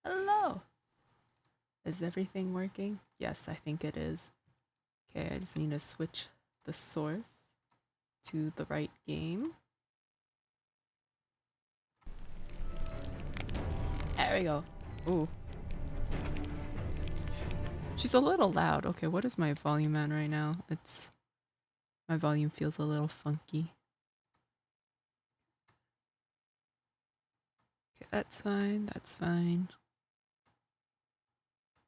Hello. Is everything working? Yes, I think it is. Okay, I just need to switch the source to the right game. There we go. Ooh. She's a little loud. Okay, what is my volume at right now? My volume feels a little funky. Okay, that's fine. That's fine.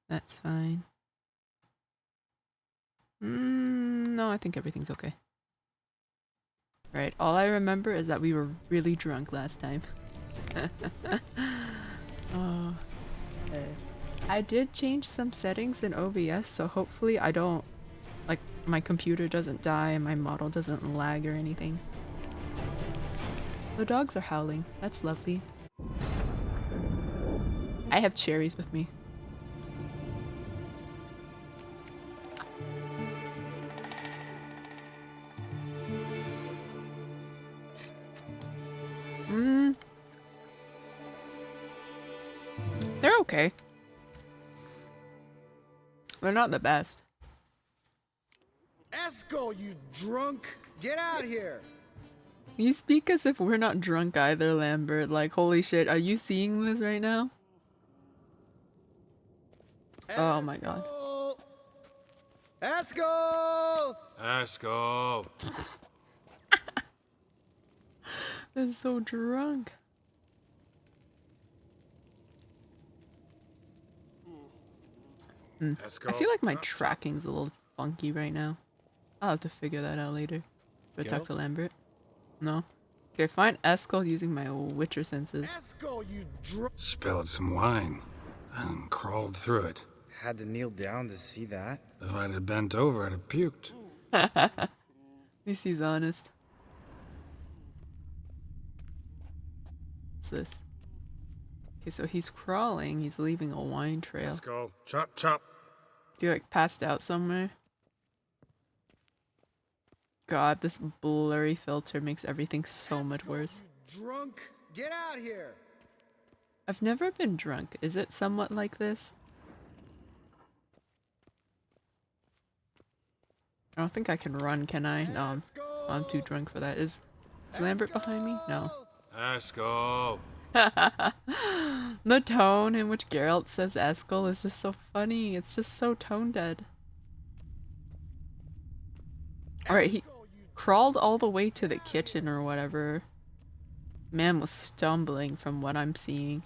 That's fine. No, I think everything's okay. Right, all I remember is that we were really drunk last time. Oh, okay. I did change some settings in OBS, so hopefully I don't, like, my computer doesn't die and my model doesn't lag or anything. The dogs are howling. That's lovely. I have cherries with me. They're okay. They're not the best. Esco, you drunk! Get out here! You speak as if we're not drunk either, Lambert. Like, holy shit, are you seeing this right now? Oh my god. Esco! Esco! They're so drunk. I feel like my tracking's a little funky right now. I'll have to figure that out later. Do I talk to Lambert? No? Okay, find Eskel using my Witcher senses. Esco, you drunk! Spilled some wine and crawled through it. Had to kneel down to see that. If I'd have bent over, I'd have puked. At least he's honest. What's this? Okay, so he's crawling. He's leaving a wine trail. Esco, chop, chop. Is he like passed out somewhere? God, this blurry filter makes everything so much worse. Drunk! Get out here! I've never been drunk. Is it somewhat like this? I don't think I can run, can I? No, I'm too drunk for that. Is Lambert behind me? No. Esco! The tone in which Geralt says Eskel is just so funny. It's just so tone dead. Alright, he crawled all the way to the kitchen or whatever. Man was stumbling from what I'm seeing.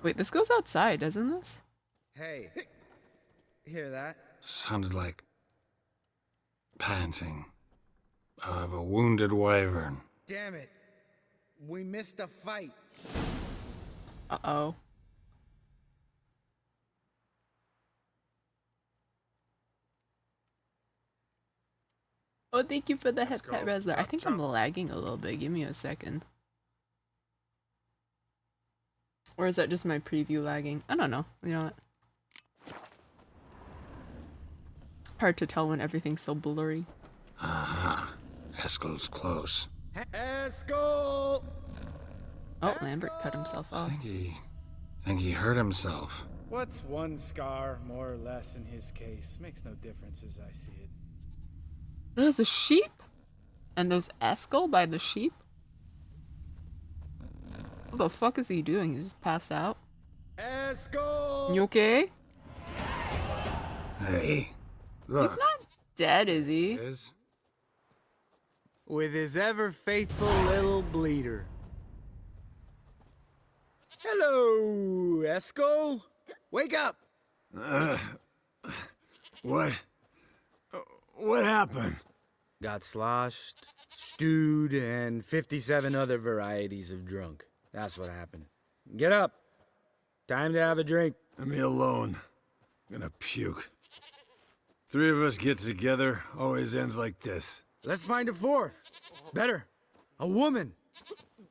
Wait, this goes outside, doesn't this? Hey, hear that? Sounded like panting of a wounded wyvern. Damn it. We missed a fight. Uh-oh. Oh, thank you for the Let's pet go. Resler. I Chop, think chop. I'm lagging a little bit. Give me a second. Or is that just my preview lagging? I don't know. You know what? Hard to tell when everything's so blurry. Aha. Esco's close. Esco! Oh, Lambert cut himself off. Think he hurt himself. What's one scar, more or less, in his case? Makes no difference as I see it. There's a sheep? And there's Eskel by the sheep? What the fuck is he doing? He's just passed out? Esco! You okay? Hey, look. He's not dead, is he? Is With his ever faithful little bleeder. Hello, Esco. Wake up. what happened? Got sloshed, stewed, and 57 other varieties of drunk. That's what happened. Get up. Time to have a drink. Let me alone. I'm gonna puke. Three of us get together, always ends like this. Let's find a fourth. Better. A woman.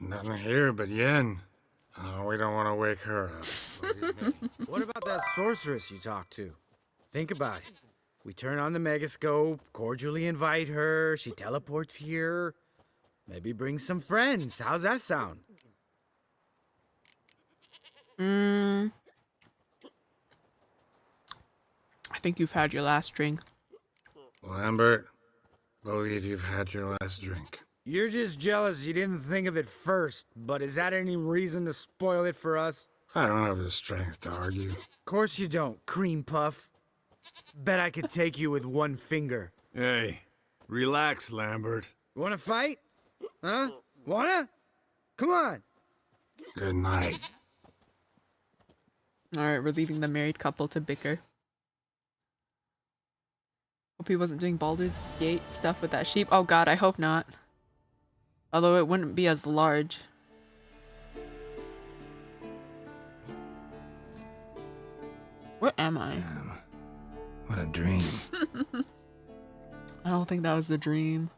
Nothing here but Yen. Oh, we don't want to wake her up. What do you mean? What about that sorceress you talked to? Think about it. We turn on the megascope, cordially invite her, she teleports here. Maybe bring some friends. How's that sound? I think you've had your last drink. Lambert, believe you've had your last drink. You're just jealous you didn't think of it first, but is that any reason to spoil it for us? I don't have the strength to argue. Course you don't, cream puff. Bet I could take you with one finger. Hey, relax, Lambert. Wanna fight? Huh? Wanna? Come on. Good night. Alright, we're leaving the married couple to bicker. Hope he wasn't doing Baldur's Gate stuff with that sheep. Oh god, I hope not. Although it wouldn't be as large. Where am I? Damn. What a dream. I don't think that was a dream.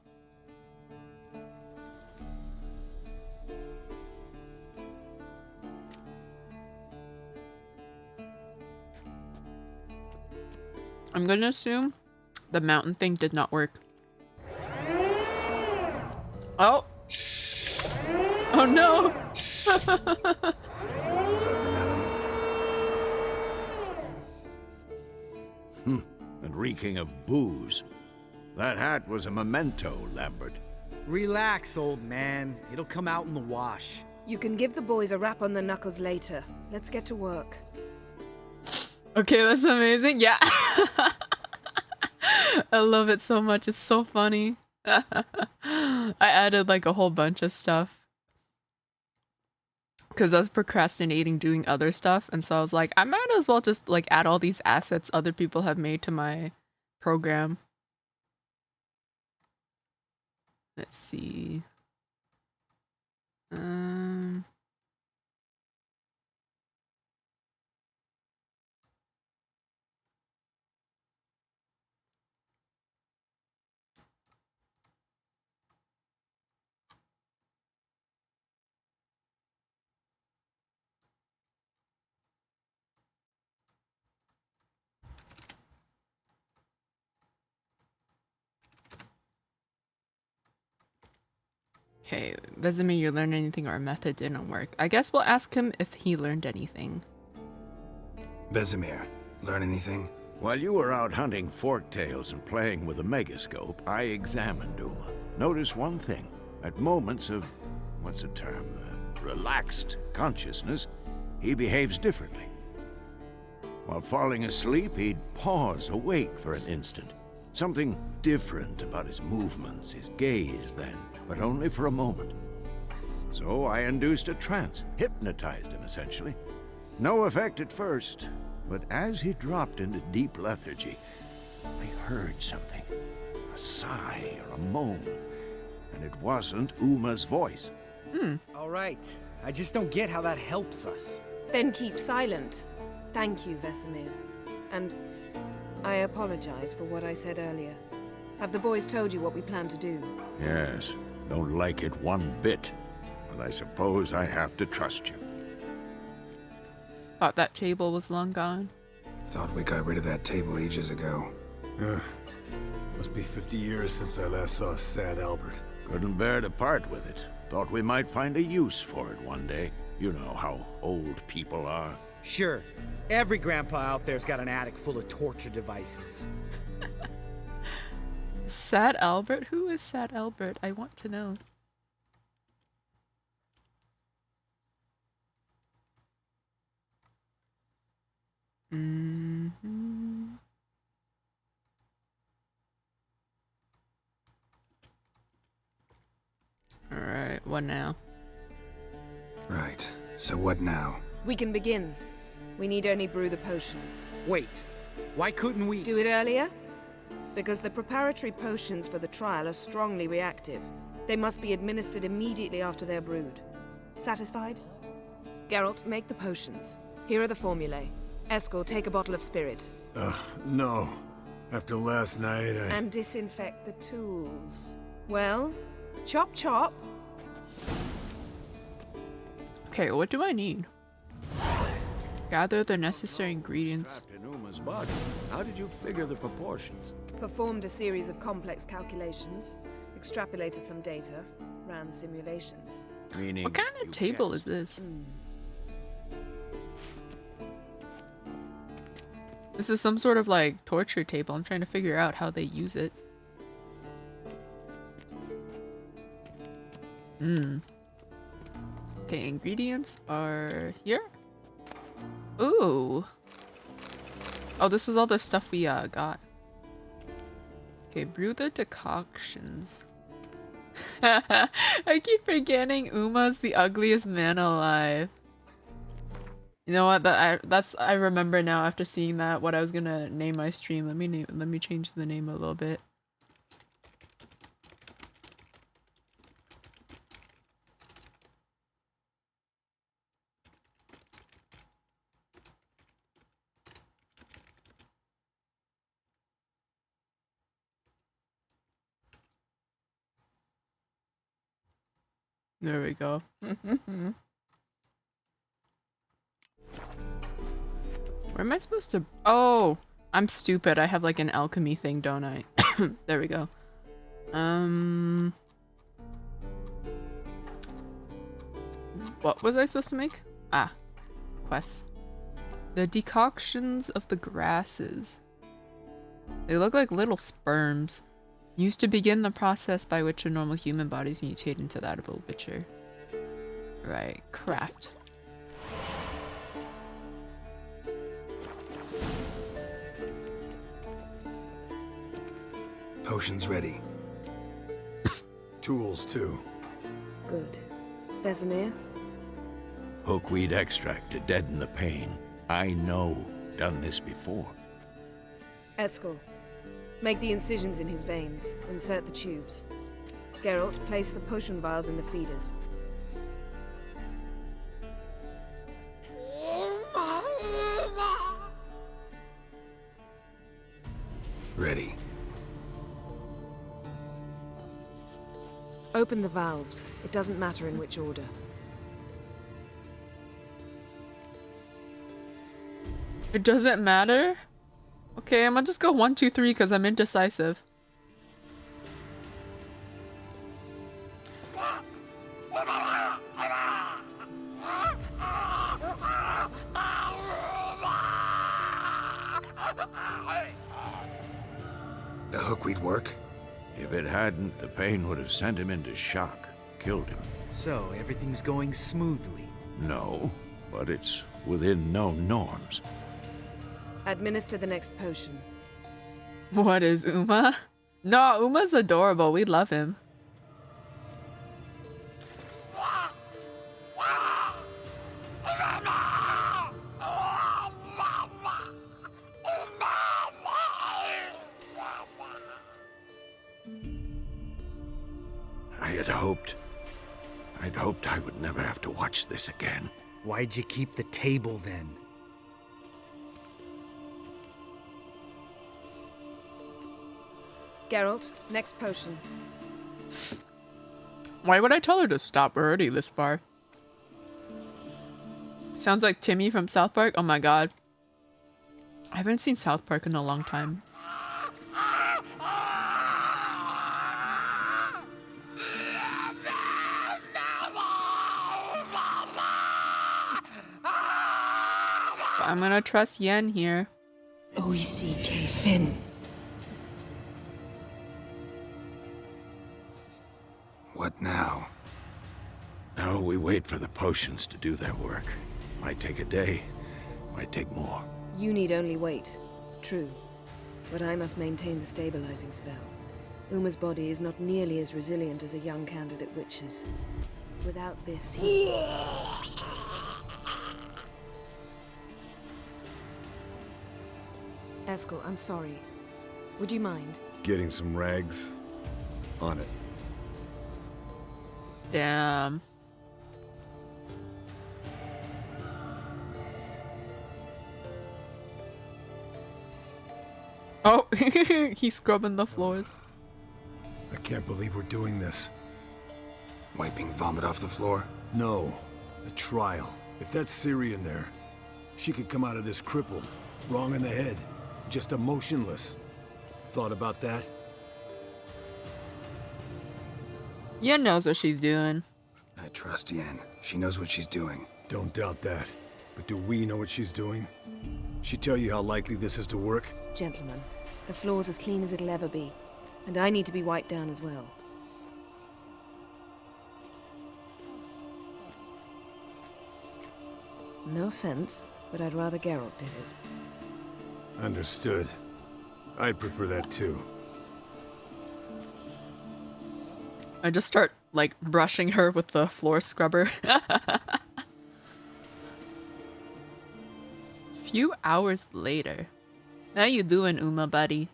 I'm gonna assume the mountain thing did not work. Oh! Oh no! And reeking of booze. That hat was a memento, Lambert. Relax, old man. It'll come out in the wash. You can give the boys a rap on the knuckles later. Let's get to work. Okay, that's amazing. Yeah. I love it so much. It's so funny. I added like a whole bunch of stuff. Because I was procrastinating doing other stuff. And so I was like, I might as well just like add all these assets other people have made to my program. Let's see. Okay, Vesemir, you learned anything or our method didn't work. I guess we'll ask him if he learned anything. Vesemir, learn anything? While you were out hunting forktails and playing with a megascope, I examined Uma. Notice one thing. At moments of, what's the term, relaxed consciousness, he behaves differently. While falling asleep, he'd pause awake for an instant. Something different about his movements, his gaze then, but only for a moment. So I induced a trance, hypnotized him essentially. No effect at first, but as he dropped into deep lethargy, I heard something. A sigh or a moan. And it wasn't Uma's voice. All right. I just don't get how that helps us. Then keep silent. Thank you, Vesemir. And I apologize for what I said earlier. Have the boys told you what we plan to do? Yes, don't like it one bit. But I suppose I have to trust you. Thought that table was long gone. Thought we got rid of that table ages ago. Must be 50 years since I last saw sad Albert. Couldn't bear to part with it. Thought we might find a use for it one day. You know how old people are. Sure. Every grandpa out there's got an attic full of torture devices. Sad Albert? Who is Sad Albert? I want to know. Alright, what now? Right. So what now? We can begin. We need only brew the potions. Wait. Why couldn't we? Do it earlier? Because the preparatory potions for the trial are strongly reactive. They must be administered immediately after they're brewed. Satisfied? Geralt, make the potions. Here are the formulae. Eskel, take a bottle of spirit. No. After last night, And disinfect the tools. Well, chop chop. Okay, what do I need? Gather the necessary ingredients. Trapped in Uma's body. How did you figure the proportions? Performed a series of complex calculations. Extrapolated some data. Ran simulations. Meaning What kind of you table guessed. is this? This is some sort of like torture table. I'm trying to figure out how they use it. Okay, ingredients are here. Ooh. Oh, this is all the stuff we got. Okay, brew the decoctions. I keep forgetting Uma's the ugliest man alive. You know what? I remember now after seeing that what I was gonna name my stream. Let me change the name a little bit. There we go. Where am I supposed to? Oh, I'm stupid. I have like an alchemy thing, don't I? There we go. What was I supposed to make? Ah, quests. The decoctions of the grasses. They look like little sperms. Used to begin the process by which a normal human bodies mutate into that of a witcher. Right, craft. Potions ready. Tools, too. Good. Vesemir? Hookweed extract to deaden the pain. I know. Done this before. Eskel. Make the incisions in his veins. Insert the tubes. Geralt, place the potion vials in the feeders. Ready. Open the valves. It doesn't matter in which order. It doesn't matter? Okay, I'm gonna just go 1, 2, 3 because I'm indecisive. The hookweed work? If it hadn't, the pain would have sent him into shock. Killed him. So, everything's going smoothly. No, but it's within known norms. Administer the next potion. What is Uma? No, Uma's adorable. We love him. I'd hoped I would never have to watch this again. Why'd you keep the table then? Geralt, next potion. Why would I tell her to stop? We're already this far. Sounds like Timmy from South Park. Oh my god. I haven't seen South Park in a long time. I'm gonna trust Yen here. Oici Fin. What now? Now we wait for the potions to do their work. Might take a day, might take more. You need only wait. True. But I must maintain the stabilizing spell. Uma's body is not nearly as resilient as a young candidate witch's. Without this, he... Eskel, I'm sorry. Would you mind? Getting some rags? On it. Damn. Oh, he's scrubbing the floors. I can't believe we're doing this. Wiping vomit off the floor? No. The trial. If that's Syrian there, she could come out of this crippled, wrong in the head, just emotionless. Thought about that? Yen knows what she's doing. I trust Yen. She knows what she's doing. Don't doubt that. But do we know what she's doing? She tell you how likely this is to work? Gentlemen, the floor's as clean as it'll ever be. And I need to be wiped down as well. No offense, but I'd rather Geralt did it. Understood. I'd prefer that too. I just start, like, brushing her with the floor scrubber. Few hours later. How you doing, Uma, buddy?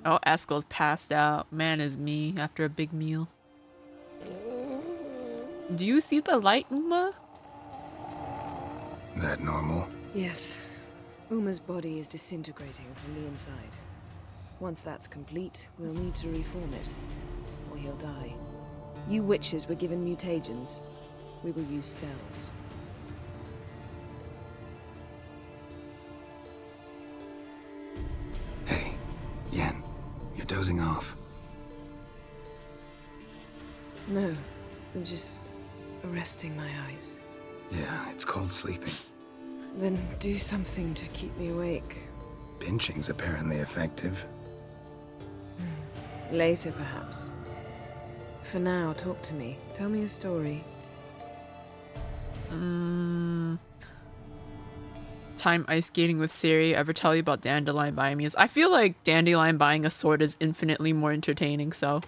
Oh, Eskel's passed out. Man is me after a big meal. Do you see the light, Uma? That normal? Yes. Uma's body is disintegrating from the inside. Once that's complete, we'll need to reform it, or he'll die. You witches were given mutagens. We will use spells. Hey, Yen, you're dozing off. No, just resting my eyes. Yeah, it's called sleeping. Then do something to keep me awake. Pinching's apparently effective. Later, perhaps. For now, talk to me. Tell me a story. Time ice skating with Siri. Ever tell you about Dandelion buying me? I feel like Dandelion buying a sword is infinitely more entertaining, so.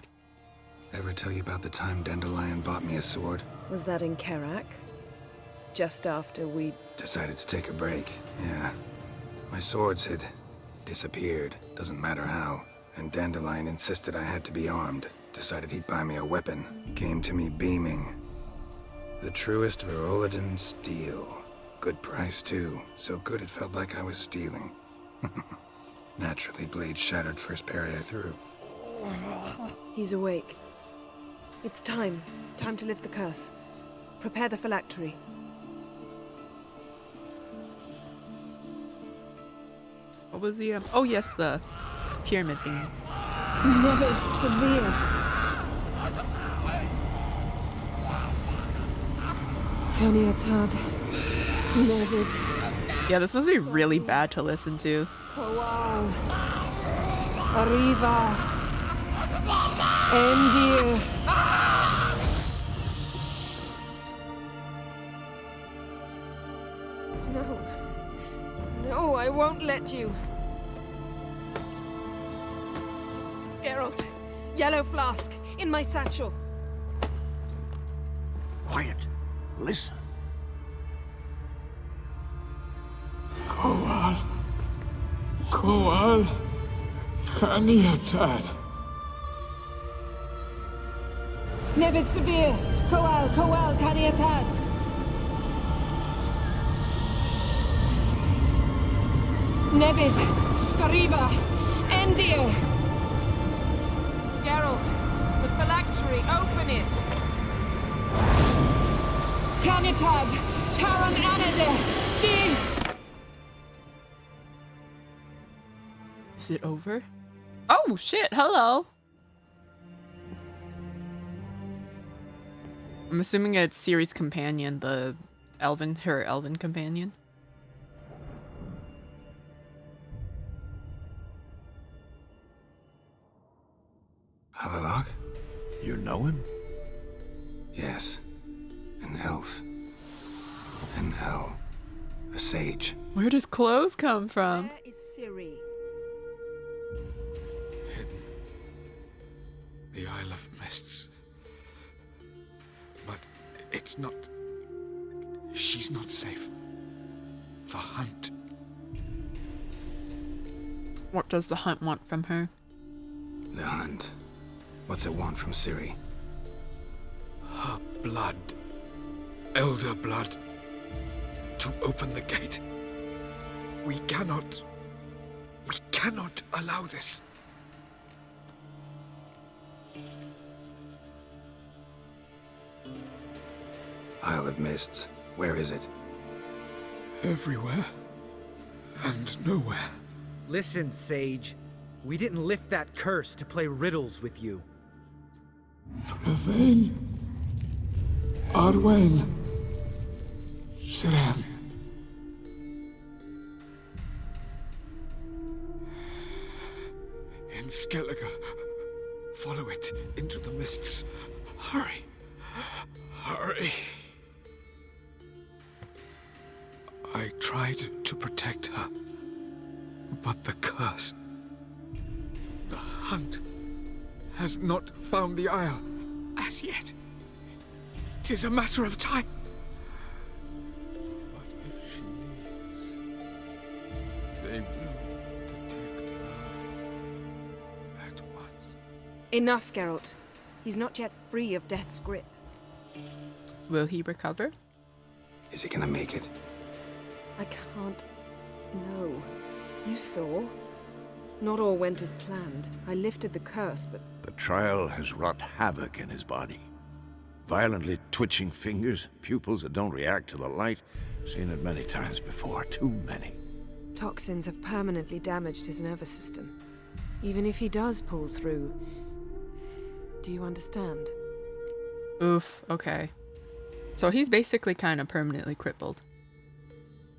Ever tell you about the time Dandelion bought me a sword? Was that in Kerak? Just after we... Decided to take a break, yeah. My swords had disappeared, doesn't matter how. And Dandelion insisted I had to be armed. Decided he'd buy me a weapon. Came to me beaming. The truest Verolidan steel. Good price, too. So good it felt like I was stealing. Naturally, blade shattered first parry I threw. He's awake. It's time. Time to lift the curse. Prepare the phylactery. What was the, oh yes, the pyramid thing. Never severe. Kaniatad. Never. Yeah, this must be really bad to listen to. Kowal. Arriva. Endir. No. No, I won't let you. Geralt, yellow flask, in my satchel. Quiet. Listen. Kowal. Kaniatad. Nevid Severe. Kowal, Kaniatad. Nevid. Gariba. Endir. Geralt, the phylactery, open it. Kaniatad. Taran Anade. Jeez. Is it over? Oh shit, hello. I'm assuming it's Ciri's companion, her elven companion. Havelock? You know him? Yes. An elf. An elf. A sage. Where does clothes come from? Where is Ciri? The Isle of Mists. But it's not... She's not safe. The hunt. What does the hunt want from her? The hunt. What's it want from Ciri? Her blood. Elder blood. To open the gate. We cannot allow this. Isle of Mists. Where is it? Everywhere. And nowhere. Listen, Sage. We didn't lift that curse to play riddles with you. Yvain. Arwen. Siren. in Skellige. Follow it into the mists. Hurry. Hurry. I tried to protect her, but the curse, the hunt, has not found the Isle as yet. 'Tis a matter of time. But if she leaves, they will detect her at once. Enough, Geralt. He's not yet free of death's grip. Will he recover? Is he gonna make it? I can't... No. You saw? Not all went as planned. I lifted the curse, but... The trial has wrought havoc in his body. Violently twitching fingers, pupils that don't react to the light. Seen it many times before, too many. Toxins have permanently damaged his nervous system. Even if he does pull through... Do you understand? Oof, okay. So he's basically kind of permanently crippled.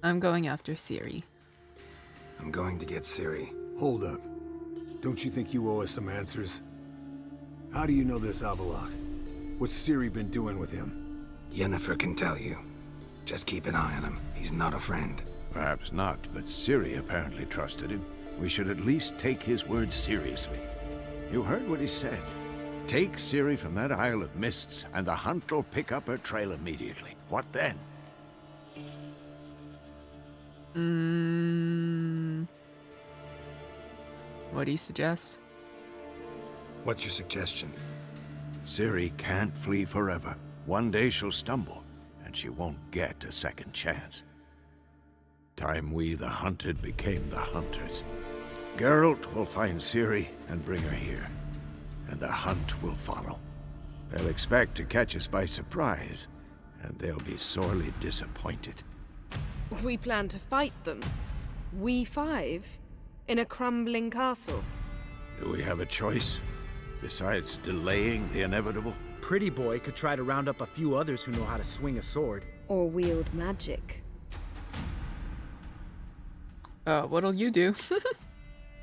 I'm going after Ciri. I'm going to get Ciri. Hold up. Don't you think you owe us some answers? How do you know this Avalok? What's Ciri been doing with him? Yennefer can tell you. Just keep an eye on him. He's not a friend. Perhaps not, but Ciri apparently trusted him. We should at least take his words seriously. You heard what he said. Take Ciri from that Isle of Mists, and the hunt will pick up her trail immediately. What then? What do you suggest? What's your suggestion? Ciri can't flee forever. One day she'll stumble, and she won't get a second chance. Time we, the hunted, became the hunters. Geralt will find Ciri and bring her here, and the hunt will follow. They'll expect to catch us by surprise, and they'll be sorely disappointed. We plan to fight them. We five? In a crumbling castle? Do we have a choice, besides delaying the inevitable? Pretty boy could try to round up a few others who know how to swing a sword. Or wield magic. What'll you do?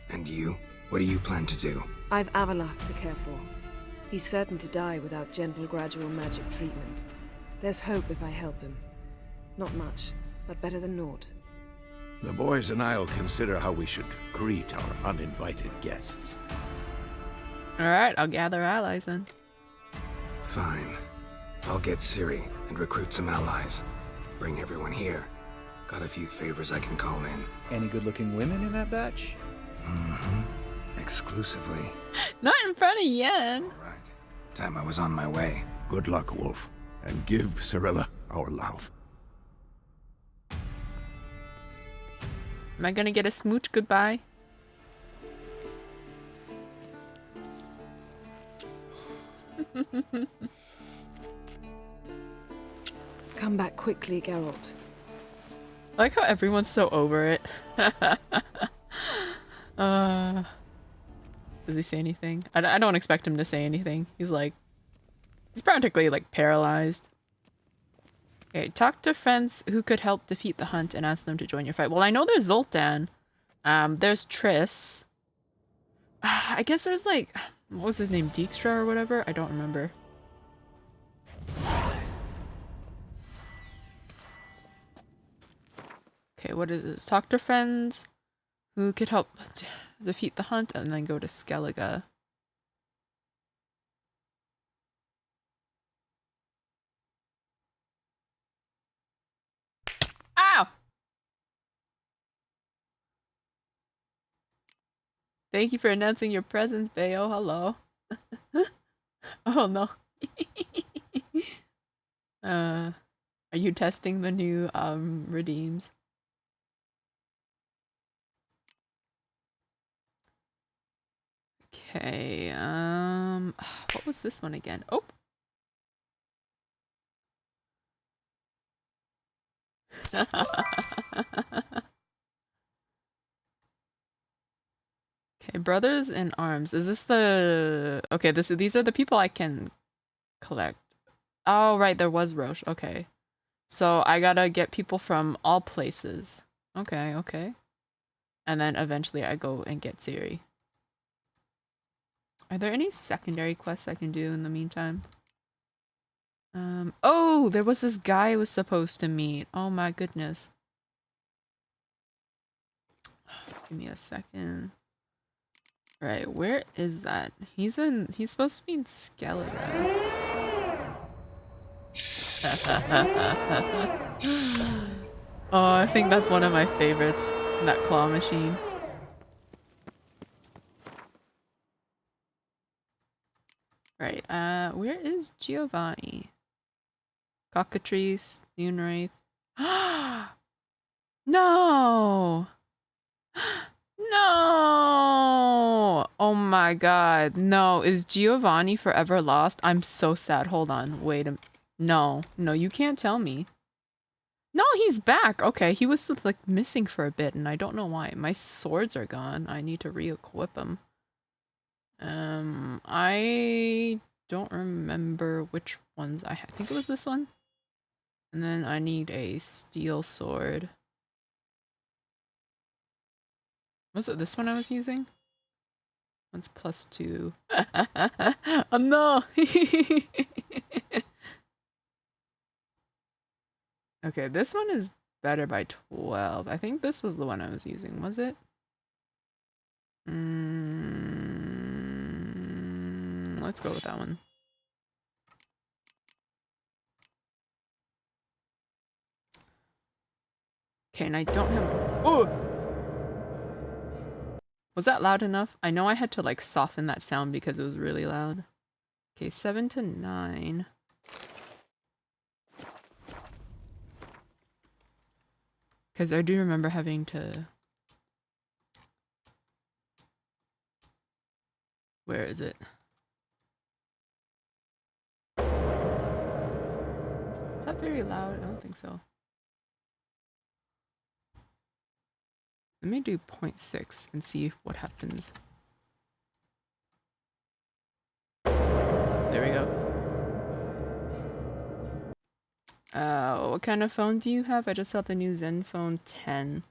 And you? What do you plan to do? I've Avalok to care for. He's certain to die without gentle, gradual magic treatment. There's hope if I help him. Not much, but better than naught. The boys and I'll consider how we should greet our uninvited guests. Alright, I'll gather allies then. Fine. I'll get Ciri and recruit some allies. Bring everyone here. Got a few favors I can call in. Any good-looking women in that batch? Mm-hmm. Exclusively. Not in front of Yen. All right. Time I was on my way. Good luck, Wolf, and give Cirilla our love. Am I gonna get a smooch goodbye? Come back quickly, Geralt. I like how everyone's so over it. Does he say anything? I don't expect him to say anything. He's practically like paralyzed. Okay, talk to friends who could help defeat the hunt and ask them to join your fight. Well, I know there's Zoltan. There's Triss. I guess there's like, what was his name? Dijkstra or whatever? I don't remember. Okay, what is this? Talk to friends who could help defeat the hunt and then go to Skellige. Ow! Thank you for announcing your presence, Bayo. Hello. Oh no. Are you testing the new redeems? Okay, what was this one again? Oh. Okay, brothers in arms. Is this the... Okay, these are the people I can collect. Oh, right, there was Roche. Okay. So I gotta get people from all places. Okay, okay. And then eventually I go and get Ciri. Are there any secondary quests I can do in the meantime? Oh, there was this guy I was supposed to meet. Oh my goodness. Give me a second. Right, where is that? He's supposed to be in Skellige. Oh, I think that's one of my favorites. That claw machine. Right, where is Giovanni? Cockatrice, Dunewraith. No! No! Oh my god. No, is Giovanni forever lost? I'm so sad. Hold on. Wait a... No. No, you can't tell me. No, he's back. Okay, he was like missing for a bit and I don't know why. My swords are gone. I need to re-equip them. I don't remember which ones I think it was this one. And then I need a steel sword. Was it this one I was using? One's +2. Oh no! Okay, this one is better by 12. I think this was the one I was using, was it? Let's go with that one. Okay, and I don't have... Oh! Was that loud enough? I know I had to like soften that sound because it was really loud. Okay, 7 to 9. Because I do remember having to... Where is it? Is that very loud? I don't think so. Let me do 0.6 and see what happens. There we go. What kind of phone do you have? I just got the new Zenfone 10.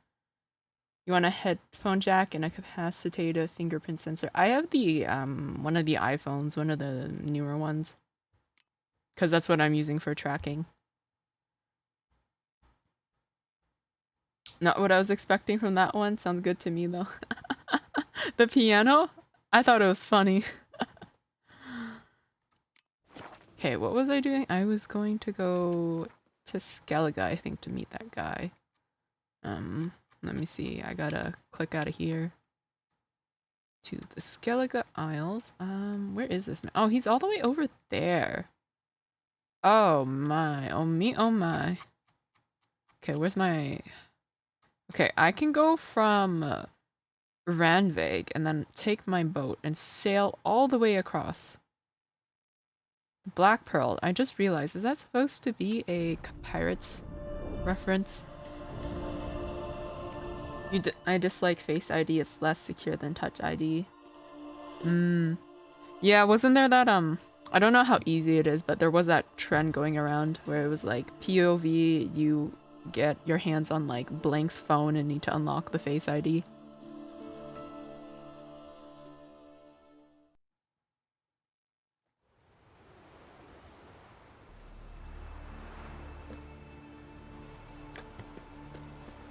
You want a headphone jack and a capacitive fingerprint sensor? I have the one of the iPhones, one of the newer ones. Because that's what I'm using for tracking. Not what I was expecting from that one. Sounds good to me though. The piano? I thought it was funny. Okay, what was I doing? I was going to go to Skellige, I think, to meet that guy. Let me see. I gotta click out of here. To the Skellige Isles. Where is this man? Oh, he's all the way over there. Oh my. Oh me, oh my. Okay, where's my... Okay, I can go from Ranvig and then take my boat and sail all the way across. Black Pearl, I just realized, is that supposed to be a Pirates reference? I dislike Face ID, it's less secure than Touch ID. Yeah, wasn't there that, I don't know how easy it is, but there was that trend going around where it was like, POV, you get your hands on like Blank's phone and need to unlock the Face ID.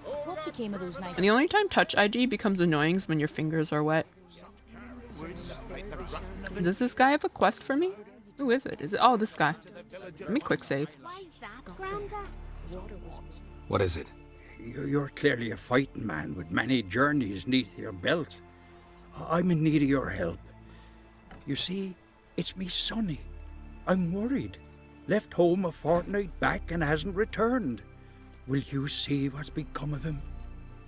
What became of those nice... And the only time Touch ID becomes annoying is when your fingers are wet. Does this guy have a quest for me? Who is it? Is it? Oh, this guy. Let me quick save. Why is that, Granda? What is it? You're clearly a fighting man with many journeys neath your belt. I'm in need of your help. You see, it's me Sonny. I'm worried. Left home a fortnight back and hasn't returned. Will you see what's become of him?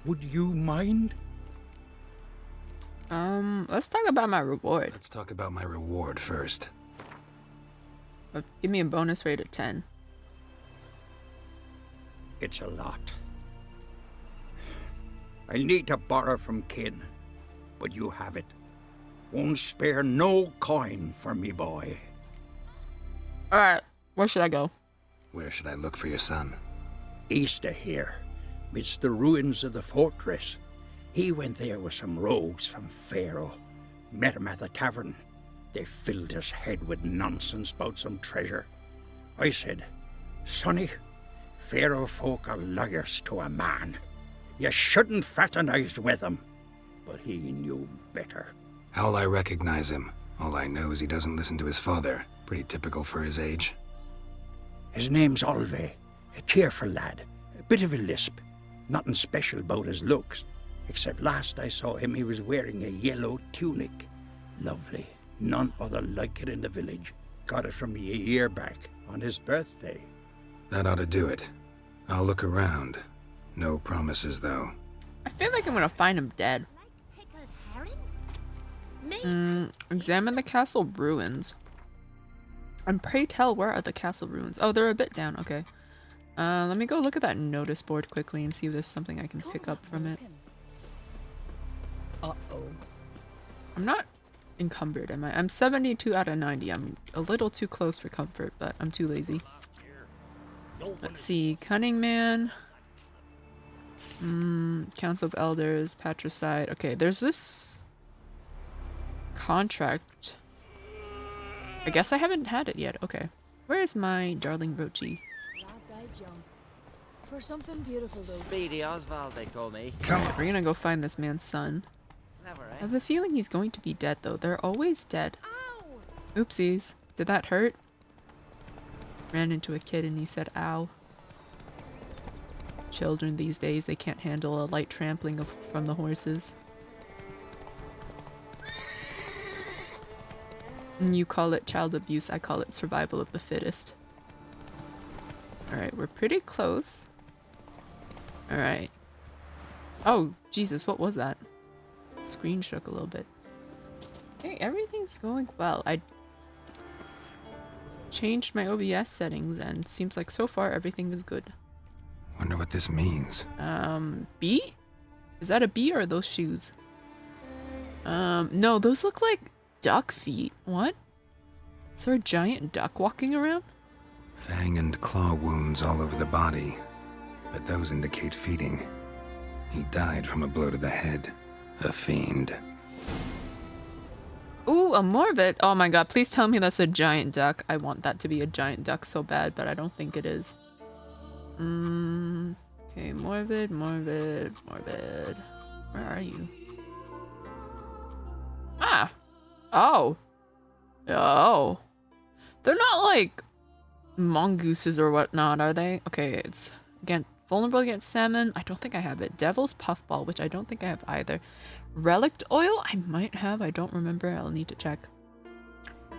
Would you mind? Let's talk about my reward. Let's talk about my reward first. Give me a bonus rate of 10. It's a lot. I need to borrow from kin, but you have it. Won't spare no coin for me boy. Alright, where should I go? Where should I look for your son? East of here, midst the ruins of the fortress. He went there with some rogues from Pharaoh. Met him at the tavern. They filled his head with nonsense about some treasure. I said, Sonny, Pharaoh folk are liars to a man. You shouldn't fraternize with them. But he knew better. How'll I recognize him? All I know is he doesn't listen to his father. Pretty typical for his age. His name's Olve, a cheerful lad, a bit of a lisp. Nothing special about his looks, except last I saw him he was wearing a yellow tunic. Lovely, none other like it in the village. Got it from me a year back, on his birthday. That ought to do it. I'll look around. No promises, though. I feel like I'm gonna find him dead. Examine the castle ruins. And pray tell, where are the castle ruins? Oh, they're a bit down. Okay. Let me go look at that notice board quickly and see if there's something I can pick up from it. Uh-oh. I'm not encumbered, am I? I'm 72 out of 90. I'm a little too close for comfort, but I'm too lazy. Let's see. Cunning Man. Council of Elders. Patricide. Okay, there's this contract. I guess I haven't had it yet. Okay. Where is my darling Rochi? For something beautiful though. Speedy Oswald, they call me. We're gonna go find this man's son. Never, eh? I have a feeling he's going to be dead though. They're always dead. Ow! Oopsies. Did that hurt? Ran into a kid and he said ow. Children these days, they can't handle a light trampling from the horses. You call it child abuse, I call it survival of the fittest. Alright, we're pretty close. Alright. Oh, Jesus, what was that? Screen shook a little bit. Hey, everything's going well. I changed my OBS settings and seems like so far everything is good. Wonder what this means. B? Is that a B or are those shoes? No, those look like duck feet. What? Is there a giant duck walking around? Fang and claw wounds all over the body, but those indicate feeding. He died from a blow to the head. A fiend. Ooh, a Morvet. Oh my god, please tell me that's a giant duck. I want that to be a giant duck so bad, but I don't think it is. Okay, Morbid. Where are you? Ah! Oh! Oh! They're not like mongooses or whatnot, are they? Okay, it's again vulnerable against salmon. I don't think I have it. Devil's Puffball, which I don't think I have either. Relict Oil? I might have. I don't remember. I'll need to check.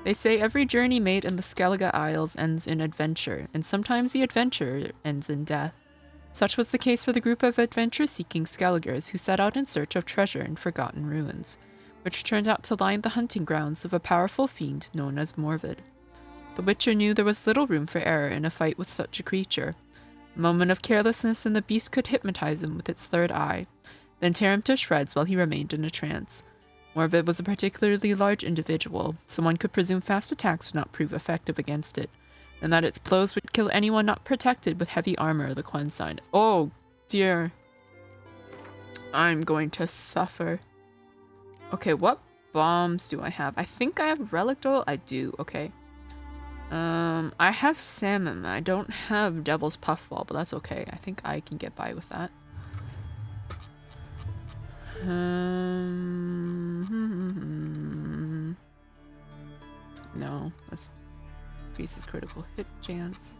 They say every journey made in the Skellige Isles ends in adventure, and sometimes the adventure ends in death. Such was the case for the group of adventure-seeking Skelligers who set out in search of treasure in forgotten ruins, which turned out to line the hunting grounds of a powerful fiend known as Morvid. The Witcher knew there was little room for error in a fight with such a creature. A moment of carelessness and the beast could hypnotize him with its third eye, then tear him to shreds while he remained in a trance. Morvid was a particularly large individual, so one could presume fast attacks would not prove effective against it, and that its blows would kill anyone not protected with heavy armor, the Quen sign. Oh, dear. I'm going to suffer. Okay, what bombs do I have? I think I have Relic Oil. I do, okay. I have Salmon. I don't have Devil's Puffball, but that's okay. I think I can get by with that. No, let's increase his critical hit chance.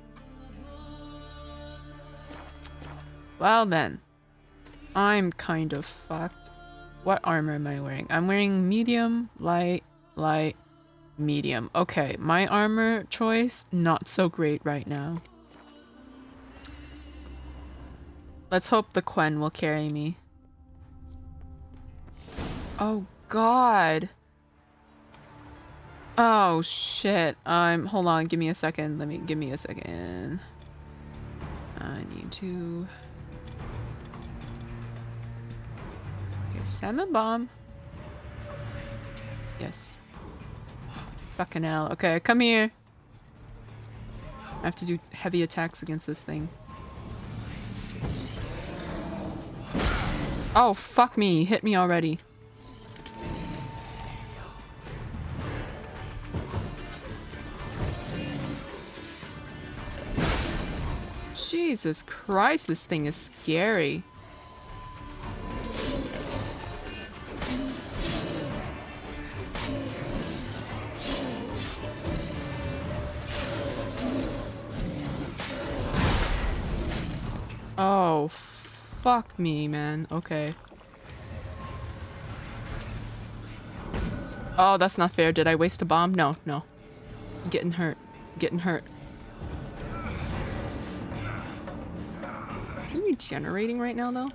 Well then, I'm kind of fucked. What armor am I wearing? I'm wearing medium, light, medium. Okay, my armor choice, not so great right now. Let's hope the Quen will carry me. Oh god. Oh shit. Hold on, give me a second. Give me a second. I need to. Okay, Salmon Bomb. Yes. Fucking hell. Okay, come here. I have to do heavy attacks against this thing. Oh, fuck me. Hit me already. Jesus Christ, this thing is scary. Oh, fuck me, man. Okay. Oh, that's not fair. Did I waste a bomb? No, no. I'm getting hurt. Getting hurt. Are you regenerating right now, though?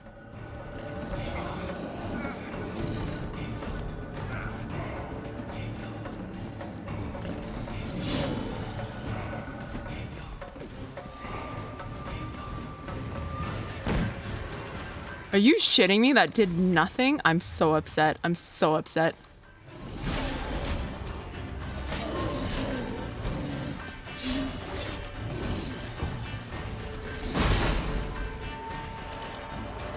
Are you shitting me? That did nothing? I'm so upset. I'm so upset.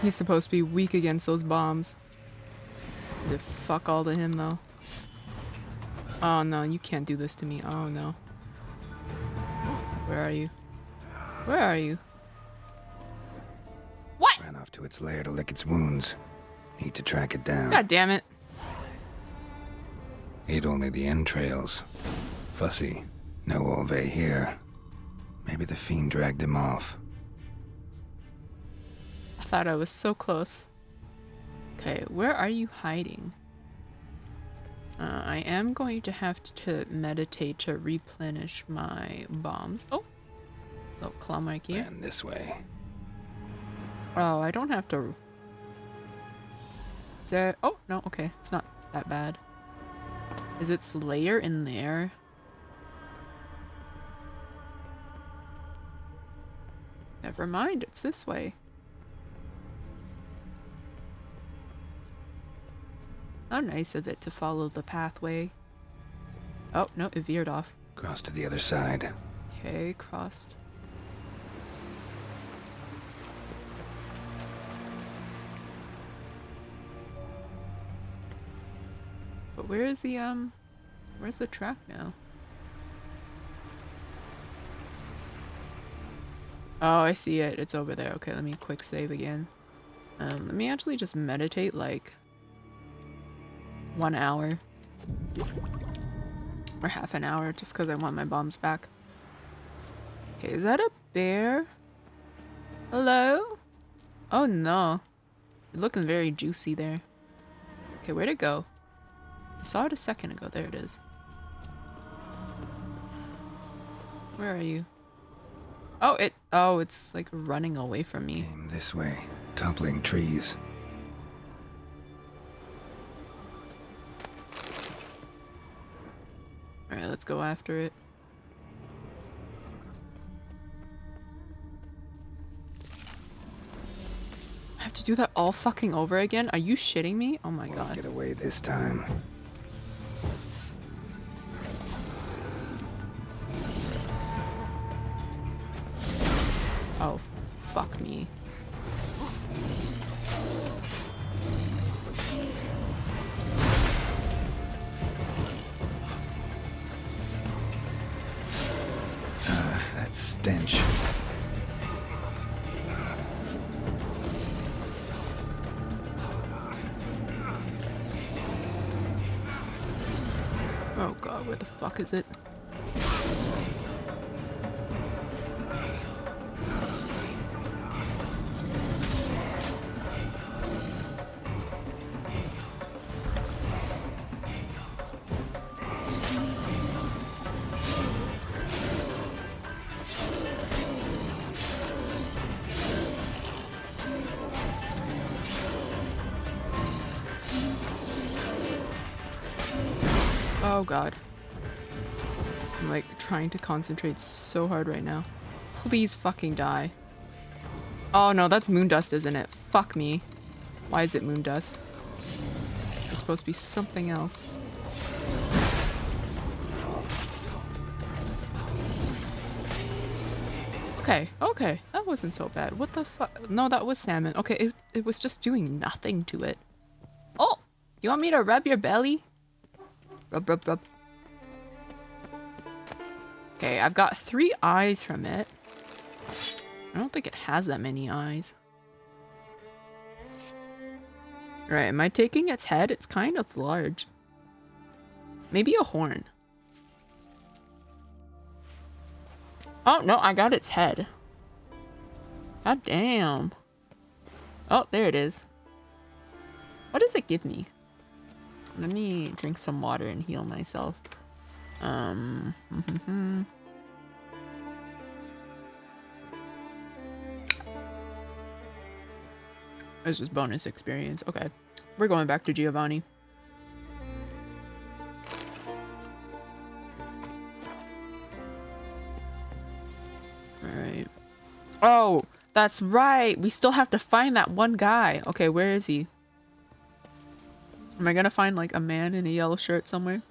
He's supposed to be weak against those bombs. The fuck all to him, though. Oh no, you can't do this to me. Oh no. Where are you? Where are you? What? Ran off to its lair to lick its wounds. Need to track it down. God damn it. Ate only the entrails. Fussy. No Olve here. Maybe the fiend dragged him off. I thought I was so close. Okay, where are you hiding? I am going to have to meditate to replenish my bombs. Oh! Little claw mark here. And this way. Oh, I don't have to... Is there... Oh, no, okay. It's not that bad. Is its layer in there? Never mind, it's this way. How nice of it to follow the pathway. Oh, no, it veered off. Cross to the other side. Okay, crossed. But where's the track now? Oh, I see it. It's over there. Okay, let me quick save again. Let me actually just meditate like 1 hour. Or half an hour, just because I want my bombs back. Okay, is that a bear? Hello? Oh no. You're looking very juicy there. Okay, where'd it go? I saw it a second ago. There it is. Where are you? Oh, it's like running away from me. Came this way, toppling trees. Alright, let's go after it. I have to do that all fucking over again? Are you shitting me? Oh my god. Get away this time. Oh, fuck me. That stench. Oh god, where the fuck is it? Oh god. I'm like trying to concentrate so hard right now. Please fucking die. Oh no, that's moon dust, isn't it? Fuck me. Why is it moon dust? It's supposed to be something else. Okay, okay. That wasn't so bad. What the fuck? No, that was salmon. Okay, it was just doing nothing to it. Oh! You want me to rub your belly? Rub, rub, rub. Okay, I've got 3 eyes from it. I don't think it has that many eyes. Right, am I taking its head? It's kind of large. Maybe a horn. Oh, no, I got its head. God damn. Oh, there it is. What does it give me? Let me drink some water and heal myself. It's just bonus experience. Okay. We're going back to Giovanni. Alright. Oh, that's right. We still have to find that one guy. Okay, where is he? Am I gonna find like a man in a yellow shirt somewhere?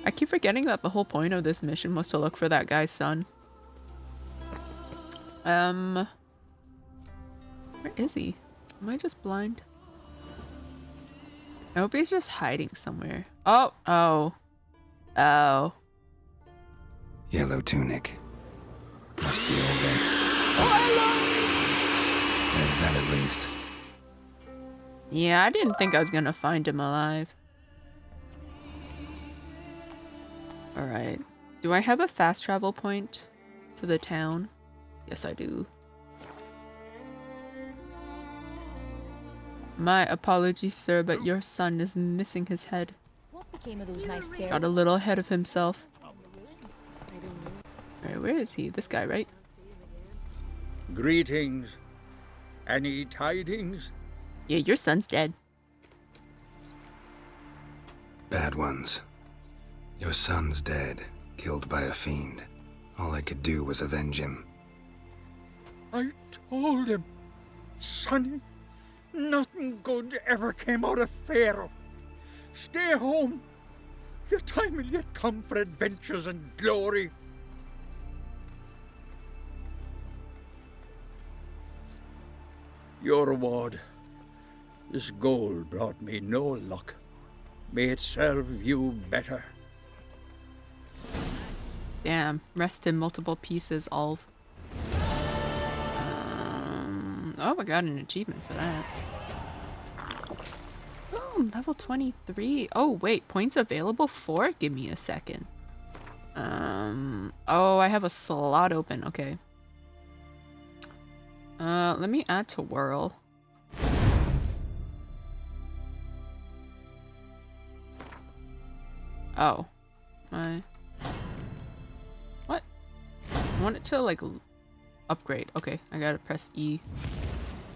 I keep forgetting that the whole point of this mission was to look for that guy's son. Where is he? Am I just blind? I hope he's just hiding somewhere. Oh, oh. Oh. Yellow tunic. Must be all day. There's that at least. Yeah, I didn't think I was gonna find him alive. Alright. Do I have a fast travel point to the town? Yes, I do. My apologies, sir, but your son is missing his head. What became of those nice Got a little ahead of himself. Alright, where is he? This guy, right? Greetings. Any tidings? Yeah, your son's dead. Bad ones. Your son's dead, killed by a fiend. All I could do was avenge him. I told him, Sonny, nothing good ever came out of Pharaoh. Stay home. Your time will yet come for adventures and glory. Your reward. This gold brought me no luck. May it serve you better. Damn, rest in multiple pieces, Alv. Oh, I got an achievement for that. Oh, level 23. Oh, wait, points available for? Give me a second. Oh, I have a slot open. Okay. Let me add to Whirl. Oh. What? I want it to, like, upgrade. Okay, I gotta press E.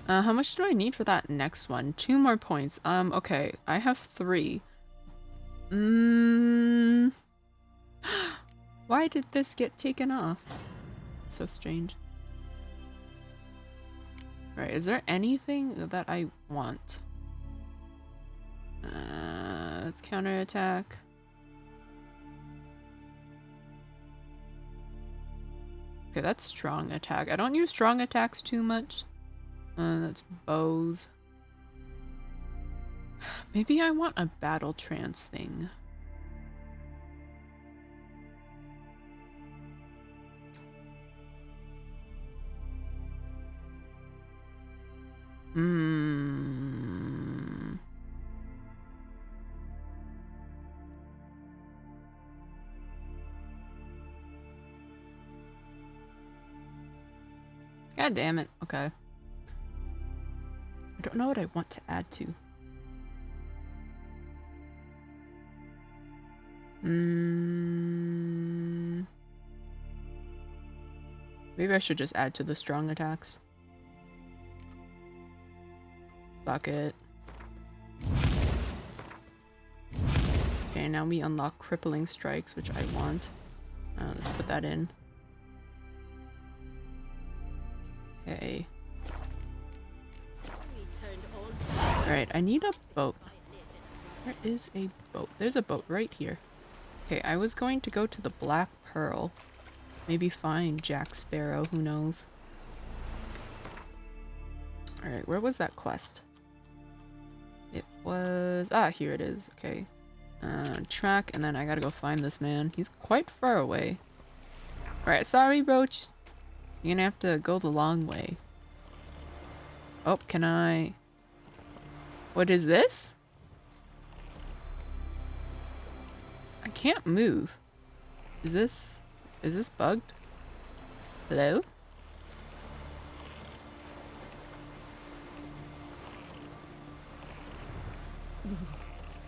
How much do I need for that next one? 2 more points. Okay, I have 3. Why did this get taken off? It's so strange. Right, is there anything that I want? Let's counterattack. Okay, that's strong attack. I don't use strong attacks too much. That's bows. Maybe I want a battle trance thing. God damn it. Okay. I don't know what I want to add to. Maybe I should just add to the strong attacks. Fuck it. Okay, now we unlock crippling strikes, which I want. Let's put that in. Okay. Alright, I need a boat. Where is a boat? There's a boat right here. Okay, I was going to go to the Black Pearl. Maybe find Jack Sparrow, who knows. Alright, where was that quest? It was... Ah, here it is. Okay. Track, and then I gotta go find this man. He's quite far away. Alright, sorry, Roach. You're gonna have to go the long way. Oh, can I... What is this? I can't move. Is this bugged? Hello?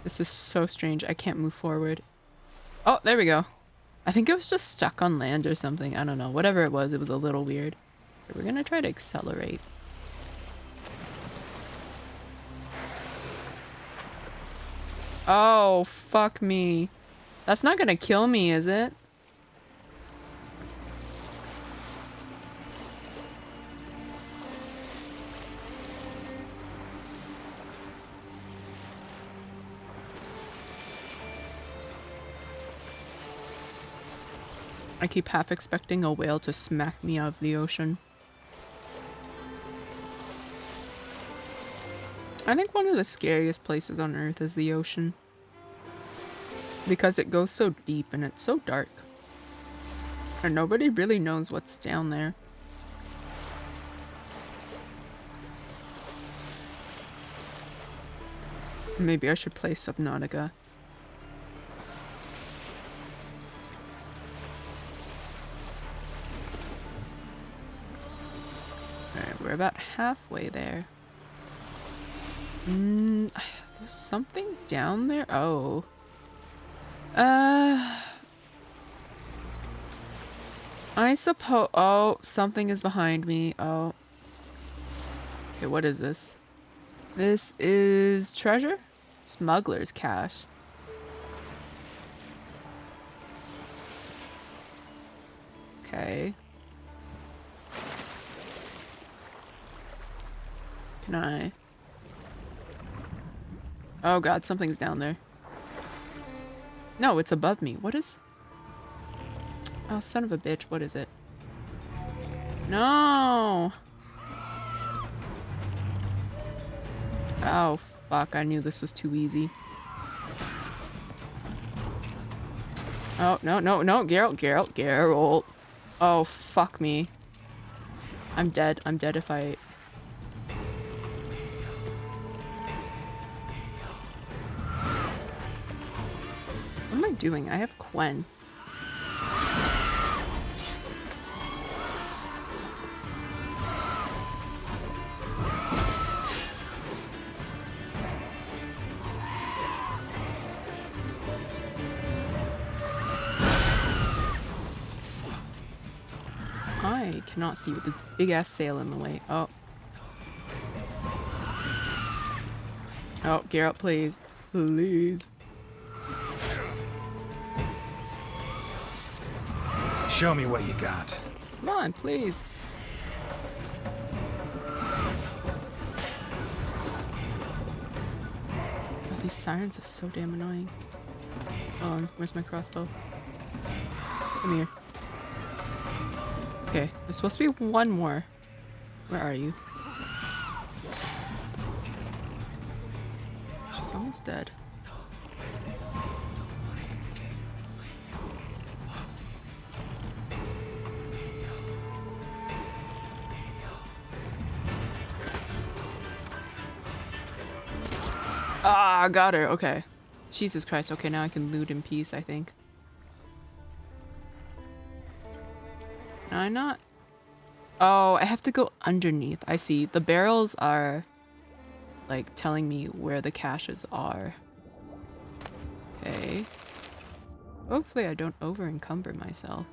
This is so strange. I can't move forward. Oh, there we go. I think it was just stuck on land or something. I don't know. Whatever it was a little weird. Okay, we're gonna try to accelerate. Oh, fuck me. That's not gonna kill me, is it? I keep half expecting a whale to smack me out of the ocean. I think one of the scariest places on Earth is the ocean. Because it goes so deep and it's so dark. And nobody really knows what's down there. Maybe I should play Subnautica. Alright, we're about halfway there. There's something down there? Oh. I suppose... Oh, something is behind me. Oh. Okay, what is this? This is treasure? Smuggler's cache. Okay. Can I... Oh god, something's down there. No, it's above me. What is... Oh, son of a bitch. What is it? No! Oh, fuck. I knew this was too easy. Oh, no, no, no. Geralt. Oh, fuck me. I'm dead. I'm dead if I... What am I doing? I have Quen. I cannot see with the big ass sail in the way. Oh. Oh, Geralt, please. Please. Show me what you got. Come on, please. Oh, these sirens are so damn annoying. Oh, where's my crossbow? Come here. Okay, there's supposed to be one more. Where are you? She's almost dead. Ah, got her. Okay. Jesus Christ. Okay, now I can loot in peace, I think. Can I not? Oh, I have to go underneath. I see. The barrels are, like, telling me where the caches are. Okay. Hopefully I don't over-encumber myself.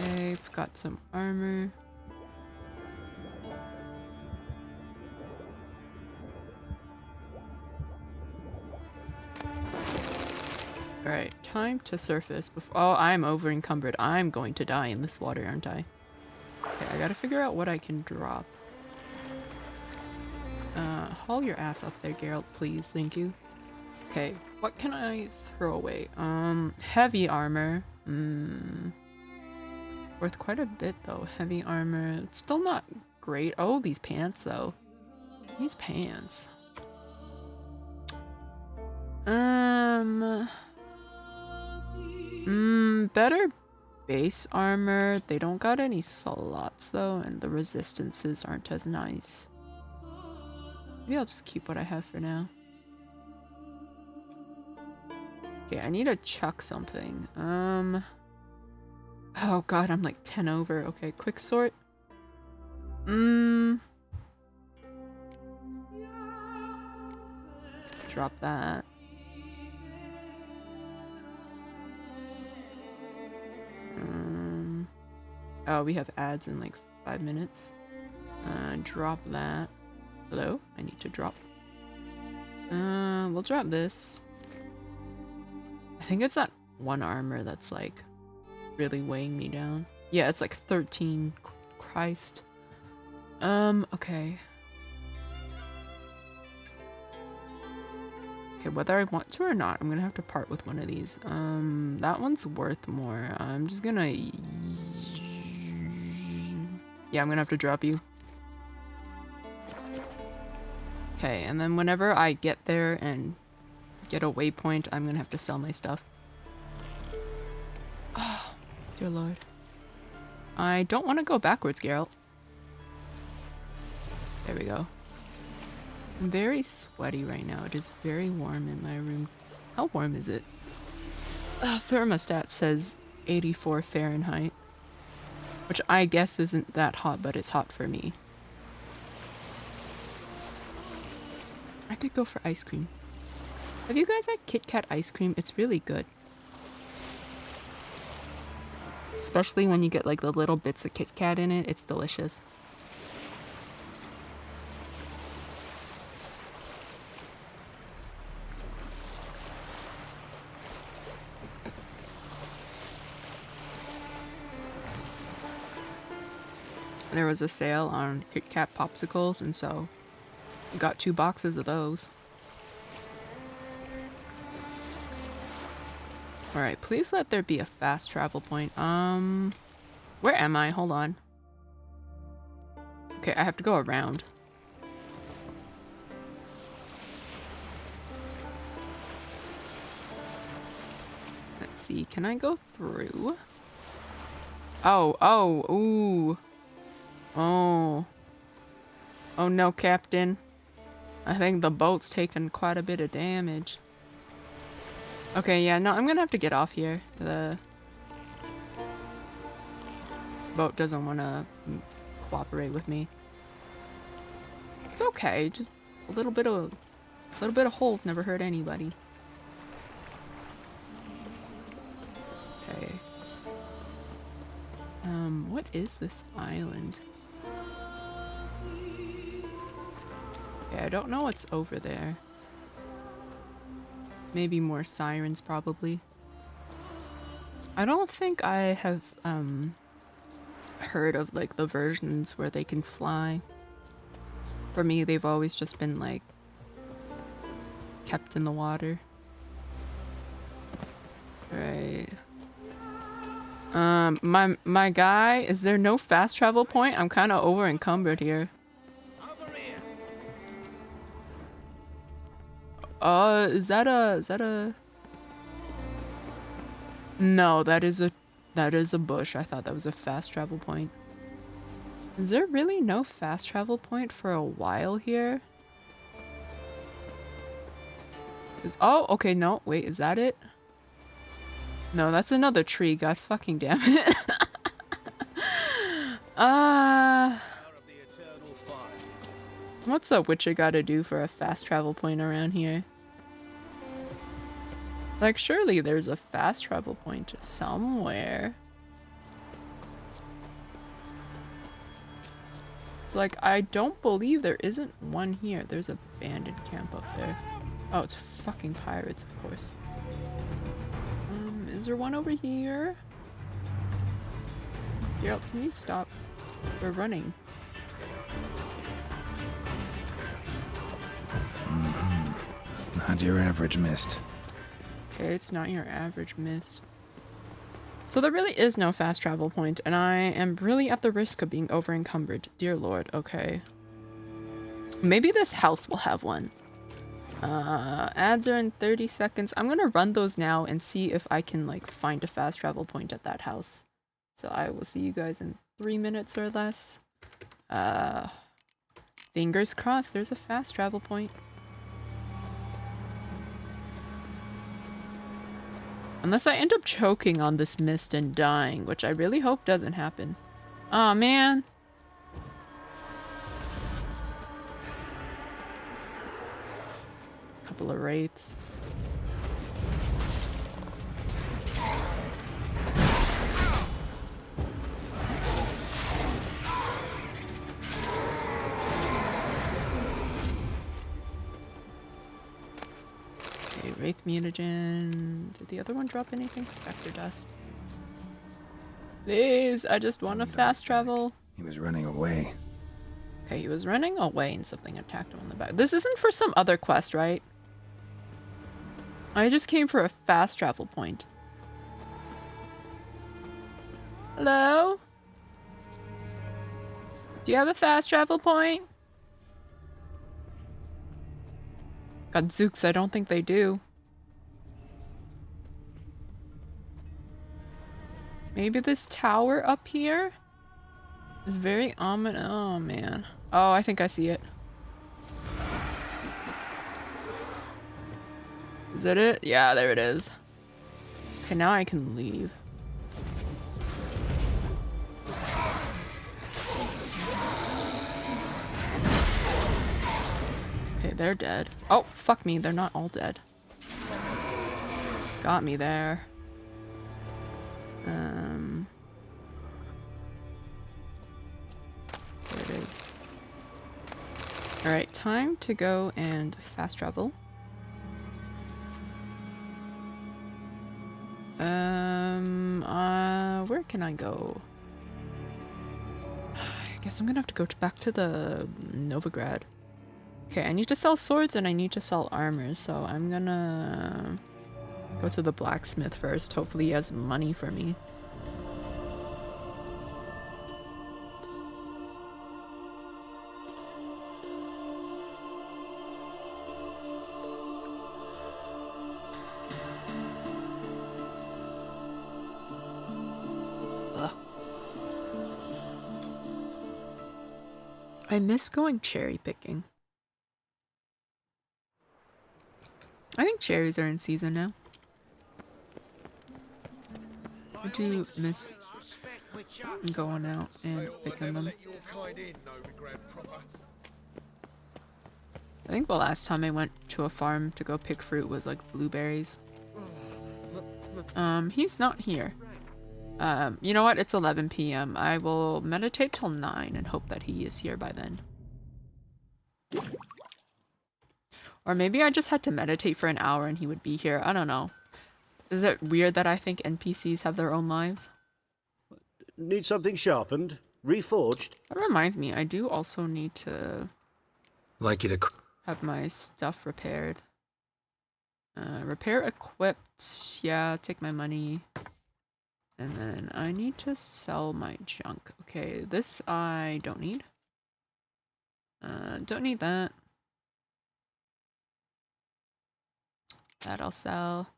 Okay, I've got some armor. Alright, time to surface before— oh, I'm over encumbered. I'm going to die in this water, aren't I? Okay, I gotta figure out what I can drop. Haul your ass up there, Geralt, please. Thank you. Okay, what can I throw away? Heavy armor. Worth quite a bit, though. Heavy armor. It's still not great. Oh, these pants, though. These pants. Better base armor. They don't got any slots though, and the resistances aren't as nice. Maybe I'll just keep what I have for now. Okay, I need to chuck something. Oh god, I'm like 10 over. Okay, quick sort. Drop that. Oh, we have ads in like 5 minutes. Drop that. Hello? I need to drop. We'll drop this. I think it's that one armor that's like really weighing me down. Yeah, it's like 13. Christ. Okay. Okay, whether I want to or not, I'm gonna have to part with one of these. That one's worth more. I'm just gonna... Yeah, I'm gonna have to drop you. Okay, and then whenever I get there and get a waypoint, I'm gonna have to sell my stuff. Oh, dear lord. I don't want to go backwards, Geralt. There we go. I'm very sweaty right now. It is very warm in my room. How warm is it? Thermostat says 84 Fahrenheit. Which I guess isn't that hot, but it's hot for me. I could go for ice cream. Have you guys had Kit Kat ice cream? It's really good. Especially when you get like the little bits of Kit Kat in it. It's delicious. There was a sale on Kit Kat popsicles, and so I got 2 boxes of those. Alright, please let there be a fast travel point. Where am I? Hold on. Okay, I have to go around. Let's see, can I go through? Ooh. Oh. Oh no, Captain. I think the boat's taken quite a bit of damage. Okay, yeah, no, I'm gonna have to get off here. The boat doesn't want to cooperate with me. It's okay, just a little bit of holes never hurt anybody. Okay. What is this island? Yeah, I don't know what's over there. Maybe more sirens, probably. I don't think I have heard of like the versions where they can fly. For me, they've always just been like kept in the water. Right. My guy, is there no fast travel point? I'm kind of over encumbered here. Is that a... No, that is a bush. I thought that was a fast travel point. Is there really no fast travel point for a while here? Oh, okay, no, wait, is that it? No, that's another tree. God fucking damn it. What's a witcher gotta do for a fast travel point around here? Like, surely there's a fast travel point somewhere. It's like, I don't believe there isn't one here. There's a bandit camp up there. Oh, it's fucking pirates, of course. Is there one over here? Geralt, can you stop? We're running. Not your average mist. Okay, it's not your average mist. So there really is no fast travel point, and I am really at the risk of being over encumbered. Dear lord, okay. Maybe this house will have one. Ads are in 30 seconds. I'm gonna run those now and see if I can like find a fast travel point at that house. So I will see you guys in 3 minutes or less. Fingers crossed there's a fast travel point. Unless I end up choking on this mist and dying, which I really hope doesn't happen. Aw, man. Couple of wraiths. Okay, wraith mutagen. Did the other one drop anything? Spectre dust. Please, I just want to fast travel. He was running away. Okay, he was running away and something attacked him in the back. This isn't for some other quest, right? I just came for a fast travel point. Hello? Do you have a fast travel point? Gadzooks, I don't think they do. Maybe this tower up here is very ominous. Oh, man. Oh, I think I see it. Is that it? Yeah, there it is. Okay, now I can leave. Okay, they're dead. Oh, fuck me. They're not all dead. Got me there. There it is. Alright, time to go and fast travel. Where can I go? I guess I'm gonna have to go back to the Novigrad. Okay, I need to sell swords and I need to sell armor, so I'm gonna go to the blacksmith first. Hopefully he has money for me. I miss going cherry picking. I think cherries are in season now. I do miss going out and picking them. I think the last time I went to a farm to go pick fruit was like blueberries. He's not here. You know what? It's 11 p.m. I will meditate till 9 and hope that he is here by then. Or maybe I just had to meditate for an hour and he would be here. I don't know. Is it weird that I think NPCs have their own lives? Need something sharpened? Reforged? That reminds me, I do also need to... Like you to... have my stuff repaired. Repair equipped. Yeah, take my money. And then I need to sell my junk. Okay, this I don't need. Don't need that. That I'll sell.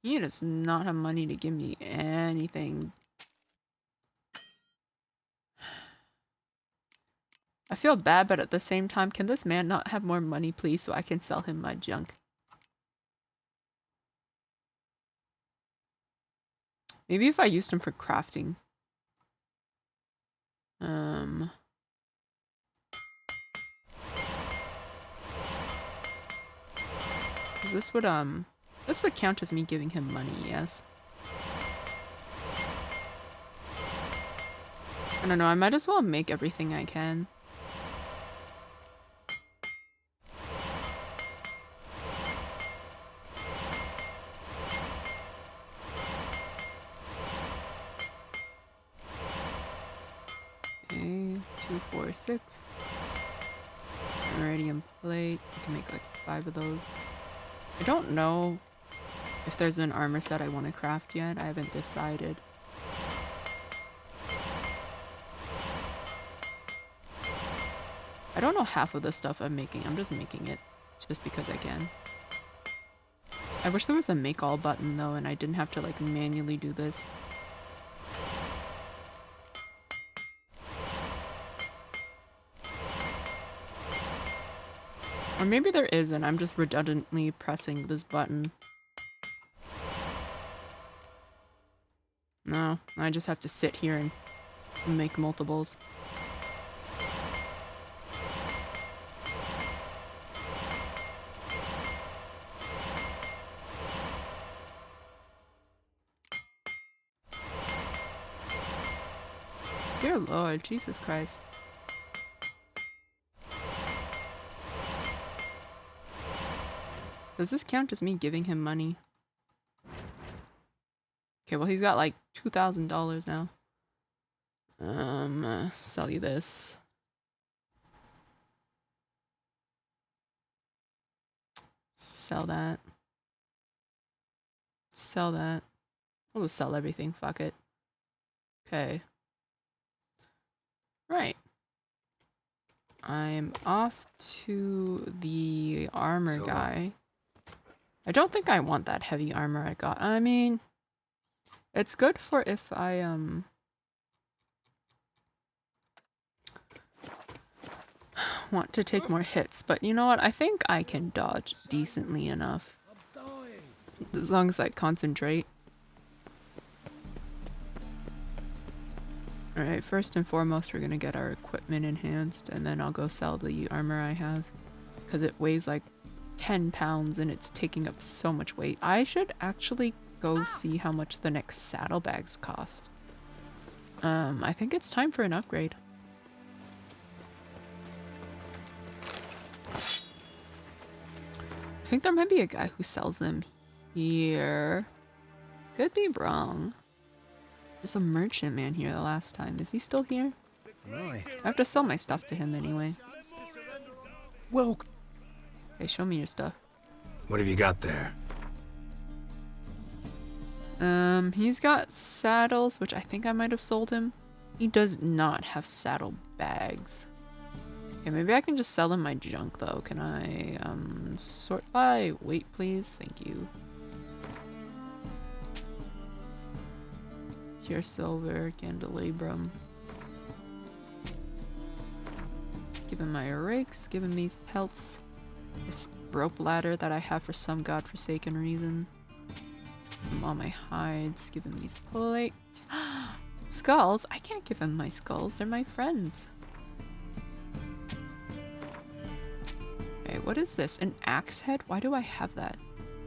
He does not have money to give me anything. I feel bad, but at the same time, can this man not have more money, please, so I can sell him my junk? Maybe if I used him for crafting. This would count as me giving him money, yes. I don't know, I might as well make everything I can. Okay, 2, 4, 6. Iridium plate. I can make like 5 of those. I don't know if there's an armor set I want to craft yet. I haven't decided. I don't know half of the stuff I'm making. I'm just making it just because I can. I wish there was a make all button though, and I didn't have to like manually do this. Or maybe there isn't, I'm just redundantly pressing this button. No, I just have to sit here and make multiples. Dear Lord, Jesus Christ. Does this count as me giving him money? Okay, well he's got like $2,000 now. Sell you this. Sell that. Sell that. We'll just sell everything, fuck it. Okay. Right. I'm off to the armor guy. I don't think I want that heavy armor I got. I mean, it's good for if I, want to take more hits, but you know what? I think I can dodge decently enough. As long as I concentrate. Alright, first and foremost, we're gonna get our equipment enhanced, and then I'll go sell the armor I have. Because it weighs like 10 pounds and it's taking up so much weight. I should actually go see how much the next saddlebags cost. I think it's time for an upgrade. I think there might be a guy who sells them here. Could be wrong. There's a merchant man here the last time. Is he still here? Right. I have to sell my stuff to him anyway. Well, Hey, show me your stuff. What have you got there? He's got saddles, which I think I might have sold him. He does not have saddle bags. Okay, maybe I can just sell him my junk though. Can I, sort by weight, please? Thank you. Pure silver, candelabrum. Give him my rakes, give him these pelts. This rope ladder that I have for some godforsaken reason. Give him all my hides, give him these plates. Skulls? I can't give him my skulls, they're my friends. Okay, what is this? An axe head? Why do I have that?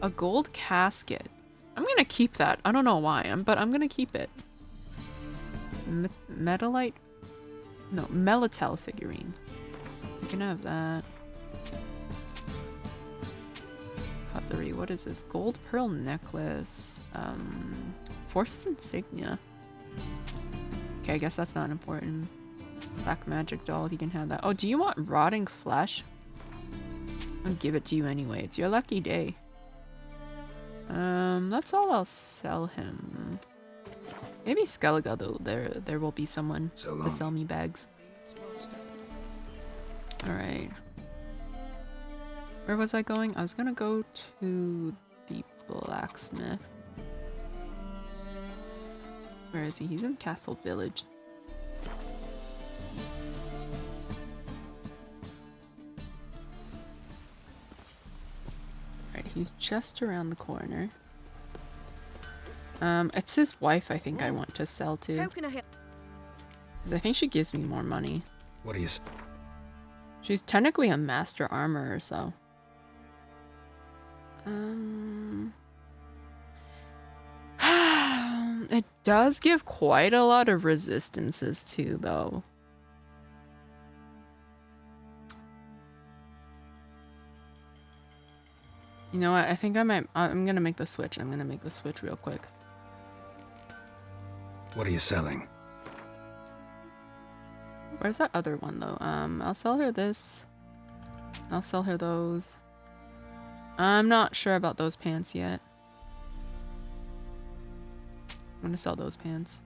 A gold casket. I'm gonna keep that. I don't know why, but I'm gonna keep it. Metallite? No, Melitel figurine. You can have that. Cutlery. What is this? Gold pearl necklace. Forces insignia. Okay, I guess that's not important. Black magic doll. He can have that. Oh, do you want rotting flesh? I'll give it to you anyway. It's your lucky day. That's all I'll sell him. Maybe Skellige though. There will be someone to sell me bags. Alright. Where was I going? I was gonna go to the blacksmith. Where is he? He's in Castle Village. Alright, he's just around the corner. It's his wife I think I want to sell to. How can I help? Because I think she gives me more money. What do you... She's technically a master armorer, so... It does give quite a lot of resistances too, though. You know what? I think I'm gonna make the switch. I'm gonna make the switch real quick. What are you selling? Where's that other one though? I'll sell her this. I'll sell her those. I'm not sure about those pants yet. I'm gonna sell those pants.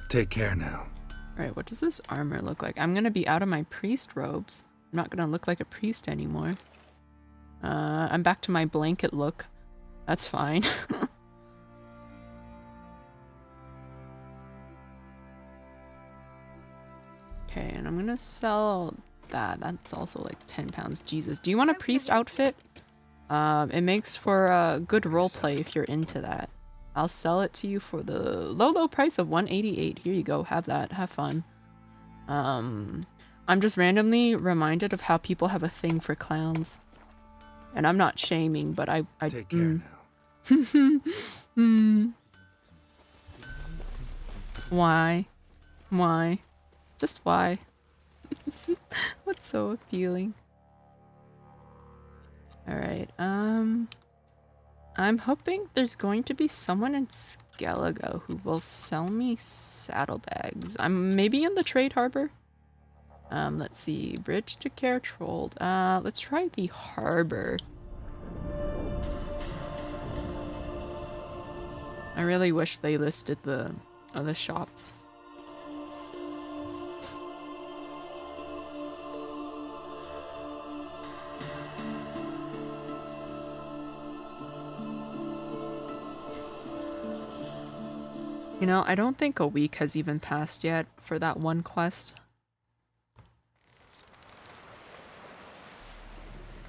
Take care now. Alright, what does this armor look like? I'm gonna be out of my priest robes. I'm not gonna look like a priest anymore. I'm back to my blanket look. That's fine. Okay, and I'm gonna sell that. That's also like 10 pounds. Jesus. Do you want a priest outfit? It makes for a good roleplay if you're into that. I'll sell it to you for the low price of 188. Here you go. Have that. Have fun. I'm just randomly reminded of how people have a thing for clowns. And I'm not shaming, but I Take care now. Why? Why? Just why? What's so appealing? Alright, I'm hoping there's going to be someone in Skellige who will sell me saddlebags. I'm maybe in the trade harbor. Let's see. Bridge to Caretrold. Let's try the harbor. I really wish they listed the other shops. You know, I don't think a week has even passed yet for that one quest.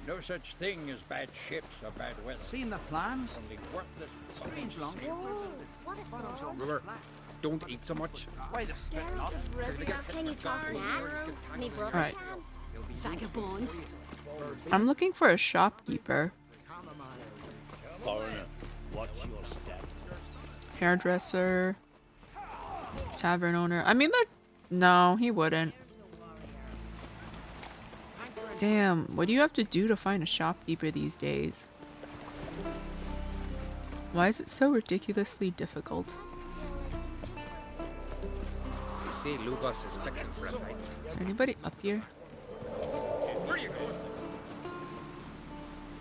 No such thing as bad ships or bad weather. Seen the plans? Only worthless Strange long. What a song. Remember, don't eat so much. Why the spit not? Can you toss an axe? Me brother Alright. can. Vagabond. I'm looking for a shopkeeper. Foreigner, what's your step? Hairdresser. Tavern owner. I mean, that. No, he wouldn't. Damn, what do you have to do to find a shopkeeper these days? Why is it so ridiculously difficult? You see, Lugos is fixing for a fight. Is there anybody up here?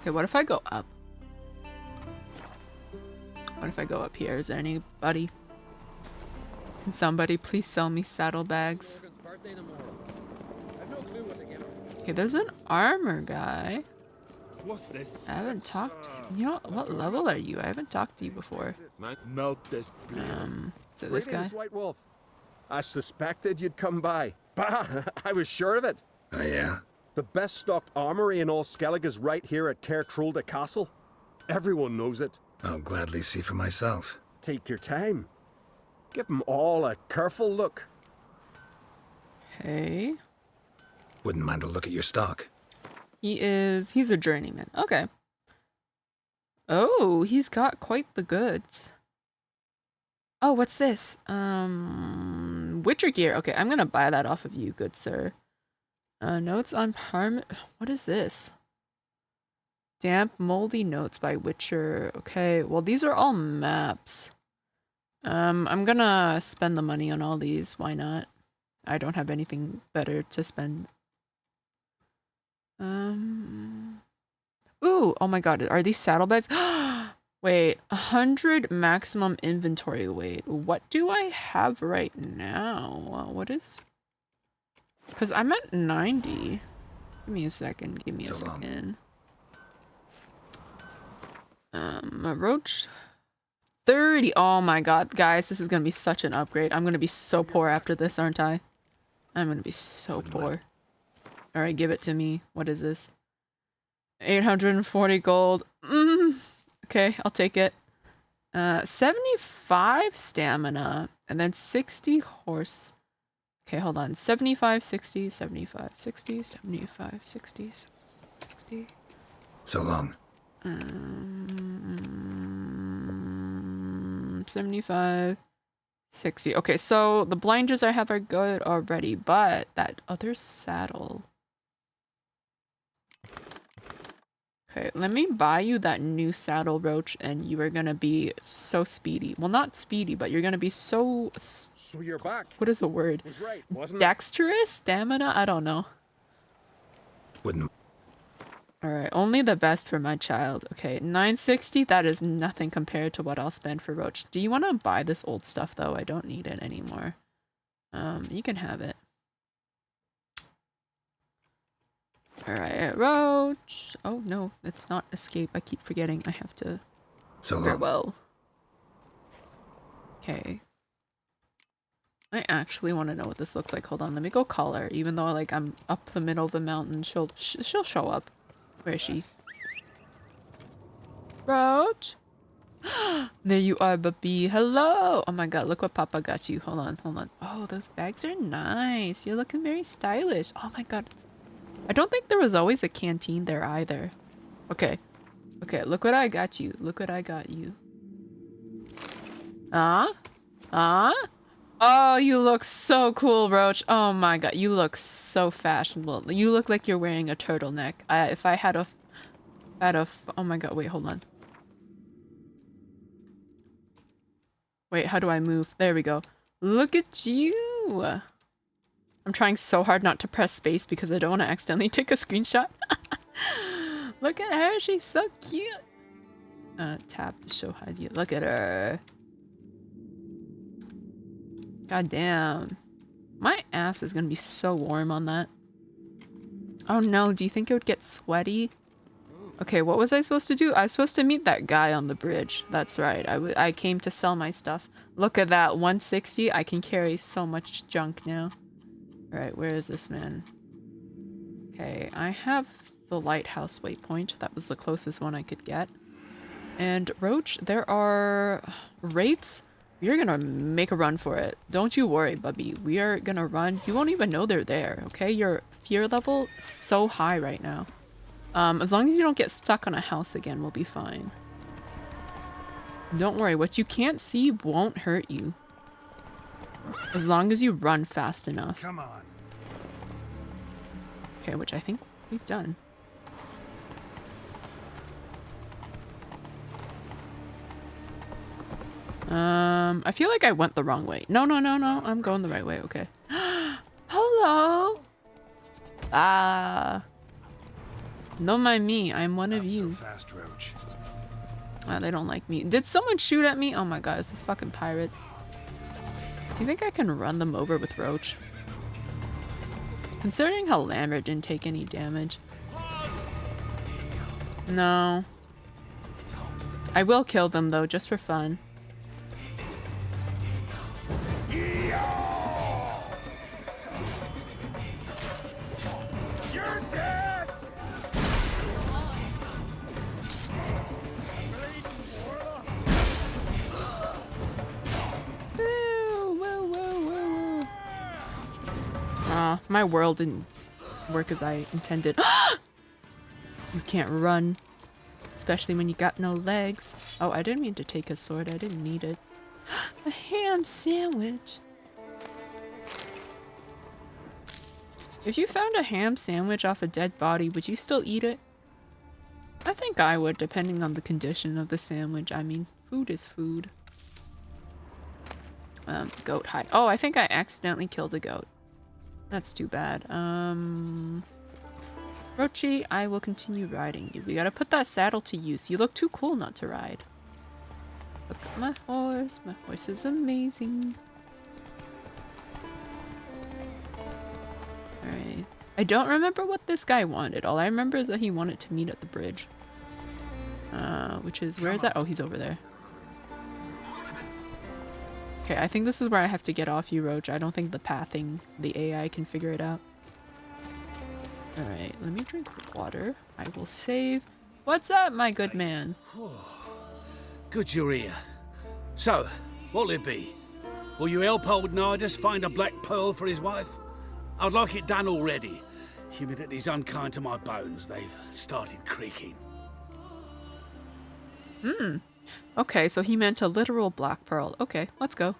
Okay, what if I go up? What if I go up here? Is there anybody? Can somebody please sell me saddlebags? Okay, there's an armor guy. What's this? I haven't talked to him. You know, what level are you? I haven't talked to you before. Melt this So this guy? Greetings, White Wolf. I suspected you'd come by. Bah! I was sure of it. Oh, yeah? The best stocked armory in all Skellige is right here at Caretrold Castle. Everyone knows it. I'll gladly see for myself. Take your time. Give them all a careful look. Hey. Wouldn't mind a look at your stock. He's a journeyman. Okay. Oh, he's got quite the goods. Oh, what's this? Witcher gear. Okay, I'm gonna buy that off of you, good sir. Notes on what is this? Damp, moldy notes by Witcher. Okay, well, these are all maps. I'm gonna spend the money on all these. Why not? I don't have anything better to spend. Ooh, oh my god, are these saddlebags? Wait, 100 maximum inventory weight. What do I have right now? What is... Because I'm at 90. Give me a second, give me a second. A roach... 30! Oh my god, guys, this is gonna be such an upgrade. I'm gonna be so poor after this, aren't I? I'm gonna be so poor. Alright, give it to me. What is this? 840 gold. Okay, I'll take it. 75 stamina. And then 60 horse. Okay, hold on. 75, 60, 75, 60, 75, 60, 60. So long. 75, 60. Okay, so the blinders I have are good already, but that other saddle. Okay, let me buy you that new saddle, Roach, and you are gonna be so speedy. Well, not speedy, but you're gonna be so... So you're back. What is the word? Was right, wasn't Dexterous? Stamina? I don't know. Wouldn't... Alright, only the best for my child. Okay, 960, that is nothing compared to what I'll spend for Roach. Do you want to buy this old stuff, though? I don't need it anymore. You can have it. Alright, Roach. Oh no, it's not escape. I keep forgetting I have to farewell. Okay. I actually want to know what this looks like. Hold on, let me go call her. Even though like I'm up the middle of the mountain, she'll show up. Where is she? Roach? There you are, Bubby. Hello! Oh my god, look what Papa got you. Hold on, hold on. Oh, those bags are nice. You're looking very stylish. Oh my god. I don't think there was always a canteen there either. Okay. Okay, look what I got you. Look what I got you. Oh, you look so cool, Roach. Oh my god, you look so fashionable. You look like you're wearing a turtleneck. If I had a... oh my god, wait, hold on. Wait, how do I move? There we go. Look at you! I'm trying so hard not to press space because I don't want to accidentally take a screenshot. Look at her, she's so cute! Tap to show hide. Look at her. God damn. My ass is gonna be so warm on that. Oh no, do you think it would get sweaty? Okay, what was I supposed to do? I was supposed to meet that guy on the bridge. That's right. I came to sell my stuff. Look at that, 160. I can carry so much junk now. Alright, where is this man? Okay, I have the lighthouse waypoint. That was the closest one I could get. And Roach, there are wraiths. We are gonna make a run for it. Don't you worry, Bubby. We are gonna run. You won't even know they're there, okay? Your fear level is so high right now. As long as you don't get stuck on a house again, we'll be fine. Don't worry, what you can't see won't hurt you. As long as you run fast enough. Come on. Okay, which I think we've done. I feel like I went the wrong way. No, no, no, no. I'm going the right way. Okay. Hello. Don't mind me. I'm one of you. So fast, Roach. They don't like me. Did someone shoot at me? Oh my god, it's the fucking pirates. Do you think I can run them over with Roach? Considering how Lambert didn't take any damage. No. I will kill them though, just for fun. You're dead! My world didn't work as I intended. You can't run. Especially when you got no legs. Oh, I didn't mean to take his sword. I didn't need it. A ham sandwich. If you found a ham sandwich off a dead body, would you still eat it? I think I would, depending on the condition of the sandwich. I mean, food is food. Goat hide. Oh, I think I accidentally killed a goat. That's too bad. Rochi, I will continue riding you. We gotta put that saddle to use. You look too cool not to ride. Look at my horse. My horse is amazing. Alright. I don't remember what this guy wanted. All I remember is that he wanted to meet at the bridge. Which is... where is that? Oh, he's over there. Okay, I think this is where I have to get off you, Roach. I don't think the pathing, the AI can figure it out. Alright, let me drink water. I will save. What's up, my good man? Good you're here. So, what'll it be? Will you help old Nidus find a black pearl for his wife? I'd like it done already. Humidity's unkind to my bones. They've started creaking. Okay, so he meant a literal black pearl. Okay, let's go.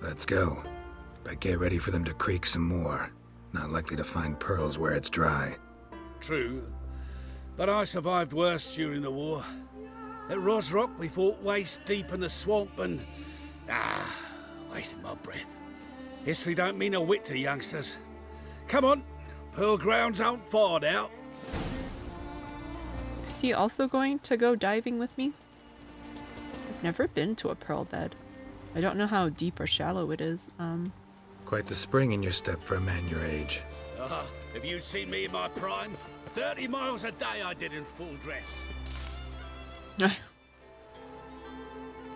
Let's go. But get ready for them to creak some more. Not likely to find pearls where it's dry. True. But I survived worse during the war. At Rosrock, we fought waist deep in the swamp and... wasted my breath. History don't mean a whit to youngsters. Come on, pearl grounds aren't far now. Is he also going to go diving with me? I've never been to a pearl bed. I don't know how deep or shallow it is. Quite the spring in your step for a man your age. If you'd seen me in my prime, 30 miles a day I did in full dress.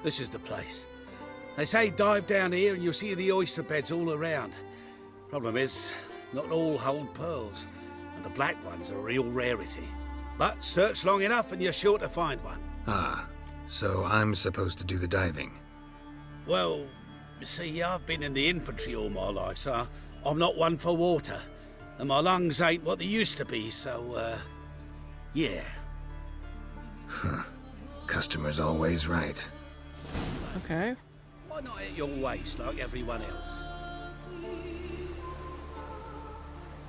This is the place. They say dive down here and you'll see the oyster beds all around. Problem is, not all hold pearls, and the black ones are a real rarity. But search long enough and you're sure to find one. Ah, so I'm supposed to do the diving. Well, you see, I've been in the infantry all my life, so I'm not one for water. And my lungs ain't what they used to be, so, yeah. Huh. Customer's always right. Okay. Why not at your waist like everyone else?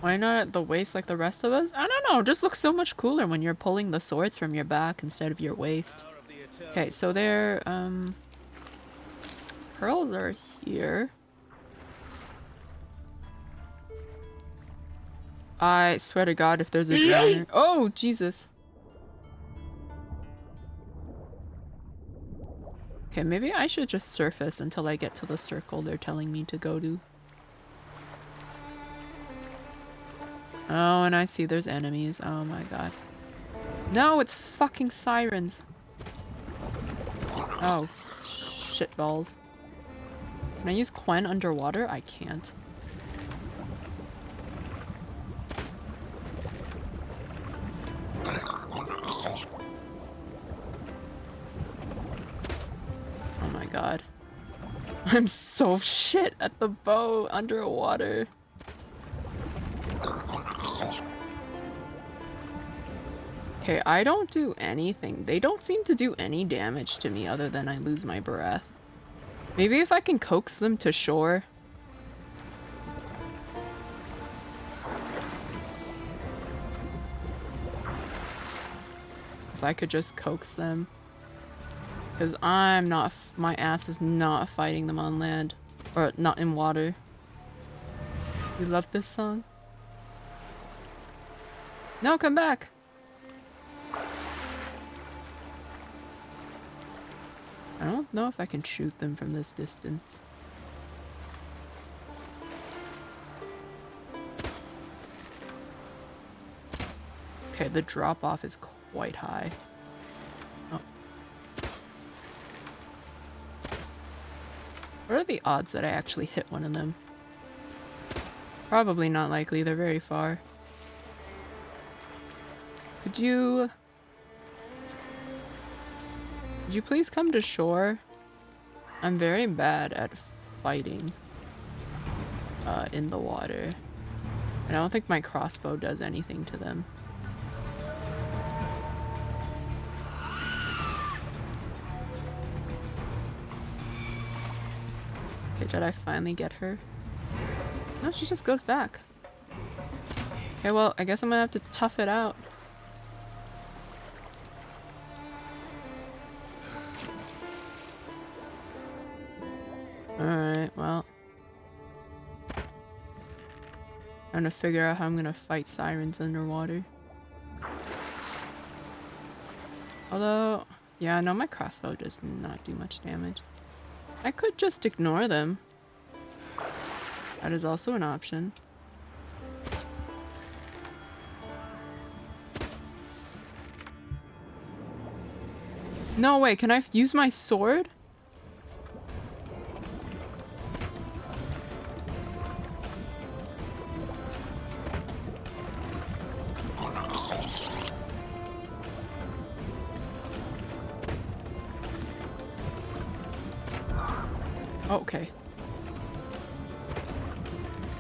Why not at the waist like the rest of us? I don't know, it just looks so much cooler when you're pulling the swords from your back instead of your waist. Okay, so there, pearls are here. I swear to God, if there's a drowner. Oh, Jesus. Okay, maybe I should just surface until I get to the circle they're telling me to go to. Oh, and I see there's enemies. Oh my God. No, it's fucking sirens. Oh, shitballs. Can I use Quen underwater? I can't. Oh my God. I'm so shit at the bow underwater. Okay, I don't do anything. They don't seem to do any damage to me other than I lose my breath. Maybe if I can coax them to shore. If I could just coax them. Because I'm not, my ass is not fighting them on land. Or not in water. You love this song? No, come back! I don't know if I can shoot them from this distance. Okay, the drop off is quite high. Oh. What are the odds that I actually hit one of them? Probably not likely, they're very far. Could you please come to shore? I'm very bad at fighting in the water. And I don't think my crossbow does anything to them. Okay, did I finally get her? No, she just goes back. Okay, well, I guess I'm gonna have to tough it out. Alright, well. I'm gonna figure out how I'm gonna fight sirens underwater. Although, yeah, no, my crossbow does not do much damage. I could just ignore them. That is also an option. No way, can I use my sword? Okay.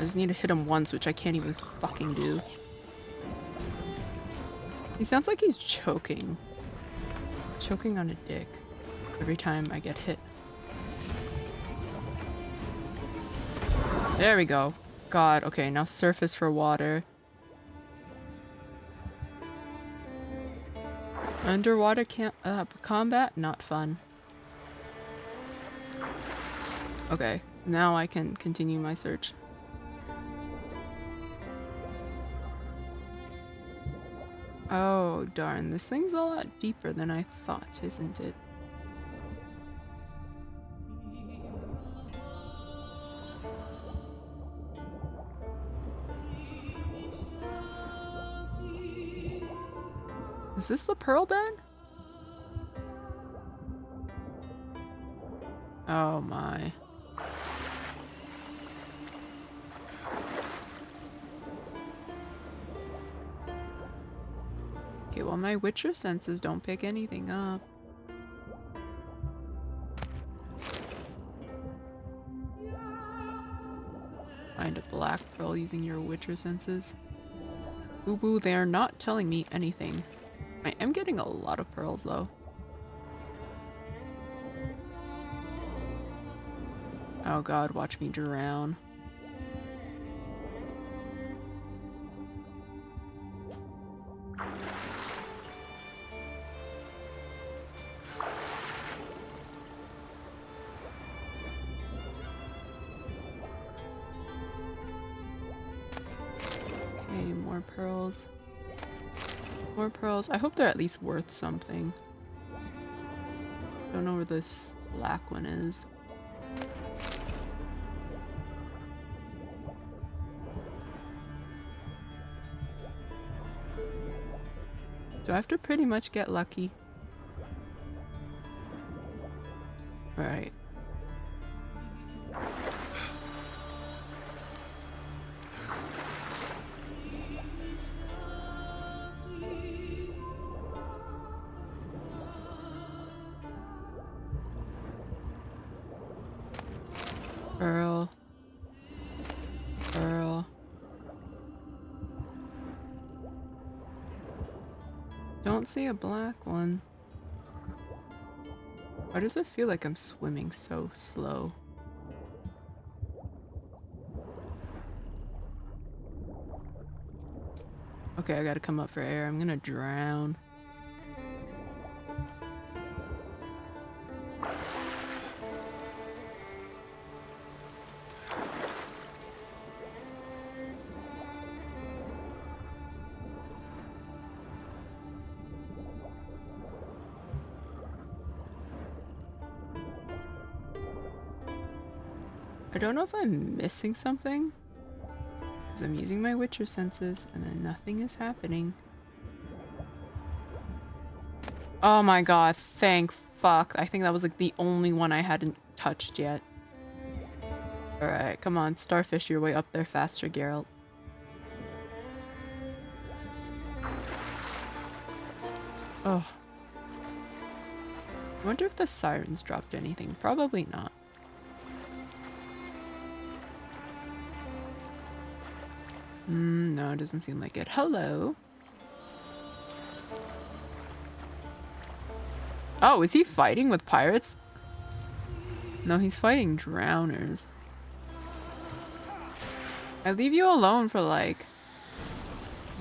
I just need to hit him once, which I can't even fucking do. He sounds like he's choking. Choking on a dick every time I get hit. There we go. God, okay, now surface for water. Underwater combat? Not fun. Okay, now I can continue my search. Oh, darn. This thing's a lot deeper than I thought, isn't it? Is this the pearl bed? Oh my. Okay, well my Witcher senses don't pick anything up. Find a black pearl using your Witcher senses. Boo boo, they are not telling me anything. I am getting a lot of pearls though. Oh god, watch me drown. Okay, more pearls. More pearls. I hope they're at least worth something. Don't know where this black one is. Do I have to pretty much get lucky? Right. Pearl. Pearl. Don't see a black one. Why does it feel like I'm swimming so slow? Okay, I gotta come up for air. I'm gonna drown. I don't know if I'm missing something, because I'm using my Witcher senses and then nothing is happening. Oh my god, thank fuck. I think that was like the only one I hadn't touched yet. Alright, come on, starfish your way up there faster, Geralt. Oh. I wonder if the sirens dropped anything. Probably not. No, it doesn't seem like it. Hello. Oh, is he fighting with pirates? No, he's fighting drowners. I leave you alone for like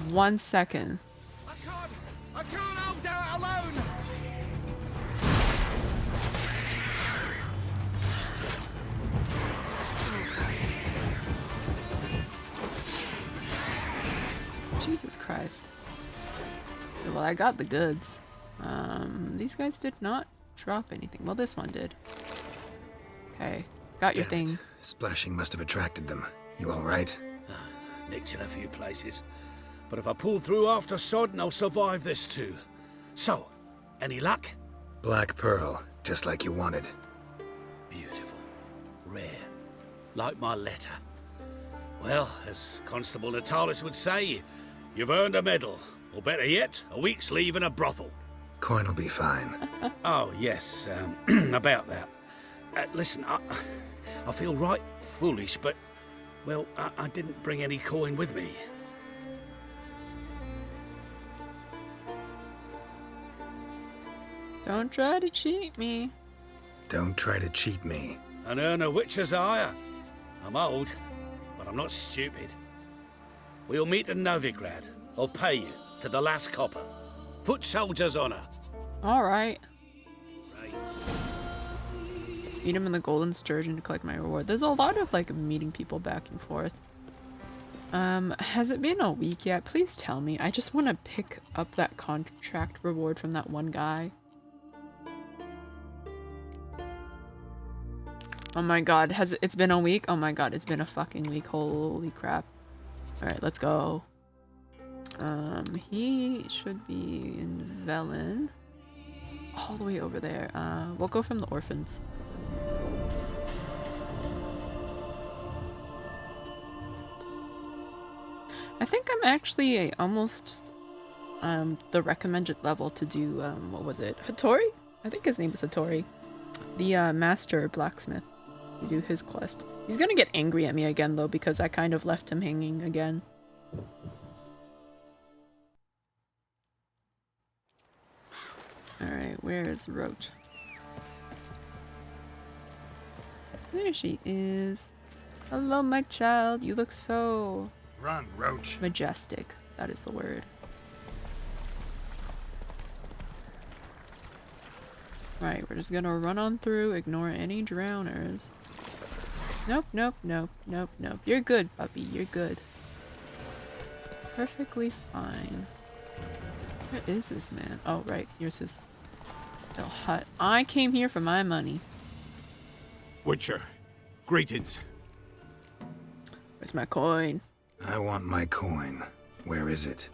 1 second. I can't hold out alone! Jesus Christ. Well, I got the goods. These guys did not drop anything. Well, this one did. Okay, got your Damn it. thing. Splashing must have attracted them. You all right? Nicked in a few places. But if I pull through after Sodden, I'll survive this too. So, any luck? Black pearl, just like you wanted. Beautiful. Rare. Like my letter. Well, as Constable Natalis would say, you've earned a medal. Or better yet, a week's leave in a brothel. Coin will be fine. Oh, yes, about that. Listen, I feel right foolish, but, well, I didn't bring any coin with me. Don't try to cheat me. Don't try to cheat me. And earn a witcher's hire. I'm old, but I'm not stupid. We'll meet in Novigrad. I'll pay you to the last copper. Foot soldier's honor. Alright. Meet him in the Golden Sturgeon to collect my reward. There's a lot of like meeting people back and forth. Has it been a week yet? Please tell me. I just want to pick up that contract reward from that one guy. Oh my god, it's been a week? Oh my god, it's been a fucking week. Holy crap. Alright, let's go. He should be in Velen. All the way over there. We'll go from the orphans. I think I'm actually almost the recommended level to do what was it? Hattori? I think his name is Hattori. The master blacksmith. To do his quest. He's gonna get angry at me again though because I kind of left him hanging again. Alright, where is Roach? There she is. Hello, my child. You look so... Run, Roach. majestic. That is the word. Right, we're just gonna run on through, ignore any drowners. Nope, nope, nope, nope, nope. You're good, puppy. You're good. Perfectly fine. Where is this man? Oh, right. Here's his little hut. I came here for my money. Witcher, greetings. Where's my coin? I want my coin. Where is it?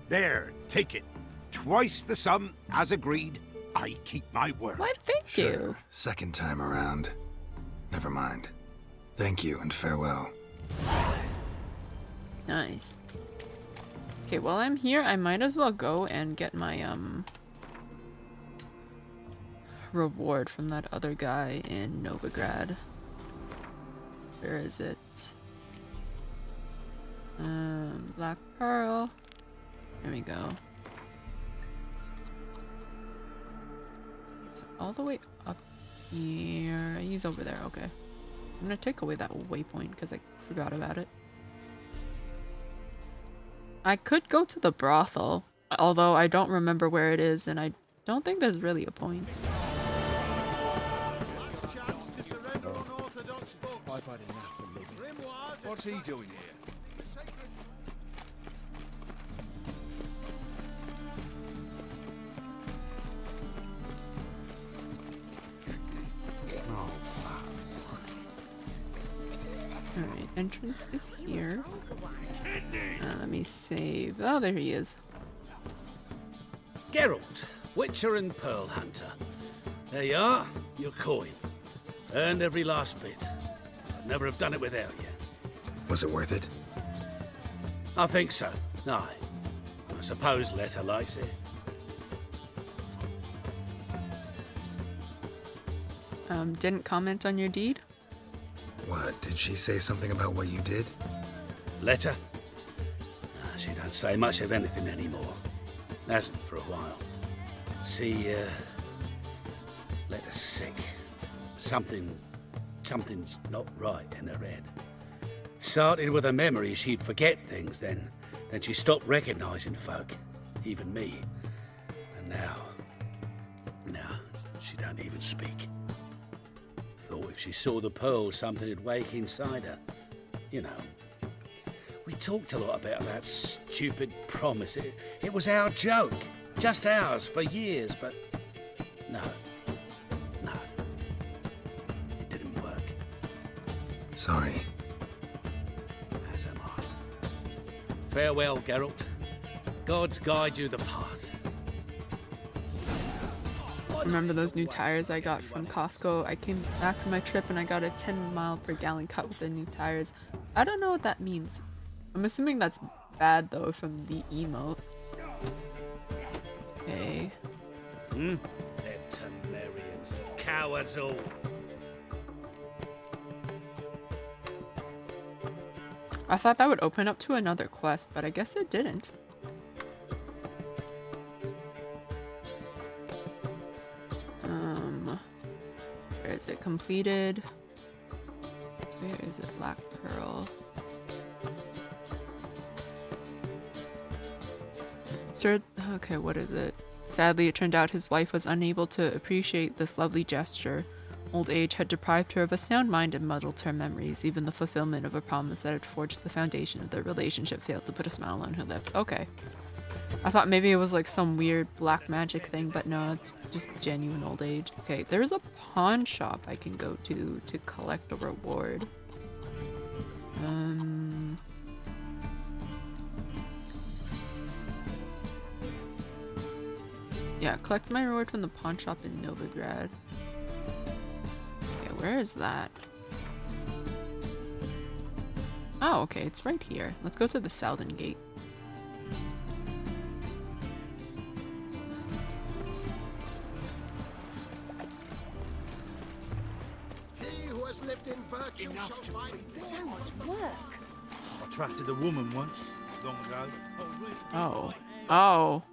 There, take it. Twice the sum, as agreed. I keep my word. Why, thank you. Second time around. Never mind. Thank you and farewell. Nice. Okay, while I'm here, I might as well go and get my, reward from that other guy in Novigrad. Where is it? Black Pearl. There we go. So all the way up here. He's over there, okay. I'm gonna take away that waypoint because I forgot about it. I could go to the brothel, although I don't remember where it is, and I don't think there's really a point. What's he doing here? Alright, entrance is here. Let me save. Oh, there he is. Geralt, Witcher and Pearl Hunter. There you are, your coin. Earned every last bit. I'd never have done it without you. Was it worth it? I think so. Aye. I suppose Letta likes it. Didn't comment on your deed? What, did she say something about what you did? Letta? She don't say much of anything anymore. Hasn't for a while. See, Letta's sick. Something's not right in her head. Started with her memory, she'd forget things, then she stopped recognizing folk, even me. And now she don't even speak. Thought if she saw the pearl, something would wake inside her. You know. We talked a lot about that stupid promise. It was our joke. Just ours for years, but no. It didn't work. Sorry. As am I. Farewell, Geralt. Gods guide you the path. Remember those new tires I got from Costco? I came back from my trip and I got a 10 mile per gallon cut with the new tires. I don't know what that means. I'm assuming that's bad though from the emote. Okay. They're Temerians. Cowards all. I thought that would open up to another quest, but I guess it didn't. Where is it? Completed. Where is it? Black Pearl. Sir, okay, what is it? Sadly, it turned out his wife was unable to appreciate this lovely gesture. Old age had deprived her of a sound mind and muddled her memories. Even the fulfillment of a promise that had forged the foundation of their relationship failed to put a smile on her lips. Okay. I thought maybe it was like some weird black magic thing, but no, it's just genuine old age. Okay, there's a pawn shop I can go to collect a reward. Yeah, collect my reward from the pawn shop in Novigrad. Okay, where is that? Oh, okay, it's right here. Let's go to the southern gate. He who has lived in virtue shall find So much work. I trusted a woman once, long ago. Oh. Oh.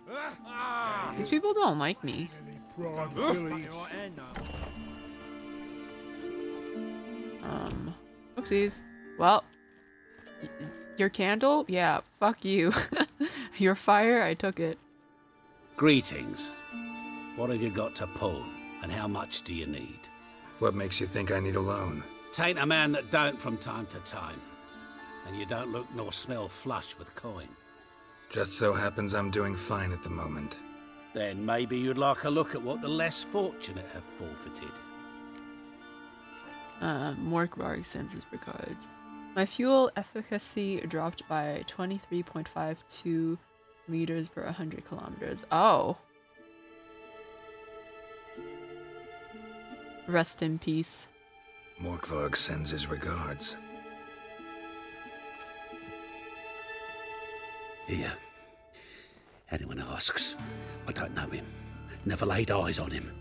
These people don't like me. Oopsies. Well, your candle? Yeah, fuck you. Your fire? I took it. Greetings. What have you got to pull, and how much do you need? What makes you think I need a loan? Tain't a man that don't from time to time. And you don't look nor smell flush with coin. Just so happens I'm doing fine at the moment. Then maybe you'd like a look at what the less fortunate have forfeited. Morkvarg sends his regards. My fuel efficacy dropped by 23.52 liters per 100 kilometers. Oh. Rest in peace. Morkvarg sends his regards. Here. Anyone asks, I don't know him. Never laid eyes on him.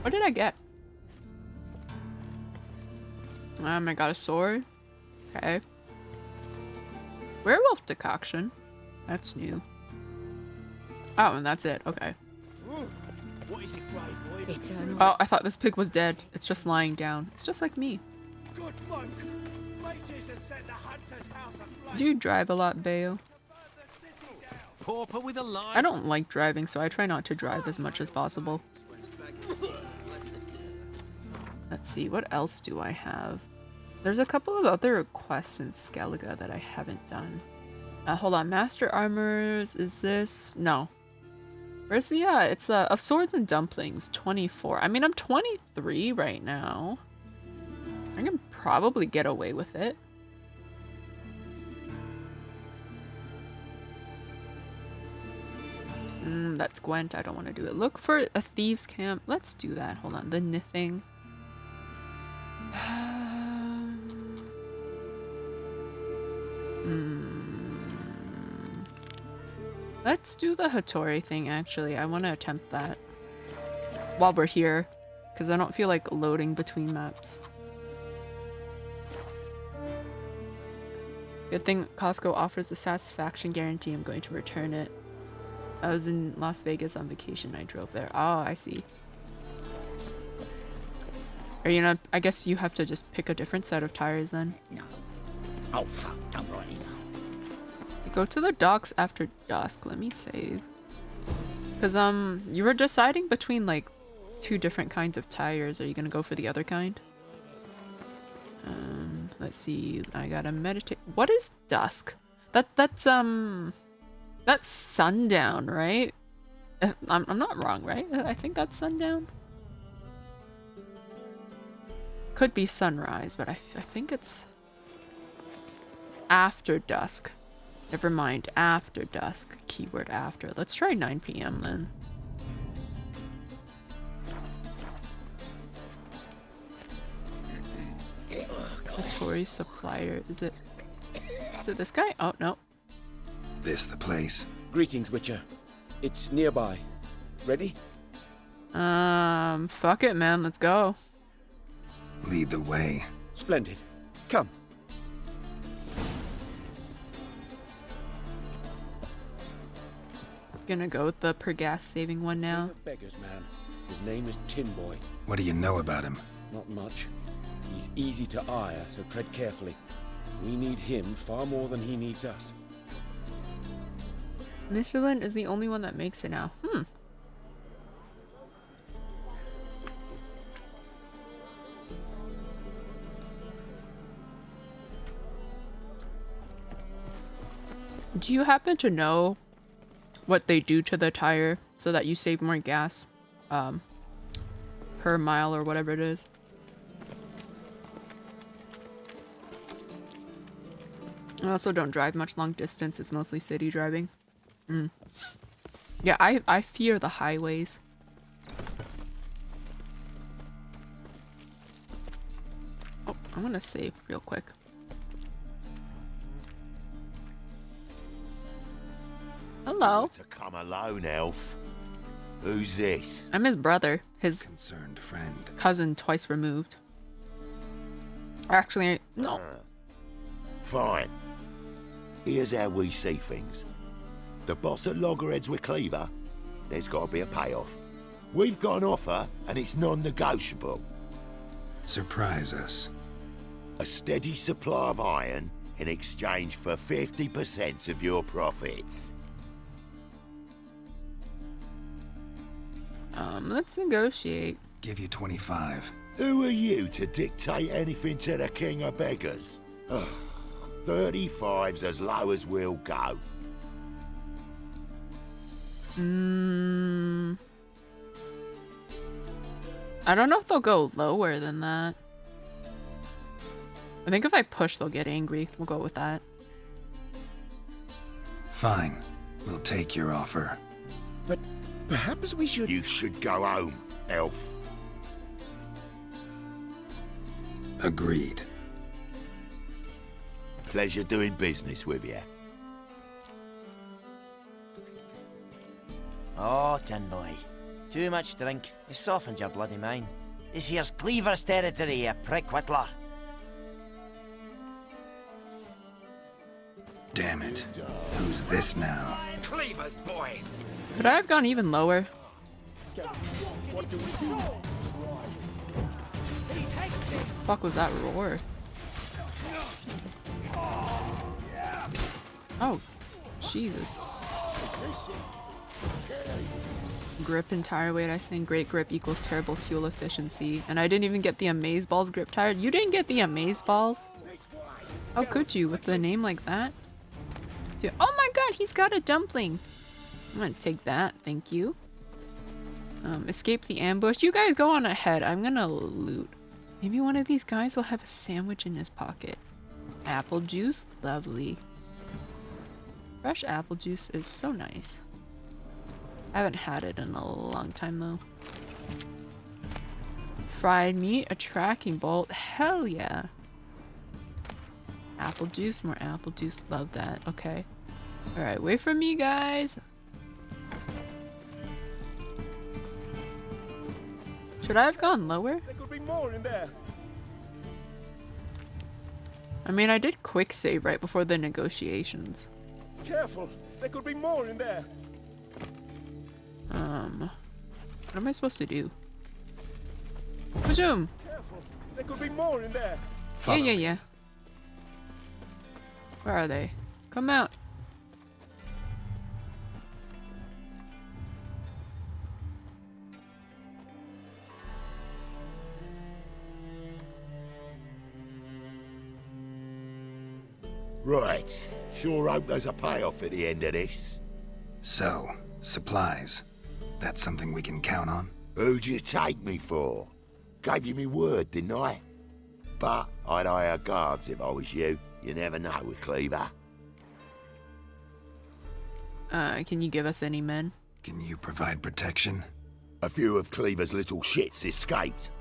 What did I get? I got a sword. Okay. Werewolf decoction. That's new. Oh, and that's it. Okay. What is it, brave boy? Eternal. Oh, I thought this pig was dead. It's just lying down. It's just like me. Good folk. Mages have set the hunter's house aflame. Do you drive a lot, Bale? Pauper with a line. I don't like driving, so I try not to drive as much as possible. Let's see, what else do I have? There's a couple of other requests in Skellige that I haven't done. Hold on, Master Armors, is this? No. Where's the, it's, of Swords and Dumplings, 24. I mean, I'm 23 right now. I can probably get away with it. That's Gwent, I don't want to do it. Look for a thieves camp. Let's do that, hold on, the Nithing. Let's do the Hattori thing, actually. I want to attempt that while we're here, because I don't feel like loading between maps. Good thing Costco offers the satisfaction guarantee. I'm going to return it. I was in Las Vegas on vacation. I drove there. Oh, I see. Or, you know, I guess you have to just pick a different set of tires then. No. Oh, fuck. Don't write email. Go to the docks after dusk. Let me save. Because, you were deciding between, like, two different kinds of tires. Are you gonna go for the other kind? Let's see. I gotta meditate. What is dusk? That's sundown, right? I'm not wrong, right? I think that's sundown. Could be sunrise, but I think it's after dusk. Never mind, after dusk. Keyword after. Let's try 9 p.m. then. Hattori supplier. Is it this guy? Oh, no. This the place? Greetings, Witcher. It's nearby. Ready? Fuck it, man. Let's go. Lead the way. Splendid. Come. Gonna go with the per gas saving one now. King of beggars, man. His name is Tin Boy. What do you know about him? Not much. He's easy to ire, so tread carefully. We need him far more than he needs us. Michelin is the only one that makes it now. Do you happen to know what they do to the tire so that you save more gas per mile or whatever it is? I also don't drive much long distance. It's mostly city driving. Yeah, I fear the highways. Oh, I'm gonna save real quick. Hello. To come alone, elf. Who's this? I'm his brother. His concerned friend. Cousin twice removed. Actually, no. Fine. Here's how we see things. The boss at Loggerheads with Cleaver, there's got to be a payoff. We've got an offer, and it's non-negotiable. Surprise us. A steady supply of iron in exchange for 50% of your profits. Let's negotiate. Give you 25. Who are you to dictate anything to the king of beggars? 35's as low as we'll go. I don't know if they'll go lower than that. I think if I push, they'll get angry. We'll go with that. Fine. We'll take your offer. But perhaps we should... You should go home, elf. Agreed. Pleasure doing business with you. Oh, Tin Boy. Too much drink. You softened your bloody mind. This here's Cleaver's territory, you prick whittler. Damn it. Who's this now? Cleaver's boys. Could I have gone even lower? What do we do? Fuck was that roar? Oh, Jesus. Grip and tire weight, I think. Great grip equals terrible fuel efficiency. And I didn't even get the Amazeballs grip tire. You didn't get the Amazeballs? How could you with a name like that? Dude, oh my god, he's got a dumpling. I'm gonna take that, thank you. Escape the ambush. You guys go on ahead. I'm gonna loot. Maybe one of these guys will have a sandwich in his pocket. Apple juice, lovely. Fresh apple juice is so nice. I haven't had it in a long time though. Fried meat, a tracking bolt, hell yeah. Apple juice, more apple juice, love that, okay. Alright, wait for me guys. Should I have gone lower? There could be more in there. I mean, I did quick save right before the negotiations. Careful, there could be more in there. What am I supposed to do? Zoom. Careful, there could be more in there. Yeah. Where are they? Come out. Right. Sure hope there's a payoff at the end of this. So, supplies. That's something we can count on? Who'd you take me for? Gave you me word, didn't I? But I'd hire guards if I was you. You never know with Cleaver. Can you give us any men? Can you provide protection? A few of Cleaver's little shits escaped.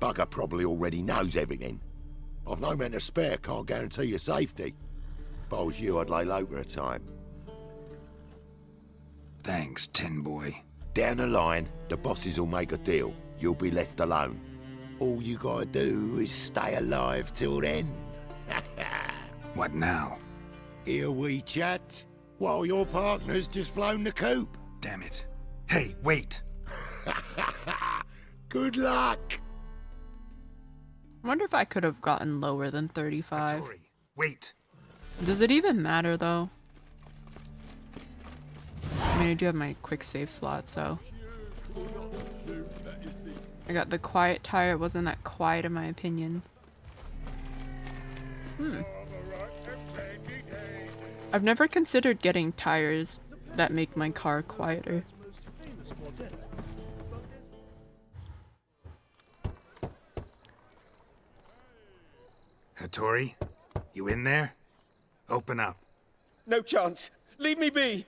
Bugger probably already knows everything. I've no men to spare, can't guarantee your safety. If I was you, I'd lay low for a time. Thanks, Tin Boy. Down the line, the bosses will make a deal. You'll be left alone. All you gotta do is stay alive till then. What now? Here we chat, while your partner's just flown the coop. Damn it. Hey, wait! Good luck! I wonder if I could have gotten lower than 35. Hattori, wait! Does it even matter though? I mean, I do have my quick save slot, so. I got the quiet tire. It wasn't that quiet in my opinion. I've never considered getting tires that make my car quieter. Hattori, you in there? Open up. No chance. Leave me be.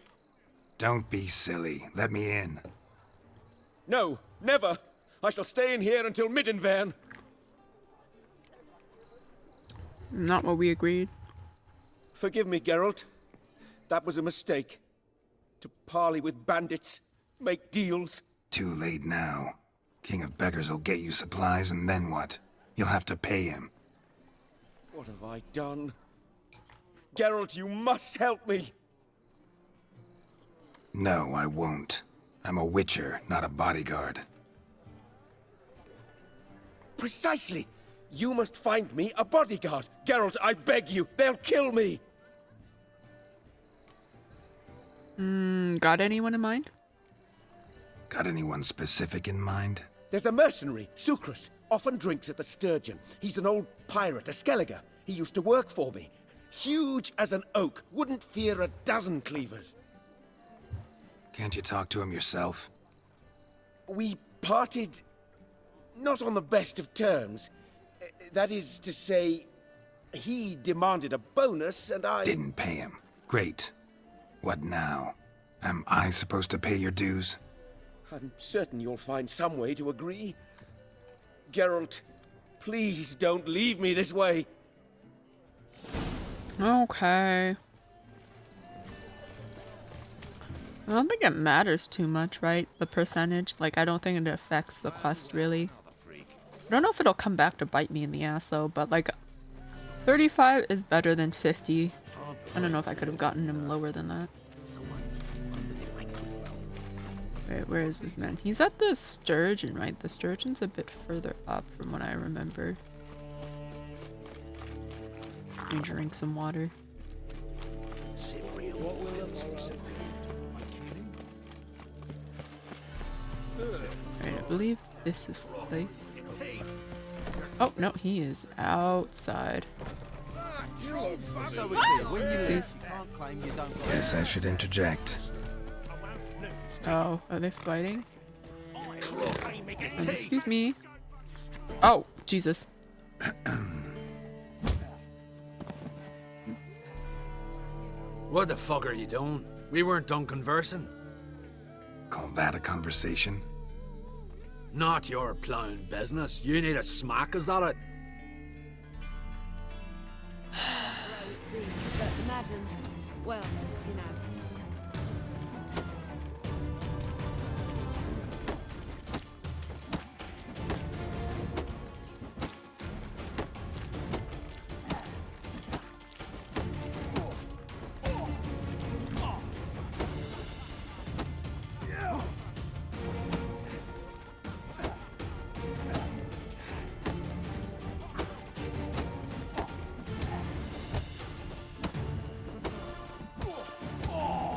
Don't be silly. Let me in. No, never. I shall stay in here until Middenvern. Not what we agreed. Forgive me, Geralt. That was a mistake. To parley with bandits, make deals. Too late now. King of Beggars will get you supplies, and then what? You'll have to pay him. What have I done? Geralt, you must help me. No, I won't. I'm a witcher, not a bodyguard. Precisely. You must find me a bodyguard. Geralt, I beg you. They'll kill me. Got anyone in mind? Got anyone specific in mind? There's a mercenary, Sucrus. Often drinks at the Sturgeon. He's an old pirate, a Skelliger. He used to work for me. Huge as an oak. Wouldn't fear a dozen cleavers. Can't you talk to him yourself? We parted not on the best of terms. That is to say, he demanded a bonus and I... Didn't pay him. Great. What now? Am I supposed to pay your dues? I'm certain you'll find some way to agree. Geralt, please don't leave me this way. Okay. I don't think it matters too much, right? The percentage. Like, I don't think it affects the quest, really. I don't know if it'll come back to bite me in the ass, though, but, like, 35 is better than 50. I don't know if I could have gotten him lower than that. Wait, where is this man? He's at the Sturgeon, right? The Sturgeon's a bit further up from what I remember. Let me drink some water. Right, I believe this is the place. Oh, no, he is outside. Jeez. Guess I should interject. Oh, are they fighting? Excuse me. Oh, Jesus. What the fuck are you doing? We weren't done conversing. Call that a conversation? Not your plowing business. You need a smack, is that it? But madam, well, you know.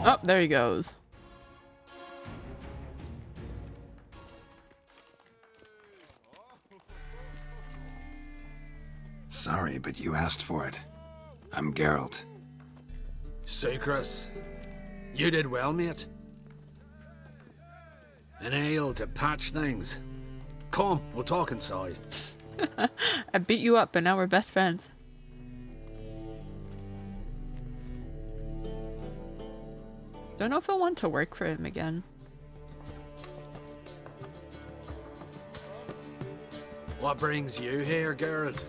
Oh, there he goes. Sorry, but you asked for it. I'm Geralt. Sucrus, you did well, mate. An ale to patch things. Come, we'll talk inside. I beat you up, but now we're best friends. Don't know if I want to work for him again. What brings you here, Geralt?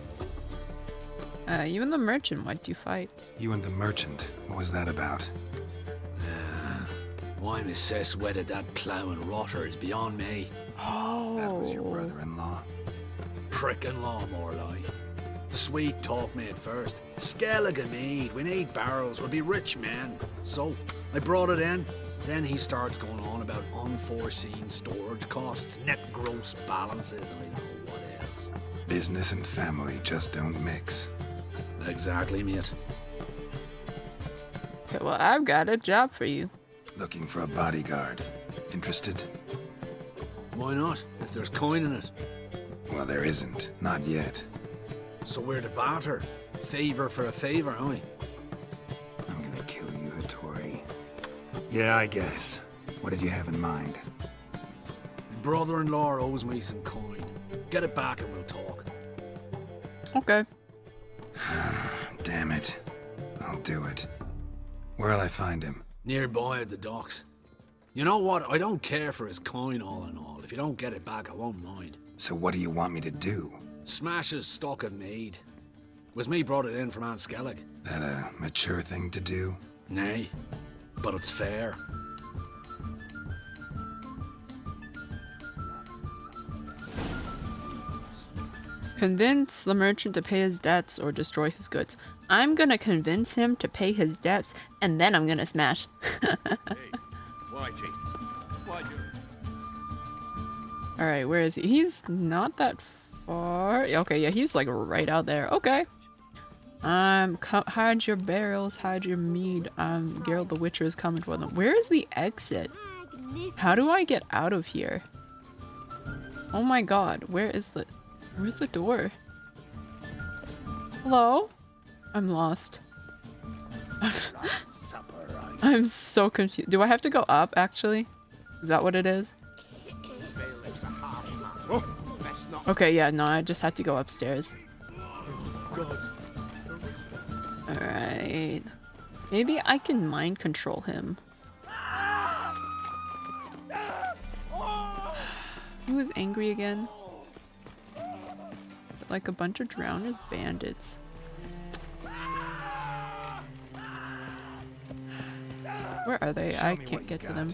You and the merchant, why'd you fight? You and the merchant. What was that about? Why Miss Sis wedded that ploughing rotter is beyond me. Oh. That was your brother-in-law. Prick-in-law, more like. Sweet talk made first. Skelligan mead. We need barrels. We'll be rich men. So, I brought it in. Then he starts going on about unforeseen storage costs, net gross balances, and I don't know what else. Business and family just don't mix. Exactly, mate. Okay, well, I've got a job for you. Looking for a bodyguard. Interested? Why not, if there's coin in it? Well, there isn't. Not yet. So we're to barter. Favor for a favor, aren't we? I'm gonna kill you, Hattori. Yeah, I guess. What did you have in mind? My brother-in-law owes me some coin. Get it back and we'll talk. Okay. Damn it. I'll do it. Where'll I find him? Nearby at the docks. You know what? I don't care for his coin all in all. If you don't get it back, I won't mind. So what do you want me to do? Smash his stock of mead. Was me brought it in from Aunt Skellig. That a mature thing to do? Nay, but it's fair. Convince the merchant to pay his debts or destroy his goods. I'm gonna convince him to pay his debts, and then I'm gonna smash. Alright, where is he? He's not that far. Okay, yeah, he's like right out there. Okay. Hide your barrels, hide your mead. Geralt the Witcher is coming for them. Where is the exit? How do I get out of here? Oh my god, where's the door? Hello? I'm lost. I'm so confused. Do I have to go up, actually? Is that what it is? Okay, yeah, no, I just had to go upstairs. Alright. Maybe I can mind control him. He was angry again. Like a bunch of drowners bandits. Where are they? I can't get to them.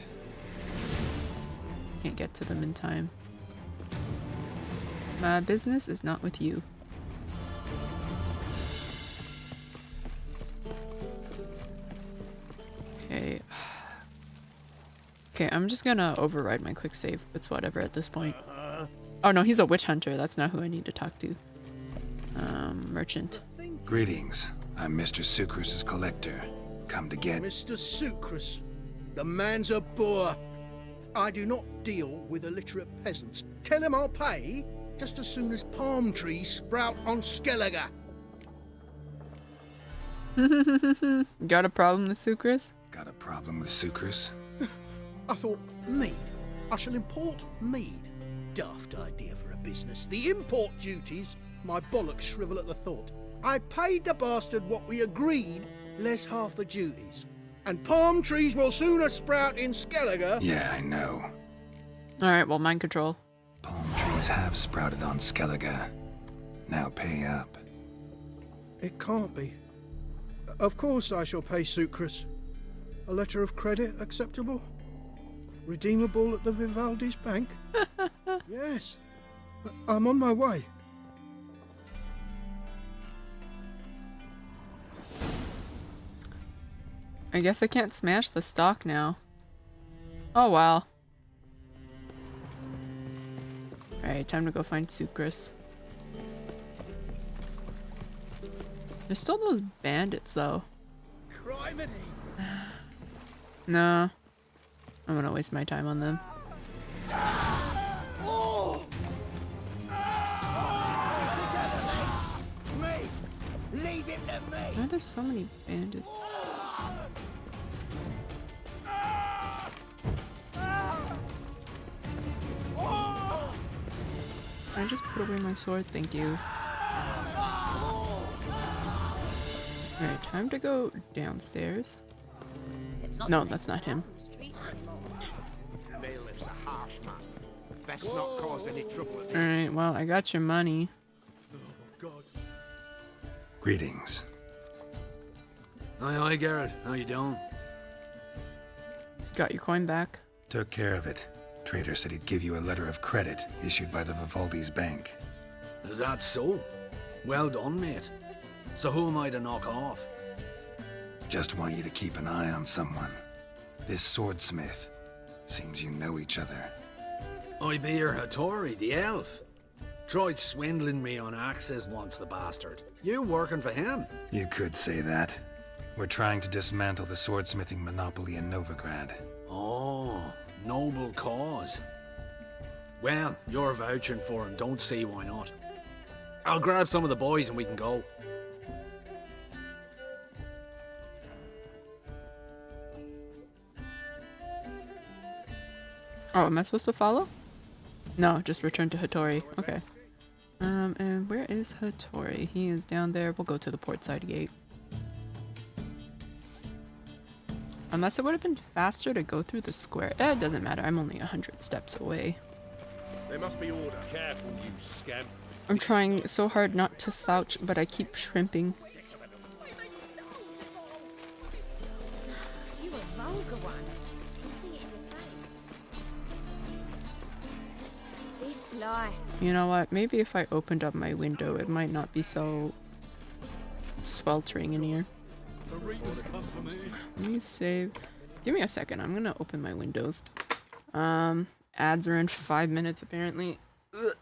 Can't get to them in time. My business is not with you. Okay. Okay, I'm just gonna override my quick save. It's whatever at this point. Oh no, he's a witch hunter. That's not who I need to talk to. Merchant. Greetings. I'm Mr. Sucrus's collector. Come to get... Mr. Sucrus, the man's a boor. I do not deal with illiterate peasants. Tell him I'll pay just as soon as palm trees sprout on Skellige. Got a problem with Sucrus? Got a problem with Sucrus? I thought, mead. I shall import mead. Daft idea for a business. The import duties, my bollocks shrivel at the thought. I paid the bastard what we agreed, less half the duties. And palm trees will sooner sprout in Skellige. Yeah, I know. Alright, well, mind control. Palm trees have sprouted on Skellige. Now pay up. It can't be. Of course I shall pay Sucrus. A letter of credit acceptable? Redeemable at the Vivaldi's bank? Yes. I'm on my way. I guess I can't smash the stock now. Oh wow. Alright, time to go find Sucrus. There's still those bandits though. No. I'm gonna waste my time on them. Why are there so many bandits? I just put away my sword, thank you. Alright, time to go downstairs. No, that's not him. Alright, well, I got your money. Greetings. Aye, Geralt. How you doing? Got your coin back. Took care of it. Trader said he'd give you a letter of credit issued by the Vivaldi's bank. Is that so? Well done, mate. So who am I to knock off? Just want you to keep an eye on someone. This swordsmith. Seems you know each other. I be your Hattori, the elf. Tried swindling me on axes once, the bastard. You working for him? You could say that. We're trying to dismantle the swordsmithing monopoly in Novigrad. Oh, noble cause. Well, you're vouching for him, don't see why not. I'll grab some of the boys and we can go. Oh, am I supposed to follow? No, just return to Hattori. Okay. And where is Hattori? He is down there. We'll go to the port side gate. Unless it would have been faster to go through the square. It doesn't matter. I'm only 100 steps away. There must be order. Careful, you scamp. I'm trying so hard not to slouch, but I keep shrimping. You a vulgar one. I can see it in your face. This life. You know what? Maybe if I opened up my window, it might not be so sweltering in here. Let me save. Give me a second. I'm gonna open my windows. Ads are in 5 minutes apparently. Ugh.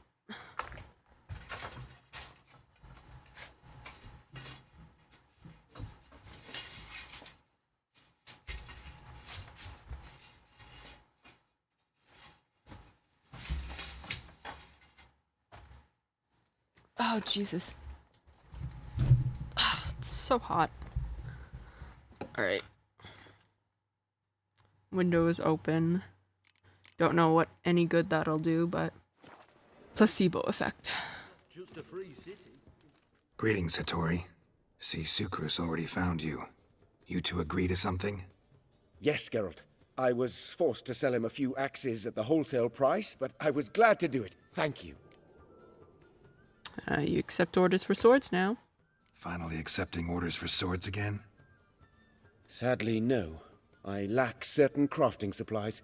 Oh, Jesus. It's so hot. Alright. Window is open. Don't know what any good that'll do, but placebo effect. Just a free city. Greetings, Hattori. See, Sucrus already found you. You two agree to something? Yes, Geralt. I was forced to sell him a few axes at the wholesale price, but I was glad to do it. Thank you. You accept orders for swords now. Finally accepting orders for swords again? Sadly, no. I lack certain crafting supplies.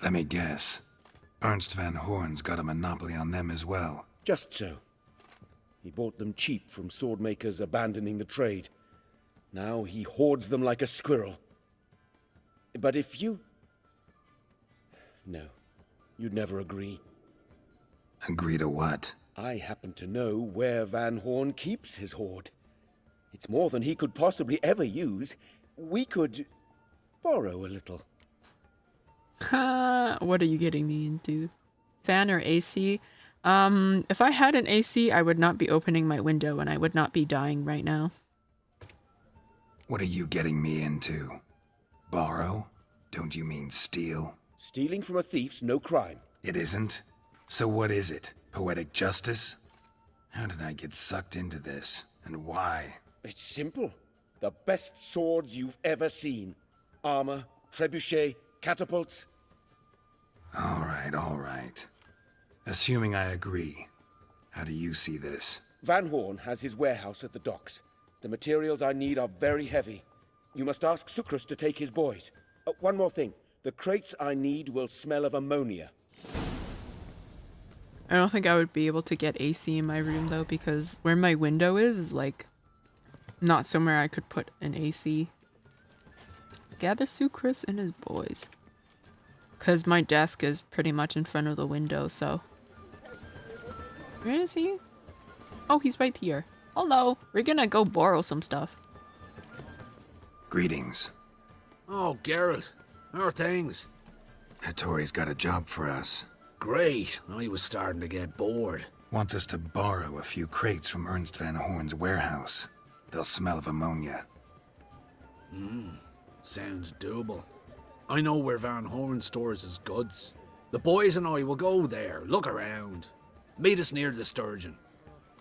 Let me guess. Ernst van Horn's got a monopoly on them as well. Just so. He bought them cheap from swordmakers abandoning the trade. Now he hoards them like a squirrel. But if you... No, you'd never agree. Agree to what? I happen to know where Van Horn keeps his hoard. It's more than he could possibly ever use. We could borrow a little. What are you getting me into? Fan or AC? If I had an AC, I would not be opening my window and I would not be dying right now. What are you getting me into? Borrow? Don't you mean steal? Stealing from a thief's no crime. It isn't? So what is it? Poetic justice? How did I get sucked into this? And why? It's simple. The best swords you've ever seen. Armor, trebuchet, catapults. All right. Assuming I agree, how do you see this? Van Horn has his warehouse at the docks. The materials I need are very heavy. You must ask Sucrus to take his boys. One more thing. The crates I need will smell of ammonia. I don't think I would be able to get AC in my room though, because where my window is like not somewhere I could put an AC. Gather Sucrus and his boys. Because my desk is pretty much in front of the window, so. Where is he? Oh, he's right here. Hello. We're gonna go borrow some stuff. Greetings. Oh, Geralt. How are things? Hattori's got a job for us. Great. I was starting to get bored. Wants us to borrow a few crates from Ernst van Horn's warehouse. They'll smell of ammonia. Sounds doable. I know where Van Horn stores his goods. The boys and I will go there, look around. Meet us near the Sturgeon.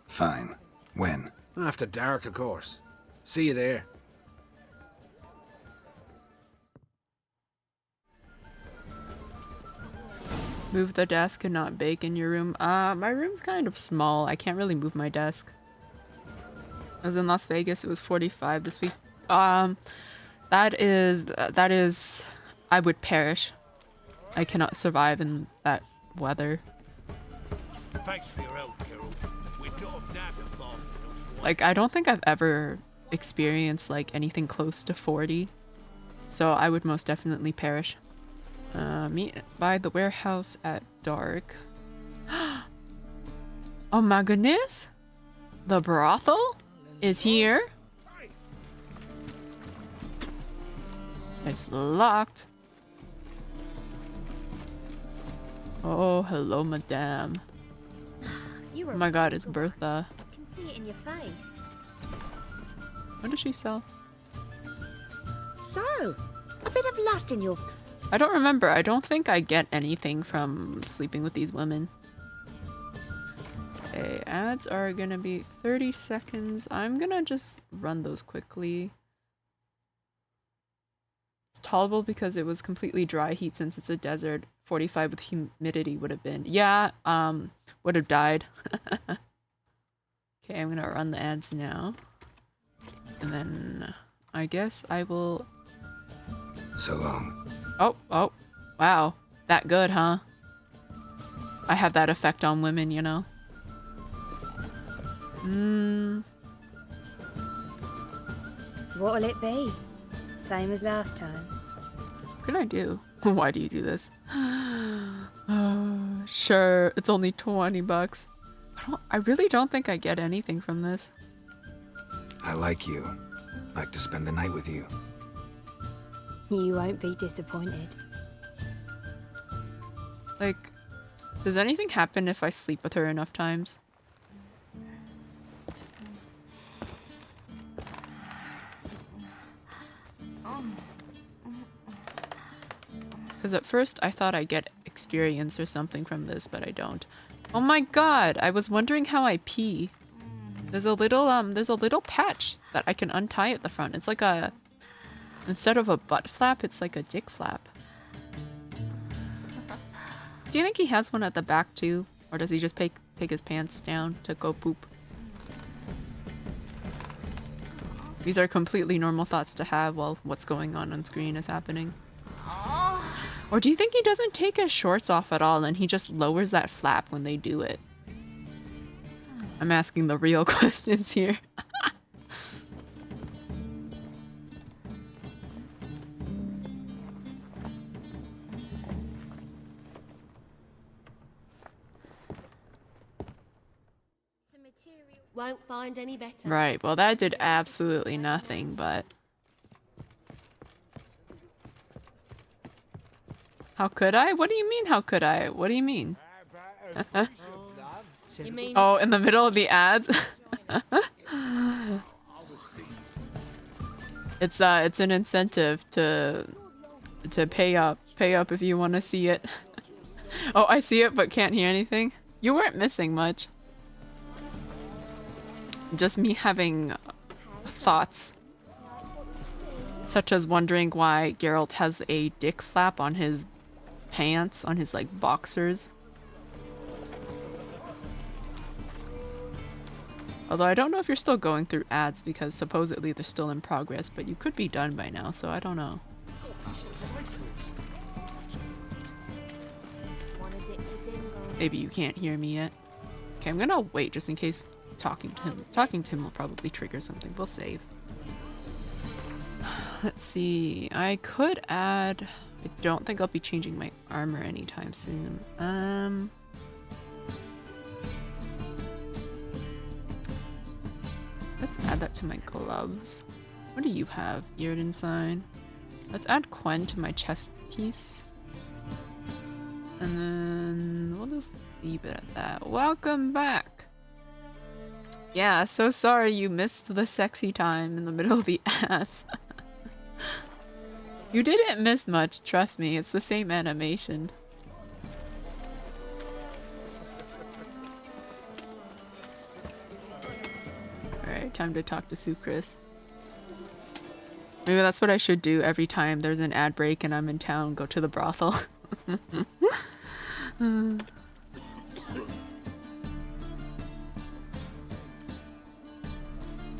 Fine. When? After dark, of course. See you there. Move the desk and not bake in your room. My room's kind of small. I can't really move my desk. I was in Las Vegas. It was 45 this week. That is, I would perish. I cannot survive in that weather. Thanks for your help, Carol. We got a napping bastard. Like, I don't think I've ever experienced like anything close to 40. So I would most definitely perish. Meet by the warehouse at dark. Oh my goodness! The brothel is here. It's locked. Oh, hello, madame. You Oh my god, it's Bertha. I can see it in your face. What does she sell? So, a bit of lust in your... I don't remember. I don't think I get anything from sleeping with these women. Okay, ads are gonna be 30 seconds. I'm gonna just run those quickly. tolerable because it was completely dry heat since it's a desert. 45 with humidity would have been. Yeah, would have died. Okay, I'm gonna run the ads now. And then I guess I will... So long. Oh, wow. That good, huh? I have that effect on women, you know? What'll it be? Same as last time. What can I do? Why do you do this? Sure, it's only 20 bucks. I really don't think I get anything from this. I like you. Like to spend the night with you. You won't be disappointed. Like, does anything happen if I sleep with her enough times? Because at first I thought I'd get experience or something from this, but I don't. Oh my god, I was wondering how I pee. There's a little patch that I can untie at the front. It's like a, instead of a butt flap, it's like a dick flap. Do you think he has one at the back too? Or does he just take his pants down to go poop? These are completely normal thoughts to have while what's going on screen is happening. Or do you think he doesn't take his shorts off at all and he just lowers that flap when they do it? I'm asking the real questions here. Won't find any better. Right, well that did absolutely nothing, but... How could I? What do you mean, how could I? What do you mean? You mean Oh, in the middle of the ads? It's an incentive to pay up. Pay up if you want to see it. Oh, I see it but can't hear anything. You weren't missing much. Just me having thoughts. Such as wondering why Geralt has a dick flap on his pants, on his like boxers. Although I don't know if you're still going through ads because supposedly they're still in progress, but you could be done by now, so I don't know. Maybe you can't hear me yet. Okay, I'm gonna wait just in case talking to him. Talking to him will probably trigger something. We'll save. Let's see. I could add... I don't think I'll be changing my armor anytime soon. Let's add that to my gloves. What do you have? Earden sign. Let's add Quen to my chest piece. And then we'll just leave it at that. Welcome back! Yeah, so sorry you missed the sexy time in the middle of the ads. You didn't miss much, trust me, it's the same animation. Alright, time to talk to Sucris. Maybe that's what I should do every time there's an ad break and I'm in town, go to the brothel.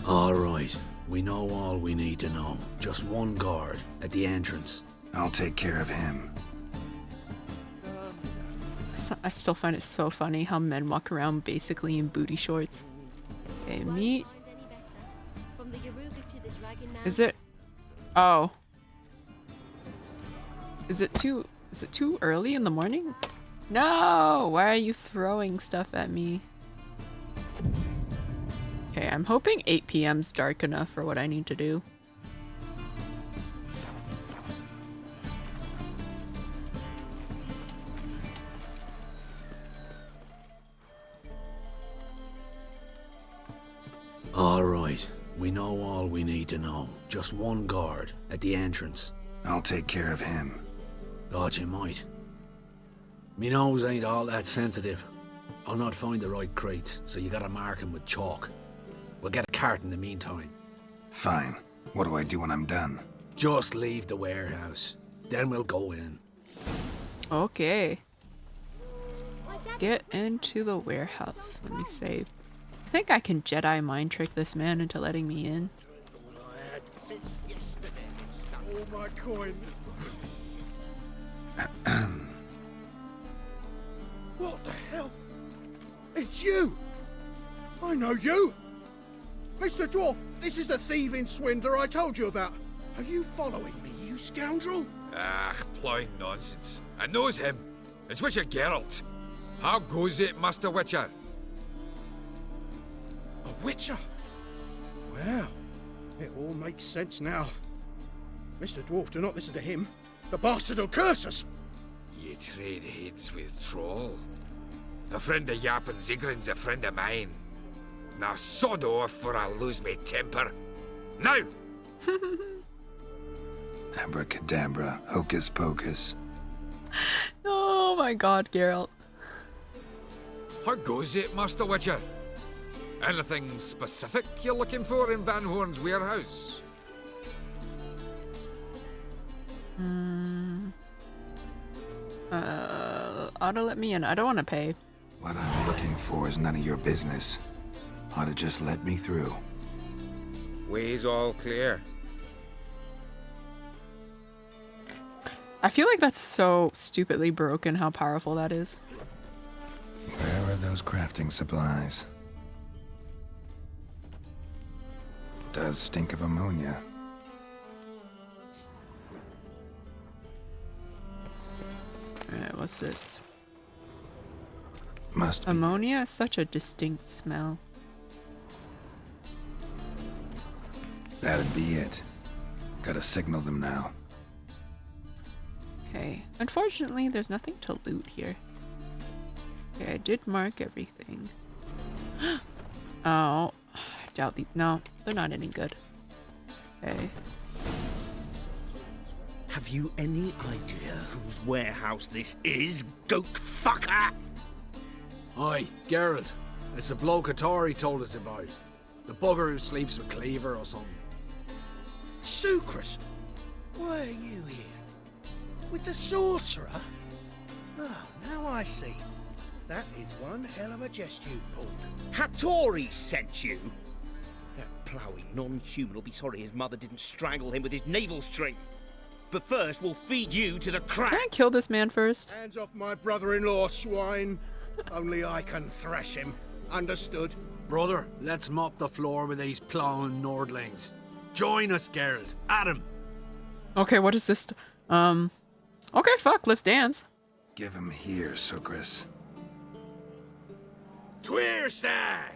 Alright, we know all we need to know. Just one guard at the entrance. I'll take care of him. I still find it so funny how men walk around basically in booty shorts. Okay, meat. Is it? Oh. Is it too early in the morning? No! Why are you throwing stuff at me? Okay, I'm hoping 8 p.m.'s dark enough for what I need to do. Alright, we know all we need to know. Just one guard at the entrance. I'll take care of him. Thought you might. Me nose ain't all that sensitive. I'll not find the right crates, so you gotta mark him with chalk. We'll get a cart in the meantime. Fine. What do I do when I'm done? Just leave the warehouse. Then we'll go in. Okay. Get into the warehouse. Let me save. I think I can Jedi mind trick this man into letting me in. All my coin. What the hell? It's you! I know you! Mr. Dwarf, this is the thieving swindler I told you about. Are you following me, you scoundrel? Ah, ploughing nonsense. I knows him. It's Witcher Geralt. How goes it, Master Witcher? A witcher? Well, it all makes sense now. Mr. Dwarf, do not listen to him. The bastard will curse us. Ye trade heads with Troll. A friend of Yap and Zigrin's a friend of mine. Now sod off or I'll lose my temper. Now! Abracadabra, hocus pocus. Oh my god, Geralt. How goes it, Master Witcher? Anything specific you're looking for in Van Horn's warehouse? Oughta let me in. I don't want to pay. What I'm looking for is none of your business. Ought to just let me through. Way's all clear. I feel like that's so stupidly broken how powerful that is. Where are those crafting supplies? Does stink of ammonia. Alright, what's this? Must be. Ammonia is such a distinct smell. That'd be it. Gotta signal them now. Okay. Unfortunately, there's nothing to loot here. Okay, I did mark everything. Oh, I doubt these. No, they're not any good. Okay. Have you any idea whose warehouse this is, goat fucker? Aye, Geralt. It's the bloke Hattori told us about. The bugger who sleeps with Cleaver or something. Sucrus, why are you here? With the sorcerer? Oh, now I see. That is one hell of a jest you've pulled. Hattori sent you? That ploughing non-human will be sorry his mother didn't strangle him with his navel string. But first, we'll feed you to the crabs. Can I kill this man first? Hands off my brother-in-law, swine. Only I can thrash him. Understood? Brother, let's mop the floor with these plowing Nordlings. Join us, Geralt. Adam. Okay, what is this? Okay, fuck, let's dance. Give him here, Sucrus. Tweersag!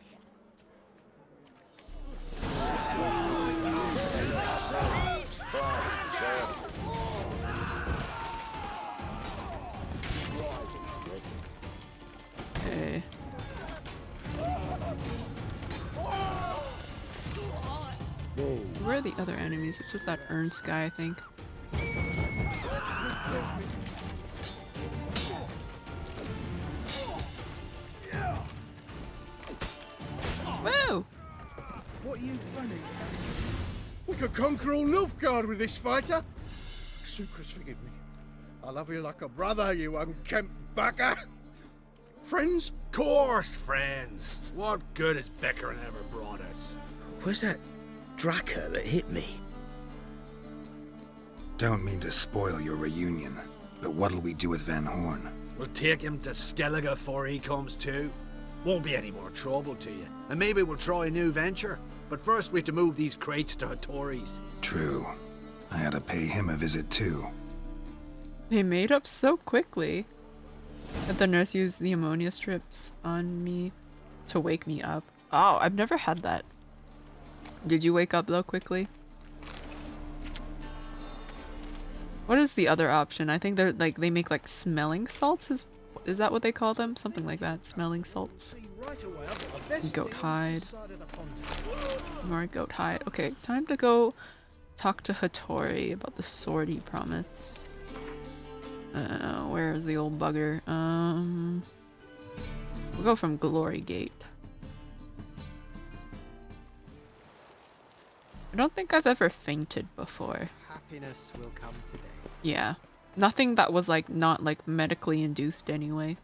Okay. Where are the other enemies? It's just that Ernst guy, I think. Whoa! What are you planning? We could conquer all Nilfgaard with this fighter. Sucrus, forgive me. I love you like a brother, you unkempt bugger. Friends? Course, friends. What good has Beckering ever brought us? Where's that Draka that hit me? Don't mean to spoil your reunion, but what'll we do with Van Horn? We'll take him to Skellige before he comes too. Won't be any more trouble to you. And maybe we'll try a new venture. But first we have to move these crates to Hattori's. True. I had to pay him a visit too. They made up so quickly. That the nurse used the ammonia strips on me to wake me up. Oh, I've never had that. Did you wake up though quickly? What is the other option? I think they're like they make like smelling salts. Is that what they call them? Something like that. Smelling salts. Goat hide. More goat hide. Okay, time to go talk to Hattori about the sword he promised. Where is the old bugger? We'll go from Glory Gate. I don't think I've ever fainted before. happiness will come today. Yeah. Nothing that was like not like medically induced anyway.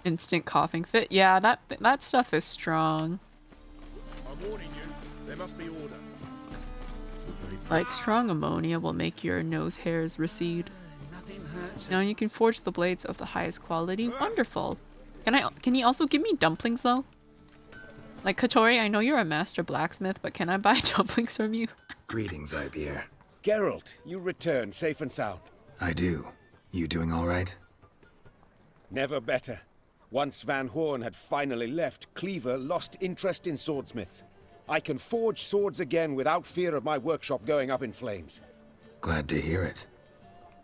Instant coughing fit. Yeah, that stuff is strong. I'm warning you, there must be order. Like strong ammonia will make your nose hairs recede. Now you can forge the blades of the highest quality. Wonderful. Can you also give me dumplings though? Like Katori, I know you're a master blacksmith, but can I buy dumplings from you? Greetings, Ibeer. Geralt, you return safe and sound. I do. You doing all right? Never better. Once Van Horn had finally left, Cleaver lost interest in swordsmiths. I can forge swords again without fear of my workshop going up in flames. Glad to hear it.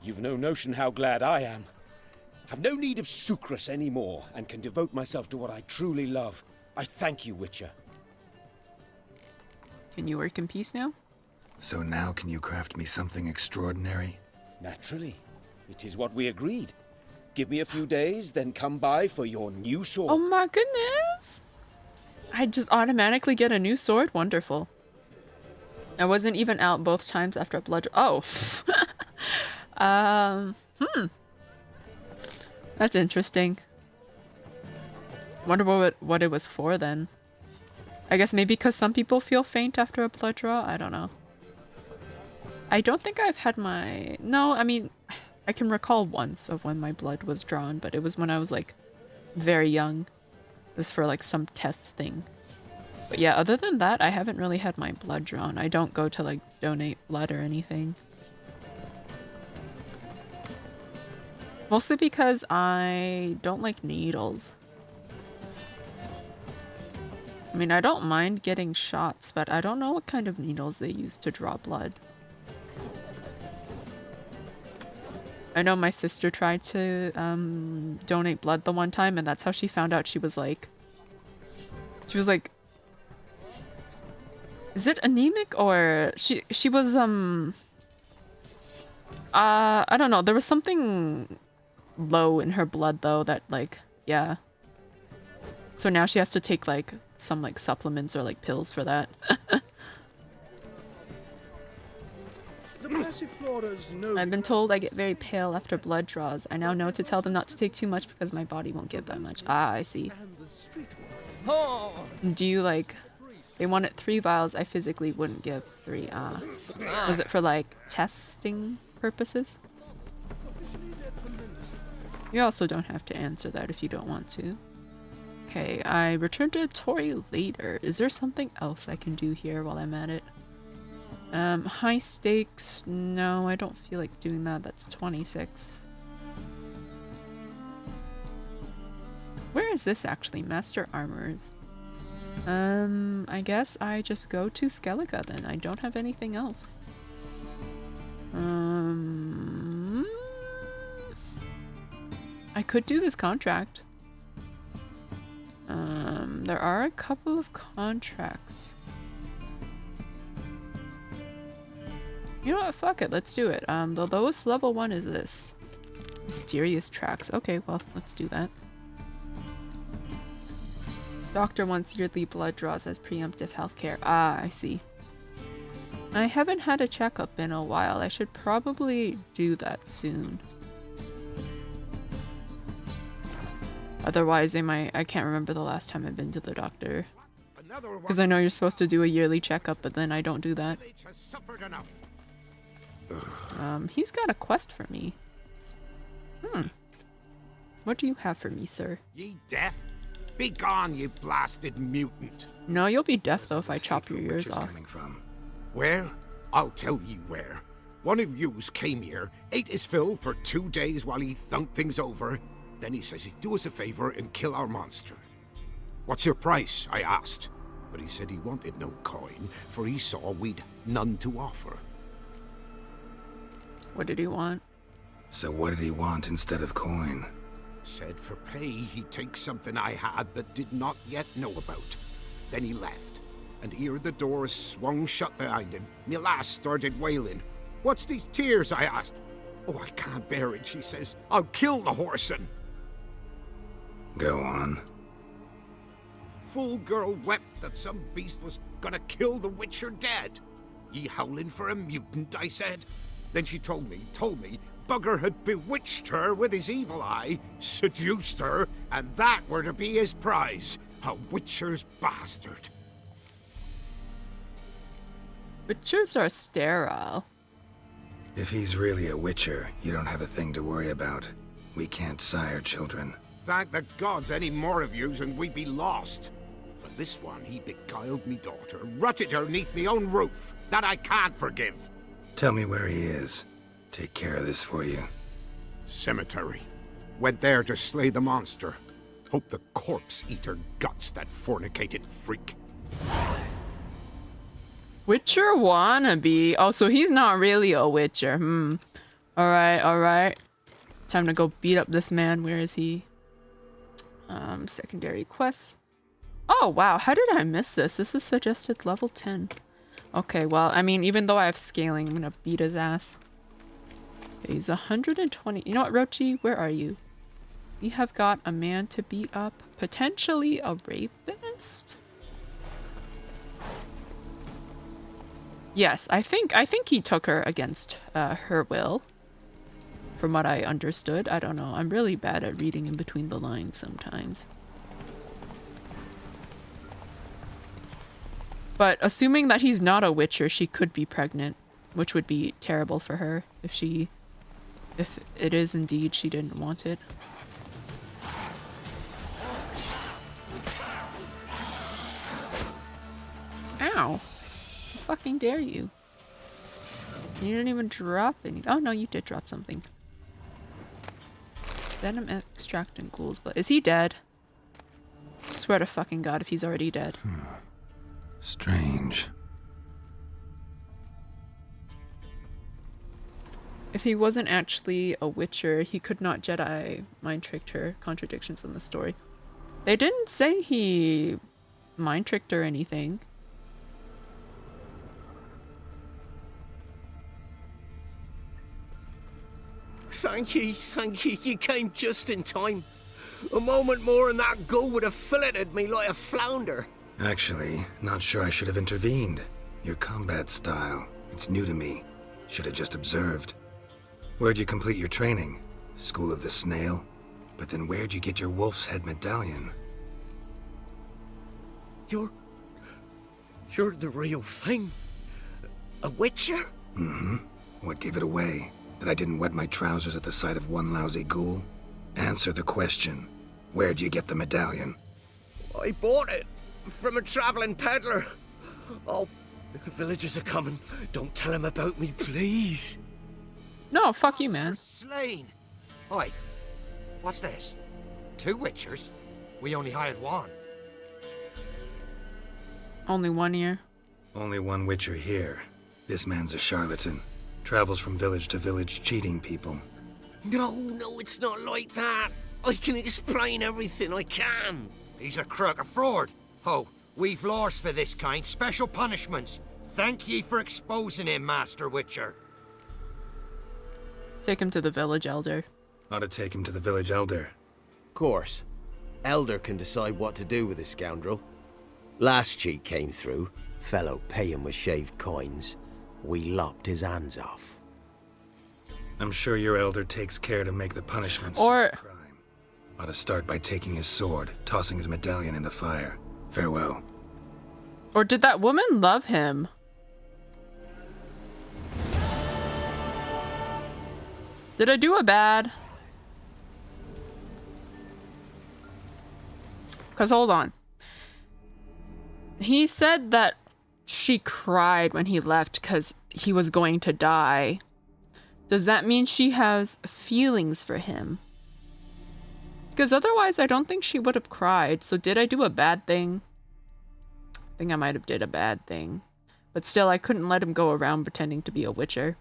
You've no notion how glad I am. Have no need of sucrose anymore, and can devote myself to what I truly love. I thank you, Witcher. Can you work in peace now? So now can you craft me something extraordinary? Naturally. It is what we agreed. Give me a few days, then come by for your new sword. Oh my goodness! I just automatically get a new sword? Wonderful. I wasn't even out both times after a blood... Oh! That's interesting. Wonder what it was for then. I guess maybe because some people feel faint after a blood draw? I don't know. I don't think I've had my... No, I mean, I can recall once of when my blood was drawn, but it was when I was like very young. It was for like some test thing. But yeah, other than that, I haven't really had my blood drawn. I don't go to like donate blood or anything. Mostly because I don't like needles. I mean, I don't mind getting shots, but I don't know what kind of needles they use to draw blood. I know my sister tried to donate blood the one time, and that's how she found out she was like... Is it anemic or... She was, I don't know. There was something low in her blood, though, that, like, yeah. So now she has to take, like, some, like, supplements or, like, pills for that. I've been told I get very pale after blood draws. I now know to tell them not to take too much because my body won't give that much. Ah, I see. Do you, like... They wanted 3 vials. I physically wouldn't give 3. Ah. Was it for, like, testing purposes? You also don't have to answer that if you don't want to. Okay, I return to Tori later. Is there something else I can do here while I'm at it? High stakes. No, I don't feel like doing that. That's 26. Where is this actually? Master Armors. I guess I just go to Skellige then. I don't have anything else. I could do this contract. There are a couple of contracts. You know what? Fuck it. Let's do it. The lowest level one is this. Mysterious tracks. Okay, well, let's do that. Doctor wants yearly blood draws as preemptive healthcare. Ah, I see. I haven't had a checkup in a while. I should probably do that soon. Otherwise, I can't remember the last time I've been to the doctor. Because I know you're supposed to do a yearly checkup, but then I don't do that. He's got a quest for me. What do you have for me, sir? Ye deaf? Be gone, you blasted mutant. No, you'll be deaf though if I chop your ears off. Where? I'll tell you where. One of yous came here, ate his fill for 2 days while he thunked things over. Then he says he'd do us a favor and kill our monster. What's your price? I asked. But he said he wanted no coin, for he saw we'd none to offer. What did he want? So what did he want instead of coin? Said for pay he'd take something I had but did not yet know about. Then he left, and ere the doors swung shut behind him, me lass started wailing. What's these tears? I asked. Oh, I can't bear it, she says. I'll kill the whoreson. Go on. Full girl wept that some beast was gonna kill the Witcher dead. Ye howling for a mutant, I said. Then she told me, Bugger had bewitched her with his evil eye, seduced her, and that were to be his prize. A witcher's bastard. Witchers are sterile. If he's really a witcher, you don't have a thing to worry about. We can't sire children. Thank the gods any more of yous and we'd be lost. But this one, he beguiled me daughter, rutted her neath me own roof. That I can't forgive. Tell me where he is. Take care of this for you. Cemetery. Went there to slay the monster. Hope the corpse eat her guts, that fornicated freak. Witcher wannabe. Oh, so he's not really a witcher. Alright, alright. Time to go beat up this man. Where is he? Secondary quests. Oh, wow. How did I miss this? This is suggested level 10. Okay, well, I mean, even though I have scaling, I'm gonna beat his ass. Okay, he's 120. You know what, Rochi? Where are you? We have got a man to beat up. Potentially a rapist? Yes, I think he took her against her will. From what I understood. I don't know. I'm really bad at reading in between the lines sometimes. But assuming that he's not a witcher, she could be pregnant, which would be terrible for her if it is indeed she didn't want it. Ow. How fucking dare you? You didn't even drop any. Oh no, you did drop something. Venom extract and ghoul's blood. Is he dead? Swear to fucking god if he's already dead. Strange. If he wasn't actually a witcher, he could not Jedi mind tricked her. Contradictions in the story. They didn't say he mind tricked or anything. Thank you. You came just in time. A moment more and that ghoul would have filleted me like a flounder. Actually, not sure I should have intervened. Your combat style, it's new to me. Should have just observed. Where'd you complete your training? School of the Snail? But then where'd you get your wolf's head medallion? You're the real thing? A witcher? Mm-hmm. What gave it away? That I didn't wet my trousers at the sight of one lousy ghoul? Answer the question. Where'd you get the medallion? I bought it from a traveling peddler. Oh, the villagers are coming. Don't tell them about me, please. No, fuck you, man. Slain. Oi, what's this? 2 witchers? We only hired 1. Only 1 year. Only 1 witcher here. This man's a charlatan. Travels from village to village cheating people. No, it's not like that. I can explain everything, I can. He's a crook, a fraud. Oh, we've laws for this kind, special punishments. Thank ye for exposing him, Master Witcher. Take him to the village elder. Ought to take him to the village elder. Course. Elder can decide what to do with the scoundrel. Last cheat came through. Fellow paying with shaved coins. We lopped his hands off. I'm sure your elder takes care to make the punishments or suit the crime. Ought to start by taking his sword, tossing his medallion in the fire. Farewell. Or did that woman love him? Did I do a bad? Because hold on. He said that she cried when he left because he was going to die. Does that mean she has feelings for him? Because otherwise I don't think she would have cried. So did I do a bad thing? I think I might have did a bad thing. But still, I couldn't let him go around pretending to be a witcher.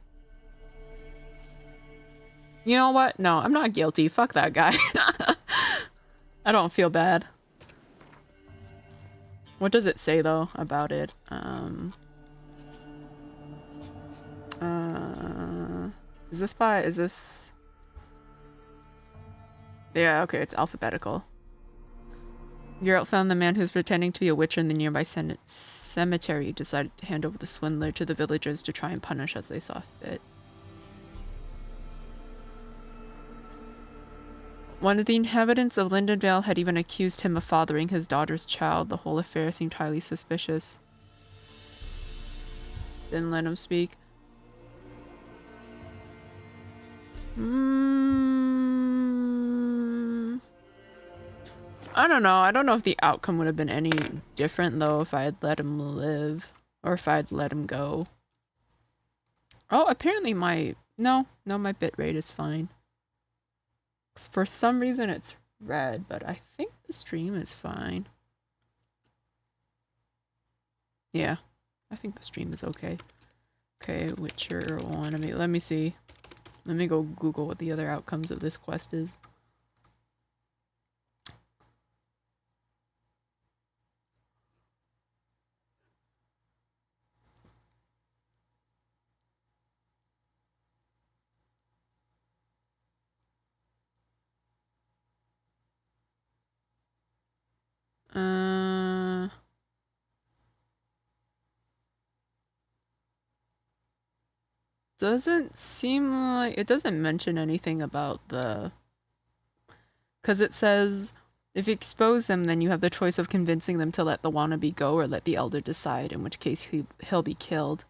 You know what? No, I'm not guilty. Fuck that guy. I don't feel bad. What does it say, though, about it? Is this... Yeah, okay, it's alphabetical. Geralt found the man who was pretending to be a witcher in the nearby cemetery. Decided to hand over the swindler to the villagers to try and punish as they saw fit. One of the inhabitants of Lindenvale had even accused him of fathering his daughter's child. The whole affair seemed highly suspicious. Didn't let him speak. I don't know. I don't know if the outcome would have been any different, though, if I had let him live. Or if I'd let him go. Oh, apparently my... No, my bitrate is fine. For some reason it's red, but I think the stream is fine. Yeah, I think the stream is okay. Okay, Witcher 1. Let me see. Let me go Google what the other outcomes of this quest is. Doesn't seem like... It doesn't mention anything about the... Because it says, if you expose him, then you have the choice of convincing them to let the wannabe go or let the elder decide, in which case he'll be killed.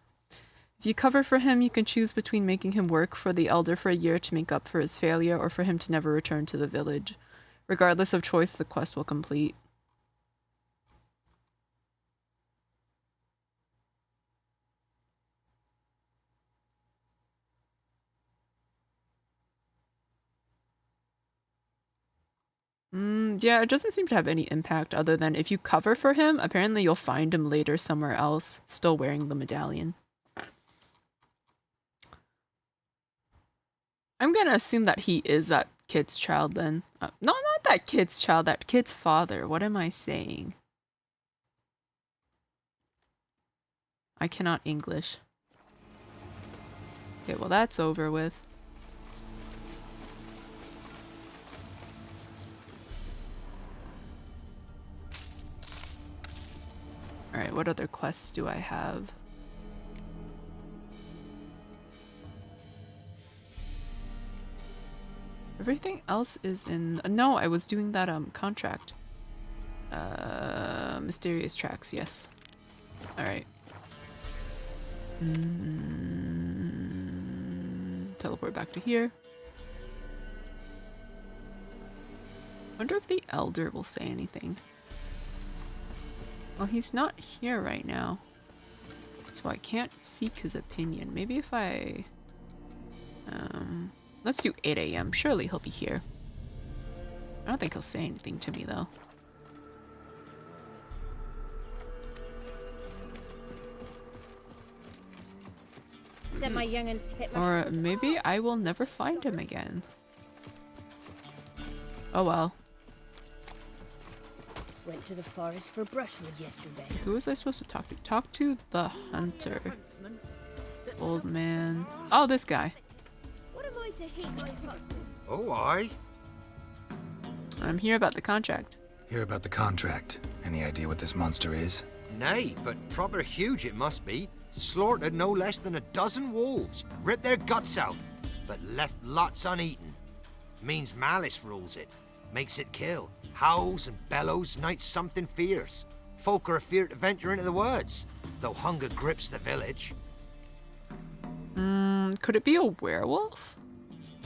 If you cover for him, you can choose between making him work for the elder for a year to make up for his failure, or for him to never return to the village. Regardless of choice, the quest will complete. Yeah, it doesn't seem to have any impact other than if you cover for him, apparently you'll find him later somewhere else, still wearing the medallion. I'm gonna assume that he is that kid's child then. No, not that kid's child, that kid's father. What am I saying? I cannot English. Okay, well that's over with. Alright, what other quests do I have? Everything else is in... No, I was doing that contract. Mysterious tracks, yes. Alright. Teleport back to here. Wonder if the elder will say anything. Well, he's not here right now, so I can't seek his opinion. Maybe if I... let's do 8 AM. Surely he'll be here. I don't think he'll say anything to me, though. Send my young'uns to pick my Or maybe I will never find him again. Oh well. Went to the forest for brushwood yesterday. Who was I supposed to talk to? Talk to the hunter. Old man. Oh, this guy. What am I to heat my hut? Oh, aye. I'm here about the contract. Hear about the contract. Any idea what this monster is? Nay, but proper huge it must be. Slaughtered no less than 12 wolves. Ripped their guts out, but left lots uneaten. Means malice rules it. Makes it kill. Howls and bellows, nights something fierce. Folk are afeard to venture into the woods, though hunger grips the village. Could it be a werewolf?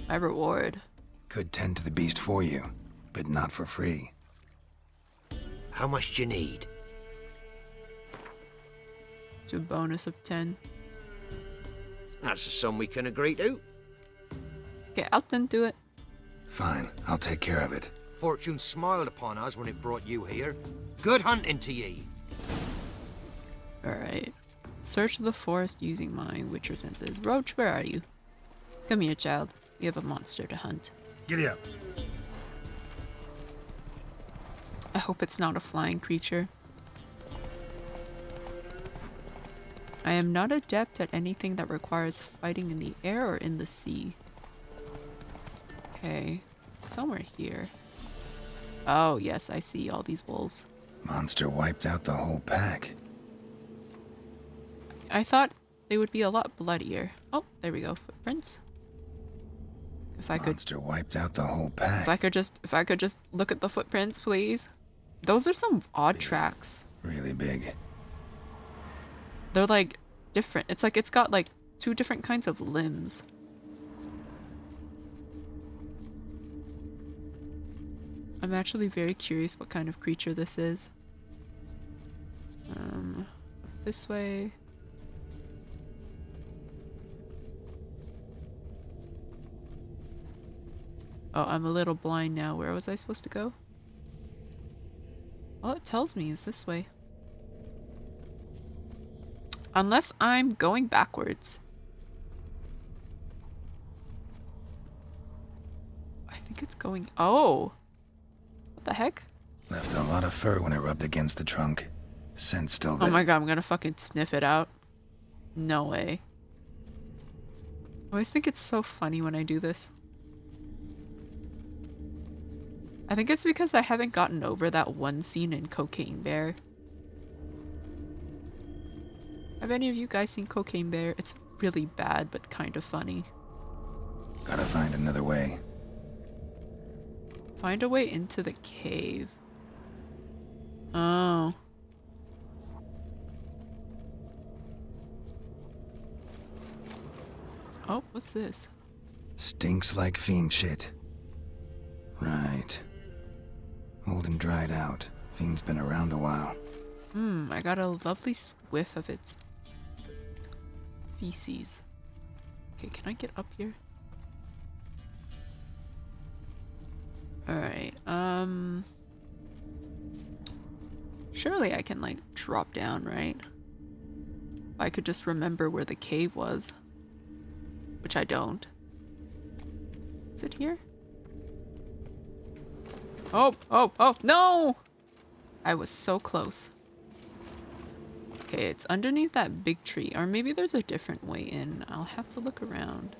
My reward. Could tend to the beast for you, but not for free. How much do you need? To a bonus of 10. That's a sum we can agree to. Okay, I'll then do it. Fine, I'll take care of it. Fortune smiled upon us when it brought you here. Good hunting to ye. Alright. Search the forest using my Witcher senses. Roach, where are you? Come here, child. We have a monster to hunt. Giddy up. I hope it's not a flying creature. I am not adept at anything that requires fighting in the air or in the sea. Okay. Somewhere here. Oh, yes, I see all these wolves. Monster wiped out the whole pack. I thought they would be a lot bloodier. Oh, there we go. Footprints. If I could. Monster wiped out the whole pack. If I could just look at the footprints, please. Those are some odd tracks. Really big. They're like different. It's like it's got like 2 different kinds of limbs. I'm actually very curious what kind of creature this is. This way. Oh, I'm a little blind now. Where was I supposed to go? All it tells me is this way. Unless I'm going backwards. I think it's going... Oh! What the heck? Left a lot of fur when it rubbed against the trunk. Scent still there. Oh my god, I'm gonna fucking sniff it out. No way. I always think it's so funny when I do this. I think it's because I haven't gotten over that one scene in Cocaine Bear. Have any of you guys seen Cocaine Bear? It's really bad, but kind of funny. Gotta find another way. Find a way into the cave. Oh. Oh, what's this? Stinks like fiend shit. Right. Old and dried out. Fiend's been around a while. I got a lovely whiff of its feces. Okay, can I get up here? Alright, surely I can, like, drop down, right? If I could just remember where the cave was. Which I don't. Is it here? Oh, no! I was so close. Okay, it's underneath that big tree. Or maybe there's a different way in. I'll have to look around.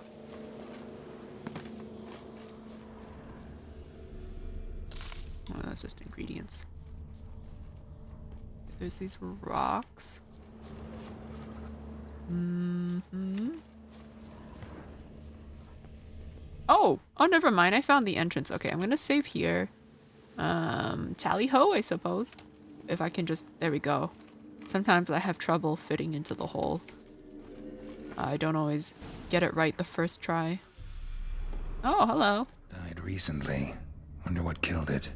Oh, that's just ingredients. There's these rocks. Oh, never mind. I found the entrance. Okay, I'm gonna save here. Tally ho, I suppose. If I can just, there we go. Sometimes I have trouble fitting into the hole. I don't always get it right the first try. Oh, hello. Died recently. Wonder what killed it.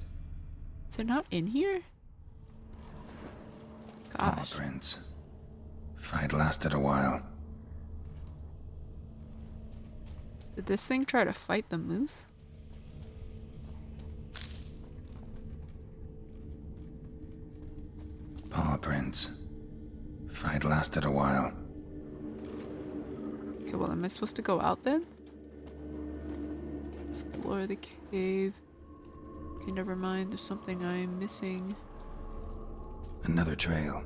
Is it not in here? Gosh. Paw prints. Fight lasted a while. Did this thing try to fight the moose? Paw prints. Fight lasted a while. Okay, well, am I supposed to go out then? Explore the cave. Okay, never mind. There's something I'm missing. Another trail.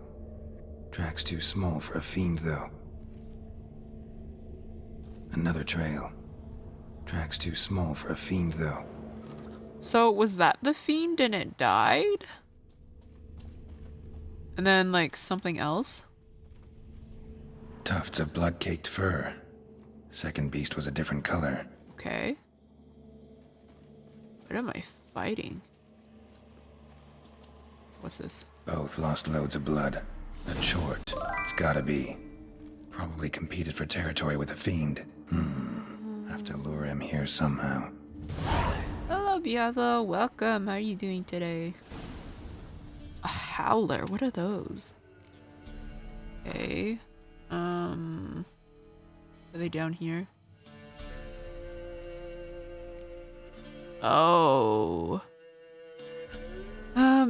Track's too small for a fiend, though. Another trail. Track's too small for a fiend, though. So, was that the fiend and it died? And then, like, something else? Tufts of blood-caked fur. Second beast was a different color. Okay. What am I fighting? What's this? Both lost loads of blood. A short. It's gotta be. Probably competed for territory with a fiend. Have to lure him here somehow. Hello, Biavo. Welcome. How are you doing today? A howler. What are those? Okay. Are they down here? Oh.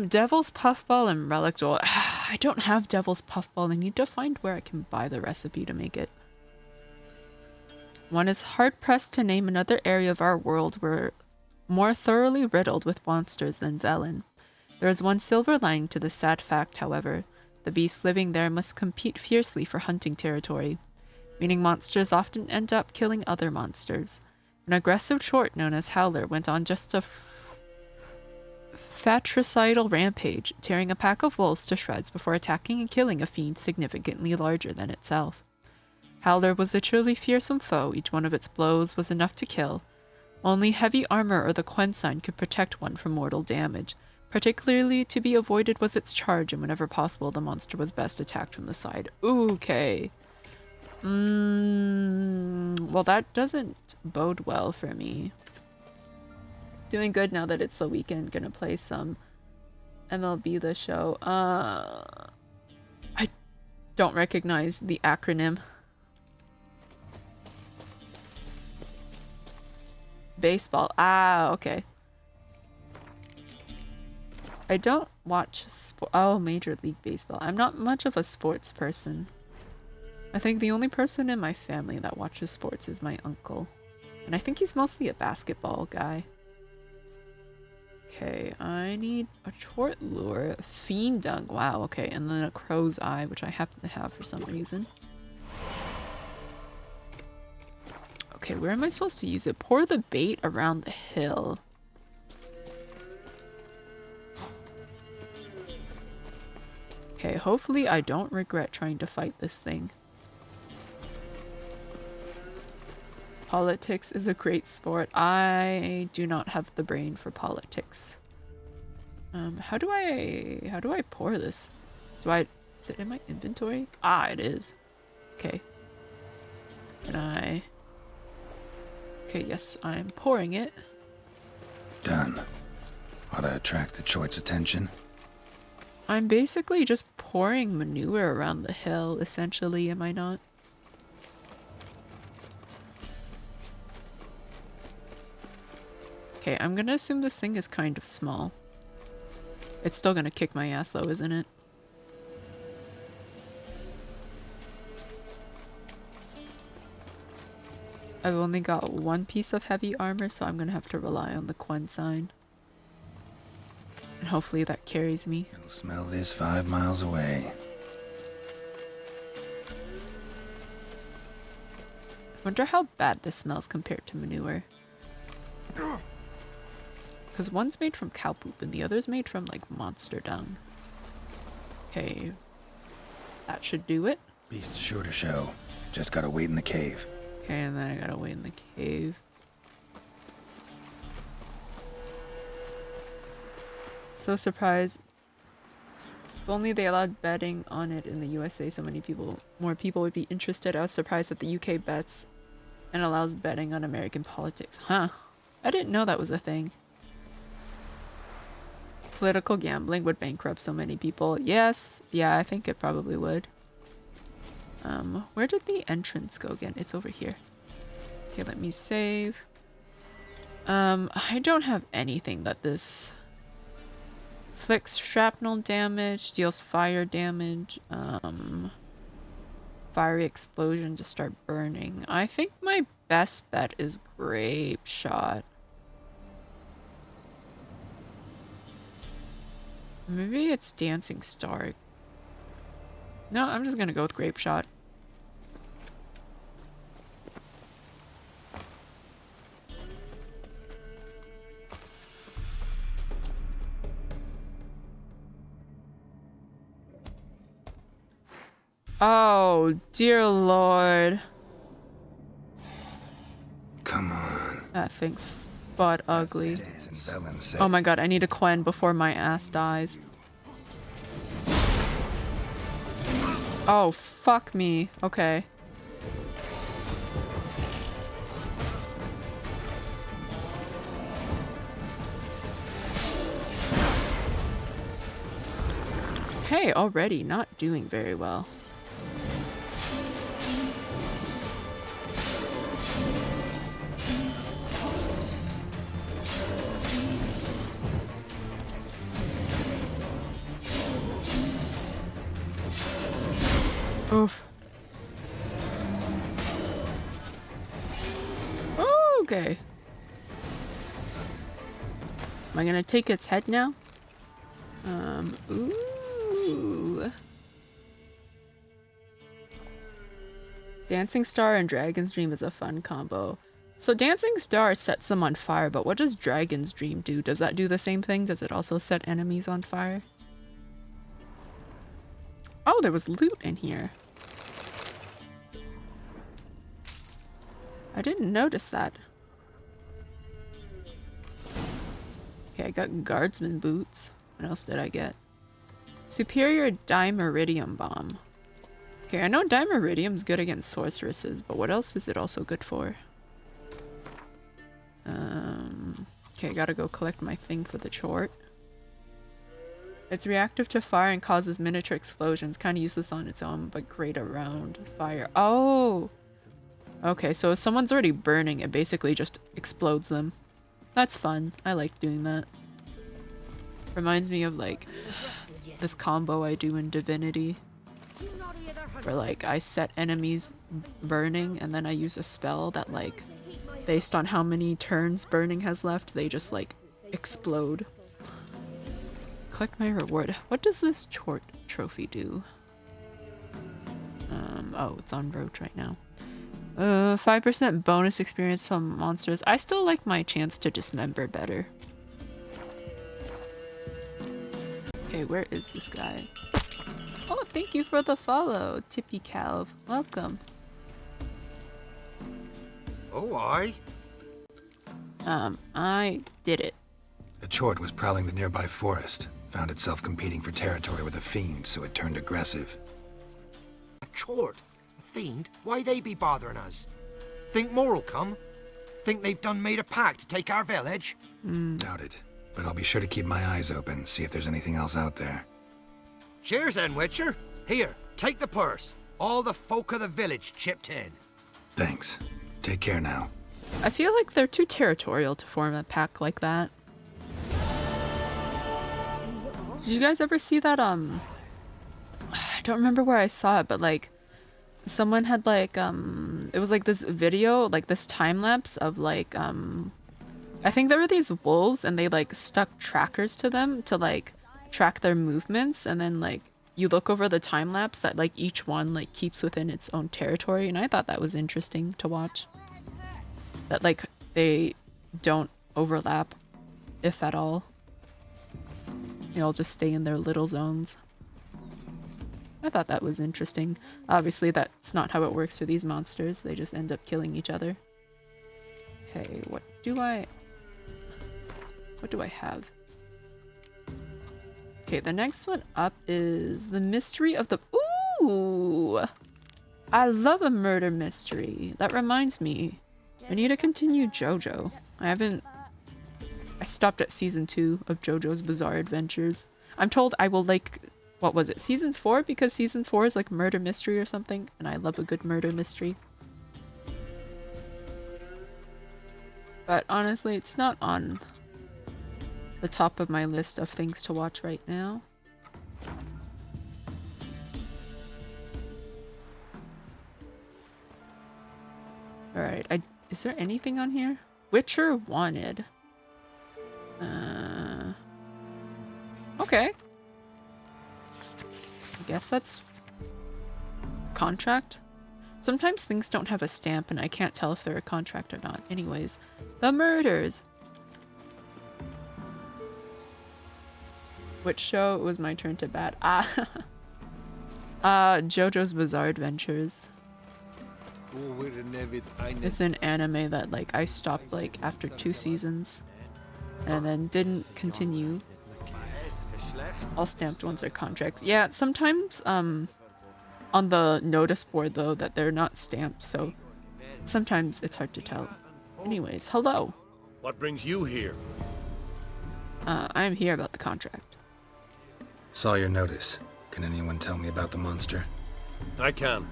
Devil's Puffball and Relic Jewel. I don't have Devil's Puffball. I need to find where I can buy the recipe to make it. One is hard-pressed to name another area of our world where more thoroughly riddled with monsters than Velen. There is one silver lining to this sad fact, however. The beasts living there must compete fiercely for hunting territory, meaning monsters often end up killing other monsters. An aggressive short known as Howler went on just a fratricidal rampage, tearing a pack of wolves to shreds before attacking and killing a fiend significantly larger than itself. Howler was a truly fearsome foe. Each one of its blows was enough to kill. Only heavy armor or the Quen sign could protect one from mortal damage. Particularly to be avoided was its charge, and whenever possible, the monster was best attacked from the side. Okay. Well, that doesn't bode well for me. Doing good now that it's the weekend. Gonna play some MLB The Show. I don't recognize the acronym. Baseball. Ah, okay. I don't watch Major League Baseball. I'm not much of a sports person. I think the only person in my family that watches sports is my uncle. And I think he's mostly a basketball guy. Okay, I need a short lure, fiend dung, wow, okay, and then a crow's eye, which I happen to have for some reason. Okay, where am I supposed to use it? Pour the bait around the hill. Okay, hopefully I don't regret trying to fight this thing. Politics is a great sport. I do not have the brain for politics. How do I pour this? Is it in my inventory? Ah, it is. Okay. Can I? Okay, yes, I'm pouring it. Done. Ought to attract the choice attention. I'm basically just pouring manure around the hill, essentially, am I not? Okay, I'm gonna assume this thing is kind of small. It's still gonna kick my ass though, isn't it? I've only got one piece of heavy armor, so I'm gonna have to rely on the Quen sign. And hopefully that carries me. You'll smell this 5 miles away. Wonder how bad this smells compared to manure. Because one's made from cow poop and the other's made from like monster dung. Okay. That should do it. Beast's sure to show. Just gotta wait in the cave. Okay, and then I gotta wait in the cave. So surprised. If only they allowed betting on it in the USA, so more people would be interested. I was surprised that the UK bets and allows betting on American politics. Huh. I didn't know that was a thing. Political gambling would bankrupt so many people. Yes. Yeah, I think it probably would. Where did the entrance go again? It's over here. Okay, let me save. I don't have anything that this inflicts shrapnel damage, deals fire damage, fiery explosion to start burning. I think my best bet is grape shot. Maybe it's dancing star. No, I'm just gonna go with grape shot. Oh, dear Lord. Come on. That thing's butt ugly. Oh my god, I need a Quen before my ass dies. Oh, fuck me. Okay. Hey, already not doing very well. Oof. Okay. Am I gonna take its head now? Ooh. Dancing Star and Dragon's Dream is a fun combo. So Dancing Star sets them on fire, but what does Dragon's Dream do? Does that do the same thing? Does it also set enemies on fire? Oh, there was loot in here. I didn't notice that. Okay, I got guardsman boots. What else did I get? Superior dimeridium bomb. Okay, I know dimeridium's good against sorceresses, but what else is it also good for? Okay, gotta go collect my thing for the chort. It's reactive to fire and causes miniature explosions. Kind of useless on its own, but great around fire. Oh! Okay, so if someone's already burning, it basically just explodes them. That's fun. I like doing that. Reminds me of, like, this combo I do in Divinity. Where, like, I set enemies burning, and then I use a spell that, like, based on how many turns burning has left, they just, like, explode. Collect my reward. What does this chort trophy do? Oh, it's on roach right now. 5% bonus experience from monsters. I still like my chance to dismember better. Okay, where is this guy? Oh, thank you for the follow, Tippy Calv. Welcome. Oh, I did it. A chort was prowling the nearby forest. Found itself competing for territory with a fiend, so it turned aggressive. A chort? A fiend? Why they be bothering us? Think more'll come? Think they've done made a pact to take our village? Doubt it. But I'll be sure to keep my eyes open, see if there's anything else out there. Cheers then, Witcher. Here, take the purse. All the folk of the village chipped in. Thanks. Take care now. I feel like they're too territorial to form a pack like that. Did you guys ever see that, I don't remember where I saw it, but like, someone had like, it was like this video, like this time lapse of like, I think there were these wolves and they like stuck trackers to them to like track their movements, and then like you look over the time lapse that like each one like keeps within its own territory, and I thought that was interesting to watch. That like they don't overlap, if at all. They all just stay in their little zones. I thought that was interesting. Obviously that's not how it works for these monsters. They just end up killing each other. Okay, what do I have? Okay, the next one up is the mystery of the... Ooh! I love a murder mystery. That reminds me. I need to continue JoJo. I stopped at season 2 of JoJo's Bizarre Adventures. I'm told I will like, what was it, season 4? Because season 4 is like murder mystery or something, and I love a good murder mystery. But honestly, it's not on the top of my list of things to watch right now. Alright, is there anything on here? Witcher wanted. Okay. I guess that's contract. Sometimes things don't have a stamp and I can't tell if they're a contract or not. Anyways, the murders. Which show? It was my turn to bat. JoJo's Bizarre Adventures. It's an anime that like I stopped like after 2 seasons and then didn't continue. All stamped ones are contracts. Yeah, sometimes on the notice board though that they're not stamped, so sometimes it's hard to tell. Anyways, hello. What brings you here? I am here about the contract. Saw your notice. Can anyone tell me about the monster? I can.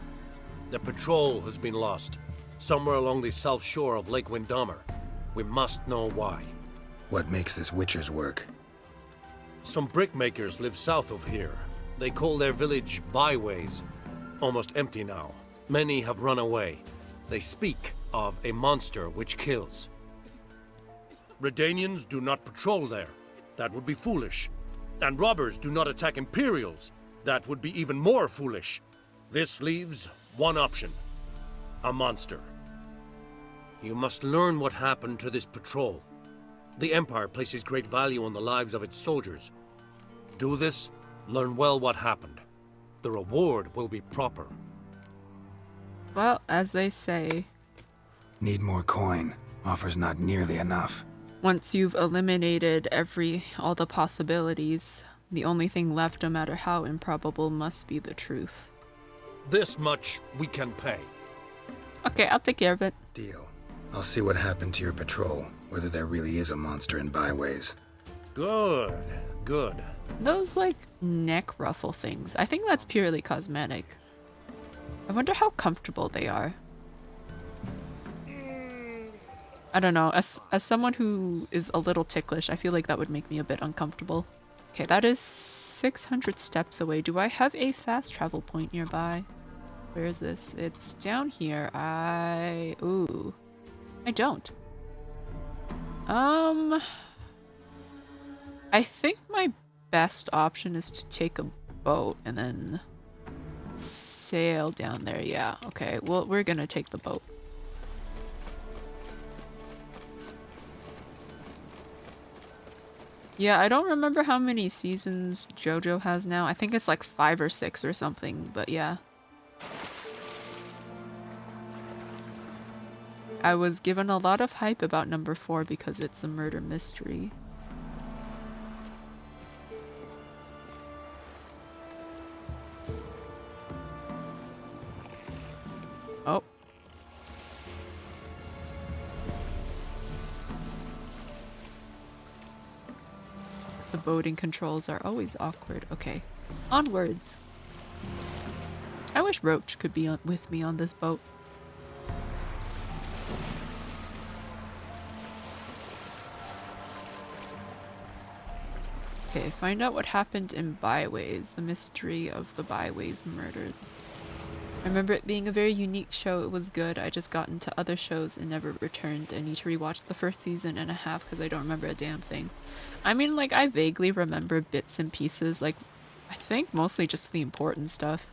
The patrol has been lost, somewhere along the south shore of Lake Windhammer. We must know why. What makes this Witcher's work? Some brickmakers live south of here. They call their village byways. Almost empty now. Many have run away. They speak of a monster which kills. Redanians do not patrol there. That would be foolish. And robbers do not attack Imperials. That would be even more foolish. This leaves one option. A monster. You must learn what happened to this patrol. The Empire places great value on the lives of its soldiers. Do this, learn well what happened. The reward will be proper. Well, as they say. Need more coin. Offer's not nearly enough. Once you've eliminated all the possibilities, the only thing left, no matter how improbable, must be the truth. This much we can pay. Okay, I'll take care of it. Deal. I'll see what happened to your patrol, whether there really is a monster in byways. Good, good. Those, like, neck ruffle things, I think that's purely cosmetic. I wonder how comfortable they are. I don't know, as someone who is a little ticklish, I feel like that would make me a bit uncomfortable. Okay, that is 600 steps away. Do I have a fast travel point nearby? Where is this? It's down here. Ooh. I don't. I think my best option is to take a boat and then sail down there. Yeah, okay. Well, we're gonna take the boat. Yeah, I don't remember how many seasons JoJo has now. I think it's like 5 or 6 or something, but yeah. I was given a lot of hype about number 4 because it's a murder mystery. Oh. The boating controls are always awkward. Okay, onwards. I wish Roach could be with me on this boat. Okay, find out what happened in Byways, the mystery of the Byways murders. I remember it being a very unique show. It was good. I just got into other shows and never returned. I need to rewatch the first season and a half because I don't remember a damn thing. I mean, like, I vaguely remember bits and pieces. Like, I think mostly just the important stuff.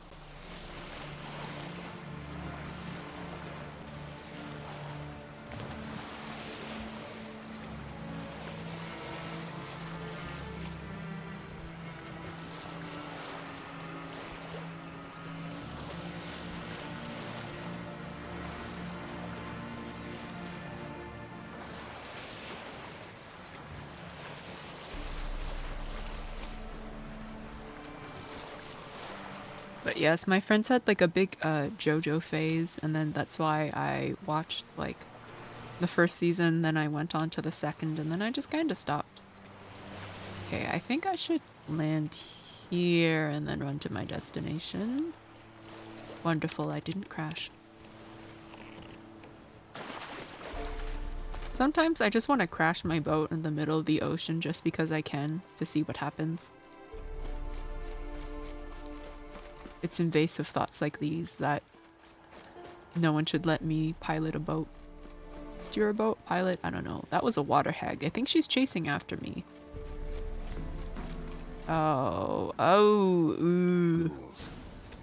But yes, my friends had like a big JoJo phase, and then that's why I watched like the first season, then I went on to the second, and then I just kind of stopped. Okay, I think I should land here and then run to my destination. Wonderful, I didn't crash. Sometimes I just want to crash my boat in the middle of the ocean just because I can, to see what happens. It's invasive thoughts like these that no one should let me pilot a boat. Steer a boat? Pilot? I don't know. That was a water hag. I think she's chasing after me. Oh. Ooh.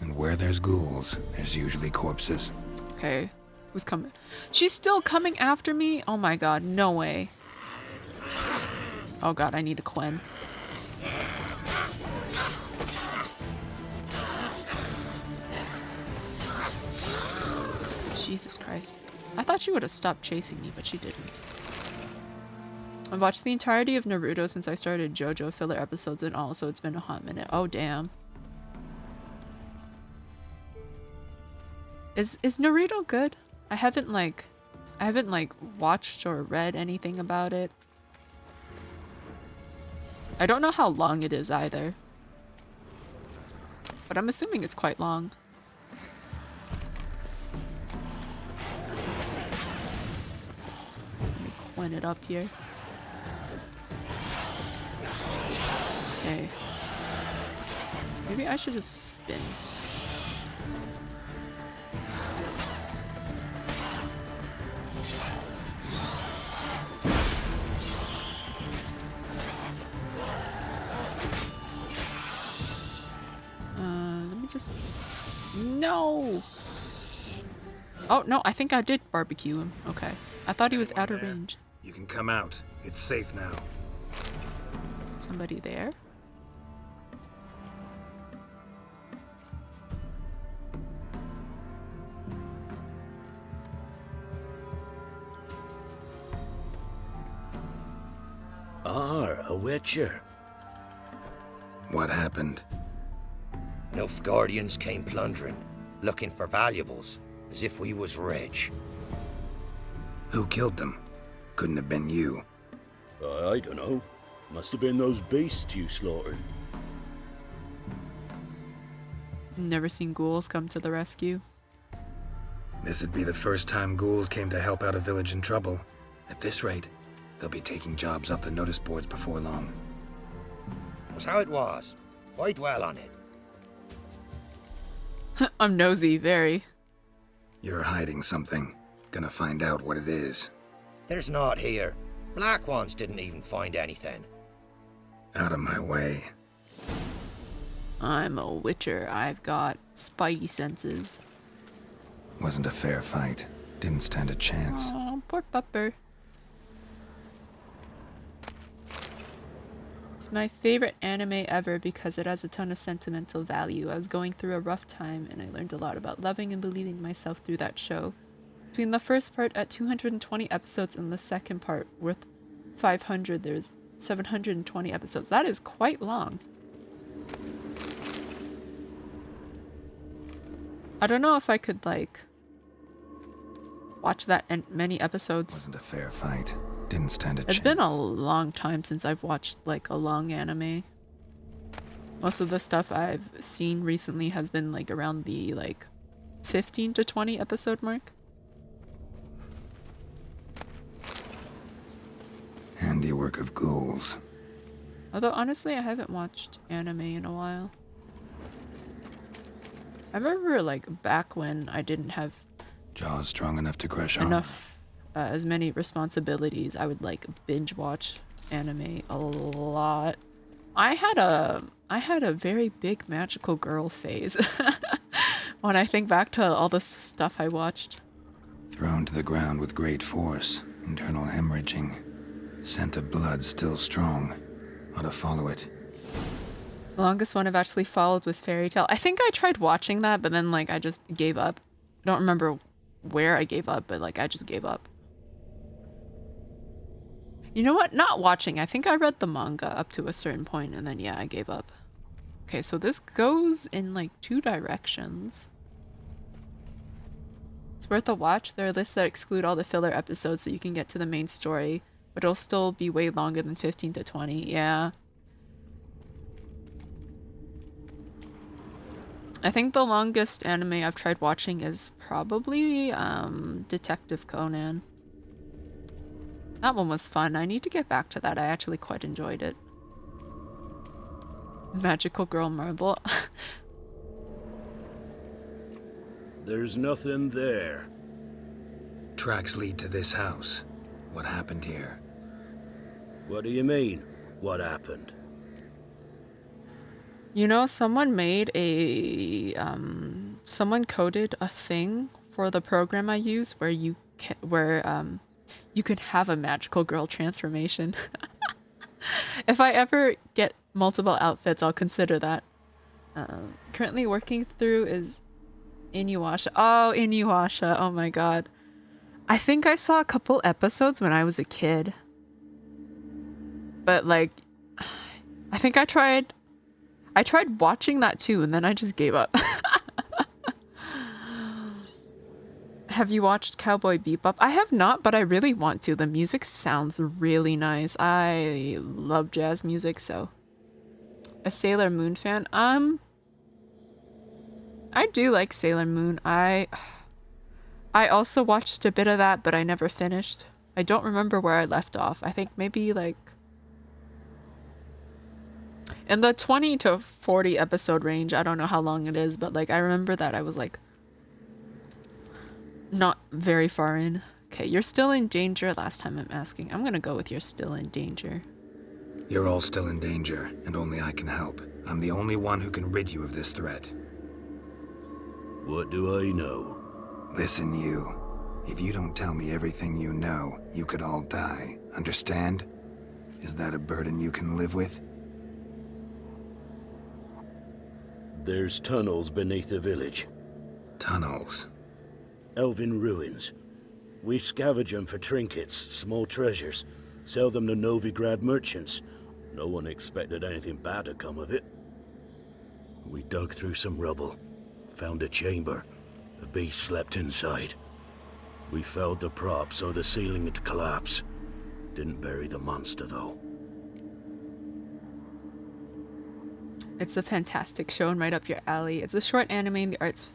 And where there's ghouls, there's usually corpses. Okay. Who's coming? She's still coming after me? Oh my god, no way. Oh god, I need a Quen. Jesus Christ. I thought she would have stopped chasing me, but she didn't. I've watched the entirety of Naruto since I started JoJo filler episodes and all, so it's been a hot minute. Oh damn. Is Naruto good? I haven't watched or read anything about it. I don't know how long it is either. But I'm assuming it's quite long. Let me Quen it up here. Okay. Maybe I should just spin. Let me just... No! Oh, no, I think I did barbecue him. Okay. I thought he was out of range. You can come out. It's safe now. Somebody there? A witcher. What happened? Nilfgaardians came plundering, looking for valuables, as if we was rich. Who killed them? Couldn't have been you. I don't know. Must have been those beasts you slaughtered. Never seen ghouls come to the rescue. This'd be the first time ghouls came to help out a village in trouble. At this rate, they'll be taking jobs off the notice boards before long. Was how it was. Why dwell on it? I'm nosy, very. You're hiding something. Gonna find out what it is. There's naught here. Black ones didn't even find anything. Out of my way. I'm a witcher. I've got spidey senses. Wasn't a fair fight. Didn't stand a chance. Oh, poor pupper. It's my favorite anime ever because it has a ton of sentimental value. I was going through a rough time and I learned a lot about loving and believing myself through that show. Between the first part at 220 episodes and the second part worth 500, there's 720 episodes. That is quite long. I don't know if I could, like, watch that many episodes. Wasn't a fair fight. Didn't stand a chance. It's been a long time since I've watched, like, a long anime. Most of the stuff I've seen recently has been, like, around the, like, 15 to 20 episode mark. Handiwork of ghouls. Although, honestly, I haven't watched anime in a while. I remember, like, back when I didn't have Jaws strong enough to crush on. enough, as many responsibilities, I would, like, binge watch anime a lot. I had a very big magical girl phase when I think back to all the stuff I watched. Thrown to the ground with great force. Internal hemorrhaging. Scent of blood still strong. Ought to follow it. The longest one I've actually followed was Fairy Tail. I think I tried watching that, but then, like, I just gave up. I don't remember where I gave up, but, like, I just gave up. You know what? Not watching. I think I read the manga up to a certain point, and then, yeah, I gave up. Okay, so this goes in, like, 2 directions. It's worth a watch. There are lists that exclude all the filler episodes so you can get to the main story, but it'll still be way longer than 15 to 20. Yeah. I think the longest anime I've tried watching is probably Detective Conan. That one was fun. I need to get back to that. I actually quite enjoyed it. Magical Girl Marble. There's nothing there. Tracks lead to this house. What happened here? What do you mean, what happened? You know, someone made a someone coded a thing for the program I use where you can you can have a magical girl transformation. If I ever get multiple outfits, I'll consider that. Currently working through is Inuyasha. Oh, Inuyasha. Oh my god. I think I saw a couple episodes when I was a kid. But, like, I think I tried watching that too, and then I just gave up. Have you watched Cowboy Bebop? I have not, but I really want to. The music sounds really nice. I love jazz music, so. A Sailor Moon fan? I do like Sailor Moon. I also watched a bit of that, but I never finished. I don't remember where I left off. I think maybe, like, in the 20 to 40 episode range. I don't know how long it is, but, like, I remember that I was, like, not very far in. Okay, you're still in danger last time I'm asking. I'm gonna go with you're still in danger. You're all still in danger, and only I can help. I'm the only one who can rid you of this threat. What do I know? Listen, you. If you don't tell me everything you know, you could all die. Understand? Is that a burden you can live with? There's tunnels beneath the village. Tunnels? Elven ruins. We scavenge them for trinkets, small treasures. Sell them to Novigrad merchants. No one expected anything bad to come of it. We dug through some rubble. Found a chamber. The beast slept inside. We felled the prop so the ceiling would collapse. Didn't bury the monster, though. It's a fantastic show and right up your alley. It's a short anime and the art's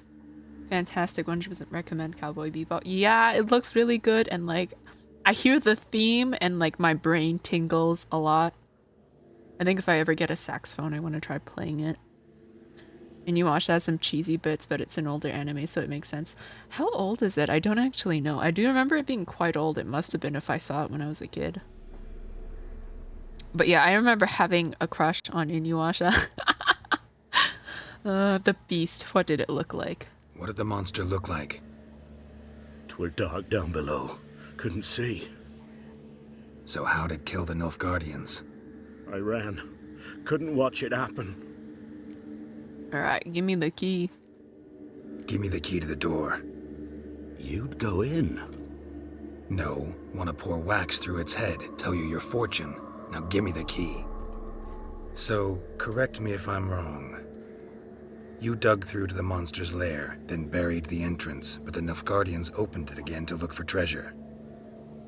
fantastic. 100% recommend Cowboy Bebop. Yeah, it looks really good, and like I hear the theme and like my brain tingles a lot. I think if I ever get a saxophone, I want to try playing it. And you watch that, some cheesy bits, but it's an older anime, so it makes sense. How old is it? I don't actually know. I do remember it being quite old. It must have been if I saw it when I was a kid. But yeah, I remember having a crush on Inuyasha. The beast. What did it look like? What did the monster look like? 'Twere dark down below. Couldn't see. So how'd it kill the Nilfgaardians? I ran. Couldn't watch it happen. Alright, give me the key. Give me the key to the door. You'd go in. No, want to pour wax through its head, tell you your fortune. Now give me the key. So, correct me if I'm wrong. You dug through to the monster's lair, then buried the entrance, but the Nilfgaardians opened it again to look for treasure.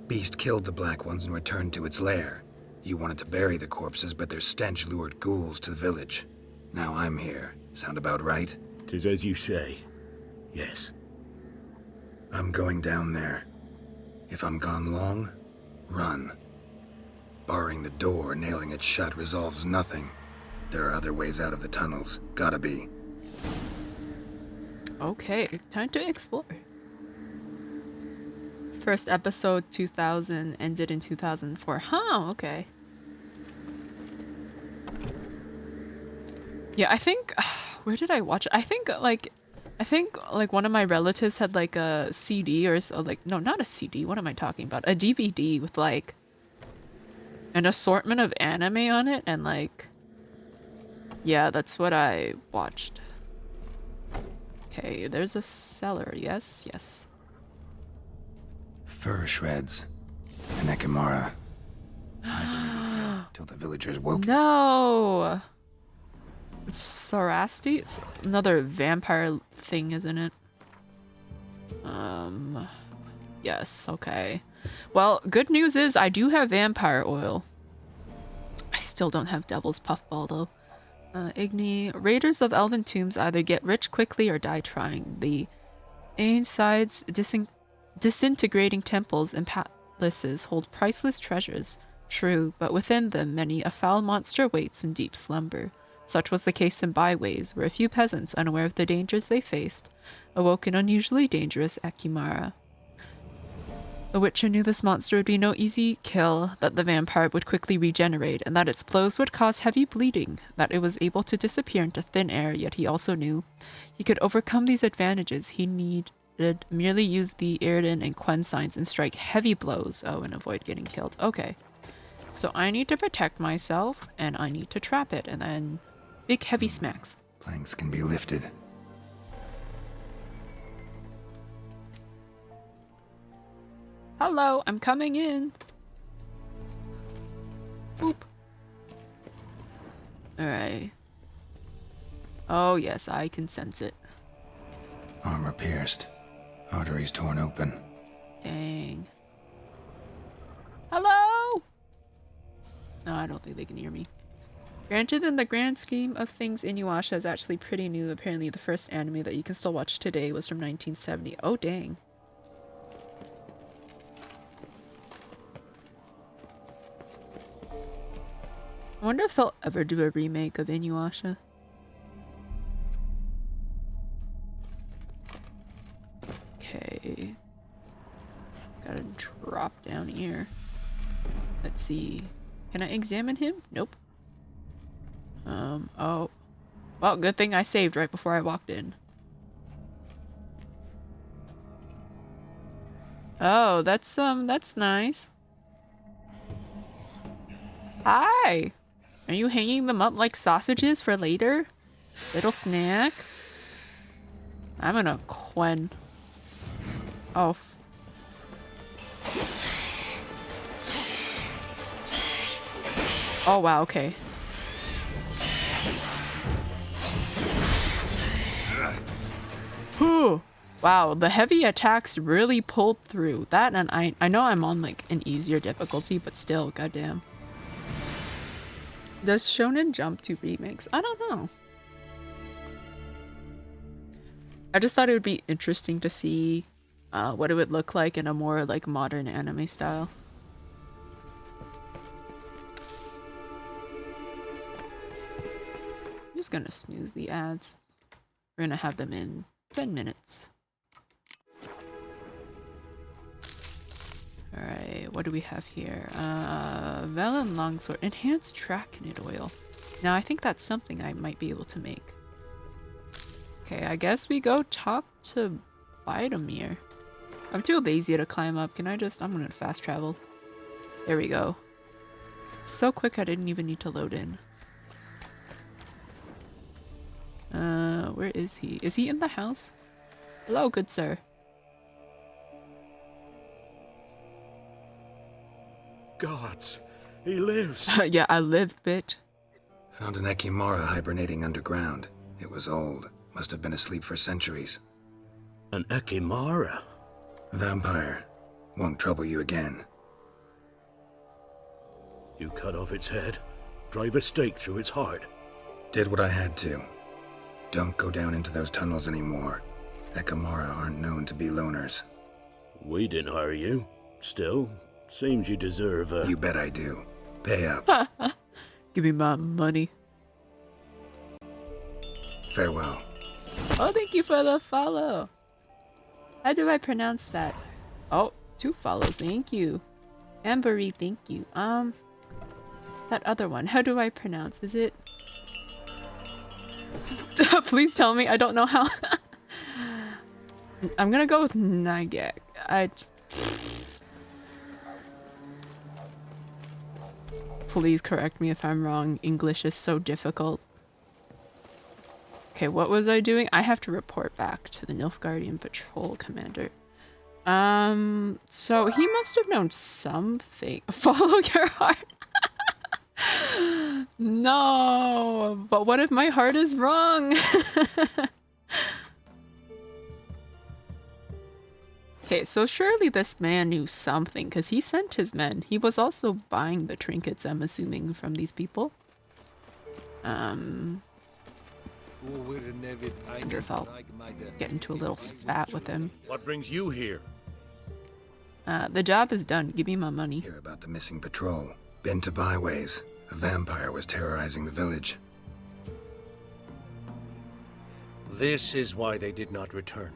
Beast killed the Black Ones and returned to its lair. You wanted to bury the corpses, but their stench lured ghouls to the village. Now I'm here. Sound about right? 'Tis as you say. Yes. I'm going down there. If I'm gone long, run. Barring the door, nailing it shut resolves nothing. There are other ways out of the tunnels. Gotta be. Okay, time to explore. First episode 2000, ended in 2004. Huh, okay. Yeah, I think where did I watch it? I think like one of my relatives had like a CD or so, like no, not a CD. What am I talking about? A DVD with like an assortment of anime on it, and like yeah, that's what I watched. Okay, there's a cellar. Yes, yes. Fur shreds. And Ekimara. I've been eating here till the villagers woke. No! It's Sarasti? It's another vampire thing, isn't it? Yes, okay. Well, good news is I do have vampire oil. I still don't have Devil's Puffball, though. Igni. Raiders of elven tombs either get rich quickly or die trying. The insides disintegrating temples and palaces hold priceless treasures. True, but within them many a foul monster waits in deep slumber. Such was the case in Byways, where a few peasants, unaware of the dangers they faced, awoke an unusually dangerous Ekimara. The Witcher knew this monster would be no easy kill, that the vampire would quickly regenerate, and that its blows would cause heavy bleeding, that it was able to disappear into thin air, yet he also knew he could overcome these advantages. He needed merely use the Iridan and Quen signs and strike heavy blows, and avoid getting killed. Okay. So I need to protect myself, and I need to trap it, and then big heavy smacks. Planks can be lifted. Hello, I'm coming in. Boop. Alright. Oh yes, I can sense it. Armor pierced. Arteries torn open. Dang. Hello? No, I don't think they can hear me. Granted, in the grand scheme of things, Inuyasha is actually pretty new. Apparently the first anime that you can still watch today was from 1970. Oh dang. I wonder if they'll ever do a remake of Inuyasha. Okay. Gotta drop down here. Let's see. Can I examine him? Nope. Oh. Well, good thing I saved right before I walked in. Oh, that's nice. Hi! Are you hanging them up like sausages for later? Little snack? I'm gonna Quen. Oh. Oh, wow, okay. Whew. Wow, the heavy attacks really pulled through. That, and I know I'm on like an easier difficulty, but still, goddamn. Does Shonen Jump to remakes? I don't know. I just thought it would be interesting to see what it would look like in a more like modern anime style. I'm just gonna snooze the ads. We're gonna have them in 10 minutes. Alright, what do we have here? Velen Longsword. Enhanced Tracknid oil. Now I think that's something I might be able to make. Okay, I guess we go talk to Bidomir. I'm too lazy to climb up. Can I just... I'm gonna fast travel. There we go. So quick I didn't even need to load in. Where is he? Is he in the house? Hello, good sir. Gods, he lives. Yeah, I lived, bitch. Found an Ekimara hibernating underground. It was old. Must have been asleep for centuries. An Ekimara? Vampire. Won't trouble you again. You cut off its head, drive a stake through its heart. Did what I had to. Don't go down into those tunnels anymore. Ekimara aren't known to be loners. We didn't hire you. Still, seems you deserve a... You bet I do. Pay up. Give me my money. Farewell. Oh, thank you for the follow. How do I pronounce that? Oh, 2 follows. Thank you. Ambery, thank you. That other one. How do I pronounce? Is it... Please tell me. I don't know how. I'm gonna go with Nagak. Please correct me if I'm wrong. English is so difficult. Okay, what was I doing? I have to report back to the Nilfgaardian Patrol Commander. So he must have known something. Follow your heart. No, but what if my heart is wrong? Okay, so surely this man knew something, because he sent his men. He was also buying the trinkets, I'm assuming, from these people. Wonder if I'll get into a little spat with him. What brings you here? The job is done. Give me my money. Hear about the missing patrol. Been to byways. A vampire was terrorizing the village. This is why they did not return.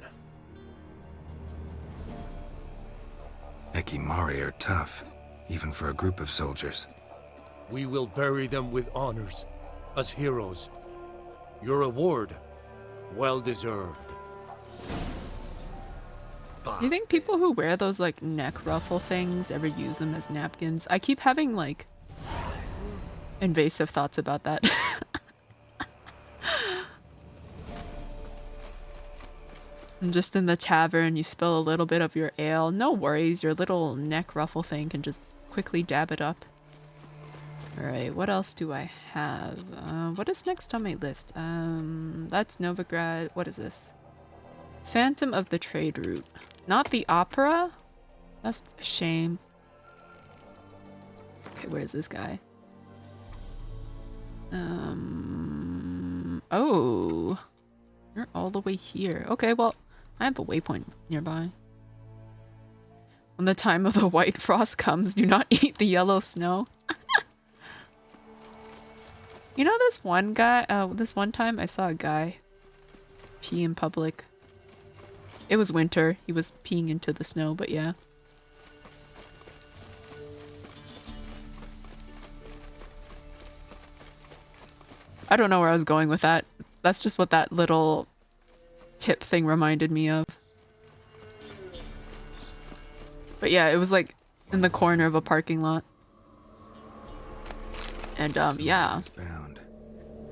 Ekimari are tough, even for a group of soldiers. We will bury them with honors, as heroes. Your reward, well deserved. Do you think people who wear those like neck ruffle things ever use them as napkins? I keep having like invasive thoughts about that. And just in the tavern, you spill a little bit of your ale. No worries, your little neck ruffle thing can just quickly dab it up. Alright, what else do I have? What is next on my list? That's Novigrad. What is this? Phantom of the Trade Route. Not the opera? That's a shame. Okay, where's this guy? Oh. You're all the way here. Okay, well, I have a waypoint nearby. When the time of the white frost comes, do not eat the yellow snow. You know this one guy, this one time I saw a guy pee in public. It was winter. He was peeing into the snow, but yeah. I don't know where I was going with that. That's just what that little tip thing reminded me of. But yeah, it was like in the corner of a parking lot. And yeah.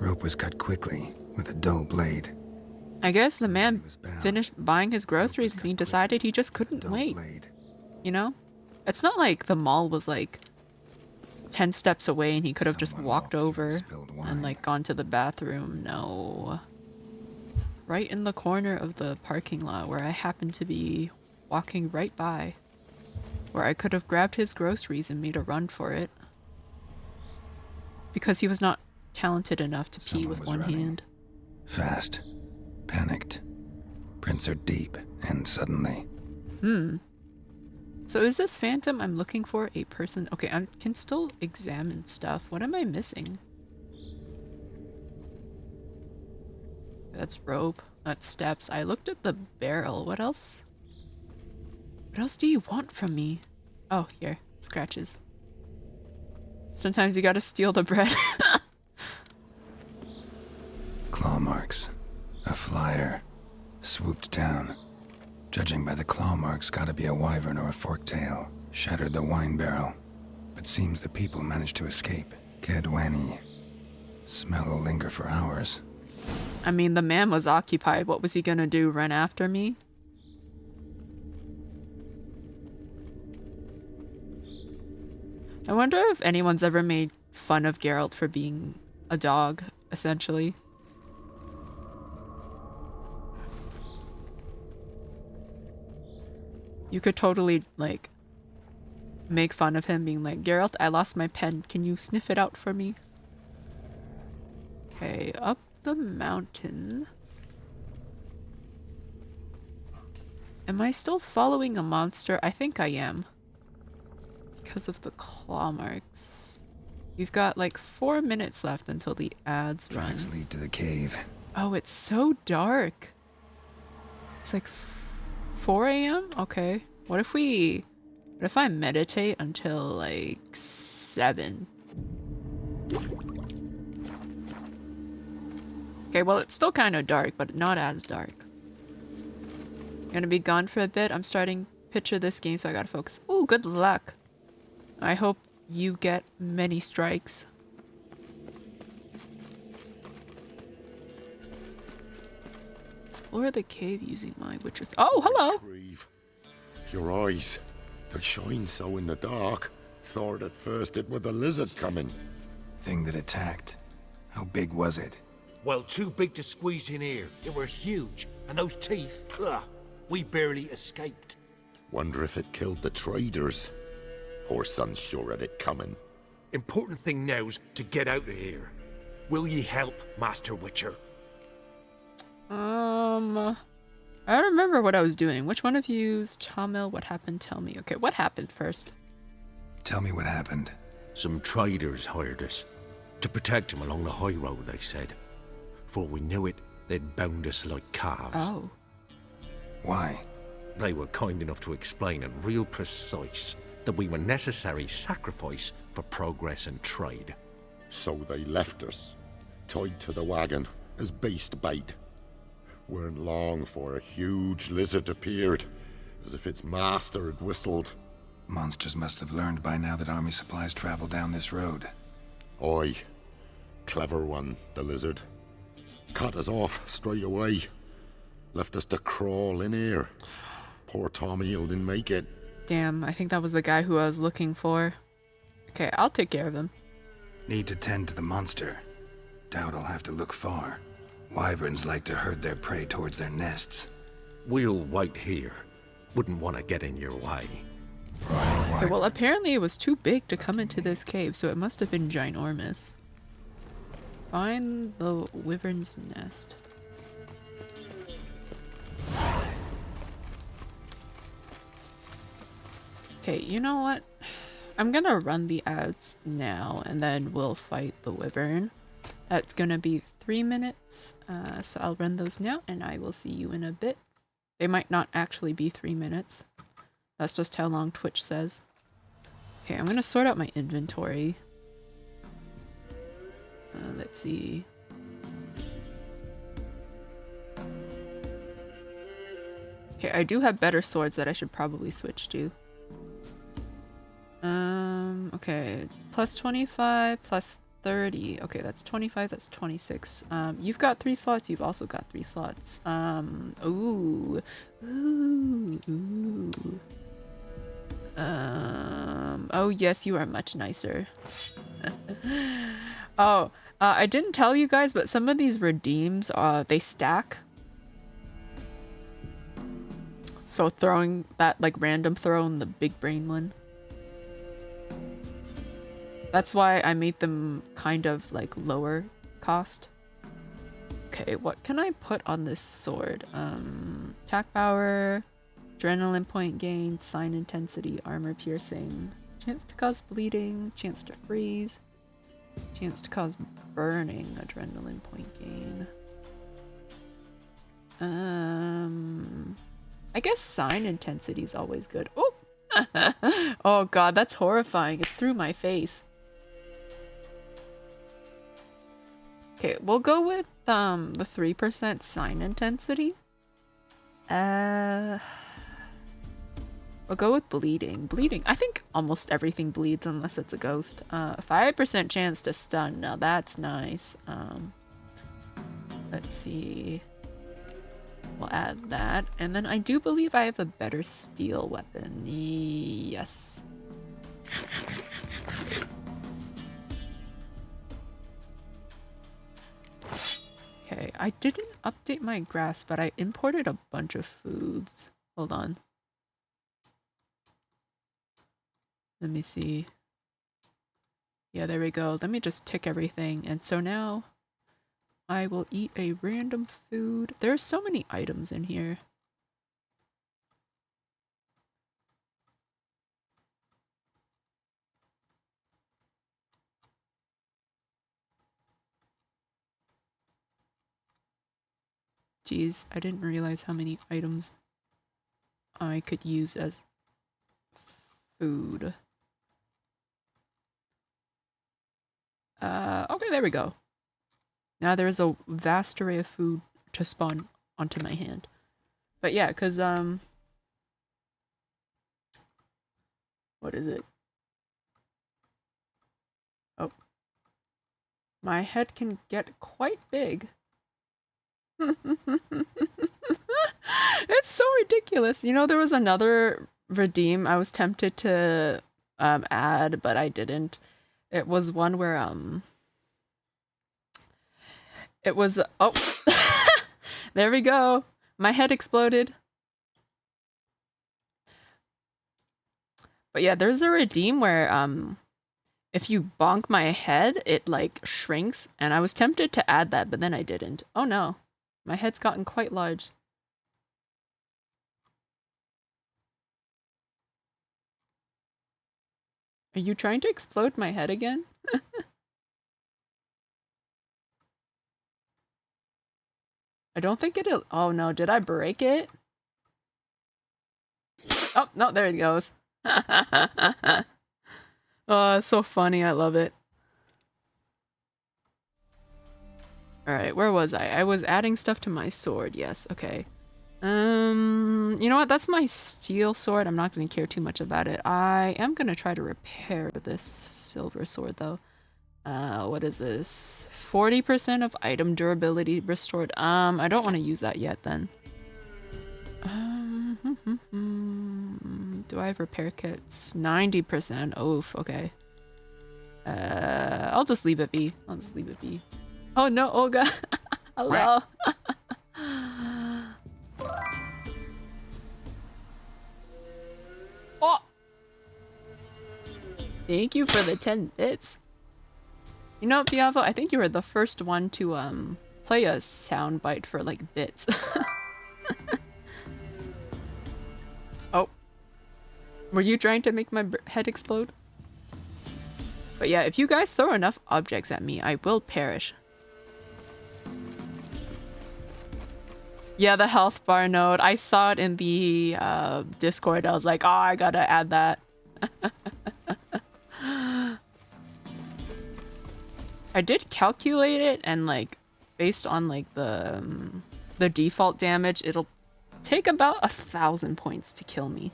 Rope was cut quickly with a dull blade. I guess the man finished buying his groceries and he decided he just couldn't wait. You know? It's not like the mall was like 10 steps away and he could have just walked over and like gone to the bathroom. No. Right in the corner of the parking lot where I happened to be walking right by. Where I could have grabbed his groceries and made a run for it. Because he was not talented enough to pee with one hand. Fast. Panicked. Prints are deep, and suddenly... So is this phantom I'm looking for a person? Okay, I can still examine stuff. What am I missing? That's rope. That's steps. I looked at the barrel. What else? What else do you want from me? Oh, here. Scratches. Sometimes you gotta steal the bread. Claw marks. A flyer. Swooped down. Judging by the claw marks, gotta be a wyvern or a forktail. Shattered the wine barrel. But seems the people managed to escape. Kedwani. Smell will linger for hours. I mean, the man was occupied. What was he gonna do? Run after me? I wonder if anyone's ever made fun of Geralt for being a dog, essentially. You could totally, like, make fun of him being like, Geralt, I lost my pen. Can you sniff it out for me? Okay, up the mountain. Am I still following a monster? I think I am. Because of the claw marks. You've got like 4 minutes left until the ads run. Tracks lead to the cave. Oh, it's so dark. It's like 4 a.m.? Okay. What if I meditate until like 7? Okay, well, it's still kind of dark, but not as dark. Gonna be gone for a bit. I'm starting picture this game, so I gotta focus. Ooh, good luck. I hope you get many strikes. Explore the cave using my witcher's... Oh, hello! Your eyes, they shine so in the dark. Thought at first it was the lizard coming. Thing that attacked. How big was it? Well, too big to squeeze in here. They were huge. And those teeth, ugh, we barely escaped. Wonder if it killed the traders. Poor son's sure at it coming. Important thing now's to get out of here. Will ye help, Master Witcher? I don't remember what I was doing. Which one of you's Chamil? What happened? Tell me. Okay, what happened first? Tell me what happened. Some traders hired us. To protect them along the high road, they said. Before we knew it, they'd bound us like calves. Oh. Why? They were kind enough to explain in real precise that we were necessary sacrifice for progress and trade. So they left us, tied to the wagon, as beast bait. Weren't long for a huge lizard appeared, as if its master had whistled. Monsters must have learned by now that army supplies travel down this road. Aye. Clever one, the lizard. Cut us off straight away. Left us to crawl in here. Poor Tommy didn't make it. Damn, I think that was the guy who I was looking for. Okay, I'll take care of him. Need to tend to the monster. Doubt I'll have to look far. Wyverns like to herd their prey towards their nests. We'll wait here. Wouldn't want to get in your way. Okay, well, apparently it was too big to come into this cave, so it must have been ginormous. Find the wyvern's nest. Okay, you know what? I'm gonna run the ads now, and then we'll fight the wyvern. That's gonna be 3 minutes, so I'll run those now, and I will see you in a bit. They might not actually be 3 minutes. That's just how long Twitch says. Okay, I'm gonna sort out my inventory. Let's see. Okay, I do have better swords that I should probably switch to. Okay, plus 25, plus 30. Okay, that's 25, that's 26. You've got 3 slots, you've also got 3 slots. Ooh. Oh, yes, you are much nicer. Oh, I didn't tell you guys, but some of these redeems, they stack. So throwing that, like, random throw in the big brain one. That's why I made them kind of, like, lower cost. Okay, what can I put on this sword? Attack power, adrenaline point gain, sign intensity, armor piercing, chance to cause bleeding, chance to freeze, chance to cause burning, adrenaline point gain. I guess sign intensity is always good. Oh! Oh god, that's horrifying. It's through my face. Okay, we'll go with the 3% sign intensity. We'll go with bleeding. Bleeding. I think almost everything bleeds unless it's a ghost. 5% chance to stun. Now that's nice. Let's see. We'll add that. And then I do believe I have a better steel weapon. Yes. Okay, I didn't update my grass, but I imported a bunch of foods. Hold on. Let me see. Yeah, there we go. Let me just tick everything. And so now I will eat a random food. There's so many items in here. Jeez, I didn't realize how many items I could use as food. Okay, there we go. Now there's a vast array of food to spawn onto my hand. But yeah, because, what is it? Oh. My head can get quite big. It's so ridiculous. You know, there was another redeem I was tempted to add, but I didn't. It was one where it was oh there we go. My head exploded. But yeah, there's a redeem where if you bonk my head, it like shrinks, and I was tempted to add that, but then I didn't. Oh no. My head's gotten quite large. Are you trying to explode my head again? I don't think it'll... Oh no, did I break it? Oh, no, there it goes. Oh, it's so funny. I love it. Alright, where was I? I was adding stuff to my sword. Yes, okay. You know what? That's my steel sword. I'm not going to care too much about it. I am going to try to repair this silver sword, though. What is this? 40% of item durability restored. I don't want to use that yet, then. Do I have repair kits? 90%. Oof, okay. I'll just leave it be. I'll just leave it be. Oh no, Olga. Hello. Oh! Thank you for the 10 bits. You know, Piavo, I think you were the first one to play a soundbite for like bits. Oh. Were you trying to make my head explode? But yeah, if you guys throw enough objects at me, I will perish. Yeah, the health bar node. I saw it in the Discord. I was like, oh, I gotta add that. I did calculate it, and like, based on like the default damage, it'll take about 1,000 points to kill me.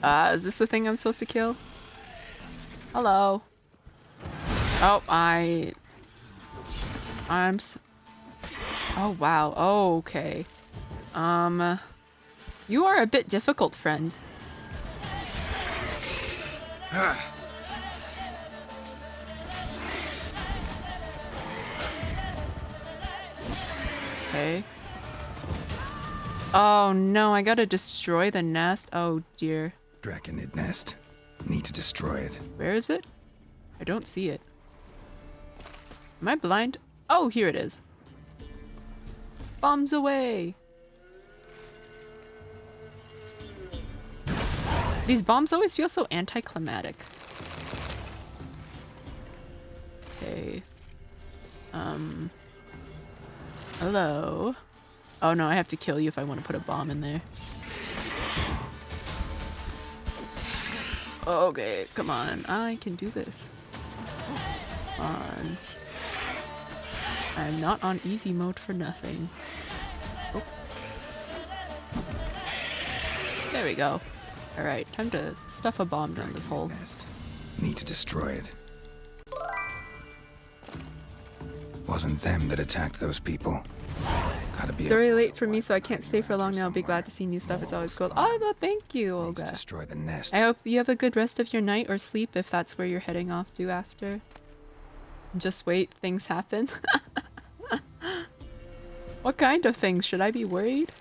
Is this the thing I'm supposed to kill? Hello. Oh, oh wow. Oh, okay. You are a bit difficult, friend. Okay. Oh no, I gotta destroy the nest. Oh dear. Draconid nest. Need to destroy it. Where is it? I don't see it. Am I blind? Oh, here it is. Bombs away! These bombs always feel so anticlimactic. Okay. Hello? Oh no, I have to kill you if I want to put a bomb in there. Okay, come on. I can do this. Come on. I'm not on easy mode for nothing. Oh. There we go. Alright, time to stuff a bomb down this hole. Need to destroy it. Wasn't them that attacked those people. Gotta be It's already late for me, so I can't stay for long now. I'll be glad to see new stuff. It's always cool. Oh, no, thank you, Olga. Destroy the nest. I hope you have a good rest of your night or sleep if that's where you're heading off to after. Just wait, things happen. What kind of things? Should I be worried?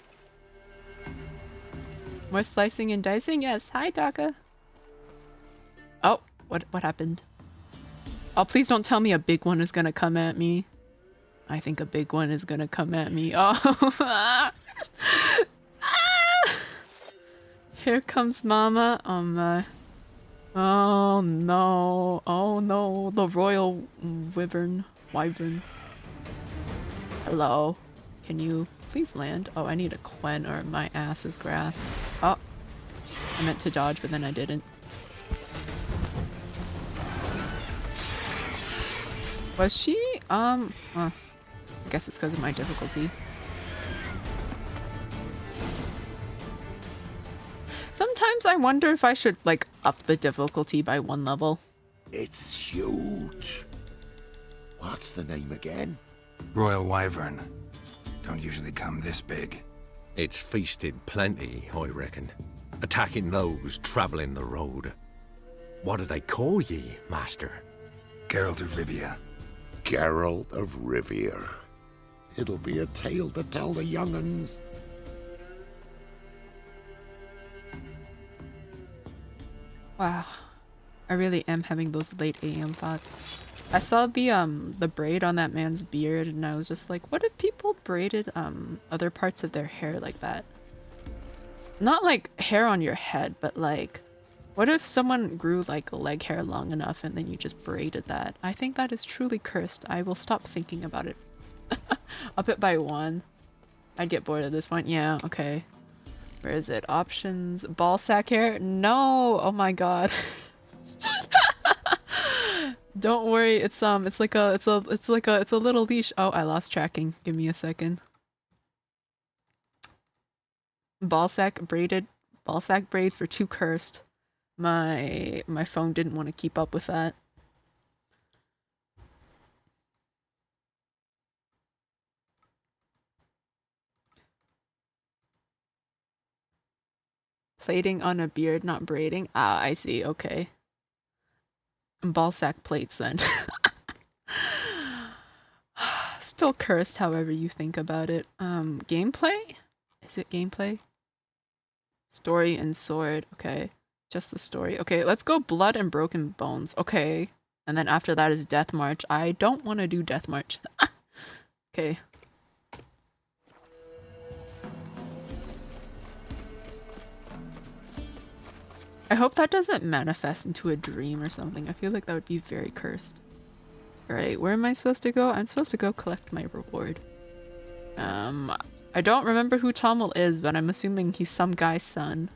More slicing and dicing? Yes. Hi, Taka. Oh, what happened? Oh, please don't tell me a big one is gonna come at me. I think a big one is gonna come at me. Oh. Here comes Mama. Oh my. Oh no. Oh no. The royal wyvern. Hello. Can you please land? Oh, I need a Quen or my ass is grass. Oh. I meant to dodge, but then I didn't. Was she? I guess it's because of my difficulty. Sometimes I wonder if I should, like, up the difficulty by 1 level. It's huge. What's the name again? Royal Wyvern. Don't usually come this big. It's feasted plenty, I reckon. Attacking those travelling the road. What do they call ye, Master? Geralt of Rivia. Geralt of Rivia. It'll be a tale to tell the young'uns. Wow. I really am having those late AM thoughts. I saw the braid on that man's beard and I was just like, what if people braided other parts of their hair like that? Not like hair on your head, but like, what if someone grew like leg hair long enough and then you just braided that? I think that is truly cursed. I will stop thinking about it. Up it by 1. I'd get bored at this point. Yeah, okay. Where is it? Options. Ball sack hair? No! Oh my god. Don't worry, it's a little leash. Oh, I lost tracking. Give me a second. Ball sack braids were too cursed. My phone didn't want to keep up with that. Plating on a beard, not braiding. Ah, I see. Okay. Ball sack plates then. Still cursed however you think about it. Gameplay? Is it gameplay? Story and sword. Okay. Just the story. Okay, let's go blood and broken bones. Okay. And then after that is Death March. I don't want to do Death March. Okay. I hope that doesn't manifest into a dream or something. I feel like that would be very cursed. Alright, where am I supposed to go? I'm supposed to go collect my reward. I don't remember who Tommel is, but I'm assuming he's some guy's son.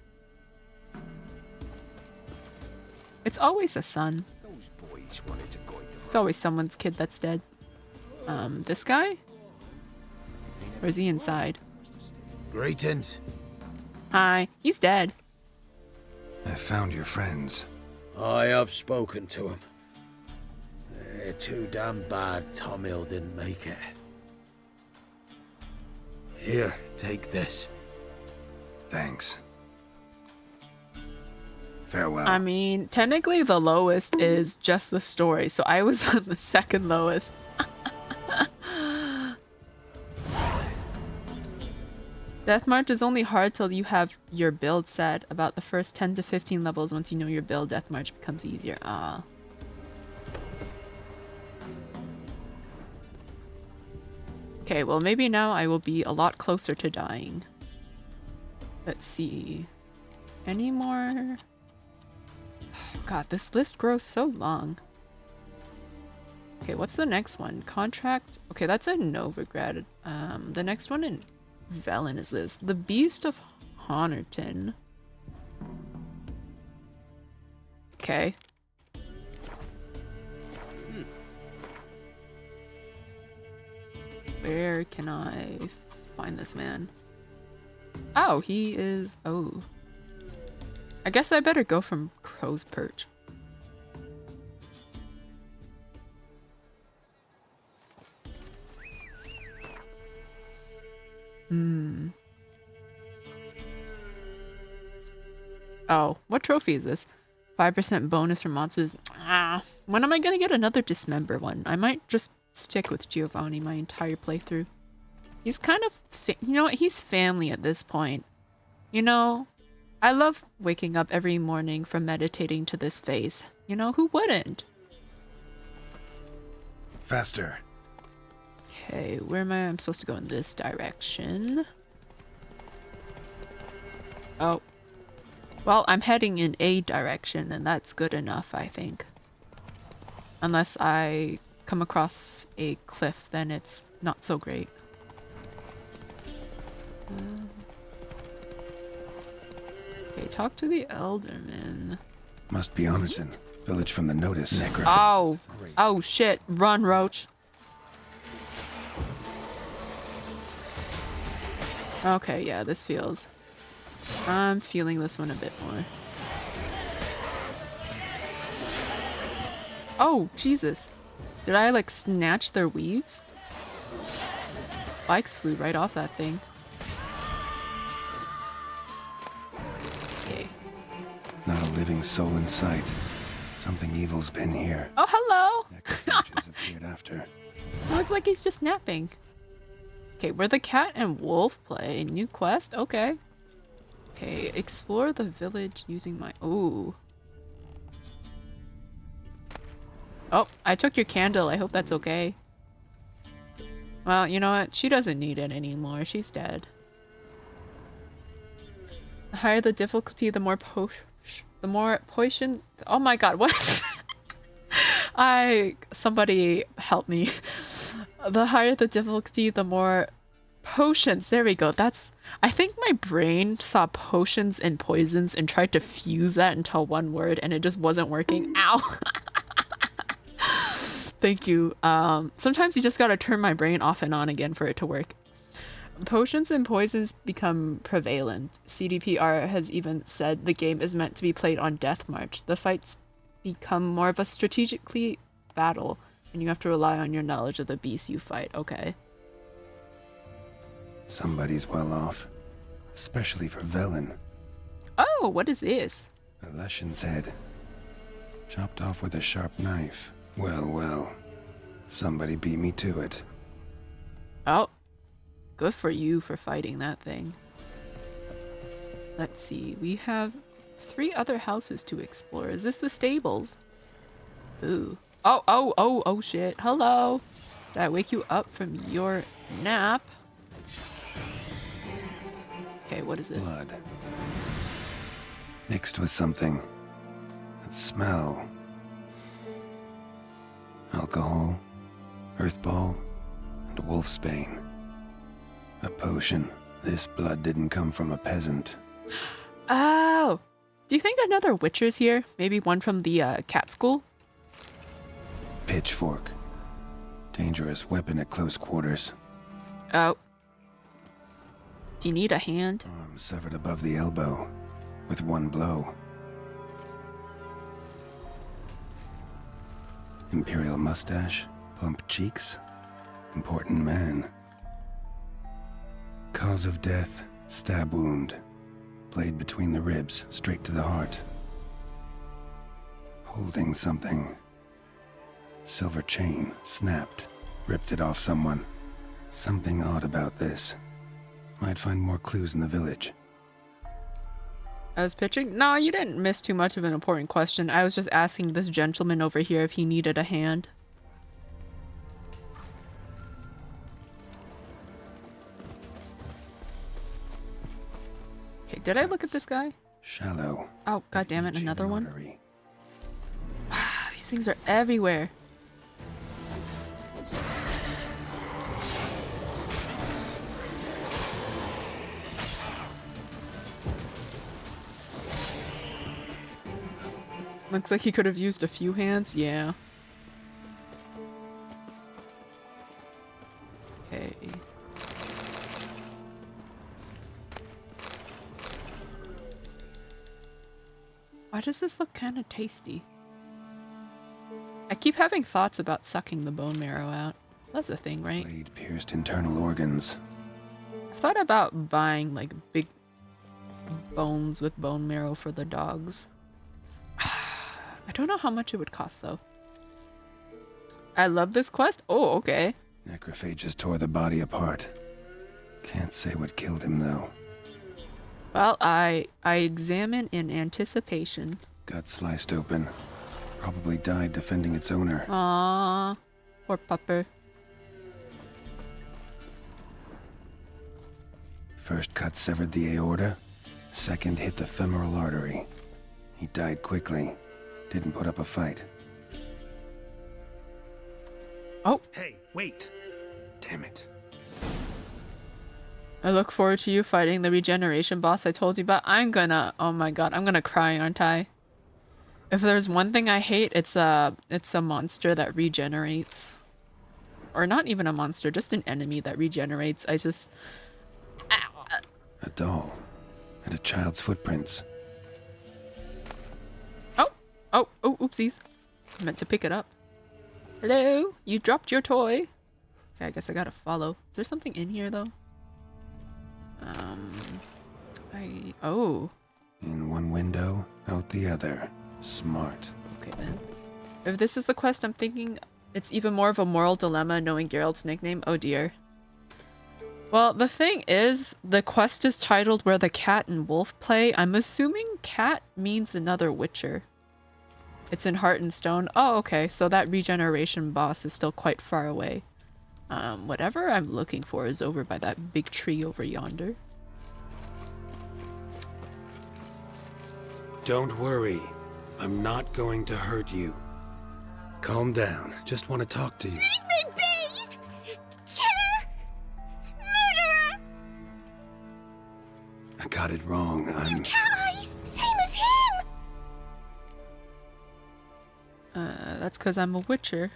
It's always a son. It's always someone's kid that's dead. This guy? Or is he inside? Greetings. Hi, he's dead. I found your friends. I have spoken to them. They're too damn bad Tommel didn't make it. Here, take this. Thanks. Farewell. I mean, technically the lowest is just the story, so I was on the second lowest. Death March is only hard till you have your build set. About the first 10 to 15 levels, once you know your build, Death March becomes easier. Ah. Okay, well maybe now I will be a lot closer to dying. Let's see. Any more? God, this list grows so long. Okay, what's the next one? Contract? Okay, that's in Novigrad. The next one in Velen is this. The Beast of Honorton. Okay. Where can I find this man? Oh, he is... Oh. I guess I better go from Crow's Perch. Oh, what trophy is this? 5% bonus for monsters. Ah, when am I gonna get another Dismember one? I might just stick with Giovanni my entire playthrough. He's kind of, you know what? He's family at this point. You know, I love waking up every morning from meditating to this face. You know, who wouldn't? Faster. Okay, where am I? I'm supposed to go in this direction. Oh. Well, I'm heading in a direction, and that's good enough, I think. Unless I come across a cliff, then it's not so great. Okay, talk to the Elderman. Must be Honorton. Village from the notice. Oh! Oh shit! Run, Roach! Okay, yeah, this feels... I'm feeling this one a bit more. Oh, Jesus. Did I, like, snatch their weaves? Spikes flew right off that thing. Okay. Not a living soul in sight. Something evil's been here. Oh, hello! Appeared after. Looks like he's just napping. Okay, where the cat and wolf play. New quest? Okay. Okay, explore the village using my... Ooh. Oh, I took your candle. I hope that's okay. Well, you know what? She doesn't need it anymore. She's dead. The higher the difficulty, the more potions... Oh my god, what? Somebody help me. The higher the difficulty, the more potions. There we go. I think my brain saw potions and poisons and tried to fuse that into one word, and it just wasn't working. Ow. Thank you. Sometimes you just gotta turn my brain off and on again for it to work. Potions and poisons become prevalent. CDPR has even said the game is meant to be played on Death March. The fights become more of a strategically battle, and you have to rely on your knowledge of the beasts you fight. Okay. Somebody's well off. Especially for Velen. Oh, what is this? A Leshen's head. Chopped off with a sharp knife. Well, well. Somebody beat me to it. Oh. Good for you for fighting that thing. Let's see. We have 3 other houses to explore. Is this the stables? Ooh. Oh shit. Hello. Did I wake you up from your nap? Okay, what is this? Blood. Mixed with something. That smell. Alcohol, earthball, and wolfsbane. A potion. This blood didn't come from a peasant. Oh! Do you think another Witcher's here? Maybe one from the cat school? Pitchfork. Dangerous weapon at close quarters. Oh. Do you need a hand? Arm severed above the elbow, with one blow. Imperial mustache, plump cheeks. Important man. Cause of death, stab wound. Blade between the ribs, straight to the heart. Holding something. Silver chain, snapped. Ripped it off someone. Something odd about this. Might find more clues in the village. I was pitching? No, you didn't miss too much of an important question. I was just asking this gentleman over here if he needed a hand. Okay, did I look at this guy? Shallow. Oh, god damn it, another one? These things are everywhere. Looks like he could have used a few hands, yeah. Okay. Why does this look kind of tasty? I keep having thoughts about sucking the bone marrow out. That's a thing, right? Blade pierced internal organs. I've thought about buying like big bones with bone marrow for the dogs. I don't know how much it would cost though. I love this quest. Oh, okay. Necrophages tore the body apart. Can't say what killed him though. Well, I examine in anticipation. Gut sliced open. Probably died defending its owner. Aww. Poor pupper. First cut severed the aorta. Second hit the femoral artery. He died quickly. Didn't put up a fight. Oh. Hey, wait. Damn it. I look forward to you fighting the regeneration boss I told you about. I'm gonna, oh my god, I'm gonna cry, aren't I? If there's one thing I hate, it's a monster that regenerates. Or not even a monster, just an enemy that regenerates. I just... A doll. And a child's footprints. Oh, oopsies. I meant to pick it up. Hello? You dropped your toy. Okay, I guess I gotta follow. Is there something in here, though? Oh. In one window, out the other. Smart. Okay, then. If this is the quest I'm thinking, it's even more of a moral dilemma knowing Geralt's nickname. Oh, dear. Well, the thing is, the quest is titled Where the Cat and Wolf Play. I'm assuming cat means another Witcher. It's in Heart and Stone. Oh, okay. So that regeneration boss is still quite far away. Whatever I'm looking for is over by that big tree over yonder. Don't worry. I'm not going to hurt you. Calm down. Just want to talk to you. Leave me be! Killer! Murderer! I got it wrong. I'm... Cat eyes! Same as him! That's because I'm a Witcher.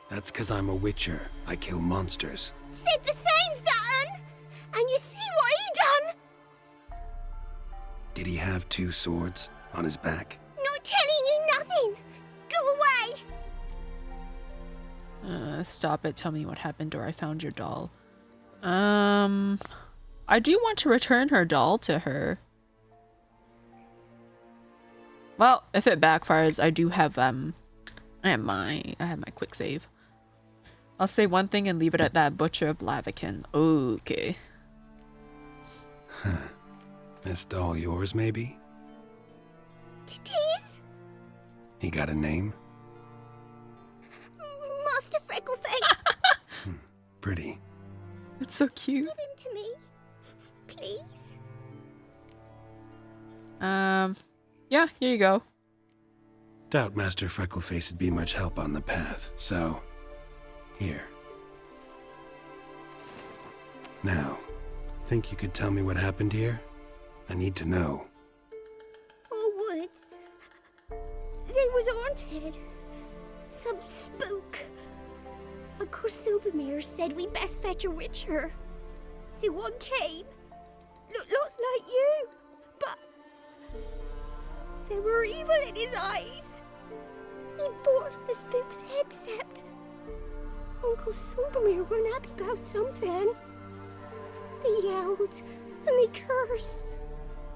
That's because I'm a Witcher. I kill monsters. Said the same, Saturn! And you see what he done? Did he have two swords on his back? Not telling you nothing! Go away! Stop it. Tell me what happened or I found your doll. I do want to return her doll to her. Well, if it backfires, I do have, I have my quick save. I'll say one thing and leave it at that. Butcher of Lavican. Okay. Huh. This doll yours, maybe? It is? He got a name? Master Freckleface! Pretty. It's so cute. Give him to me. Please? Yeah, here you go. Doubt Master Freckleface would be much help on the path, so... Here. Now, think you could tell me what happened here? I need to know. All woods. They was haunted. Some spook. Uncle Silbermere said we best fetch a witcher. So one came. Looked lots like you, but there were evil in his eyes. He bought the spook's headset. Uncle Silbermere weren't happy about something. They yelled and they cursed.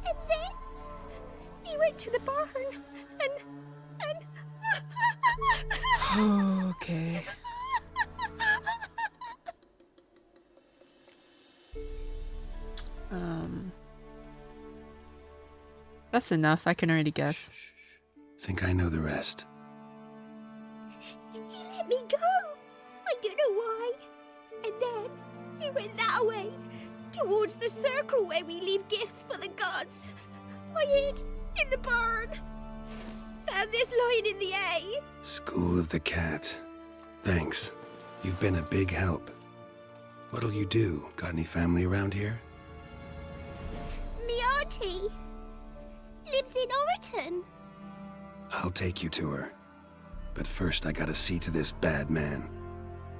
And then he went to the barn and Okay. That's enough. I can already guess. Think I know the rest. he let me go. I don't know why. And then he went that way, towards the circle where we leave gifts for the gods. I hid in the barn. Found this lying in the hay. School of the Cat. Thanks. You've been a big help. What'll you do? Got any family around here? Me auntie lives in Orton. I'll take you to her. But first I gotta see to this bad man.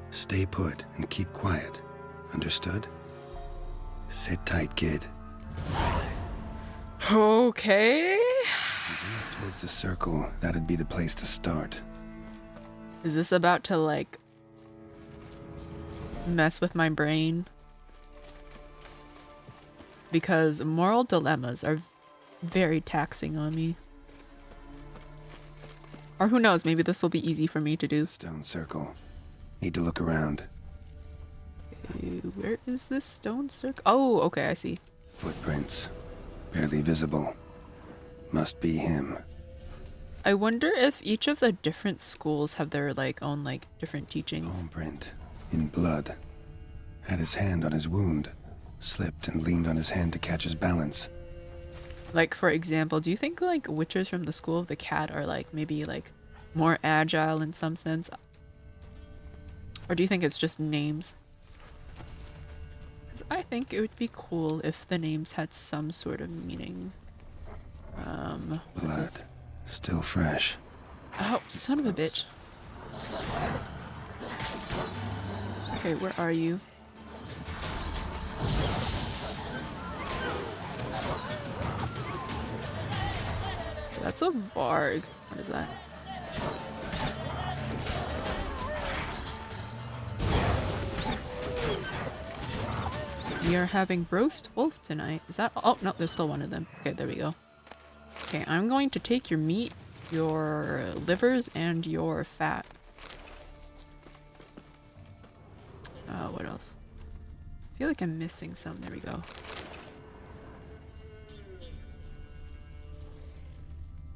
Stay put and keep quiet. Understood? Sit tight, kid. Okay. Towards the circle, that'd be the place to start. Is this about to, like, mess with my brain? Because moral dilemmas are very taxing on me. Or who knows, maybe this will be easy for me to do. Stone circle. Need to look around. Okay, where is this stone circle? Oh, okay, I see. Footprints. Barely visible. Must be him. I wonder if each of the different schools have their, like, own, like, different teachings. Palm print. In blood. Had his hand on his wound. Slipped and leaned on his hand to catch his balance. Like, for example, do you think, like, witches from the School of the Cat are, like, maybe, like, more agile in some sense? Or do you think it's just names? Because I think it would be cool if the names had some sort of meaning. What is this? Blood. Still fresh. Oh, son of a bitch. Okay, where are you? That's a varg. What is that? We are having roast wolf tonight. Is that? Oh, no, there's still one of them. Okay, there we go. Okay, I'm going to take your meat, your livers, and your fat. What else? I feel like I'm missing some. There we go.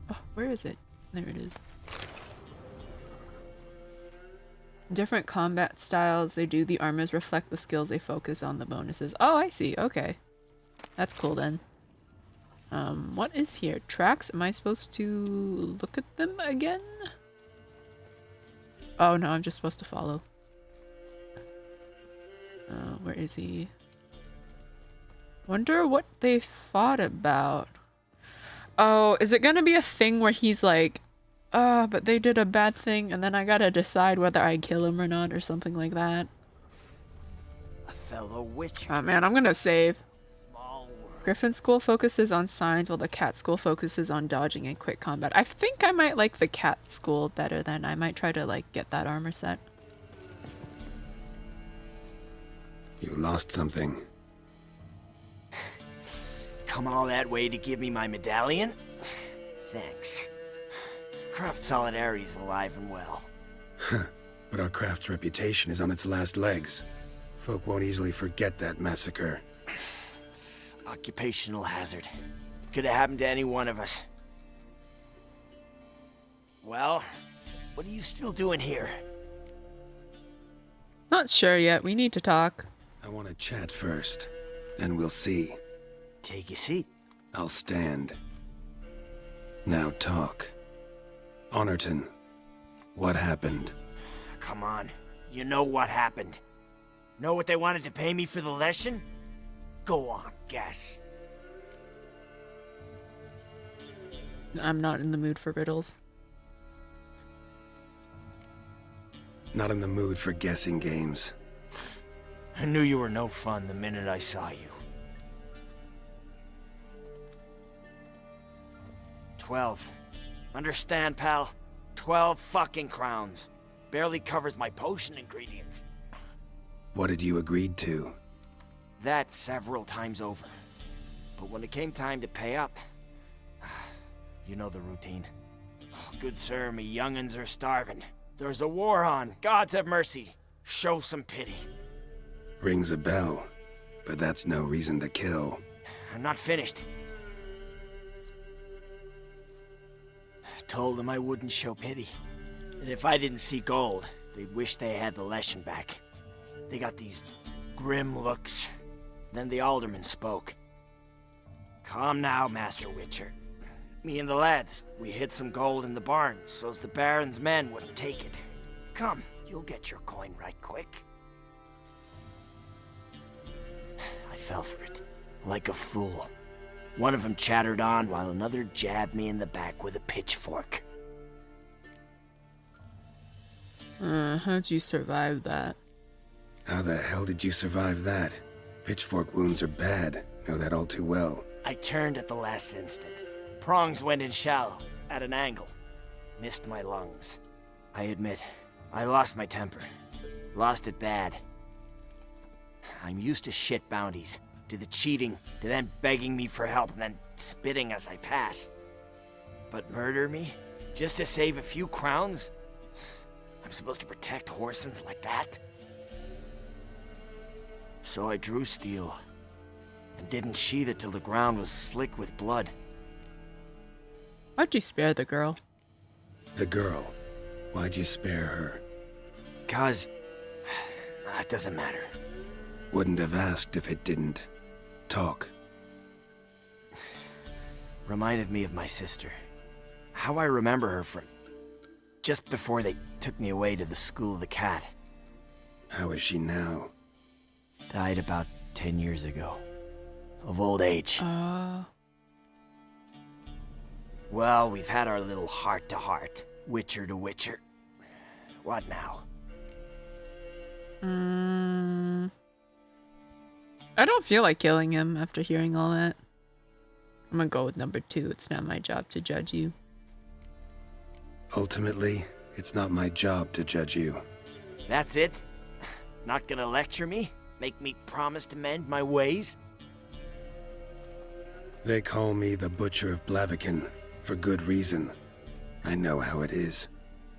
Oh, where is it? There it is. Different combat styles they do. The armors reflect the skills they focus on, the bonuses. Oh, I see. Okay. That's cool then. What is here? Tracks? Am I supposed to look at them again? Oh no, I'm just supposed to follow. Where is he? Wonder what they fought about. Oh, is it gonna be a thing where he's like, but they did a bad thing and then I gotta decide whether I kill him or not or something like that? A fellow witch. Oh man, I'm gonna save. Griffin School focuses on signs while the Cat School focuses on dodging and quick combat. I think I might like the Cat School better then. I might try to like get that armor set. You lost something. Come all that way to give me my medallion? Thanks. Craft Solidarity's alive and well. But our craft's reputation is on its last legs. Folk won't easily forget that massacre. Occupational hazard. Could have happened to any one of us. Well, what are you still doing here? Not sure yet. We need to talk. I want to chat first. Then we'll see. Take a seat. I'll stand. Now talk. Honorton, what happened? Come on. You know what happened. Know what they wanted to pay me for the lesson? Go on, guess. I'm not in the mood for riddles. Not in the mood for guessing games. I knew you were no fun the minute I saw you. 12. Understand, pal? 12 fucking crowns. Barely covers my potion ingredients. What had you agreed to? That several times over. But when it came time to pay up, you know the routine. Oh, good sir, me young'uns are starving. There's a war on. Gods have mercy. Show some pity. Rings a bell, but that's no reason to kill. I'm not finished. I told them I wouldn't show pity. And if I didn't see gold, they'd wish they had the Leshen back. They got these grim looks. Then the alderman spoke. Calm now, Master Witcher. Me and the lads, we hid some gold in the barn so's the Baron's men wouldn't take it. Come, you'll get your coin right quick. I fell for it, like a fool. One of them chattered on while another jabbed me in the back with a pitchfork. How'd you survive that? How the hell did you survive that? Pitchfork wounds are bad. Know that all too well. I turned at the last instant. Prongs went in shallow, at an angle. Missed my lungs. I admit, I lost my temper. Lost it bad. I'm used to shit bounties, to the cheating, to them begging me for help and then spitting as I pass. But murder me? Just to save a few crowns? I'm supposed to protect Horsens like that? So I drew steel, and didn't sheathe it till the ground was slick with blood. Why'd you spare the girl? The girl? Why'd you spare her? 'Cause... it doesn't matter. Wouldn't have asked if it didn't. Talk. Reminded me of my sister. How I remember her from... just before they took me away to the School of the Cat. How is she now? Died about 10 years ago. Of old age. Well, we've had our little heart-to-heart. Witcher to Witcher. What now? I don't feel like killing him after hearing all that. I'm gonna go with number 2. It's not my job to judge you. Ultimately, it's not my job to judge you. That's it? Not gonna lecture me? Make me promise to mend my ways? They call me the Butcher of Blaviken, for good reason. I know how it is.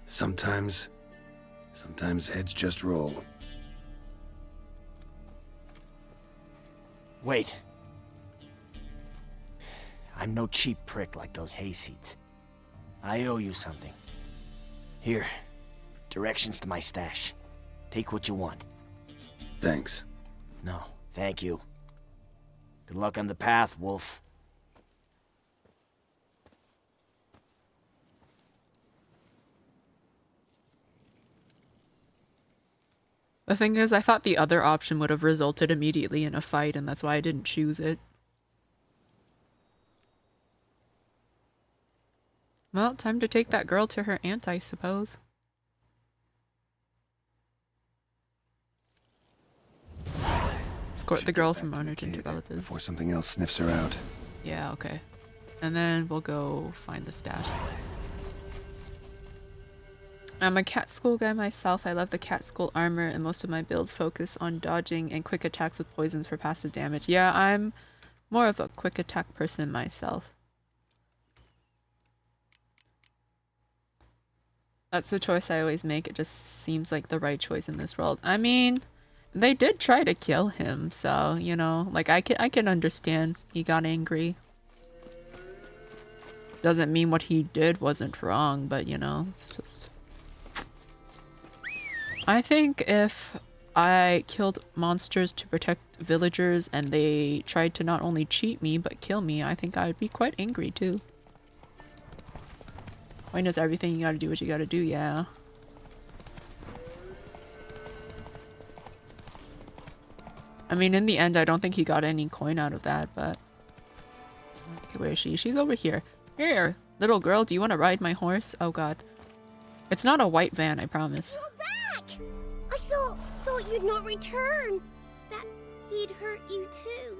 Sometimes heads just roll. Wait. I'm no cheap prick like those hayseeds. I owe you something. Here, directions to my stash. Take what you want. Thanks. No, thank you. Good luck on the path, Wolf. The thing is, I thought the other option would have resulted immediately in a fight, and that's why I didn't choose it. Well, time to take that girl to her aunt, I suppose. Escort the girl from honored to relatives. Before something else sniffs her out. Yeah, okay. And then we'll go find the stash. I'm a cat school guy myself. I love the cat school armor, and most of my builds focus on dodging and quick attacks with poisons for passive damage. Yeah, I'm more of a quick attack person myself. That's the choice I always make. It just seems like the right choice in this world. I mean, they did try to kill him, so, you know, like I can understand he got angry. Doesn't mean what he did wasn't wrong, but you know, it's just... I think if I killed monsters to protect villagers and they tried to not only cheat me but kill me, I think I'd be quite angry too. Coin is everything, you gotta do what you gotta do, yeah. I mean, in the end, I don't think he got any coin out of that, but... Okay, where is she? She's over here. Here, little girl, do you want to ride my horse? Oh god. It's not a white van, I promise. You're back! I thought you'd not return. That he'd hurt you too.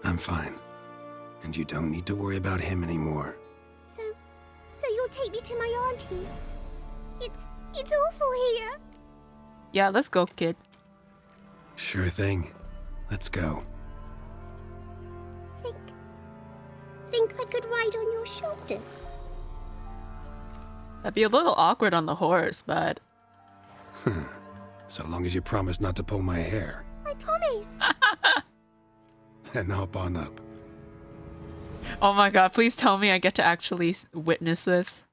I'm fine. And you don't need to worry about him anymore. So you'll take me to my auntie's? It's awful here. Yeah, let's go, kid. Sure thing. Let's go. think I could ride on your shoulders? That'd be a little awkward on the horse, but... So long as you promise not to pull my hair. I promise. Then hop on up. Oh my god, please tell me I get to actually witness this.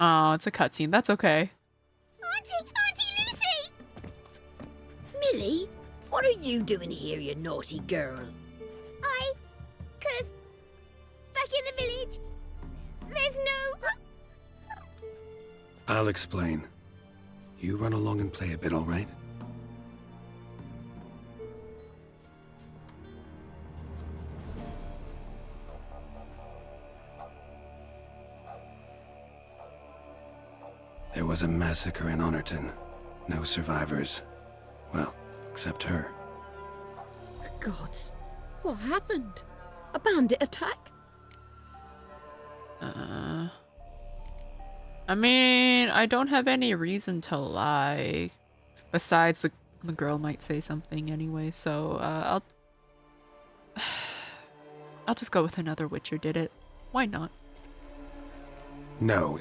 Oh, it's a cutscene. That's okay. Auntie Lucy! Millie, what are you doing here, you naughty girl? Cause back in the village, there's no... I'll explain. You run along and play a bit, all right? There was a massacre in Honorton. No survivors. Well, except her. The gods, what happened? A bandit attack? I mean, I don't have any reason to lie. Besides, the girl might say something anyway, so I'll just go with another Witcher did it. Why not? No,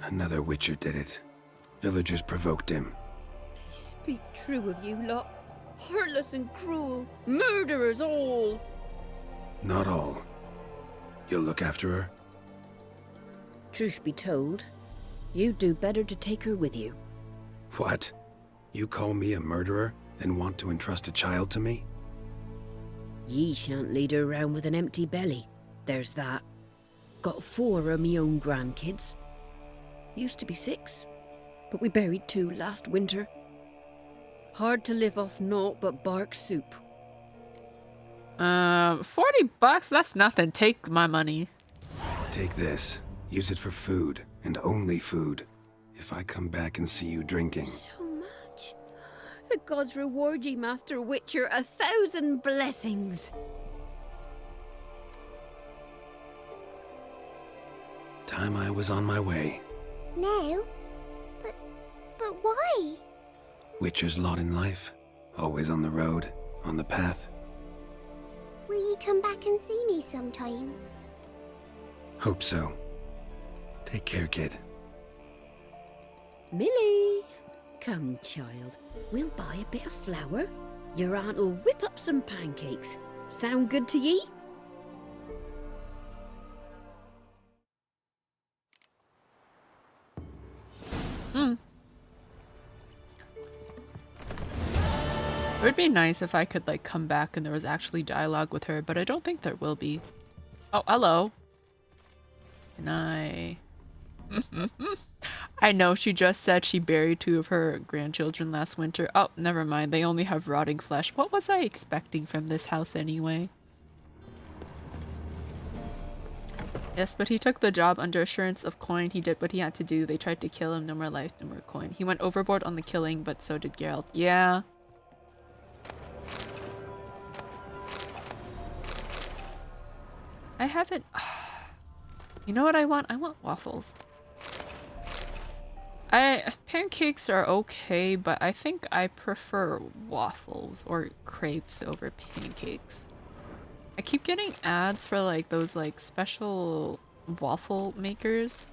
another Witcher did it. Villagers provoked him. They speak true of you lot. Heartless and cruel. Murderers all. Not all. You'll look after her? Truth be told, you'd do better to take her with you. What? You call me a murderer and want to entrust a child to me? Ye shan't lead her around with an empty belly. There's that. Got 4 of me own grandkids. Used to be 6, but we buried 2 last winter. Hard to live off naught but bark soup. $40? That's nothing. Take my money. Take this. Use it for food, and only food. If I come back and see you drinking... So much. The gods reward ye, Master Witcher, 1,000 blessings. Time I was on my way. No. But why? Witcher's lot in life. Always on the road, on the path. Will you come back and see me sometime? Hope so. Take care, kid. Millie! Come, child. We'll buy a bit of flour. Your aunt'll whip up some pancakes. Sound good to ye? It would be nice if I could, like, come back and there was actually dialogue with her, but I don't think there will be. Oh, hello. Can I... I know she just said she buried 2 of her grandchildren last winter. Oh, never mind. They only have rotting flesh. What was I expecting from this house anyway? Yes, but he took the job under assurance of coin. He did what he had to do. They tried to kill him. No more life, no more coin. He went overboard on the killing, but so did Geralt. Yeah. I haven't... You know what I want? I want waffles. Pancakes are okay, but I think I prefer waffles or crepes over pancakes. I keep getting ads for like those like special waffle makers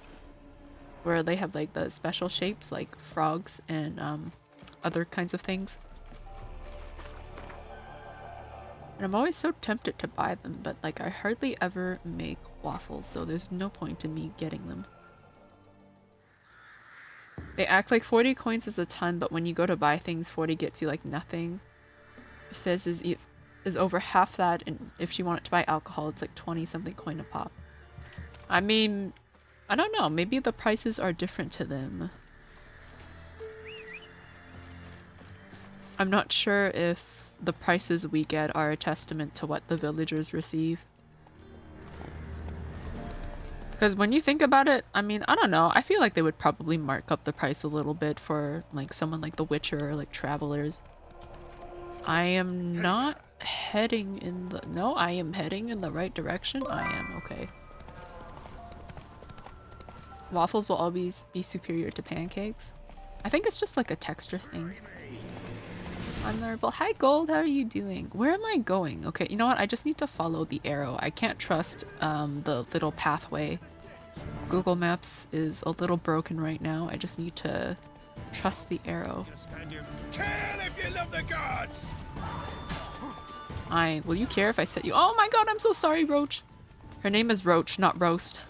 where they have like the special shapes like frogs and other kinds of things. And I'm always so tempted to buy them, but like I hardly ever make waffles, so there's no point in me getting them. They act like 40 coins is a ton, but when you go to buy things, 40 gets you like nothing. Fizz is over half that, and if she wanted to buy alcohol, it's like 20 something coin a pop. I mean, I don't know, maybe the prices are different to them. I'm not sure if the prices we get are a testament to what the villagers receive. Because when you think about it, I mean, I don't know. I feel like they would probably mark up the price a little bit for like someone like The Witcher or like travelers. I am not heading in the... No, I am heading in the right direction. I am, okay. Waffles will always be superior to pancakes. I think it's just like a texture thing. Honorable. Hi, Gold. How are you doing? Where am I going? Okay, you know what? I just need to follow the arrow. I can't trust the little pathway. Google Maps is a little broken right now. I just need to trust the arrow. Kill if you love the gods! Will you care if I set you? Oh my god, I'm so sorry, Roach. Her name is Roach, not Roast.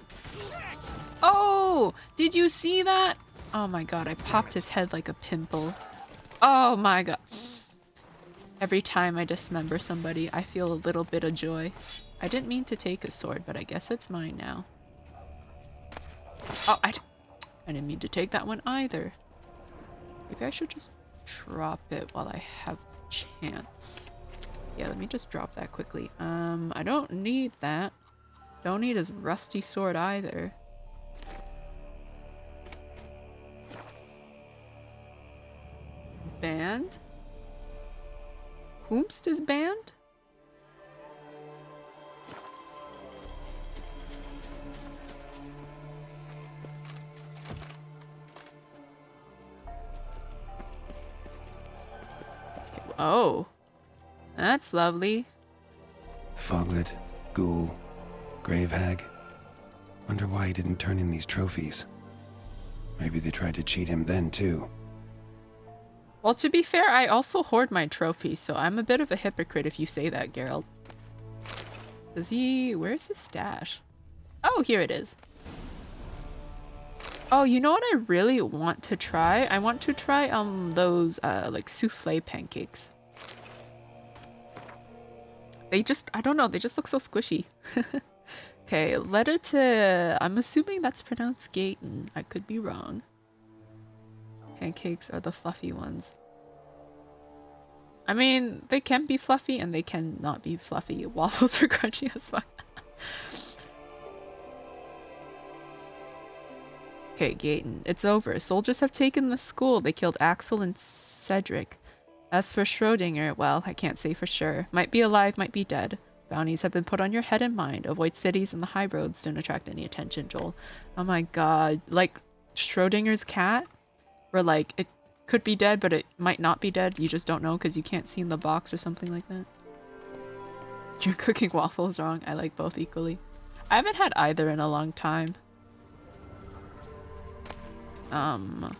Oh, did you see that? Oh my god, I popped his head like a pimple. Oh my god. Every time I dismember somebody, I feel a little bit of joy. I didn't mean to take his sword, but I guess it's mine now. Oh, I didn't mean to take that one either. Maybe I should just drop it while I have the chance. Yeah, let me just drop that quickly. I don't need that. Don't need his rusty sword either. Banned? Whomst is banned? Oh, that's lovely. Foglet, Ghoul, Grave Hag. Wonder why he didn't turn in these trophies. Maybe they tried to cheat him then too. Well, to be fair, I also hoard my trophies, so I'm a bit of a hypocrite if you say that, Geralt. Does he... Where's his stash? Oh, here it is. Oh, you know what I really want to try? I want to try those like souffle pancakes. They just, I don't know, they just look so squishy. Okay, letter to, I'm assuming that's pronounced Gaten. I could be wrong. Pancakes are the fluffy ones. I mean, they can be fluffy and they can not be fluffy. Waffles are crunchy as fuck. Okay, Gaten. It's over. Soldiers have taken the school. They killed Axel and Cedric. As for Schrodinger, well, I can't say for sure. Might be alive, might be dead. Bounties have been put on your head and mind. Avoid cities and the high roads. Don't attract any attention, Joel. Oh my god. Like Schrodinger's cat? Where like, it could be dead, but it might not be dead. You just don't know because you can't see in the box or something like that. You're cooking waffles wrong. I like both equally. I haven't had either in a long time. No,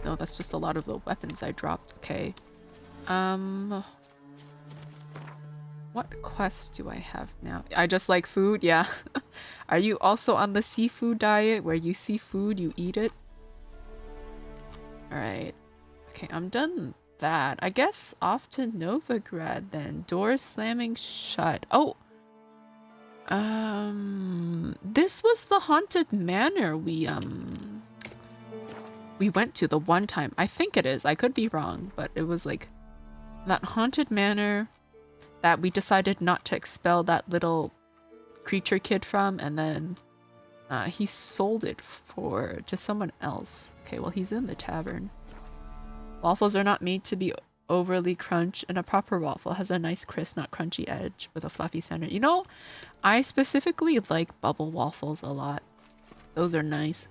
that's just a lot of the weapons I dropped. Okay. What quests do I have now? I just like food, yeah. Are you also on the seafood diet where you see food, you eat it? Alright. Okay, I'm done that. I guess off to Novigrad then. Doors slamming shut. Oh! This was the haunted manor we went to the one time. I think it is. I could be wrong, but it was like that haunted manor that we decided not to expel that little creature kid from, and then he sold it to someone else. Okay, well, he's in the tavern. Waffles are not made to be overly crunched, and a proper waffle has a nice crisp, not crunchy edge with a fluffy center. You know, I specifically like bubble waffles a lot. Those are nice.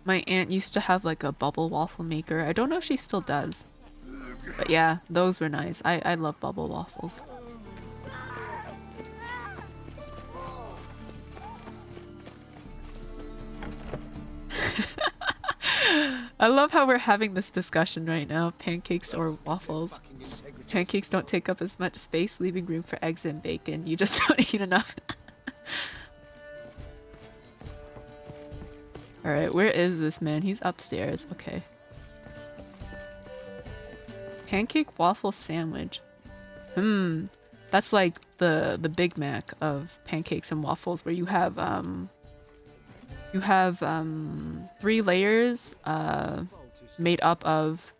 My aunt used to have like a bubble waffle maker. I don't know if she still does. But yeah, those were nice. I love bubble waffles. I love how we're having this discussion right now. Pancakes or waffles. Pancakes don't take up as much space, leaving room for eggs and bacon. You just don't eat enough. Alright, where is this man? He's upstairs. Okay. Pancake waffle sandwich. That's like the Big Mac of pancakes and waffles, where you have 3 layers made up of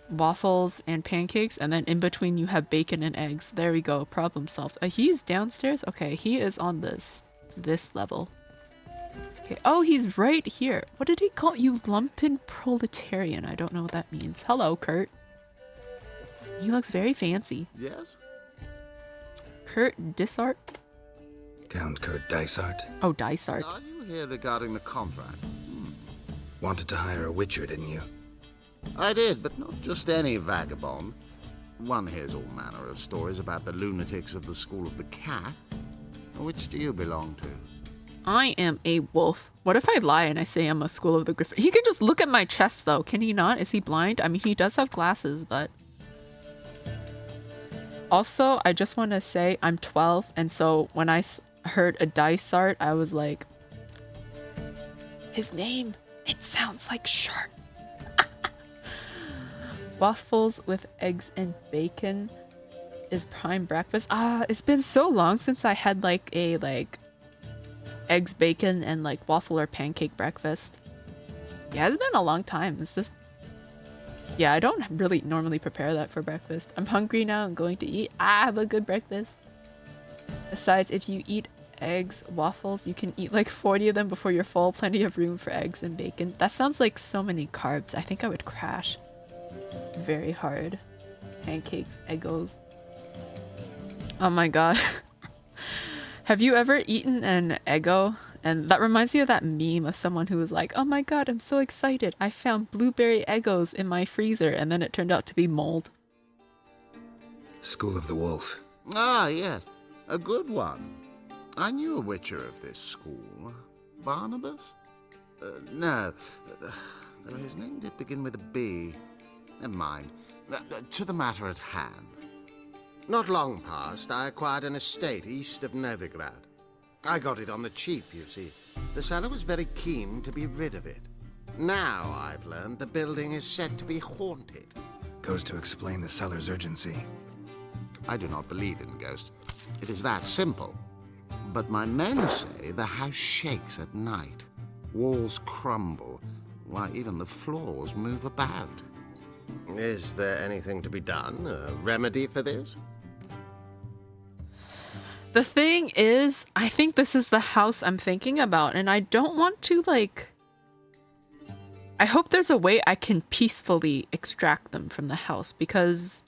waffles and pancakes, and then in between you have bacon and eggs. There we go. Problem solved. He's downstairs? Okay, he is on this level. Okay. Oh, he's right here. What did he call you? Lumpen proletarian. I don't know what that means. Hello, Kurt. He looks very fancy. Yes? Kurt Dysart? Count Kurt Dysart. Oh, Dysart. Are you here regarding the contract? Wanted to hire a witcher, didn't you? I did, but not just any vagabond. One hears all manner of stories about the lunatics of the School of the Cat. Which do you belong to? I am a wolf. What if I lie and I say I'm a School of the Griffin? He can just look at my chest though, can he not? Is he blind? I mean, he does have glasses, but... Also, I just want to say I'm 12, and so when I heard a dice art, I was like... His name, it sounds like shark. Waffles with eggs and bacon is prime breakfast. It's been so long since I had like a eggs, bacon, and like waffle or pancake breakfast. Yeah, it's been a long time. It's just, yeah, I don't really normally prepare that for breakfast. I'm hungry now. I'm going to eat. I have a good breakfast. Besides, if you eat eggs, waffles, you can eat like 40 of them before you're full. Plenty of room for eggs and bacon. That sounds like so many carbs. I think I would crash very hard. Pancakes, Eggos. Oh my god. Have you ever eaten an Eggo? And that reminds me of that meme of someone who was like, oh my god, I'm so excited. I found blueberry Eggos in my freezer, and then it turned out to be mold. School of the Wolf. Ah, yes. A good one. I knew a witcher of this school. Barnabas? No. Though his name did begin with a B. Never mind. To the matter at hand. Not long past, I acquired an estate east of Novigrad. I got it on the cheap, you see. The seller was very keen to be rid of it. Now, I've learned the building is said to be haunted. Goes to explain the seller's urgency. I do not believe in ghosts. It is that simple. But my men say the house shakes at night. Walls crumble. Why, even the floors move about. Is there anything to be done? A remedy for this? The thing is, I think this is the house I'm thinking about, and I don't want to, like... I hope there's a way I can peacefully extract them from the house, because...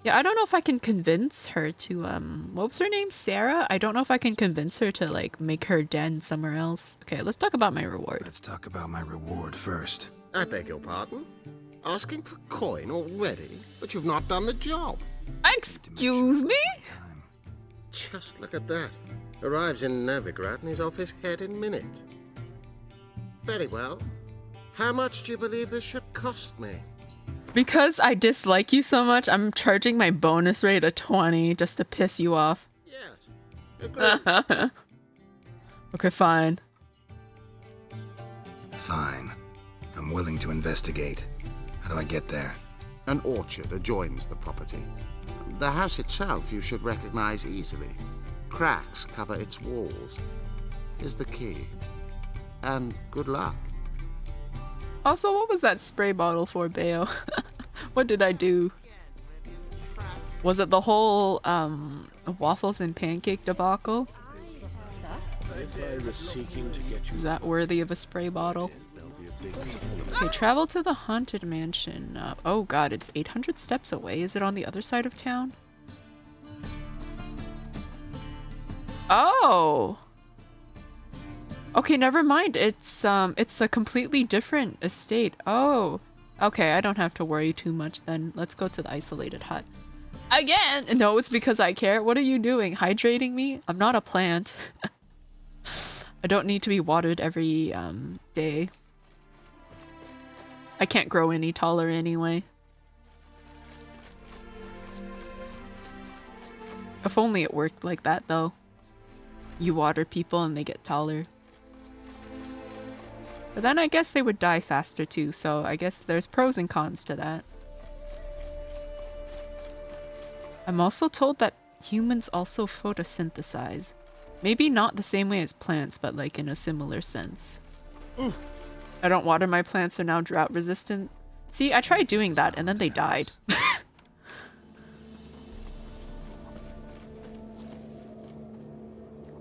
Yeah, I don't know if I can convince her to, what was her name? Sarah? I don't know if I can convince her to, like, make her den somewhere else. Okay, let's talk about my reward. Let's talk about my reward first. I beg your pardon? Asking for coin already? But you've not done the job. Excuse me? Just look at that. Arrives in Novigrad and he's off his head in minutes. Very well. How much do you believe this should cost me? Because I dislike you so much, I'm charging my bonus rate of 20 just to piss you off. Yes. Agreed. Okay, fine. Fine. I'm willing to investigate. How do I get there? An orchard adjoins the property. The house itself you should recognize easily. Cracks cover its walls. Here's the key. And good luck. Also, what was that spray bottle for, Bayo? What did I do? Was it the whole waffles and pancake debacle? Is that worthy of a spray bottle? Okay, travel to the haunted mansion. Oh god, it's 800 steps away. Is it on the other side of town? Oh! Okay, never mind. It's a completely different estate. Oh. Okay, I don't have to worry too much then. Let's go to the isolated hut. Again! No, it's because I care. What are you doing? Hydrating me? I'm not a plant. I don't need to be watered every day. I can't grow any taller anyway. If only it worked like that though. You water people and they get taller. But then I guess they would die faster too, so I guess there's pros and cons to that. I'm also told that humans also photosynthesize. Maybe not the same way as plants, but like in a similar sense. I don't water my plants, they're now drought resistant. See, I tried doing that and then they died.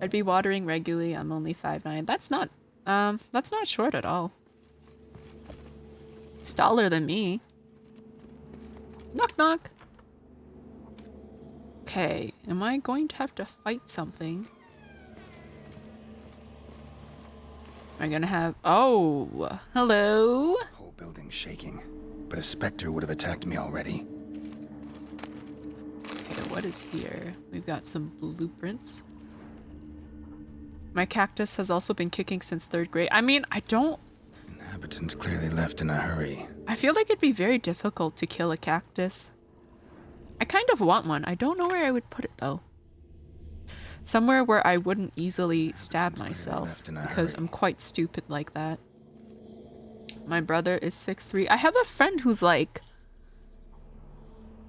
I'd be watering regularly, I'm only 5'9". That's not short at all. It's taller than me. Knock knock. Okay, am I going to have to fight something? Am I gonna have... Oh! Hello? Whole building shaking. but a specter would have attacked me already. Okay, what is here? We've got some blueprints. My cactus has also been kicking since 3rd grade. I mean, I don't... Inhabitant clearly left in a hurry. I feel like it'd be very difficult to kill a cactus. I kind of want one. I don't know where I would put it, though. Somewhere where I wouldn't easily stab myself, because I'm quite stupid like that. My brother is 6'3". I have a friend who's like...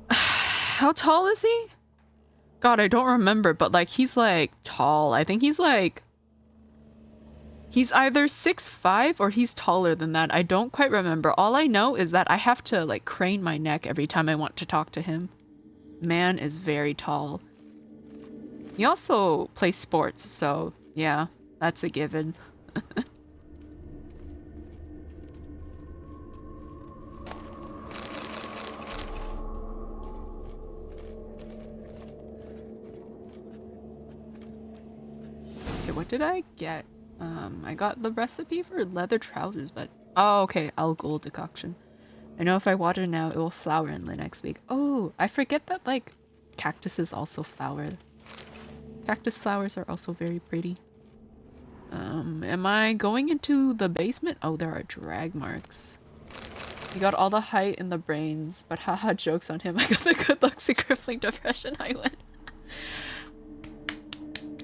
How tall is he? God, I don't remember, but like he's like tall. I think he's like... He's either 6'5" or he's taller than that. I don't quite remember. All I know is that I have to like crane my neck every time I want to talk to him. Man is very tall. He also plays sports, so yeah, that's a given. Okay, what did I get? I got the recipe for leather trousers, but... Oh, okay, alcohol decoction. I know if I water now, it will flower in the next week. Oh, I forget that, like, cactuses also flower. Cactus flowers are also very pretty. Am I going into the basement? Oh, there are drag marks. You got all the height in the brains, but haha, jokes on him. I got the good looks and crippling depression. I win.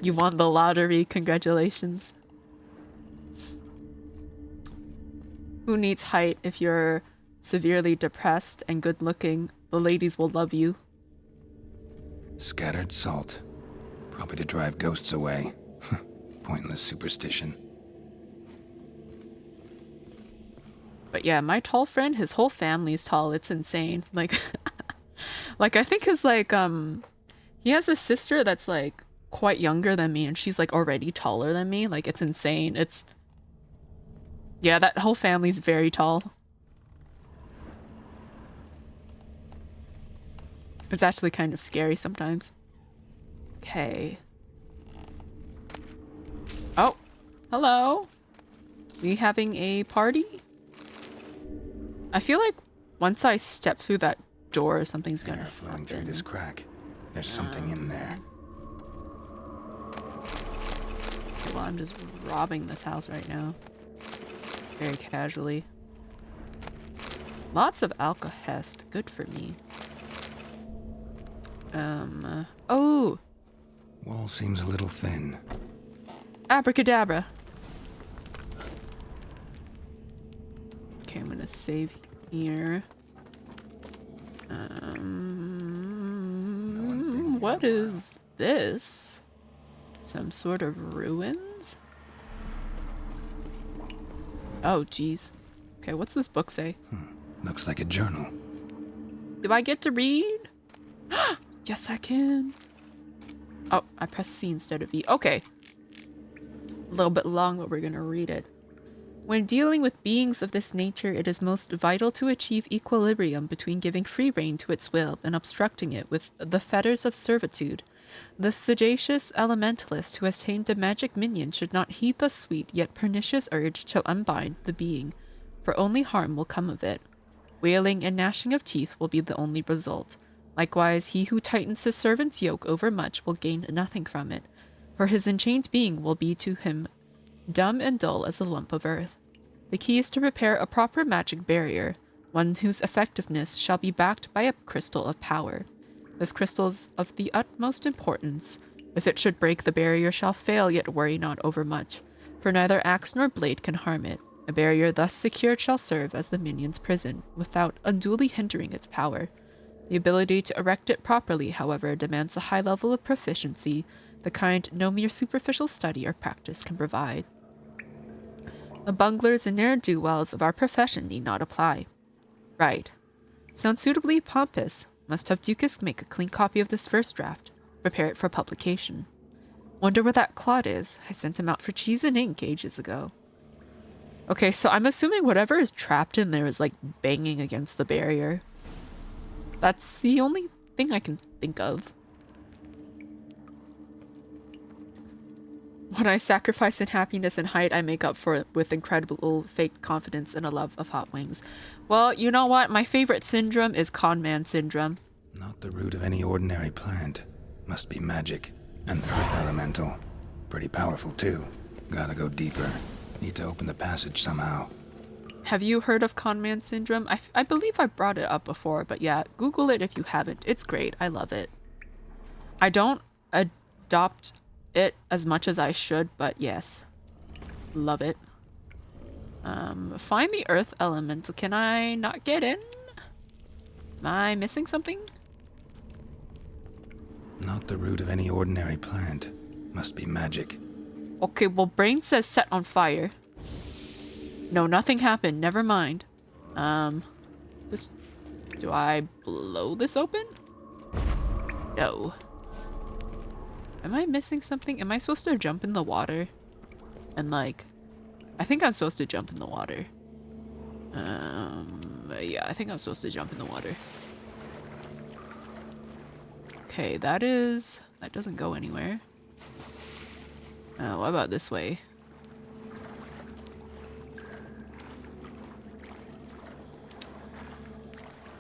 You won the lottery. Congratulations. Who needs height if you're severely depressed and good looking? The ladies will love you. Scattered salt. Probably to drive ghosts away. Pointless superstition. But yeah, my tall friend, his whole family's tall. It's insane. Like, like I think his like, he has a sister that's like quite younger than me and she's like already taller than me. Like, it's insane. It's, yeah, that whole family's very tall. It's actually kind of scary sometimes. Okay. Oh, hello. We having a party? I feel like once I step through that door, something's gonna flowing through this crack. There's something in there. Okay, well, I'm just robbing this house right now. Very casually. Lots of alcohest. Good for me. Oh! Wall seems a little thin. Abracadabra. Okay, I'm gonna save here. What is this? Some sort of ruins? Oh, geez. Okay, what's this book say? Looks like a journal. Do I get to read? Yes, I can. Oh, I pressed C instead of E. Okay. A little bit long, but we're gonna read it. When dealing with beings of this nature, it is most vital to achieve equilibrium between giving free rein to its will and obstructing it with the fetters of servitude. The sagacious elementalist who has tamed a magic minion should not heed the sweet yet pernicious urge to unbind the being, for only harm will come of it. Wailing and gnashing of teeth will be the only result. Likewise, he who tightens his servant's yoke overmuch will gain nothing from it, for his enchained being will be to him dumb and dull as a lump of earth. The key is to prepare a proper magic barrier, one whose effectiveness shall be backed by a crystal of power. This crystal is of the utmost importance. If it should break, the barrier shall fail, yet worry not overmuch, for neither axe nor blade can harm it. A barrier thus secured shall serve as the minion's prison, without unduly hindering its power. The ability to erect it properly, however, demands a high level of proficiency, the kind no mere superficial study or practice can provide. The bunglers and ne'er-do-wells of our profession need not apply. Right. Sounds suitably pompous. Must have Dukas make a clean copy of this first draft. Prepare it for publication. Wonder where that Claude is. I sent him out for cheese and ink ages ago. Okay, so I'm assuming whatever is trapped in there is like banging against the barrier. That's the only thing I can think of. What I sacrifice in happiness and height, I make up for it with incredible fake confidence and a love of hot wings. Well, you know what? My favorite syndrome is con man syndrome. Not the root of any ordinary plant. Must be magic. An earth elemental. Pretty powerful, too. Gotta go deeper. Need to open the passage somehow. Have you heard of con man syndrome? I believe I brought it up before, but yeah, Google it if you haven't. It's great. I love it. I don't adopt it as much as I should, but yes. Love it. Find the earth elemental. Can I not get in? Am I missing something? Not the root of any ordinary plant. Must be magic. Okay, well, brain says set on fire. No, nothing happened. Never mind. This... Do I blow this open? No. Am I missing something? Am I supposed to jump in the water? And like... I think I'm supposed to jump in the water. Yeah, I think I'm supposed to jump in the water. Okay, that is... That doesn't go anywhere. What about this way?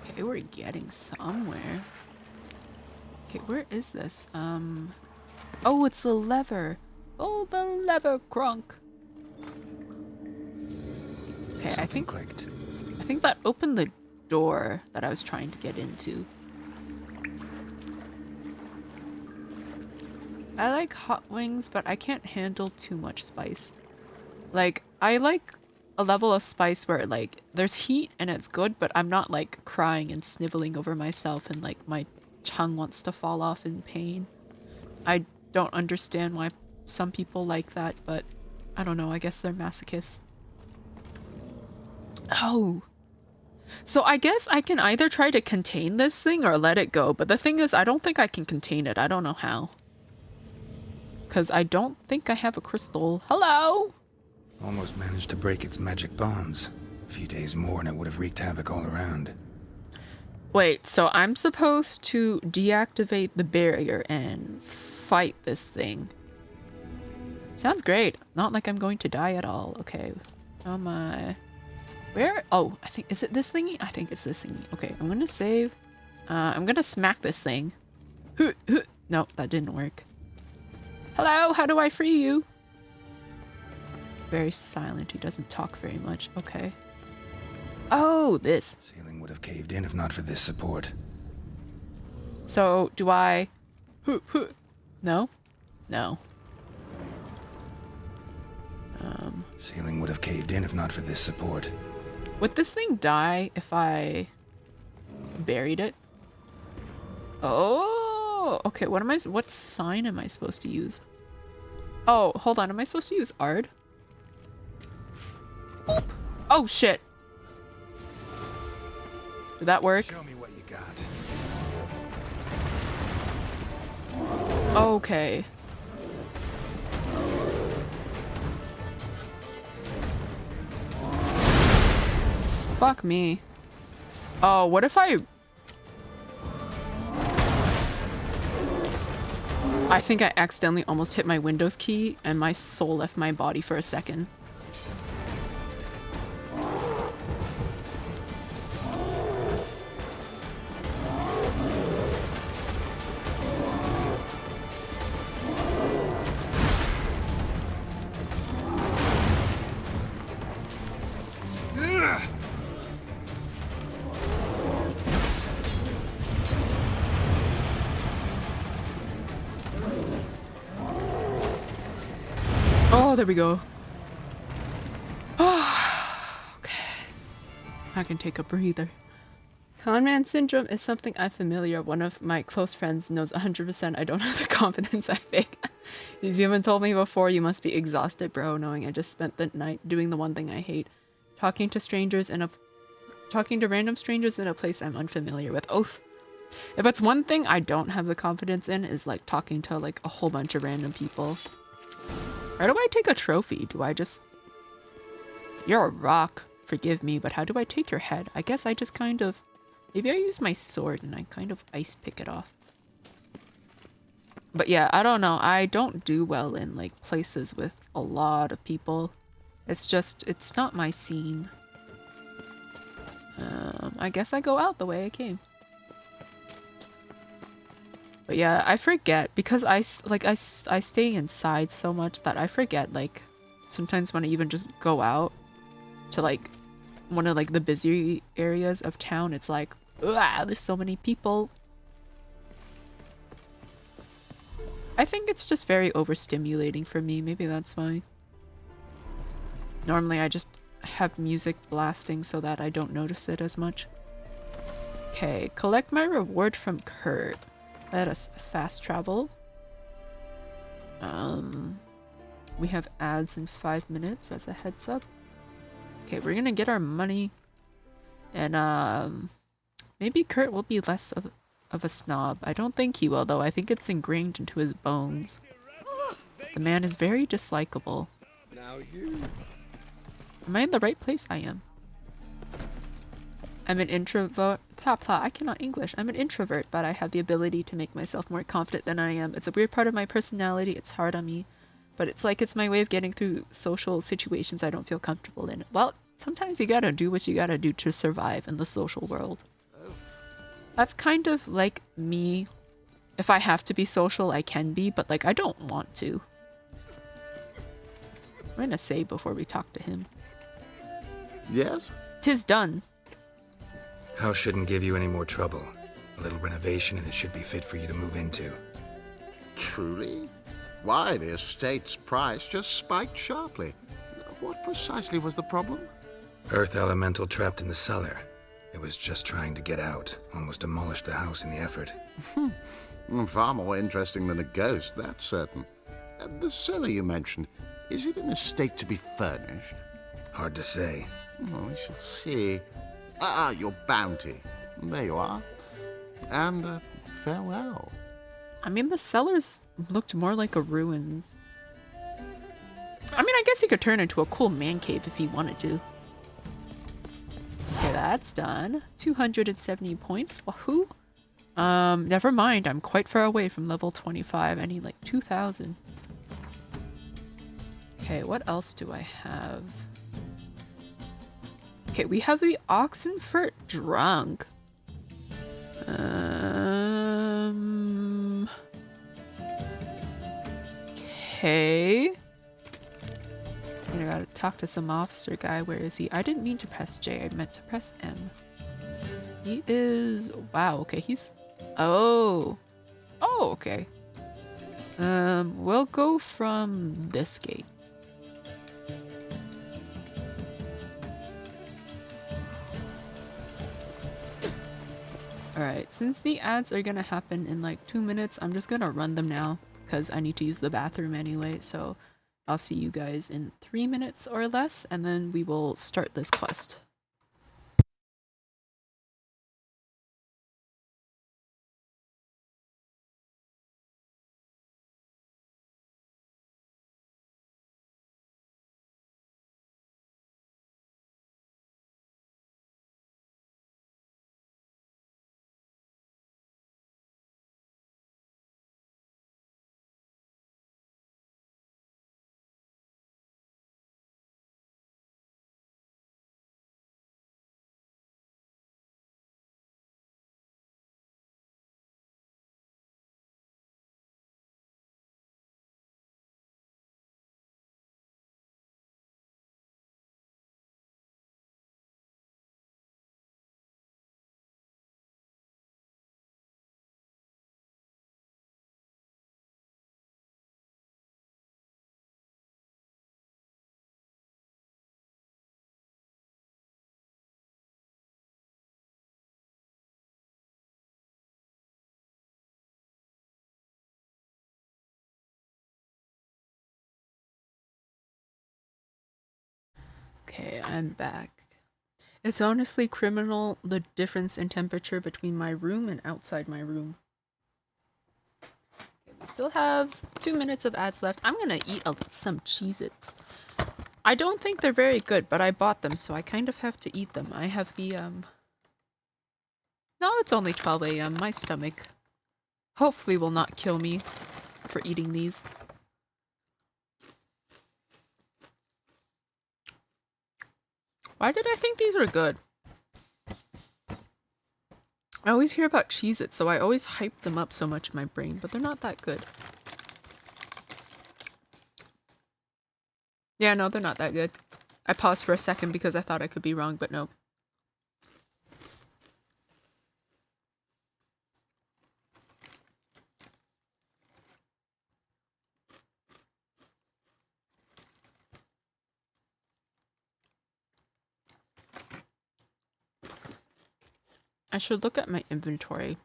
Okay, we're getting somewhere. Okay, where is this? Oh, it's the lever. Oh, the lever, Crunk. Okay, Something I think clicked. I think that opened the door that I was trying to get into. I like hot wings, but I can't handle too much spice. Like, I like a level of spice where, like, there's heat and it's good, but I'm not, like, crying and sniveling over myself and, like, my tongue wants to fall off in pain. I don't understand why some people like that, but I don't know. I guess they're masochists. Oh. So I guess I can either try to contain this thing or let it go, but the thing is, I don't think I can contain it. I don't know how. Because I don't think I have a crystal. Hello? Almost managed to break its magic bonds. A few days more and it would have wreaked havoc all around. Wait, so I'm supposed to deactivate the barrier and fight this thing. Sounds great. Not like I'm going to die at all. Okay. How am I... Where? Oh, I think... Is it this thingy? I think it's this thingy. Okay, I'm gonna save. I'm gonna smack this thing. Nope, that didn't work. Hello, how do I free you? It's very silent. He doesn't talk very much. Okay. Oh, this. Ceiling would have caved in if not for this support. So, do I... No? No. Ceiling would have caved in if not for this support. Would this thing die if I buried it? Oh, okay. What sign am I supposed to use? Oh, hold on. Am I supposed to use Ard? Boop. Oh, shit. Did that work? Show me what you got. Okay. Fuck me. Oh, what if I think I accidentally almost hit my Windows key and my soul left my body for a second. Oh, there we go. Oh, okay. I can take a breather. Conman syndrome is something I'm familiar. One of my close friends knows 100% I don't have the confidence I fake. He's even told me before, you must be exhausted, bro, knowing I just spent the night doing the one thing I hate. Talking to random strangers in a place I'm unfamiliar with. Oof. If it's one thing I don't have the confidence in is like talking to like a whole bunch of random people. How do I take a trophy? Do I just... You're a rock. Forgive me, but how do I take your head? I guess I just kind of... Maybe I use my sword and I kind of ice pick it off. But yeah, I don't know. I don't do well in like places with a lot of people. It's not my scene. I guess I go out the way I came. But yeah, I forget because I stay inside so much that I forget, like, sometimes when I even just go out to like one of like the busy areas of town, it's like, ugh, there's so many people. I think it's just very overstimulating for me. Maybe that's why. Normally I just have music blasting so that I don't notice it as much. Okay, collect my reward from Kurt. Let us fast travel. We have ads in 5 minutes as a heads up. Okay, we're gonna get our money. And maybe Kurt will be less of a snob. I don't think he will though. I think it's ingrained into his bones. The man is very dislikable. Now you. Am I in the right place? I am. I'm an introvert. I cannot English. I'm an introvert, but I have the ability to make myself more confident than I am. It's a weird part of my personality. It's hard on me, but it's like it's my way of getting through social situations I don't feel comfortable in. Well, sometimes you gotta do what you gotta do to survive in the social world. That's kind of like me. If I have to be social, I can be, but like I don't want to. I'm gonna say before we talk to him. Yes? 'Tis done. House shouldn't give you any more trouble. A little renovation and it should be fit for you to move into. Truly? Why, the estate's price just spiked sharply. What precisely was the problem? Earth elemental trapped in the cellar. It was just trying to get out. Almost demolished the house in the effort. Far more interesting than a ghost, that's certain. The cellar you mentioned, is it in a state to be furnished? Hard to say. Oh, we shall see. Ah, your bounty. There you are. And farewell. I mean, the cellars looked more like a ruin. I mean, I guess he could turn into a cool man cave if he wanted to. Okay, that's done. 270 points. Wahoo! Never mind. I'm quite far away from level 25. I need like 2,000. Okay, what else do I have? Okay, we have the Oxenfurt Drunk. Okay. I gotta talk to some officer guy. Where is he? I didn't mean to press J. I meant to press M. He is... Wow, okay, he's... Oh. Oh, okay. We'll go from this gate. Alright, since the ads are gonna happen in like 2 minutes, I'm just gonna run them now because I need to use the bathroom anyway, so I'll see you guys in 3 minutes or less, and then we will start this quest. Okay, I'm back. It's honestly criminal, the difference in temperature between my room and outside my room. Okay, we still have 2 minutes of ads left. I'm gonna eat some Cheez-Its. I don't think they're very good, but I bought them, so I kind of have to eat them. I have the, No, it's only 12 a.m. My stomach hopefully will not kill me. for eating these. Why did I think these were good? I always hear about Cheez-Its, so I always hype them up so much in my brain, but they're not that good. Yeah, no, they're not that good. I paused for a second because I thought I could be wrong, but no. I should look at my inventory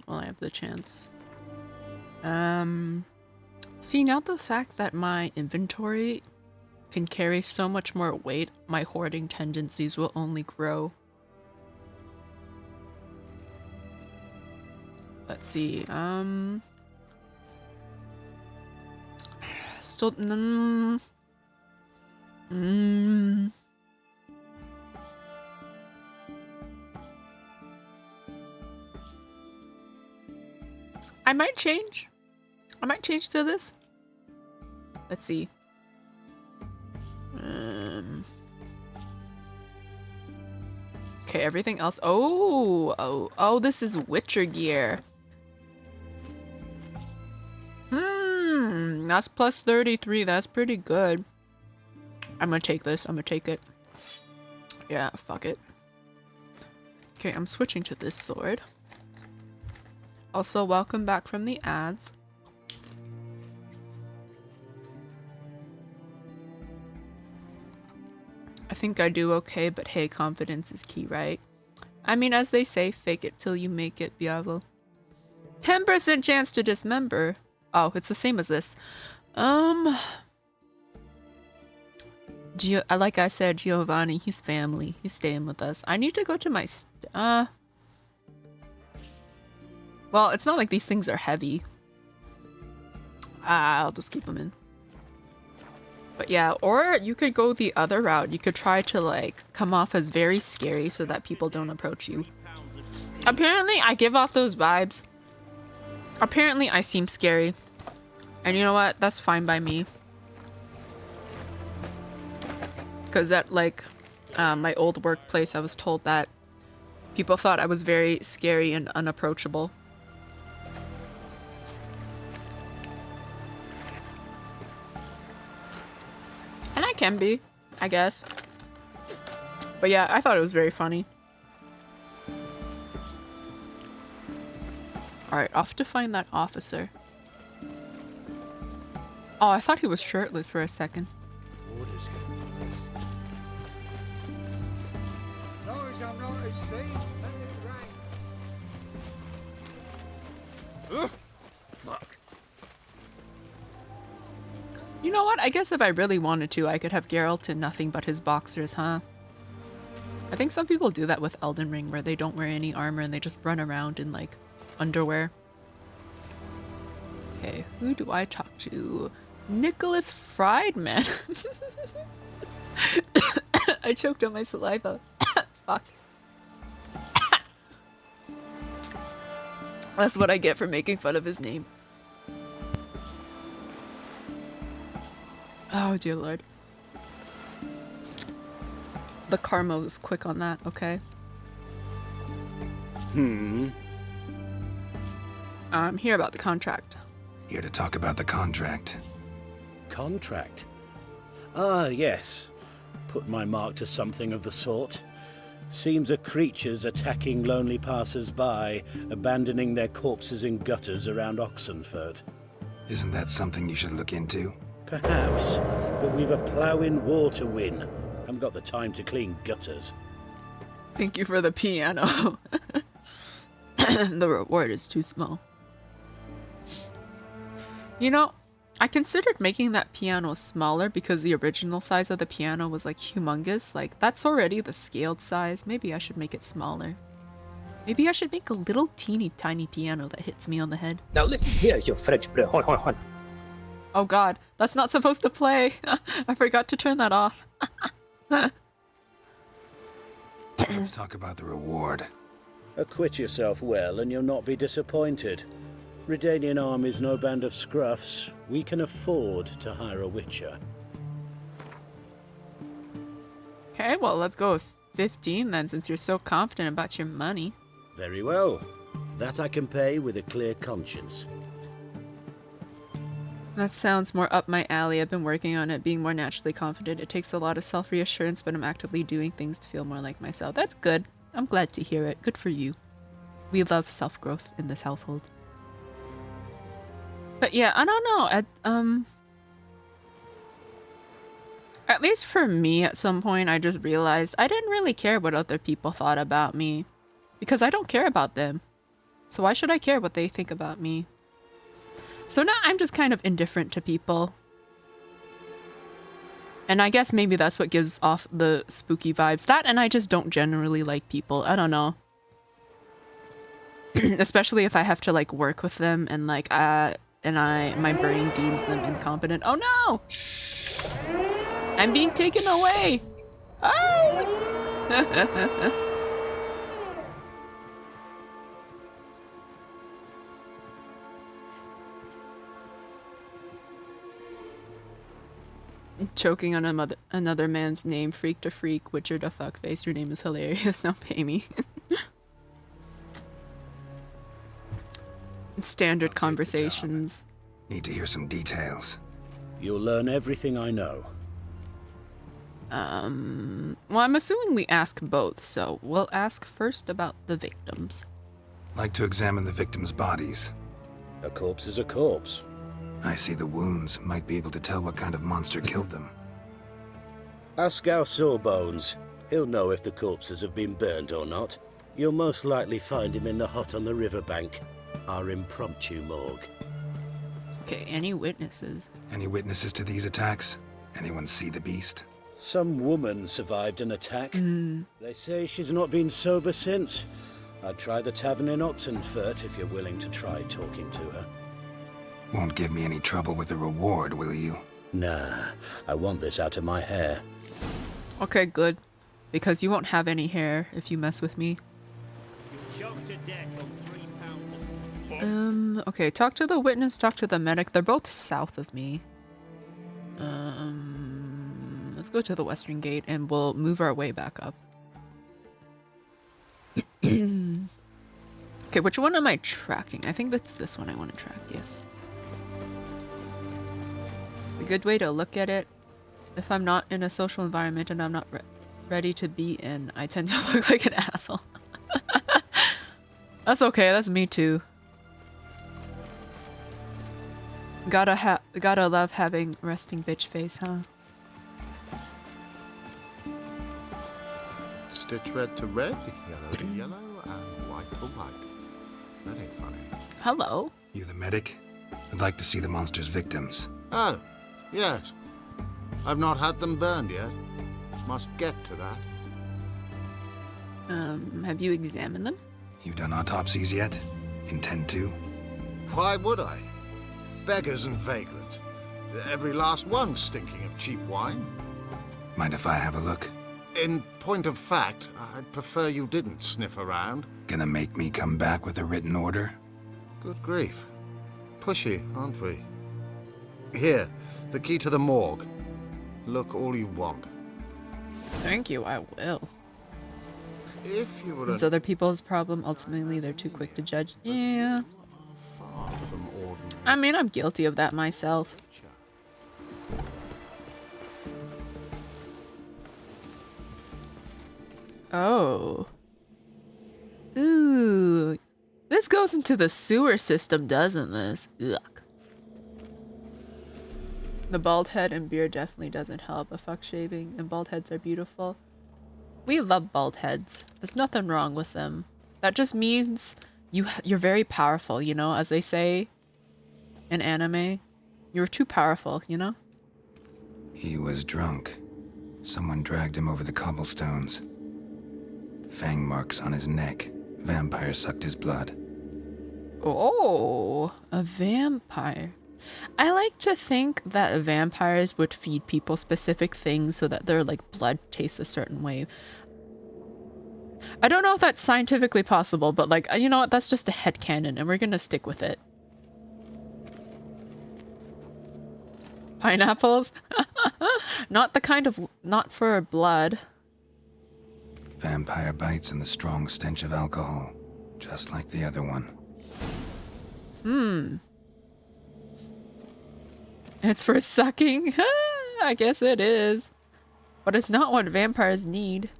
while I have the chance. See, now the fact that my inventory can carry so much more weight, my hoarding tendencies will only grow. Let's see, still, I might change. I might change to this. Let's see. Okay, everything else. Oh, this is Witcher gear. That's plus 33. That's pretty good. I'm gonna take this. I'm gonna take it. Yeah, fuck it. Okay, I'm switching to this sword. Also, welcome back from the ads. I think I do okay, but hey, confidence is key, right? I mean, as they say, fake it till you make it, Biavo. 10% chance to dismember. Oh, it's the same as this. Like I said, Giovanni, he's family. He's staying with us. I need to go to my well, it's not like these things are heavy. I'll just keep them in. But yeah, or you could go the other route. You could try to like come off as very scary so that people don't approach you. Apparently, I give off those vibes. Apparently, I seem scary. And you know what? That's fine by me. Because at like my old workplace, I was told that people thought I was very scary and unapproachable. And I can be, I guess. But yeah, I thought it was very funny. Alright, off to find that officer. Oh, I thought he was shirtless for a second. Fuck. You know what? I guess if I really wanted to, I could have Geralt in nothing but his boxers, huh? I think some people do that with Elden Ring, where they don't wear any armor and they just run around in, like, underwear. Okay, who do I talk to? Nicholas Friedman. I choked on my saliva. Fuck. That's what I get for making fun of his name. Oh, dear Lord. The karma was quick on that, okay? Hear about the contract. Here to talk about the contract. Contract? Ah, yes. Put my mark to something of the sort. Seems a creature's attacking lonely passers-by, abandoning their corpses in gutters around Oxenfurt. Isn't that something you should look into? Perhaps, but we've a ploughing war to win. Haven't got the time to clean gutters. Thank you for the piano. The reward is too small. You know, I considered making that piano smaller because the original size of the piano was like humongous. Like, that's already the scaled size. Maybe I should make it smaller. Maybe I should make a little teeny tiny piano that hits me on the head. Now listen here, you French bleu. Hold. Oh god, that's not supposed to play. I forgot to turn that off. Let's talk about the reward. Acquit yourself well and you'll not be disappointed. Redanian army's no band of scruffs. We can afford to hire a witcher. Okay, well, let's go with 15 then, since you're so confident about your money. Very well. That I can pay with a clear conscience. That sounds more up my alley. I've been working on it, being more naturally confident. It takes a lot of self-reassurance, but I'm actively doing things to feel more like myself. That's good. I'm glad to hear it. Good for you. We love self-growth in this household. But yeah, I don't know. At least for me, at some point, I just realized I didn't really care what other people thought about me. Because I don't care about them. So why should I care what they think about me? So now I'm just kind of indifferent to people. And I guess maybe that's what gives off the spooky vibes. That and I just don't generally like people. I don't know. Especially if I have to like work with them and like my brain deems them incompetent. Oh no! I'm being taken away! Oh! Choking on another man's name, freak to freak, witcher to fuckface. Your name is hilarious. Now pay me. Standard conversations. Need to hear some details. You'll learn everything I know. Well, I'm assuming we ask both, so we'll ask first about the victims. Like to examine the victims' bodies. A corpse is a corpse. I see the wounds. Might be able to tell what kind of monster killed them. Ask our Sawbones. He'll know if the corpses have been burned or not. You'll most likely find him in the hut on the riverbank. Our impromptu morgue. Okay, any witnesses? Any witnesses to these attacks? Anyone see the beast? Some woman survived an attack. They say she's not been sober since. I'd try the tavern in Oxenfurt if you're willing to try talking to her. Won't give me any trouble with the reward, will you? Nah, I want this out of my hair. Okay, good. Because you won't have any hair if you mess with me. Okay, talk to the witness, talk to the medic. They're both south of me. Let's go to the western gate and we'll move our way back up. Okay, which one am I tracking? I think that's this one I want to track, yes. A good way to look at it, if I'm not in a social environment and I'm not ready to be in, I tend to look like an asshole. That's okay, that's me too. Gotta love having resting bitch face, huh? Stitch red to red, yellow to yellow, and white to white. That ain't funny. Hello. You the medic? I'd like to see the monster's victims. Oh, yes. I've not had them burned yet. Must get to that. Have you examined them? You done autopsies yet? Intend to? Why would I? Beggars and vagrants. Every last one stinking of cheap wine. Mind if I have a look? In point of fact, I'd prefer you didn't sniff around. Gonna make me come back with a written order? Good grief. Pushy, aren't we? Here, the key to the morgue. Look all you want. Thank you, I will. If you were It's other people's problem. Ultimately, they're too quick to judge. Yeah. I mean, I'm guilty of that myself. Oh. Ooh. This goes into the sewer system, doesn't this? Ugh. The bald head and beard definitely doesn't help. A fuck shaving and bald heads are beautiful. We love bald heads. There's nothing wrong with them. That just means you're very powerful, you know, as they say in anime. You're too powerful, you know? He was drunk. Someone dragged him over the cobblestones. Fang marks on his neck. Vampire sucked his blood. Oh, a vampire. I like to think that vampires would feed people specific things so that their like blood tastes a certain way. I don't know if that's scientifically possible, but like, you know what, that's just a headcanon and we're gonna stick with it. Pineapples? Not the kind of... Not for blood. Vampire bites and the strong stench of alcohol, just like the other one. It's for sucking? I guess it is. But it's not what vampires need.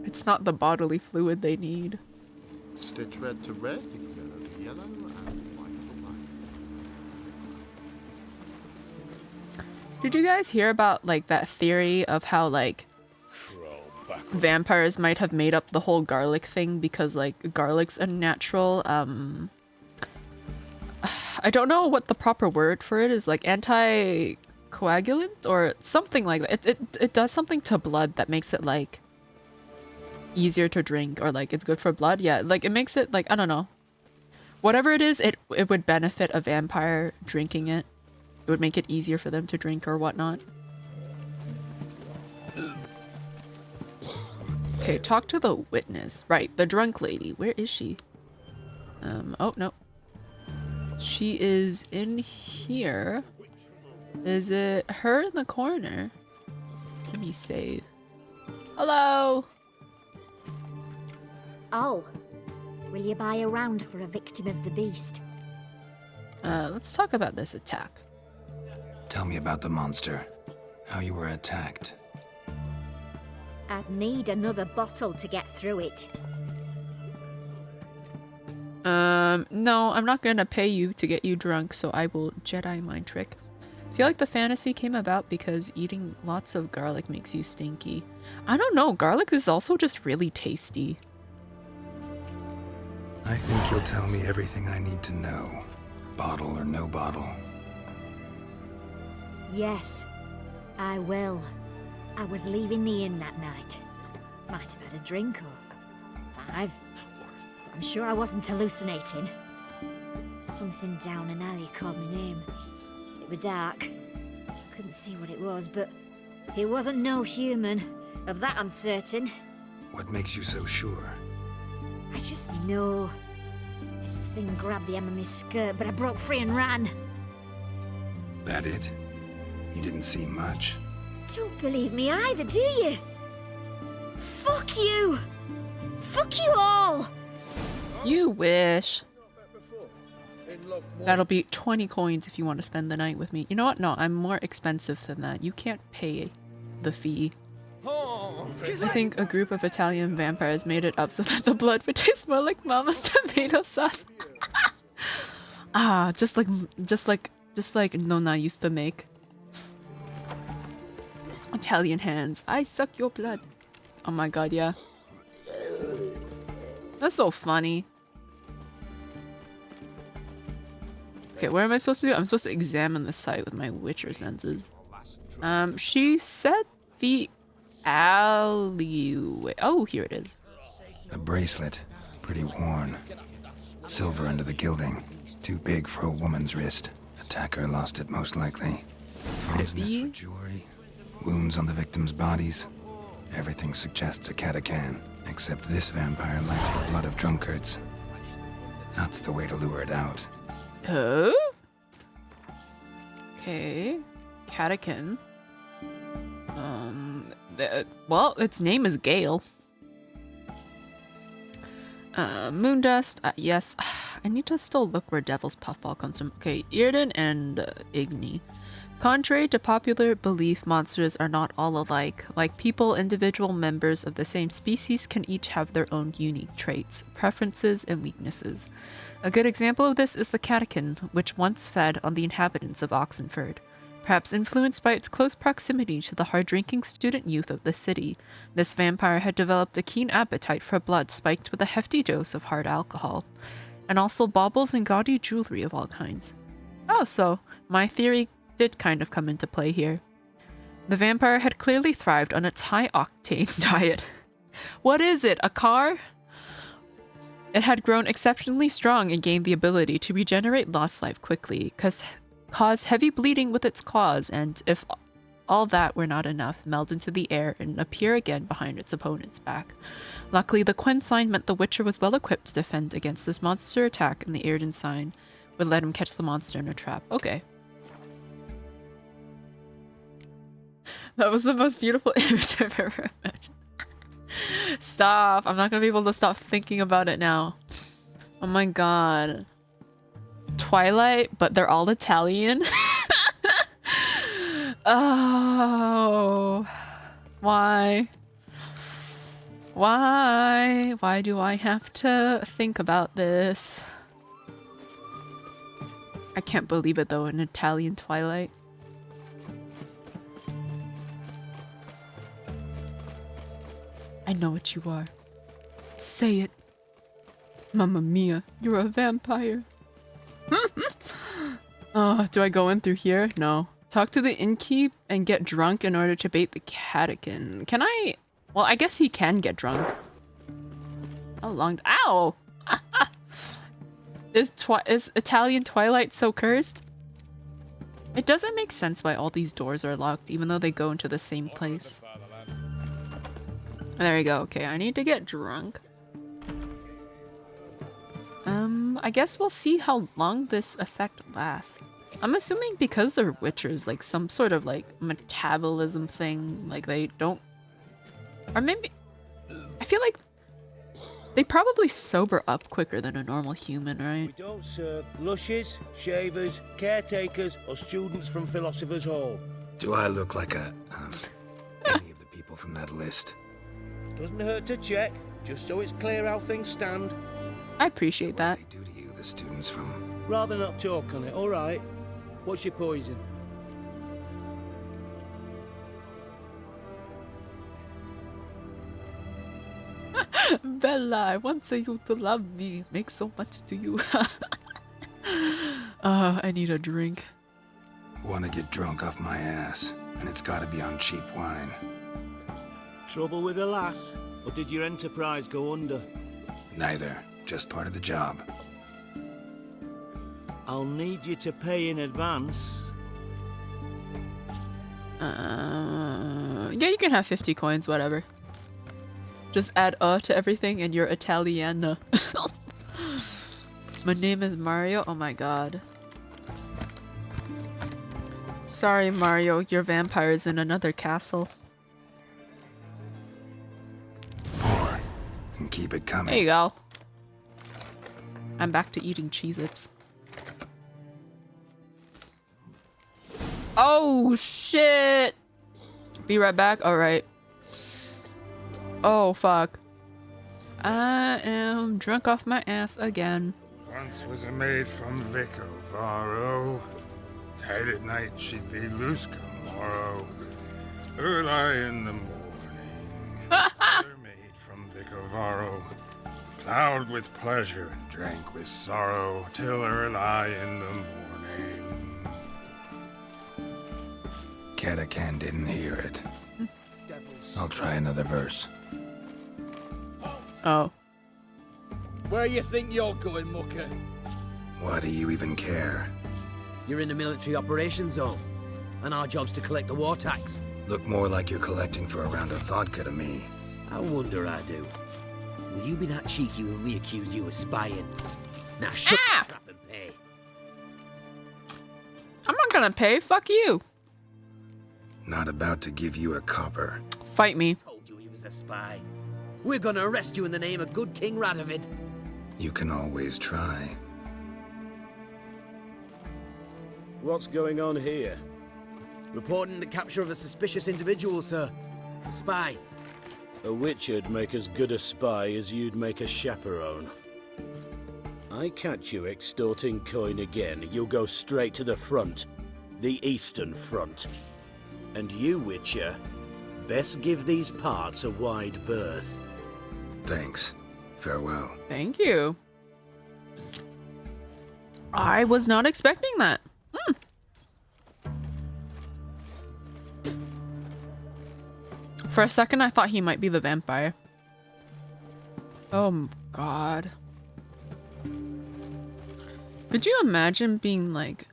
It's not the bodily fluid they need. Stitch red to red, yellow to yellow, and white to white. Did you guys hear about, like, that theory of how, like, vampires might have made up the whole garlic thing because, like, garlic's a natural, I don't know what the proper word for it is, like anti-coagulant or something like that. It does something to blood that makes it, like, easier to drink, or like it's good for blood. Yeah, like it makes it, like, I don't know. Whatever it is, it would benefit a vampire drinking it. It would make it easier for them to drink or whatnot. Okay, talk to the witness. Right, the drunk lady. Where is she? Oh, no. She is in here. Is it her in the corner? Let me save. Hello! Oh, will you buy a round for a victim of the beast? Let's talk about this attack. Tell me about the monster. How you were attacked. I'd need another bottle to get through it. No, I'm not gonna pay you to get you drunk, so I will Jedi mind trick. I feel like the fantasy came about because eating lots of garlic makes you stinky. I don't know, garlic is also just really tasty. I think you'll tell me everything I need to know. Bottle or no bottle. Yes, I will. I was leaving the inn that night. Might have had a drink or 5. I'm sure I wasn't hallucinating. Something down an alley called my name. It was dark. Couldn't see what it was, but it wasn't no human. Of that I'm certain. What makes you so sure? I just know. This thing grabbed the hem of my skirt, but I broke free and ran. That it? You didn't see much. Don't believe me either, do you? Fuck you! Fuck you all! You wish. That'll be 20 coins if you want to spend the night with me. You know what? No, I'm more expensive than that. You can't pay the fee. I think a group of Italian vampires made it up so that the blood would taste more like Mama's tomato sauce. just like Nonna used to make. Italian hands. I suck your blood. Oh my god, yeah. That's so funny. Okay, what am I supposed to do? I'm supposed to examine the site with my Witcher senses. She said the alleyway. Oh, here it is. A bracelet. Pretty worn. Silver under the gilding. Too big for a woman's wrist. Attacker lost it most likely. Fondness for jewelry. Wounds on the victims' bodies. Everything suggests a catachan. Except this vampire likes the blood of drunkards. That's the way to lure it out. Oh? Okay. Catachan. Well, its name is Gale. Moondust. Yes. I need to still look where Devil's Puffball comes from. Okay, Irden and Igni. Contrary to popular belief, monsters are not all alike. Like people, individual members of the same species can each have their own unique traits, preferences, and weaknesses. A good example of this is the catachan, which once fed on the inhabitants of Oxenford. Perhaps influenced by its close proximity to the hard-drinking student youth of the city, this vampire had developed a keen appetite for blood spiked with a hefty dose of hard alcohol, and also baubles and gaudy jewelry of all kinds. Oh, so my theory did kind of come into play here. The vampire had clearly thrived on its high-octane diet. What is it, a car? It had grown exceptionally strong and gained the ability to regenerate lost life quickly, cause heavy bleeding with its claws, and if all that were not enough, meld into the air and appear again behind its opponent's back. Luckily, the Quen sign meant the Witcher was well equipped to defend against this monster attack, and the Irden sign would let him catch the monster in a trap. Okay. That was the most beautiful image I've ever imagined. Stop. I'm not gonna be able to stop thinking about it now. Oh my god. Twilight, but they're all Italian. Oh. Why? Why? Why do I have to think about this? I can't believe it though, an Italian Twilight. I know what you are. Say it. Mamma mia, you're a vampire. Do I go in through here? No. Talk to the innkeep and get drunk in order to bait the catechin. Can I? Well, I guess he can get drunk. How long? Ow! Is Italian Twilight so cursed? It doesn't make sense why all these doors are locked, even though they go into the same place. There you go. Okay, I need to get drunk. I guess we'll see how long this effect lasts. I'm assuming because they're witchers, like some sort of like metabolism thing, like they don't, or maybe, I feel like they probably sober up quicker than a normal human, right? We don't serve lushes, shavers, caretakers, or students from Philosopher's Hall. Do I look like any of the people from that list? Doesn't hurt to check, just so it's clear how things stand. I appreciate that. What do they do to you, the students from... Rather not talk on it, alright? What's your poison? Bella, I want you to love me. Makes so much to you. I need a drink. Want to get drunk off my ass, and it's gotta be on cheap wine. Trouble with the lass? Or did your enterprise go under? Neither. Just part of the job. I'll need you to pay in advance. Yeah, you can have 50 coins, whatever. Just add to everything and you're Italiana. My name is Mario. Oh my god. Sorry, Mario. Your vampire is in another castle. More. And keep it coming. There you go. I'm back to eating Cheez-Its. Oh, shit! Be right back? Alright. Oh, fuck. I am drunk off my ass again. Once was a maid from Vico, Varro. Tight at night she'd be loose come morrow. Early in the morning. Another maid from Vico, Varro. Plowed with pleasure, drank with sorrow, till early in the morning. Catechin didn't hear it. I'll try another verse. Oh. Where you think you're going, mucker? Why do you even care? You're in the military operations zone, and our job's to collect the war tax. Look more like you're collecting for a round of vodka to me. I wonder I do. Will you be that cheeky when we accuse you of spying? Now shut your trap and pay. I'm not gonna pay. Fuck you. Not about to give you a copper. Fight me. Told you he was a spy. We're gonna arrest you in the name of good King Radovid. You can always try. What's going on here? Reporting the capture of a suspicious individual, sir. A spy. A witcher'd make as good a spy as you'd make a chaperone. I catch you extorting coin again, you'll go straight to the front. The Eastern Front. And you, Witcher, best give these parts a wide berth. Thanks. Farewell. Thank you. I was not expecting that. For a second, I thought he might be the vampire. Oh, God. Could you imagine being like...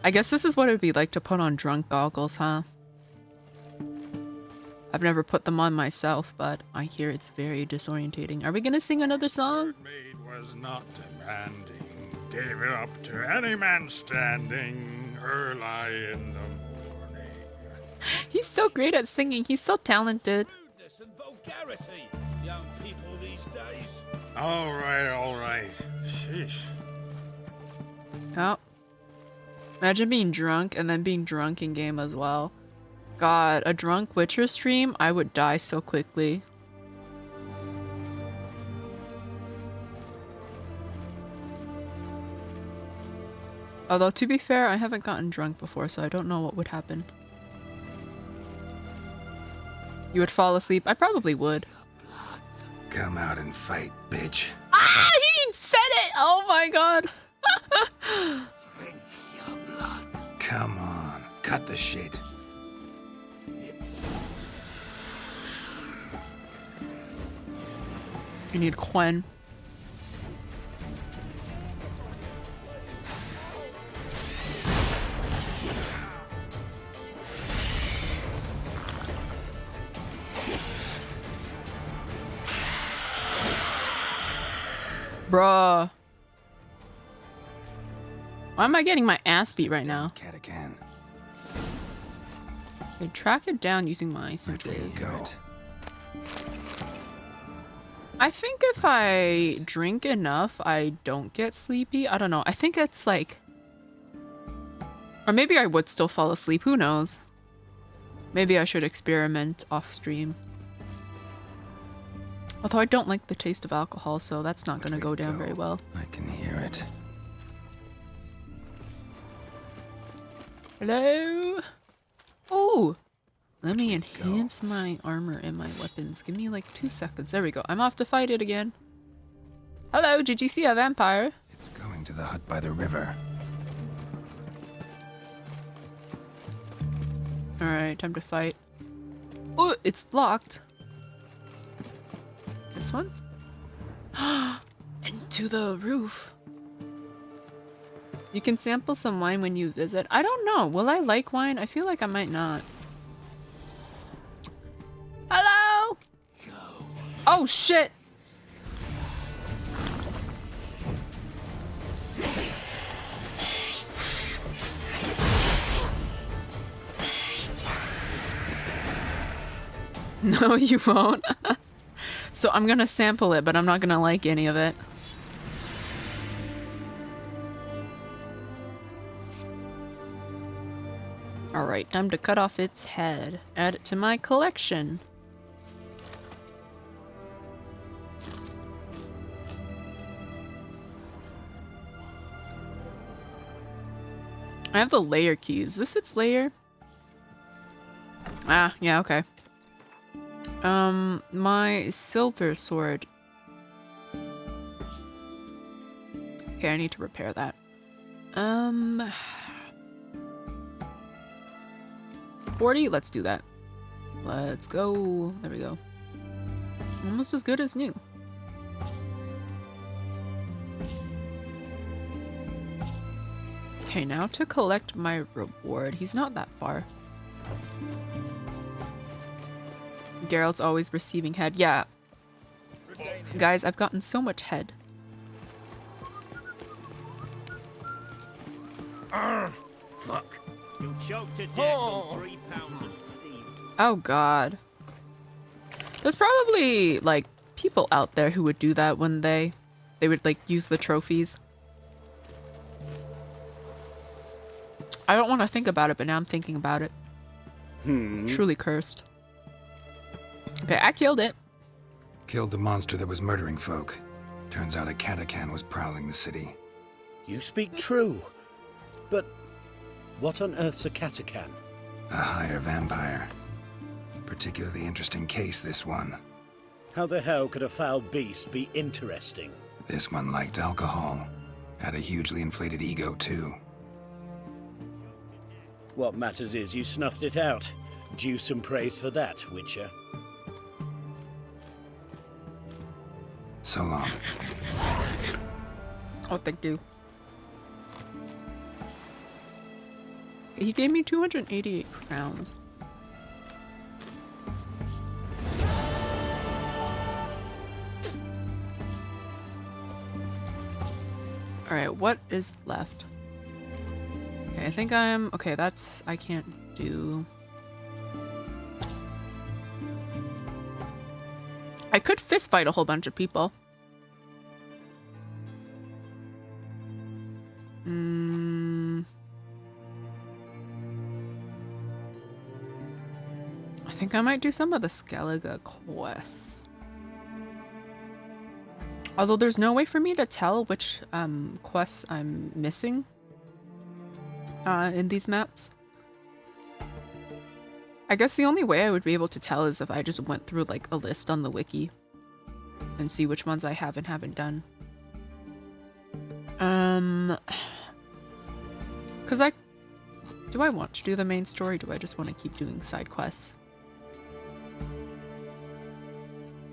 I guess this is what it would be like to put on drunk goggles, huh? I've never put them on myself, but I hear it's very disorientating. Are we gonna sing another song? Maid was not demanding, gave it up to any man standing early in the morning. He's so great at singing. He's so talented. Rudeness and vulgarity, young people these days. All right. Sheesh. Oh. Imagine being drunk and then being drunk in game as well. God, a drunk Witcher stream, I would die so quickly. Although, to be fair, I haven't gotten drunk before, so I don't know what would happen. You would fall asleep? I probably would. Come out and fight, bitch. Ah! He said it! Oh my god! Come on, cut the shit. You need Quen. Bruh. Why am I getting my ass beat right now? Catacan. Okay, track it down using my senses. I think if I drink enough, I don't get sleepy. I don't know. I think it's like... Or maybe I would still fall asleep. Who knows? Maybe I should experiment off stream. Although I don't like the taste of alcohol, so that's not going to go down very well. I can hear it. Hello? Ooh! Let me enhance my armor and my weapons. Give me like 2 seconds. There we go. I'm off to fight it again. Hello, did you see a vampire? It's going to the hut by the river. Alright, time to fight. Oh, it's locked. This one? Into the roof. You can sample some wine when you visit. I don't know. Will I like wine? I feel like I might not. Hello? Oh, shit. No, you won't. So I'm gonna sample it, but I'm not gonna like any of it. Alright, time to cut off its head. Add it to my collection. I have the layer key. Is this its layer? Ah, yeah, okay. My silver sword. Okay, I need to repair that. 40? Let's do that. Let's go. There we go. Almost as good as new. Okay, now to collect my reward. He's not that far. Geralt's always receiving head. Yeah. Guys, I've gotten so much head. Fuck. You'll choke to death on 3 pounds of steam. Oh god. There's probably like people out there who would do that when they would like use the trophies. I don't want to think about it, but now I'm thinking about it. Truly cursed. Okay, I killed it. Killed the monster that was murdering folk. Turns out a Catacan was prowling the city. You speak true. But what on earth's a Catacan? A higher vampire. Particularly interesting case, this one. How the hell could a foul beast be interesting? This one liked alcohol. Had a hugely inflated ego, too. What matters is you snuffed it out. Due some praise for that, Witcher. So long. Oh, thank you. He gave me 288 crowns. Alright, what is left? Okay, I think I'm... Okay, that's... I can't do... I could fist fight a whole bunch of people. I think I might do some of the Skellige quests. Although there's no way for me to tell which quests I'm missing in these maps. I guess the only way I would be able to tell is if I just went through like a list on the wiki and see which ones I have and haven't done. Cause do I want to do the main story? Do I just want to keep doing side quests?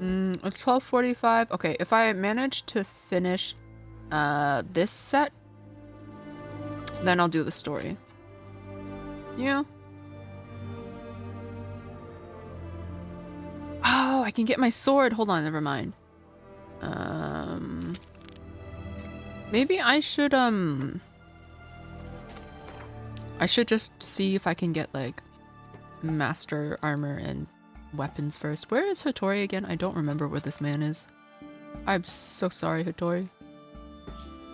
It's 12:45. Okay, if I manage to finish this set, then I'll do the story. Yeah. Oh, I can get my sword. Hold on, never mind. Maybe I should just see if I can get like master armor and weapons first. Where is Hattori again? I don't remember where this man is. I'm so sorry, Hattori.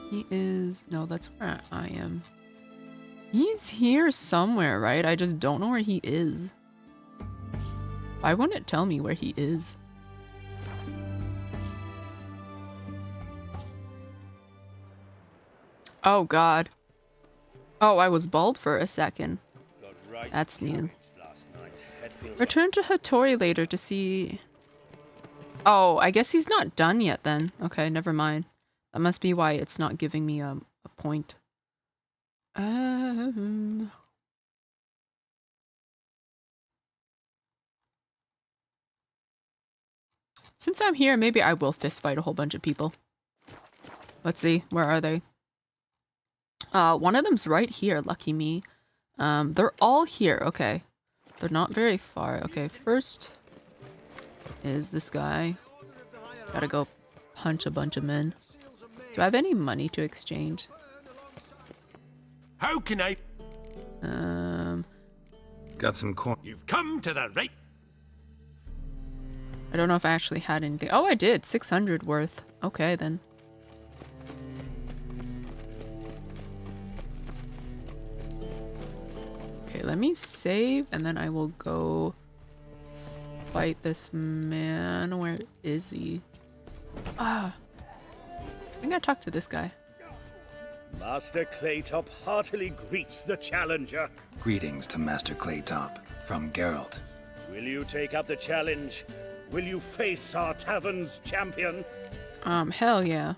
He is... No, that's where I am. He's here somewhere, right? I just don't know where he is. Why won't it tell me where he is? Oh, God. Oh, I was bald for a second. That's new. Return to Hattori later to see... Oh, I guess he's not done yet then. Okay, never mind. That must be why it's not giving me a point. Since I'm here, maybe I will fist fight a whole bunch of people. Let's see, where are they? One of them's right here, lucky me. They're all here, okay. They're not very far. Okay, first is this guy. Gotta go punch a bunch of men. Do I have any money to exchange? How can I? Got some coin. You've come to the right. I don't know if I actually had anything. Oh, I did. 600 worth. Okay, then. Okay, let me save, and then I will go fight this man. Where is he? I think I talked to this guy. Master Claytop heartily greets the challenger. Greetings to Master Claytop from Geralt. Will you take up the challenge? Will you face our tavern's champion? Hell yeah.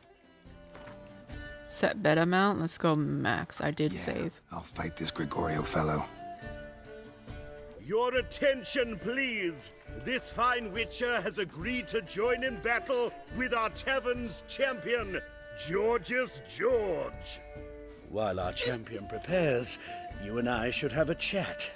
Set bet amount. Let's go max. I did save. I'll fight this Gregorio fellow. Your attention, please. This fine witcher has agreed to join in battle with our tavern's champion, George's George. While our champion prepares, you and I should have a chat.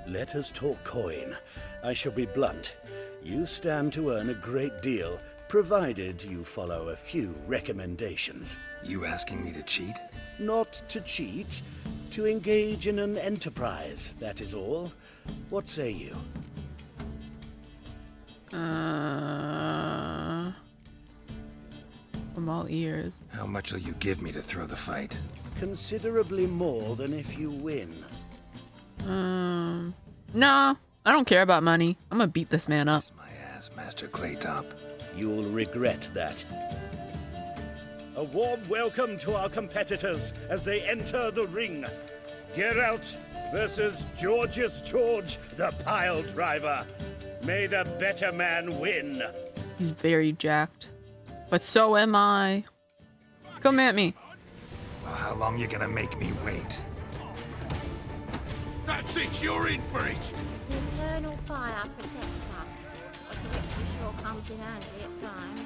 Let us talk coin. I shall be blunt. You stand to earn a great deal, provided you follow a few recommendations. You asking me to cheat? Not to cheat, to engage in an enterprise, that is all. What say you? I'm all ears. How much will you give me to throw the fight? Considerably more than if you win. Nah, I don't care about money. I'm gonna beat this man up. Kiss my ass, Master Claytop. You'll regret that. A warm welcome to our competitors as they enter the ring. Geralt versus George's George, the pile driver. May the better man win. He's very jacked. But so am I. Come at me. Well, how long you gonna make me wait? That's it, you're in for it. The eternal fire protects us, but a witch sure comes in handy at times.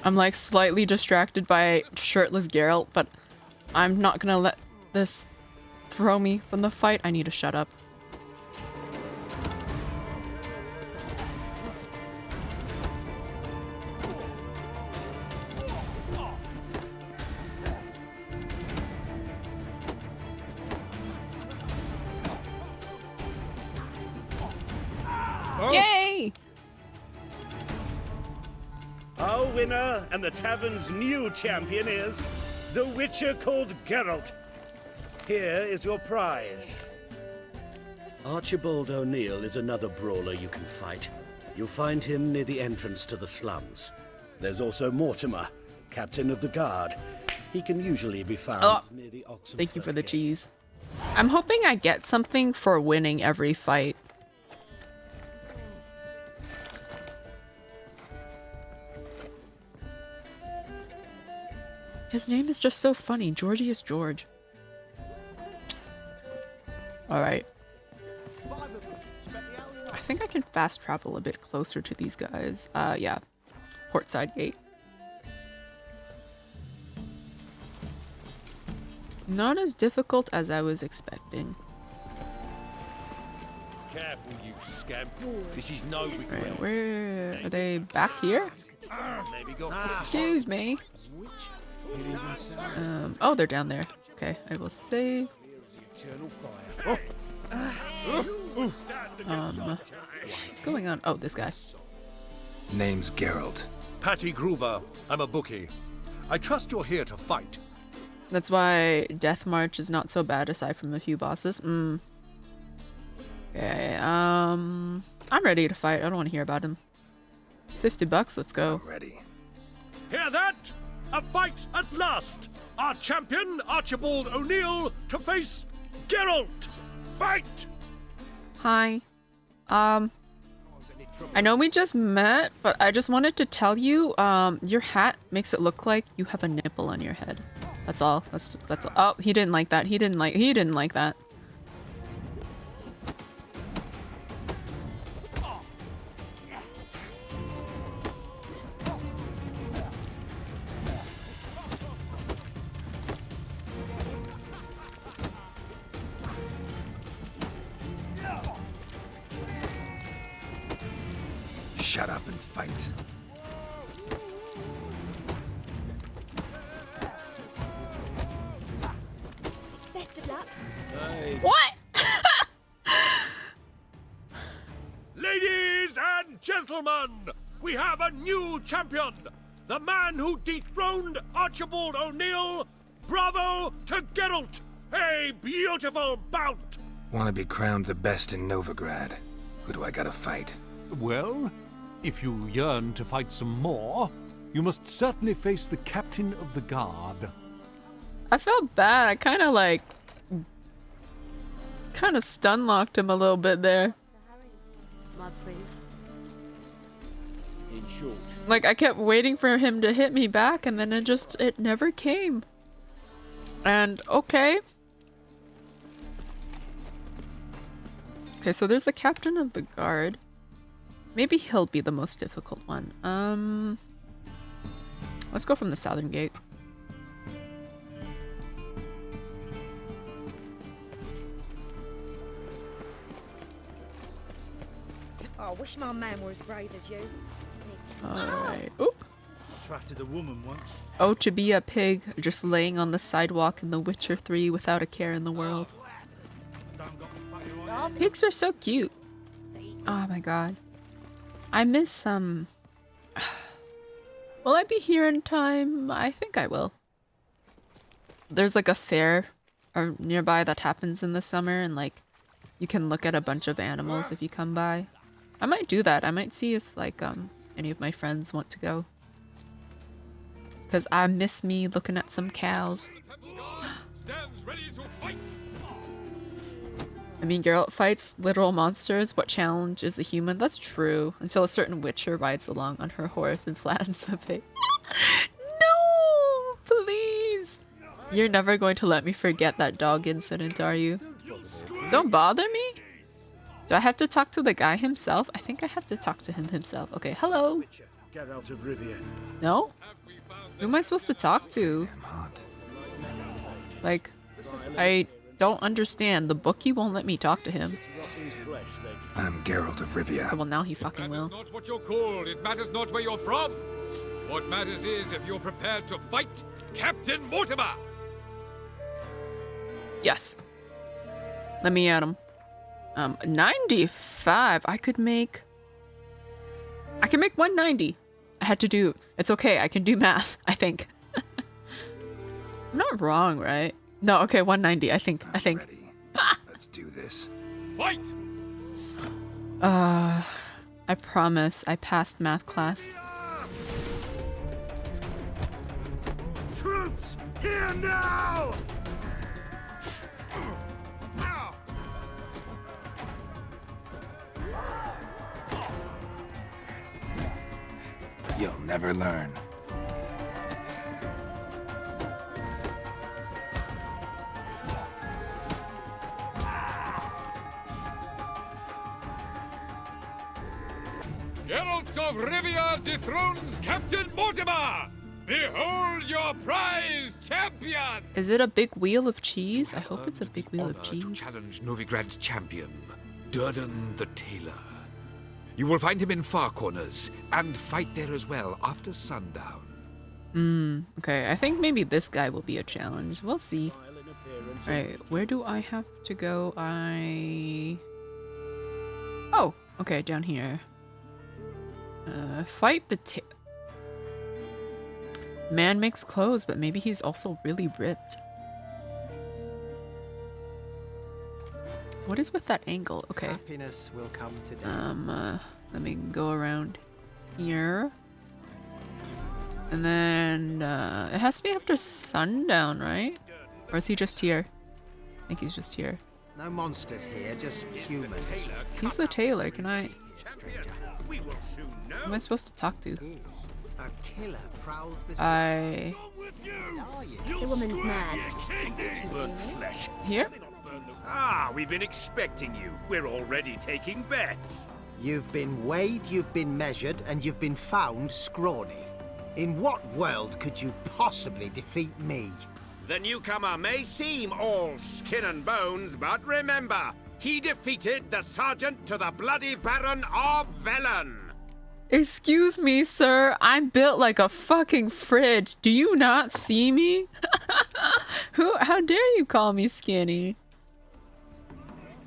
I'm like slightly distracted by shirtless Geralt, but I'm not gonna let this throw me from the fight. I need to shut up. Yay! Our winner and the tavern's new champion is the Witcher called Geralt. Here is your prize. Archibald O'Neill is another brawler you can fight. You'll find him near the entrance to the slums. There's also Mortimer, captain of the guard. He can usually be found near the Oxenford. Thank you for the cheese. I'm hoping I get something for winning every fight. His name is just so funny. Georgius George. Alright. I think I can fast travel a bit closer to these guys. Yeah. Portside Gate. Not as difficult as I was expecting. Careful, you scamp. This is no Alright, where are they? Back here? Excuse me. Oh, they're down there. Okay, I will save. What's going on? Oh, this guy. Name's Geralt. Patty Gruber. I'm a bookie. I trust you're here to fight. That's why Death March is not so bad aside from a few bosses. Okay, I'm ready to fight. I don't want to hear about him. $50, let's go. I'm ready. Hear that? A fight at last! Our champion, Archibald O'Neill, to face Geralt! Fight! Hi. I know we just met, but I just wanted to tell you, your hat makes it look like you have a nipple on your head. That's all. That's all. Oh, he didn't like that. He didn't like that. Shut up and fight. Best of luck. What? Ladies and gentlemen, we have a new champion! The man who dethroned Archibald O'Neill! Bravo to Geralt! A beautiful bout! Want to be crowned the best in Novigrad? Who do I gotta fight? Well, if you yearn to fight some more, you must certainly face the captain of the guard. I felt bad. I kind of stun locked him a little bit there. My prince. In short. Like, I kept waiting for him to hit me back, and then it never came. And, okay. Okay, so there's the captain of the guard. Maybe he'll be the most difficult one. Let's go from the southern gate. I wish my man were as brave as you. Alright. Oop. Trusted a woman once. Oh, to be a pig, just laying on the sidewalk in The Witcher 3 without a care in the world. Pigs are so cute. Oh my god. I miss, Will I be here in time? I think I will. There's like a fair nearby that happens in the summer, and like, you can look at a bunch of animals if you come by. I might do that. I might see if like, any of my friends want to go. Because I miss me looking at some cows. I mean, Geralt fights literal monsters. What challenge is a human? That's true. Until a certain witcher rides along on her horse and flattens the pig. No! Please! You're never going to let me forget that dog incident, are you? Don't bother me? Do I have to talk to the guy himself? I think I have to talk to him himself. Okay, hello? Get out of Rivia. No? Who am I supposed to talk to? Like, I don't understand. The bookie won't let me talk to him. I'm Geralt of Rivia. Okay, well, now he fucking will. It matters not what you're called. It matters not where you're from. What matters is if you're prepared to fight Captain Mortimer. Yes. Let me at him. 95. I could make I can make 190. I had to do... It's okay, I can do math, I think. I'm not wrong, right? No, okay, 190, I think. Ready. Let's do this. Fight! I promise I passed math class. Troops, here now! You'll never learn. Geralt of Rivia dethrones Captain Mortimer! Behold your prize champion! Is it a big wheel of cheese? I hope it's a big wheel of cheese. To challenge Novigrad's champion, Durden the Tailor. You will find him in Far Corners, and fight there as well after sundown. Okay, I think maybe this guy will be a challenge. We'll see. Alright, where do I have to go? Oh, okay, down here. Fight the man makes clothes, but maybe he's also really ripped. What is with that angle? Okay. Happiness will come today. Let me go around here. And then, it has to be after sundown, right? Or is he just here? I think he's just here. No monsters here, just humans. He's the tailor. Can I... We will soon know. Who am I supposed to talk to? A killer prowls the I... The woman's mad. Burnt flesh. Here? Ah, we've been expecting you. We're already taking bets. You've been weighed, you've been measured, and you've been found scrawny. In what world could you possibly defeat me? The newcomer may seem all skin and bones, but remember, he defeated the sergeant to the bloody Baron of Velen. Excuse me, sir. I'm built like a fucking fridge. Do you not see me? How dare you call me skinny?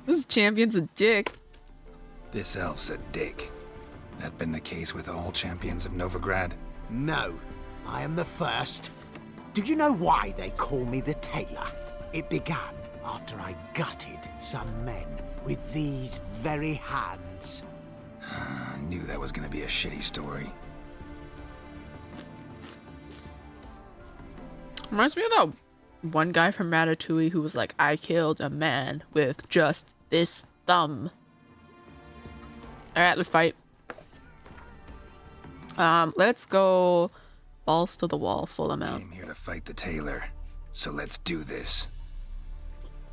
This champion's a dick. This elf's a dick. That been the case with all champions of Novigrad? No, I am the first. Do you know why they call me the Tailor? It began after I gutted some men with these very hands. I knew that was gonna be a shitty story. Reminds me of that one guy from Ratatouille who was like, I killed a man with just this thumb. Alright, let's fight. Let's go balls to the wall, full amount. Came here to fight the tailor, so let's do this.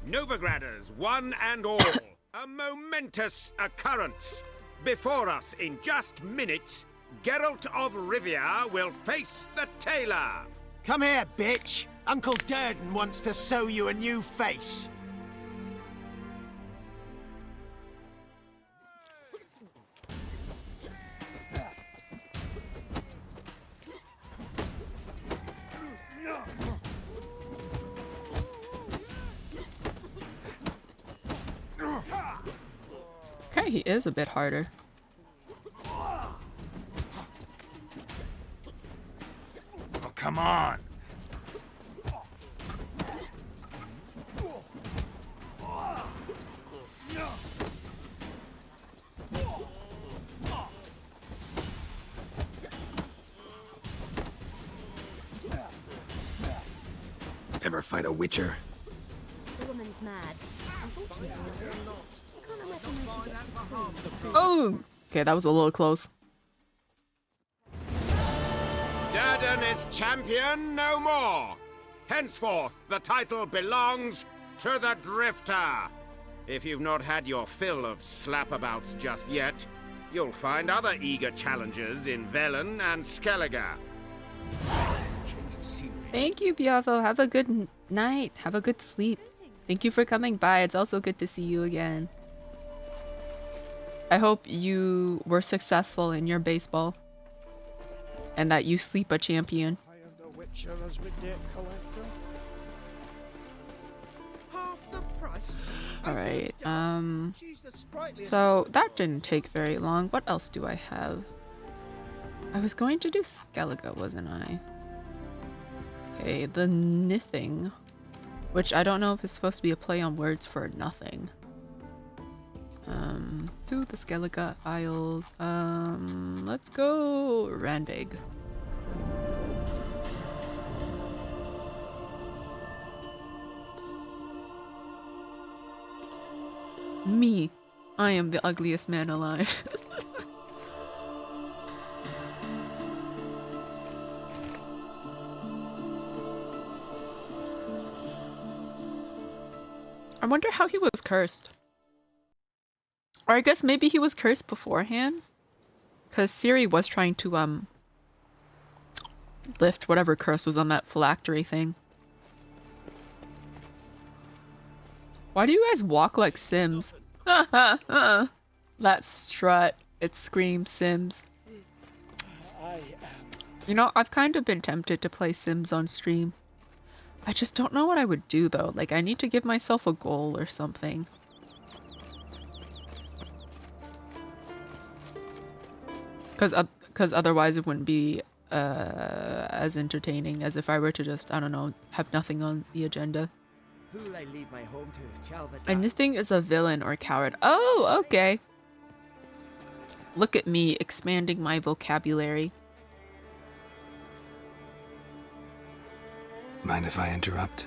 Novigraders, one and all, a momentous occurrence. Before us in just minutes, Geralt of Rivia will face the tailor. Come here, bitch. Uncle Durden wants to sew you a new face. Okay, he is a bit harder. Oh, come on. Ever fight a witcher? The woman's mad. Unfortunately, I'm not. I can't imagine how she gets the courage to feed. Oh! Okay, that was a little close. Durden is champion no more. Henceforth, the title belongs to the Drifter. If you've not had your fill of slapabouts just yet, you'll find other eager challengers in Velen and Skellige. Thank you, Biavo. Have a good night. Have a good sleep. Thank you for coming by. It's also good to see you again. I hope you were successful in your baseball. And that you sleep a champion. Alright, so that didn't take very long. What else do I have? I was going to do Skellige, wasn't I? Okay, the Nithing. Which I don't know if it's supposed to be a play on words for nothing. To the Skellige Isles. Let's go Randbeg. Me. I am the ugliest man alive. I wonder how he was cursed. Or I guess maybe he was cursed beforehand? Because Ciri was trying to, lift whatever curse was on that phylactery thing. Why do you guys walk like Sims? That strut. It screams Sims. You know, I've kind of been tempted to play Sims on stream. I just don't know what I would do though. Like, I need to give myself a goal or something. Because otherwise it wouldn't be as entertaining as if I were to just, I don't know, have nothing on the agenda. Who'll I leave my home to? And Nithing is a villain or coward. Oh, okay. Look at me expanding my vocabulary. Mind if I interrupt?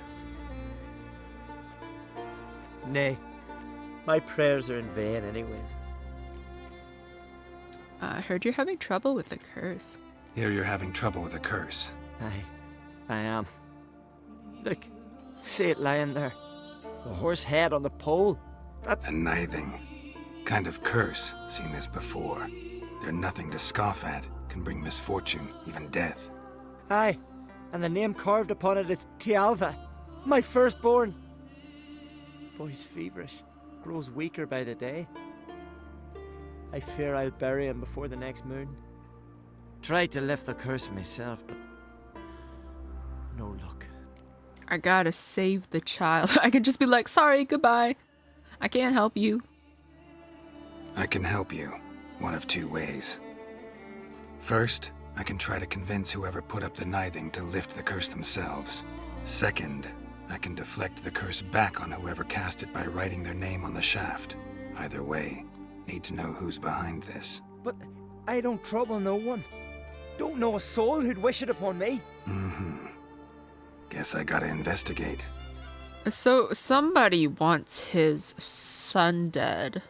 Nay. My prayers are in vain anyways. I heard you're having trouble with the curse. Here you're having trouble with a curse. I am. Look, see it lying there. The horse head on the pole. That's a nithing. Kind of curse. Seen this before. They're nothing to scoff at. Can bring misfortune, even death. Aye, and the name carved upon it is Tialva, my firstborn. Boy's feverish, grows weaker by the day. I fear I'll bury him before the next moon. Tried to lift the curse myself, but no luck. I gotta save the child. I can just be like, sorry, goodbye. I can't help you. I can help you, one of two ways. First, I can try to convince whoever put up the nithing to lift the curse themselves. Second, I can deflect the curse back on whoever cast it by writing their name on the shaft. Either way, need to know who's behind this. But I don't trouble no one. Don't know a soul who'd wish it upon me. Guess I gotta investigate. So somebody wants his son dead.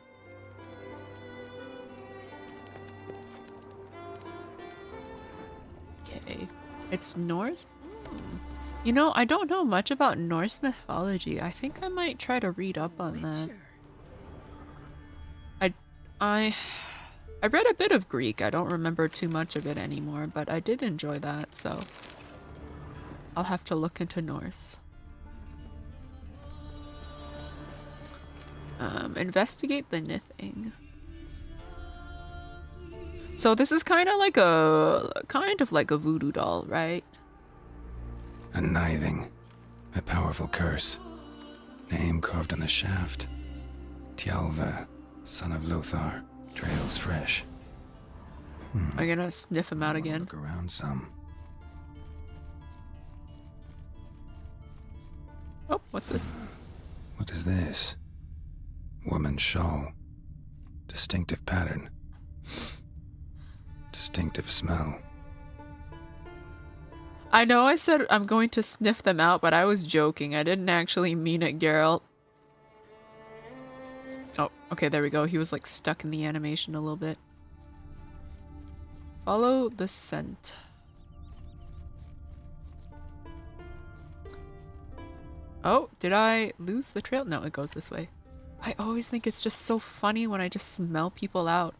Okay. It's Norse? You know, I don't know much about Norse mythology. I think I might try to read up on that. I read a bit of Greek. I don't remember too much of it anymore, but I did enjoy that, so I'll have to look into Norse. Investigate the Nithing. So this is kind of like a voodoo doll, right? A nithing. A powerful curse. Name carved on the shaft. Tialva, son of Lothar. Trails fresh. I'm gonna sniff him out again. Look around some. Oh, what's this? What is this? Woman's shawl. Distinctive pattern. Distinctive smell. I know I said I'm going to sniff them out, but I was joking. I didn't actually mean it, Geralt. Oh, okay, there we go. He was like stuck in the animation a little bit. Follow the scent. Oh, did I lose the trail? No, it goes this way. I always think it's just so funny when I just smell people out.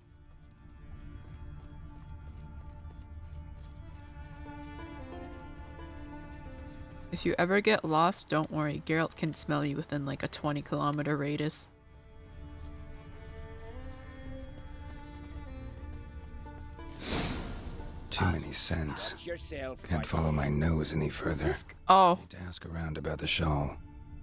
If you ever get lost, don't worry. Geralt can smell you within like a 20-kilometer radius. Too many scents. Can't follow my nose any further. Oh. Need to ask around about the shawl.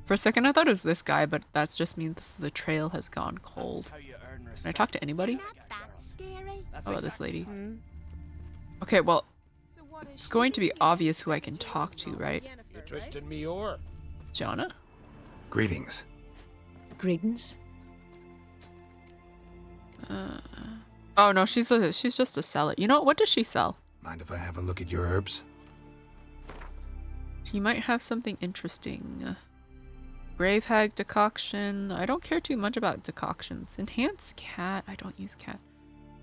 For a second I thought it was this guy, but that just means the trail has gone cold. Can I talk to anybody? Not that scary. Oh, this lady. Okay, well, it's going to be obvious who I can talk to, right? You're Tristan Mior. Jonna? Greetings. Greetings. Oh no, she's just a seller. You know what does she sell? Mind if I have a look at your herbs? She might have something interesting. Grave Hag decoction. I don't care too much about decoctions. Enhanced cat. I don't use cat.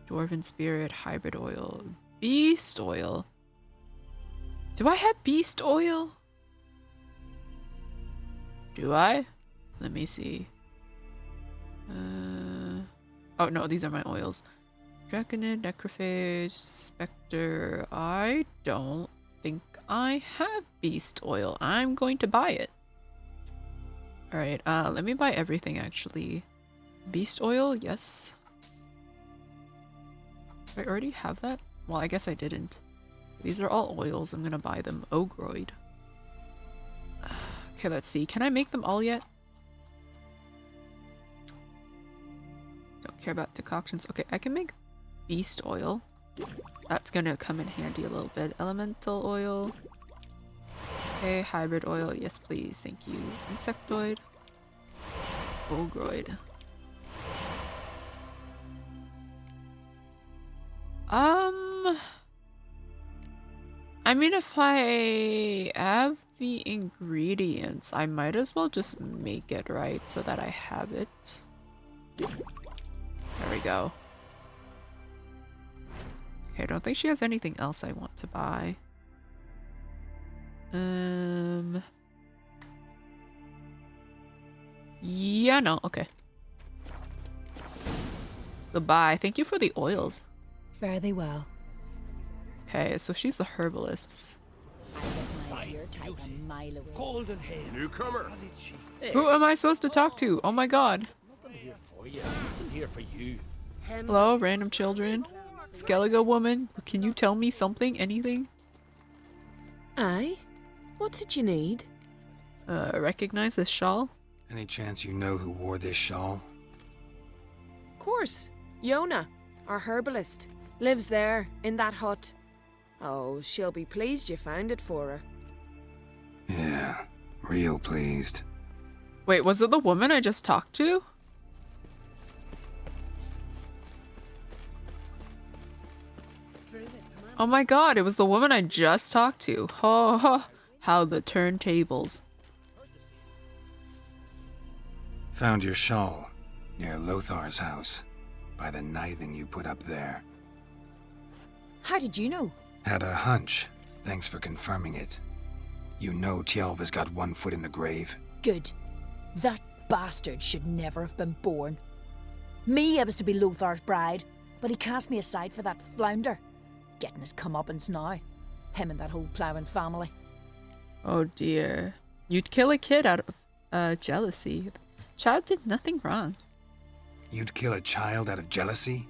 Dwarven spirit. Hybrid oil. Beast oil. Do I have beast oil? Do I? Let me see. Oh no, these are my oils. Draconid, Necrophage, Spectre. I don't think I have beast oil. I'm going to buy it. Alright, let me buy everything actually. Beast oil, yes. Do I already have that? Well, I guess I didn't. These are all oils. I'm gonna buy them. Vroid. Okay, let's see. Can I make them all yet? Don't care about decoctions. Okay, I can make beast oil. That's gonna come in handy a little bit. Elemental oil. Okay, hybrid oil. Yes, please. Thank you. Insectoid. Vroid. I mean, if I have the ingredients, I might as well just make it, right? So that I have it. There we go. Okay, I don't think she has anything else I want to buy. Yeah, no, okay. Goodbye. Thank you for the oils. Fare thee well. Okay, so she's the herbalist. Golden hair. Newcomer. Who am I supposed to talk to? Oh my god. Nothing here for you. Nothing here for you. Hello, random children. Skellige woman, can you tell me something? Anything? Aye? What's it you need? Recognize this shawl? Any chance you know who wore this shawl? Course. Yona, our herbalist, lives there, in that hut. Oh, she'll be pleased you found it for her. Yeah, real pleased. Wait, was it the woman I just talked to? Oh my god, it was the woman I just talked to. Oh, how the turntables. Found your shawl near Lothar's house by the knithing you put up there. How did you know? Had a hunch. Thanks for confirming it. You know Tjalva's got one foot in the grave. Good. That bastard should never have been born. Me, I was to be Lothar's bride, but he cast me aside for that flounder. Getting his comeuppance now. Him and that whole ploughing family. Oh dear. You'd kill a kid out of jealousy. Child did nothing wrong. You'd kill a child out of jealousy?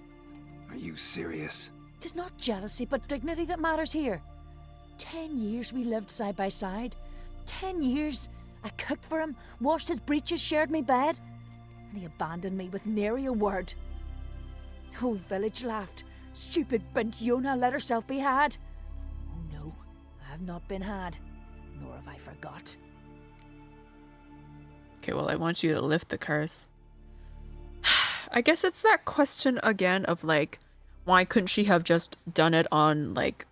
Are you serious? 'Tis not jealousy, but dignity that matters here. 10 years we lived side by side. 10 years I cooked for him, washed his breeches, shared me bed. And he abandoned me with nary a word. Whole village laughed. Stupid bint Yona let herself be had. Oh no, I have not been had, nor have I forgot. Okay, well, I want you to lift the curse. I guess it's that question again of like, why couldn't she have just done it on like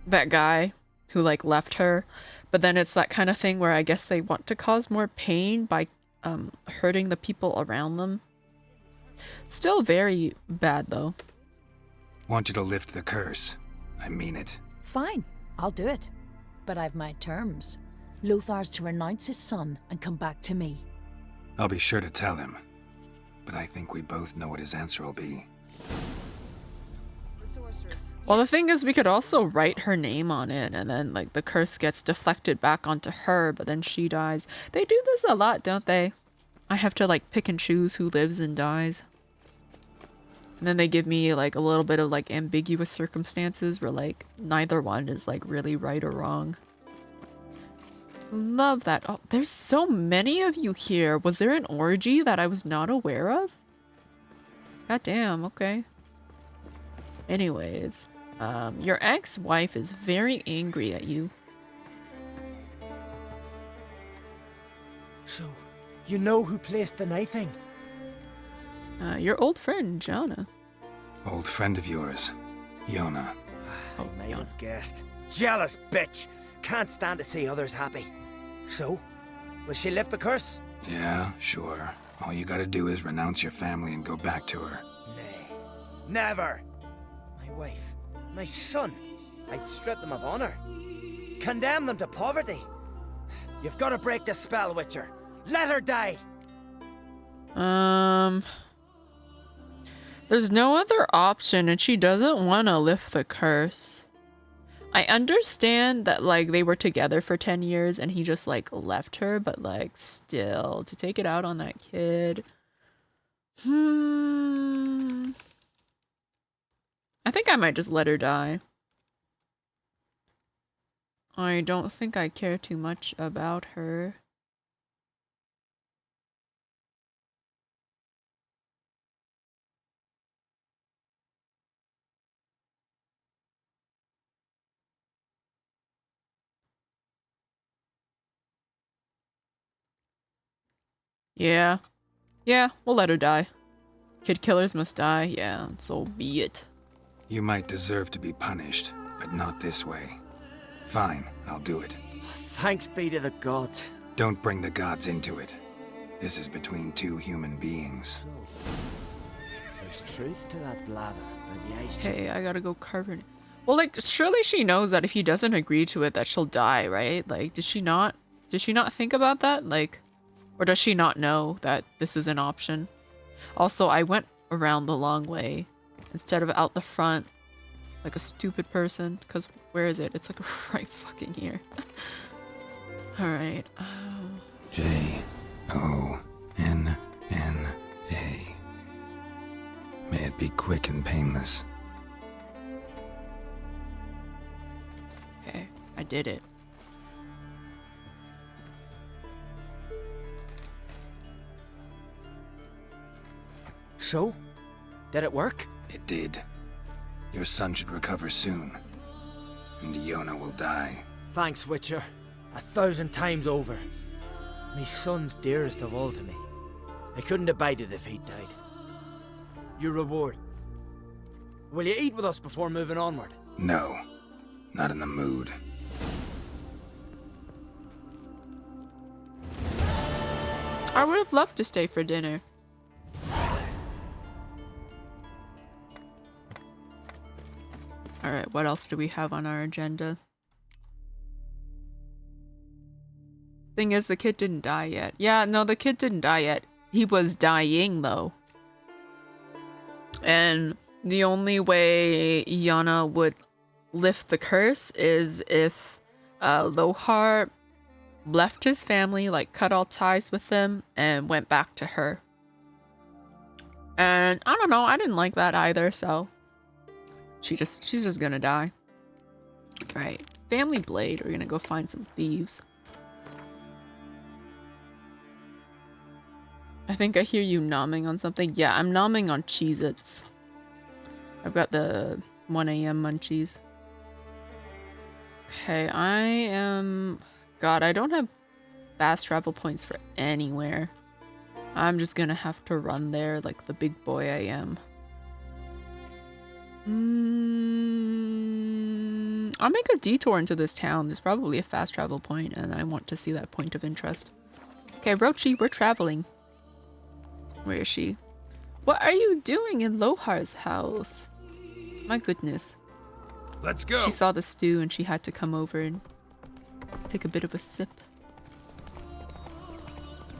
that guy who like left her? But then it's that kind of thing where I guess they want to cause more pain by hurting the people around them. Still very bad though. Want you to lift the curse. I mean it. Fine, I'll do it. But I've my terms. Lothar's to renounce his son and come back to me. I'll be sure to tell him. But I think we both know what his answer will be. Well, the thing is, we could also write her name on it, and then like the curse gets deflected back onto her, but then she dies. They do this a lot, don't they? I have to like pick and choose who lives and dies. And then they give me like a little bit of like ambiguous circumstances where like neither one is like really right or wrong. Love that. Oh, there's so many of you here. Was there an orgy that I was not aware of? God damn, okay. Anyways, Your ex-wife is very angry at you. So, you know who placed the knife in? Your old friend, Jana. Old friend of yours, Yona. I might have guessed. Jealous bitch! Can't stand to see others happy. So, will she lift the curse? Yeah, sure. All you gotta do is renounce your family and go back to her. Nay. Never! My wife, my son. I'd strip them of honor. Condemn them to poverty. You've got to break the spell, Witcher. Let her die! There's no other option, and she doesn't want to lift the curse. I understand that, like, they were together for 10 years and he just, like, left her, but, like, still, to take it out on that kid. I think I might just let her die. I don't think I care too much about her. Yeah. Yeah, we'll let her die. Kid killers must die. Yeah, so be it. You might deserve to be punished, but not this way. Fine, I'll do it. Thanks be to the gods. Don't bring the gods into it. This is between two human beings. There's truth to that blather. The ice Hey, I gotta go carve her. Well, like, surely she knows that if he doesn't agree to it, that she'll die, right? Like, did she not think about that? Like, or does she not know that this is an option? Also, I went around the long way instead of out the front like a stupid person, because where is it? It's like right fucking here. Alright. J-O-N-N-A. May it be quick and painless. Okay, I did it. So? Did it work? It did. Your son should recover soon. And Yona will die. Thanks, Witcher. 1,000 times over. My son's dearest of all to me. I couldn't abide it if he died. Your reward. Will you eat with us before moving onward? No. Not in the mood. I would have loved to stay for dinner. Alright, what else do we have on our agenda? Thing is, the kid didn't die yet. Yeah, no, the kid didn't die yet. He was dying, though. And the only way Yana would lift the curse is if Lohar left his family, like cut all ties with them, and went back to her. And I don't know, I didn't like that either, so she's just gonna die. Alright, family blade, we're gonna go find some thieves. I think I hear you nomming on something. Yeah, I'm nomming on Cheez-Its. I've got the 1 a.m. munchies. Okay, I am... God, I don't have fast travel points for anywhere. I'm just gonna have to run there like the big boy I am. I'll make a detour into this town. There's probably a fast travel point, and I want to see that point of interest. Okay, Rochi, we're traveling. Where is she? What are you doing in Lohar's house? My goodness. Let's go. She saw the stew and she had to come over and take a bit of a sip.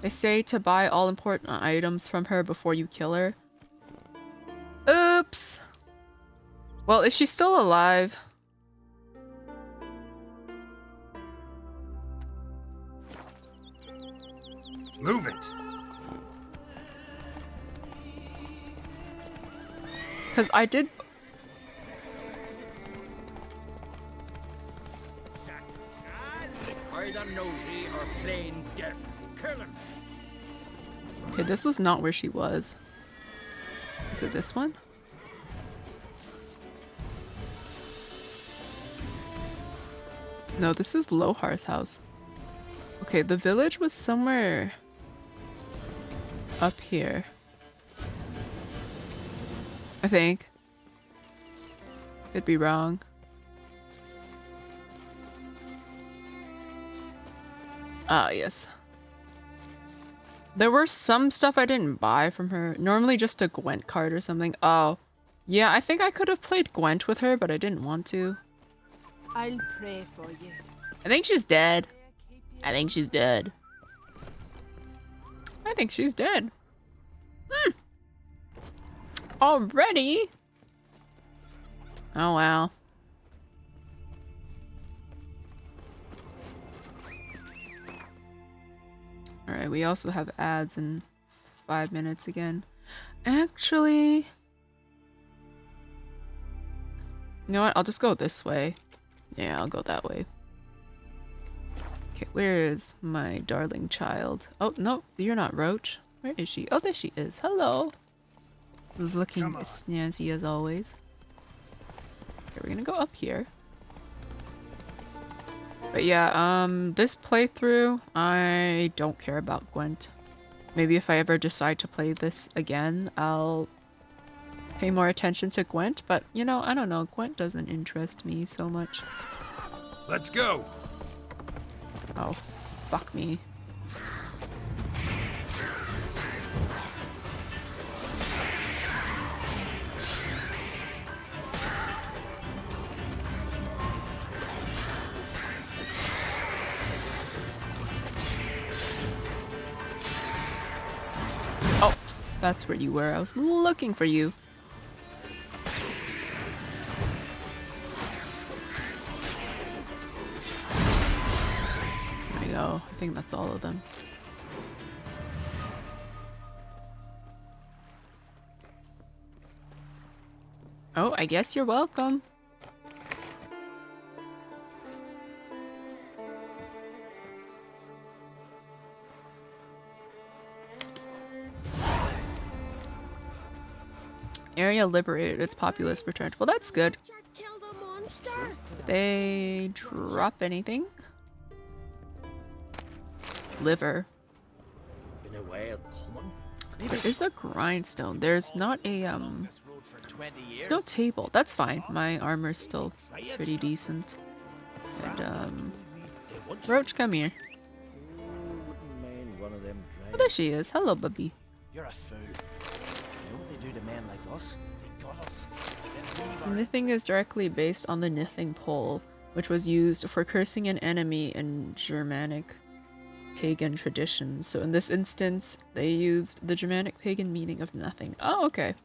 They say to buy all important items from her before you kill her. Oops. Well, is she still alive? Move it. Because I did... Either nosy or plain deaf. Careless. Okay, this was not where she was. Is it this one? No, this is Lohar's house. Okay, the village was somewhere up here. I think. Could be wrong. Ah, yes. There were some stuff I didn't buy from her. Normally just a Gwent card or something. Oh. Yeah, I think I could have played Gwent with her, but I didn't want to. I'll pray for you. I think she's dead. I think she's dead. I think she's dead. Already? Oh, wow. Alright, we also have ads in 5 minutes again. Actually... You know what? I'll just go this way. Yeah, I'll go that way. Okay, where is my darling child? Oh, no, you're not Roach. Where is she? Oh, there she is. Hello. Looking snazzy as always. Okay, we're gonna go up here. But yeah, this playthrough, I don't care about Gwent. Maybe if I ever decide to play this again, I'll pay more attention to Gwent, but you know, I don't know, Gwent doesn't interest me so much. Let's go! Oh, fuck me. Oh, that's where you were. I was looking for you. There we go. I think that's all of them. Oh, I guess you're welcome. Area liberated, its populace returned. Well, that's good. Did they drop anything? Liver. There is a grindstone. There's not a there's no table. That's fine. My armor's still pretty decent. And Roach, come here. Oh, there she is. Hello, Bubby. You're a fool. You know what they do to men like us? They got us. Nithing is directly based on the Nithing pole, which was used for cursing an enemy in Germanic pagan traditions. So in this instance, they used the Germanic pagan meaning of nothing. Oh, okay.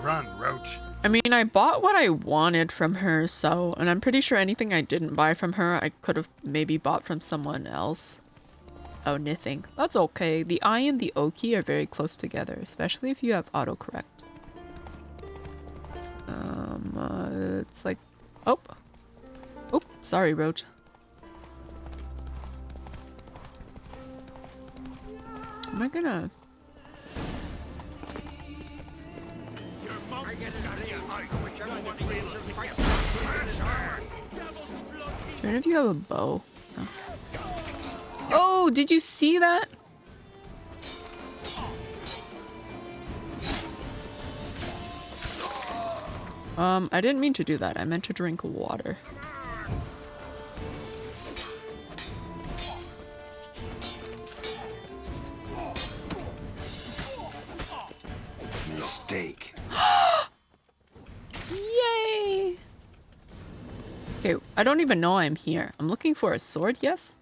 Run, Roach. I mean, I bought what I wanted from her, so... And I'm pretty sure anything I didn't buy from her, I could have maybe bought from someone else. Oh, Nithing. That's okay. The I and the O key are very close together, especially if you have autocorrect. It's like... Oh. Oh, sorry, Roach. Am I gonna... Do any of you have a bow? No. Oh, did you see that? I didn't mean to do that. I meant to drink water. Mistake. Yay! Okay, I don't even know I'm here. I'm looking for a sword, yes?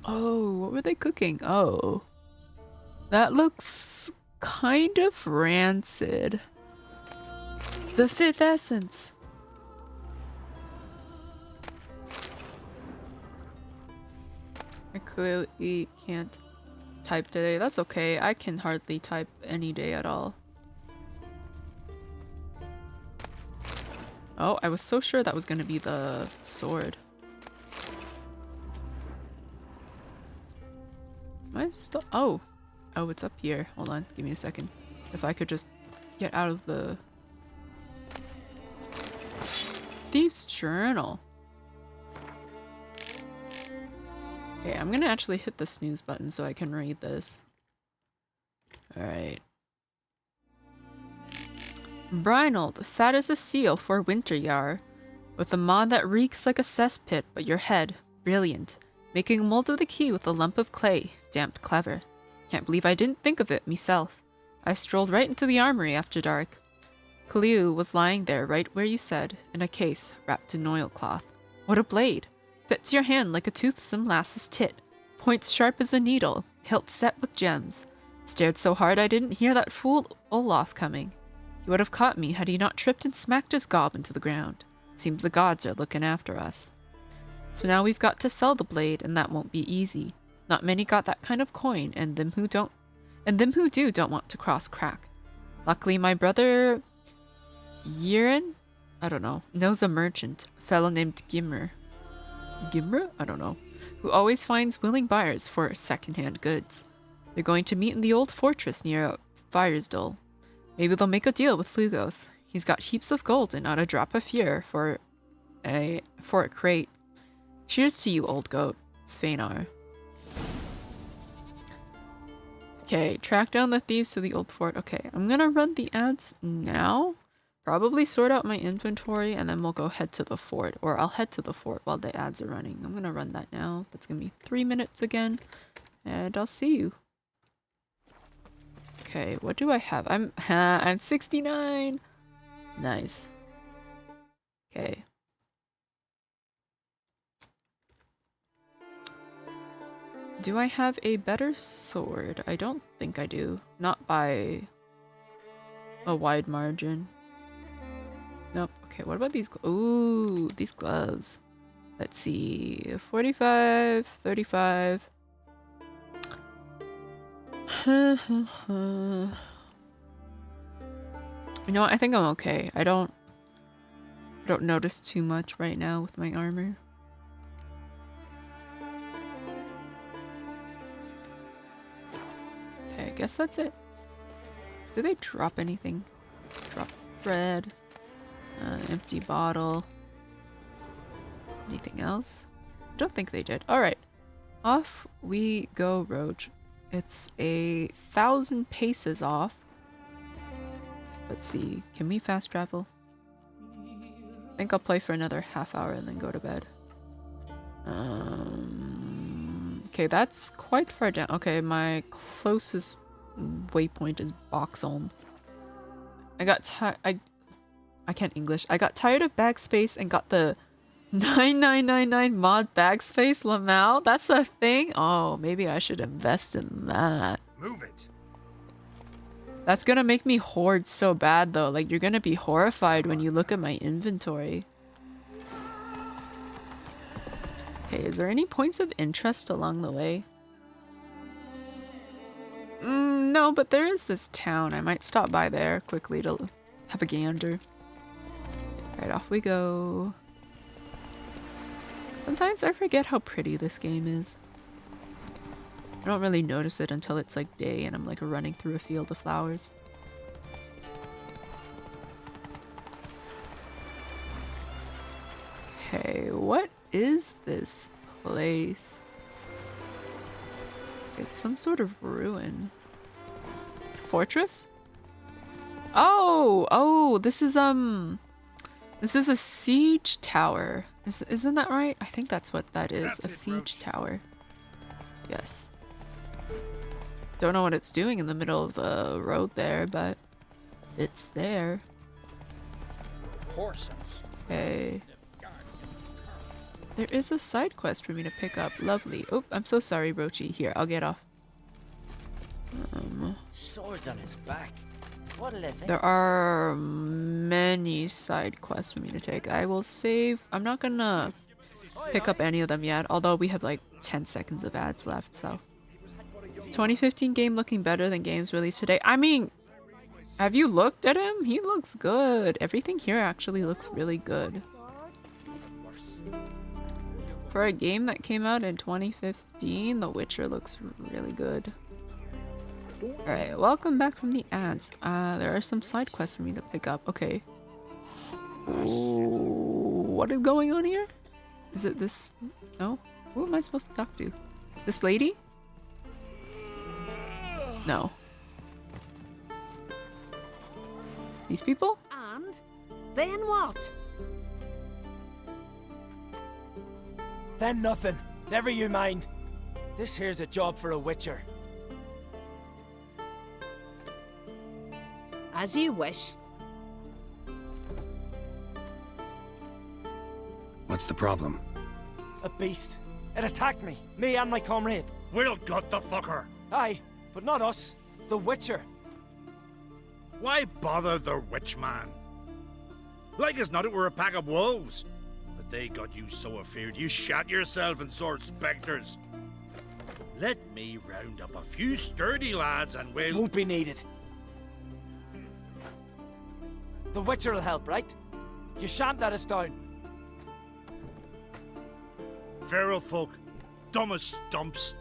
Oh, what were they cooking? Oh. That looks kind of rancid. The fifth essence. I clearly can't type today. That's okay. I can hardly type any day at all. Oh, I was so sure that was going to be the sword. Am I still... Oh. Oh, it's up here. Hold on. Give me a second. If I could just get out of the... Thieves' Journal. Okay, I'm gonna actually hit the snooze button so I can read this. Alright. Brinold, fat as a seal for winter yar. With a maw that reeks like a cesspit, but your head, brilliant. Making a mold of the key with a lump of clay, damned clever. Can't believe I didn't think of it, myself. I strolled right into the armory after dark. Kaliu was lying there right where you said, in a case wrapped in oilcloth. What a blade! Fits your hand like a toothsome lass's tit. Points sharp as a needle, hilt set with gems. Stared so hard I didn't hear that fool Olaf coming. He would have caught me had he not tripped and smacked his gob into the ground. Seems the gods are looking after us. So now we've got to sell the blade, and that won't be easy. Not many got that kind of coin, and them who do don't want to cross crack. Luckily, my brother Yiren, I don't know, knows a merchant, a fellow named Gimmer. Gimmer? I don't know. Who always finds willing buyers for second-hand goods. They're going to meet in the old fortress near Fyresdal. Maybe they'll make a deal with Flugos. He's got heaps of gold and not a drop of fear for a crate. Cheers to you, old goat. It's Fenar. Okay, track down the thieves to the old fort. Okay, I'm gonna run the ads now. Probably sort out my inventory and then we'll go head to the fort. Or I'll head to the fort while the ads are running. I'm gonna run that now. That's gonna be 3 minutes again. And I'll see you. Okay, what do I have? I'm 69. Nice. Okay. Do I have a better sword? I don't think I do. Not by a wide margin. Nope. Okay, what about these? Ooh, these gloves. Let's see. 45, 35. You know what? I think I'm okay. I don't notice too much right now with my armor. Okay, I guess that's it. Did they drop anything? Drop bread. Empty bottle. Anything else? I don't think they did. Alright. Off we go, Roach. It's 1,000 paces off. Let's see. Can we fast travel? I think I'll play for another half hour and then go to bed. Okay, that's quite far down. Okay, my closest waypoint is Boxholm. I can't English. I got tired of bag space and got the 9999 mod bag space Lamau. That's a thing? Oh, maybe I should invest in that. Move it. That's gonna make me hoard so bad though. Like, you're gonna be horrified when you look at my inventory. Okay, is there any points of interest along the way? No, but there is this town. I might stop by there quickly to have a gander. Right, off we go. Sometimes I forget how pretty this game is. I don't really notice it until it's like day and I'm like running through a field of flowers. Okay, what is this place? It's some sort of ruin. It's a fortress? Oh, this is a siege tower. Isn't that right? I think that's what that is. A siege tower. Yes. Don't know what it's doing in the middle of the road there, but it's there. Horses. Okay. There is a side quest for me to pick up. Lovely. Oh, I'm so sorry, Rochi. Here, I'll get off. Swords on his back. What'll they think? There are many side quests for me to take. I will save. I'm not gonna pick up any of them yet, although we have like 10 seconds of ads left, so. 2015 game looking better than games released today. I mean, have you looked at him? He looks good. Everything here actually looks really good. For a game that came out in 2015, The Witcher looks really good. Alright, welcome back from the ads. There are some side quests for me to pick up. Okay. What is going on here? Is it this? No? Who am I supposed to talk to? This lady? No. These people? And then what? Then nothing. Never you mind. This here's a job for a witcher. As you wish. What's the problem? A beast. It attacked me. Me and my comrade. We'll gut the fucker. Aye, but not us. The witcher. Why bother the witch man? Like as not it were a pack of wolves. But they got you so afeard you shat yourself and sort spectres. Let me round up a few sturdy lads and we'll... Won't be needed. The witcher will help, right? You shan't let us down. Feral folk, dumb as stumps.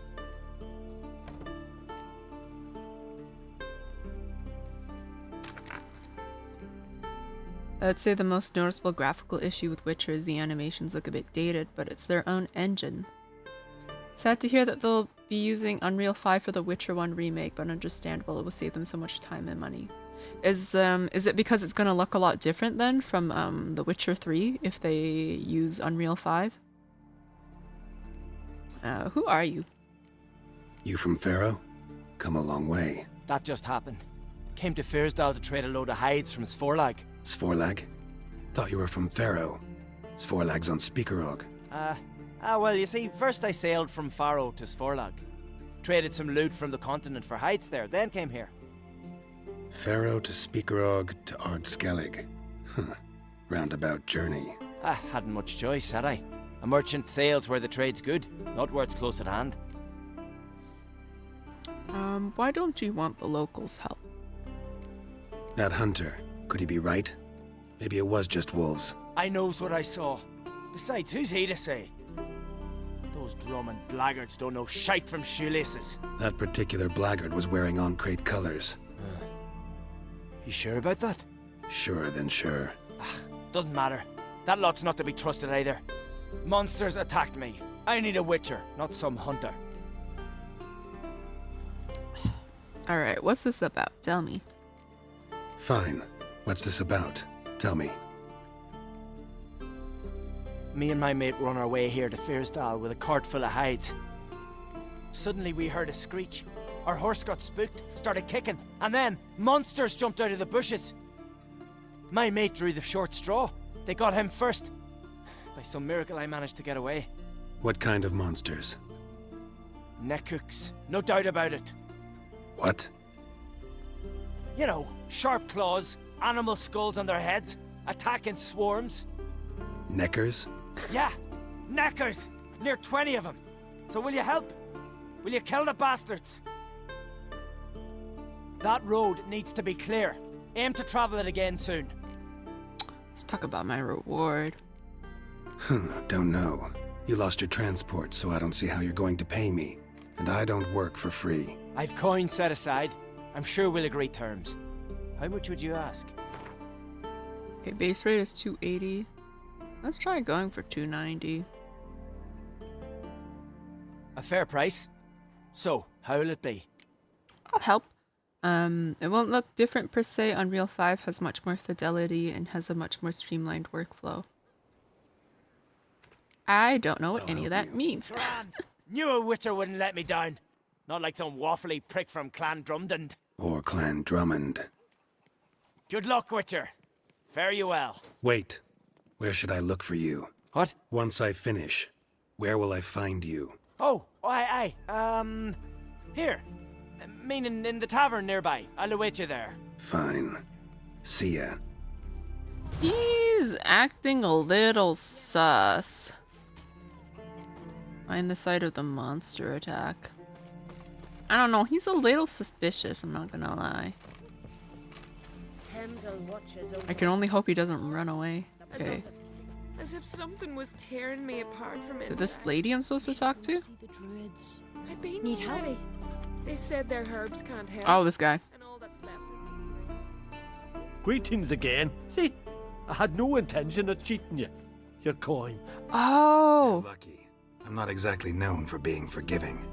I'd say the most noticeable graphical issue with Witcher is the animations look a bit dated, but it's their own engine. Sad to hear that they'll be using Unreal 5 for the Witcher 1 remake, but understandable, it will save them so much time and money. Is it because it's gonna look a lot different then from The Witcher 3 if they use Unreal 5? Who are you? You from Pharaoh? Come a long way. That just happened. Came to Fyrsdal to trade a load of hides from Svorlag. Svorlag? Thought you were from Pharaoh. Svorlag's on Speakerog. Well, you see, first I sailed from Faro to Svorlag. Traded some loot from the continent for hides there, then came here. Pharaoh to Speakerog to Ardskellig. Roundabout journey. I hadn't much choice, had I? A merchant sails where the trade's good, not where it's close at hand. Why don't you want the locals' help? That hunter, could he be right? Maybe it was just wolves. I knows what I saw. Besides, who's he to say? Those drumming blackguards don't know shite from shoelaces. That particular blackguard was wearing on-crate colors. You sure about that? Surer than sure. Doesn't matter. That lot's not to be trusted either. Monsters attacked me. I need a witcher, not some hunter. Alright, what's this about? Tell me. Fine. What's this about? Tell me. Me and my mate were on our way here to Fyrsdal with a cart full of hides. Suddenly we heard a screech. Our horse got spooked, started kicking, and then monsters jumped out of the bushes. My mate drew the short straw. They got him first. By some miracle I managed to get away. What kind of monsters? Nekooks, no doubt about it. What? You know, sharp claws, animal skulls on their heads, attack in swarms. Neckers? Yeah, neckers! Near 20 of them. So will you help? Will you kill the bastards? That road needs to be clear. Aim to travel it again soon. Let's talk about my reward. Don't know. You lost your transport, so I don't see how you're going to pay me. And I don't work for free. I've coins set aside. I'm sure we'll agree terms. How much would you ask? Okay, base rate is 280. Let's try going for 290. A fair price. So, how'll it be? I'll help. It won't look different per se. Unreal 5 has much more fidelity and has a much more streamlined workflow. I don't know what any of that means. Knew a witcher wouldn't let me down. Not like some waffly prick from Clan Drumdund. Or Clan Drummond. Good luck, witcher. Fare you well. Wait. Where should I look for you? What? Once I finish, where will I find you? Oh, aye. Here. Meaning in the tavern nearby. I'll await you there. Fine. See ya. He's acting a little sus. Find the site of the monster attack. I don't know, he's a little suspicious, I'm not gonna lie. I can only hope he doesn't run away. Okay. As if something was tearing me apart from Is it this lady I'm supposed to talk to? I've been need help. They said their herbs can't help. Oh, this guy. And all that's left is Greetings again. See, I had no intention of cheating you. Your coin. Oh. You're lucky. I'm not exactly known for being forgiving.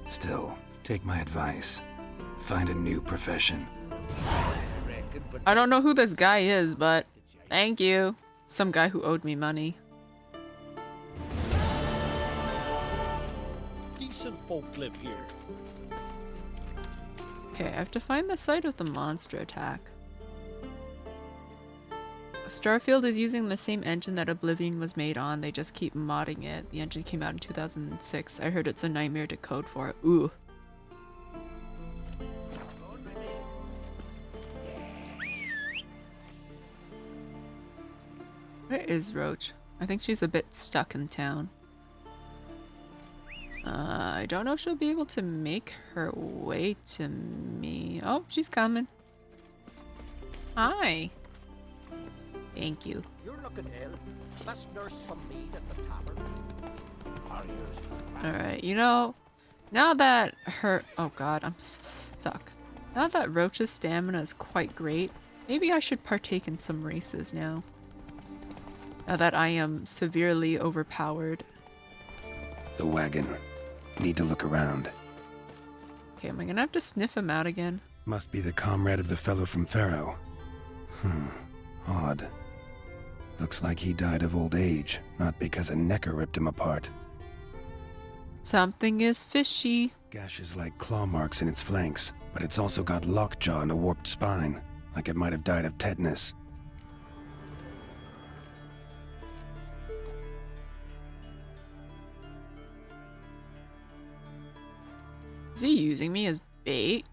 Still, take my advice. Find a new profession. I don't know who this guy is, but thank you. Some guy who owed me money. Decent folk live here. Okay, I have to find the site of the monster attack. Starfield is using the same engine that Oblivion was made on. They just keep modding it. The engine came out in 2006. I heard it's a nightmare to code for. Ooh. Where is Roach? I think she's a bit stuck in town. I don't know if she'll be able to make her way to me. Oh, she's coming. Hi. Thank you. You're looking ill. Let's nurse some mead at the tavern. Alright, you know, now that her... Oh god, I'm stuck. Now that Roach's stamina is quite great, maybe I should partake in some races now. Now that I am severely overpowered. The wagon. Need to look around. Okay, am I gonna have to sniff him out again? Must be the comrade of the fellow from Pharaoh. Odd. Looks like he died of old age, not because a necker ripped him apart. Something is fishy. Gashes like claw marks in its flanks, but it's also got lockjaw and a warped spine, like it might have died of tetanus. Is he using me as bait?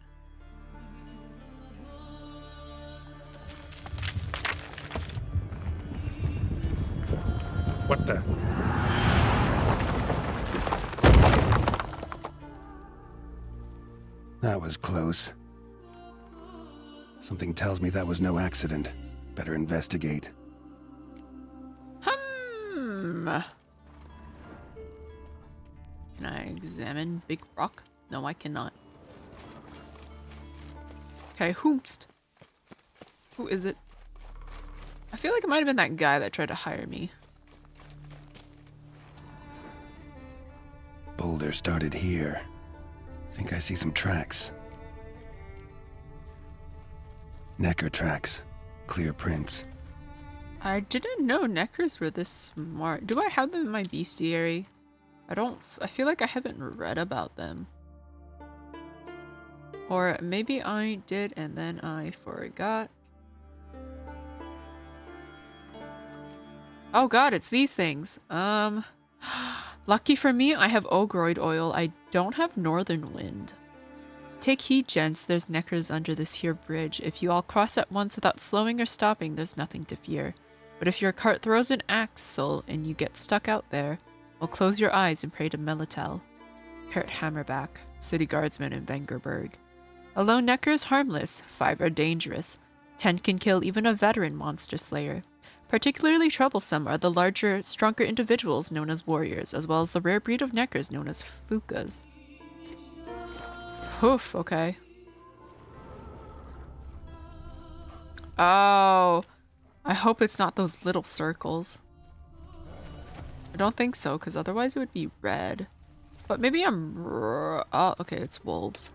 What the? That was close. Something tells me that was no accident. Better investigate. Can I examine Big Rock? No, I cannot. Okay, whoomst. Who is it? I feel like it might have been that guy that tried to hire me. Boulder started here. Think I see some tracks. Necker tracks. Clear prints. I didn't know Neckers were this smart. Do I have them in my bestiary? I feel like I haven't read about them. Or maybe I did and then I forgot. Oh god, it's these things. Lucky for me, I have Vroid oil. I don't have Northern Wind. Take heed, gents. There's Neckers under this here bridge. If you all cross at once without slowing or stopping, there's nothing to fear. But if your cart throws an axle and you get stuck out there, well, close your eyes and pray to Melitel. Kurt Hammerback, city guardsman in Vengerberg. A lone Necker is harmless, 5 are dangerous. 10 can kill even a veteran monster slayer. Particularly troublesome are the larger, stronger individuals known as warriors, as well as the rare breed of Neckers known as Fukas. Oof, okay. Oh, I hope it's not those little circles. I don't think so, because otherwise it would be red. But maybe I'm... Oh, okay, it's wolves.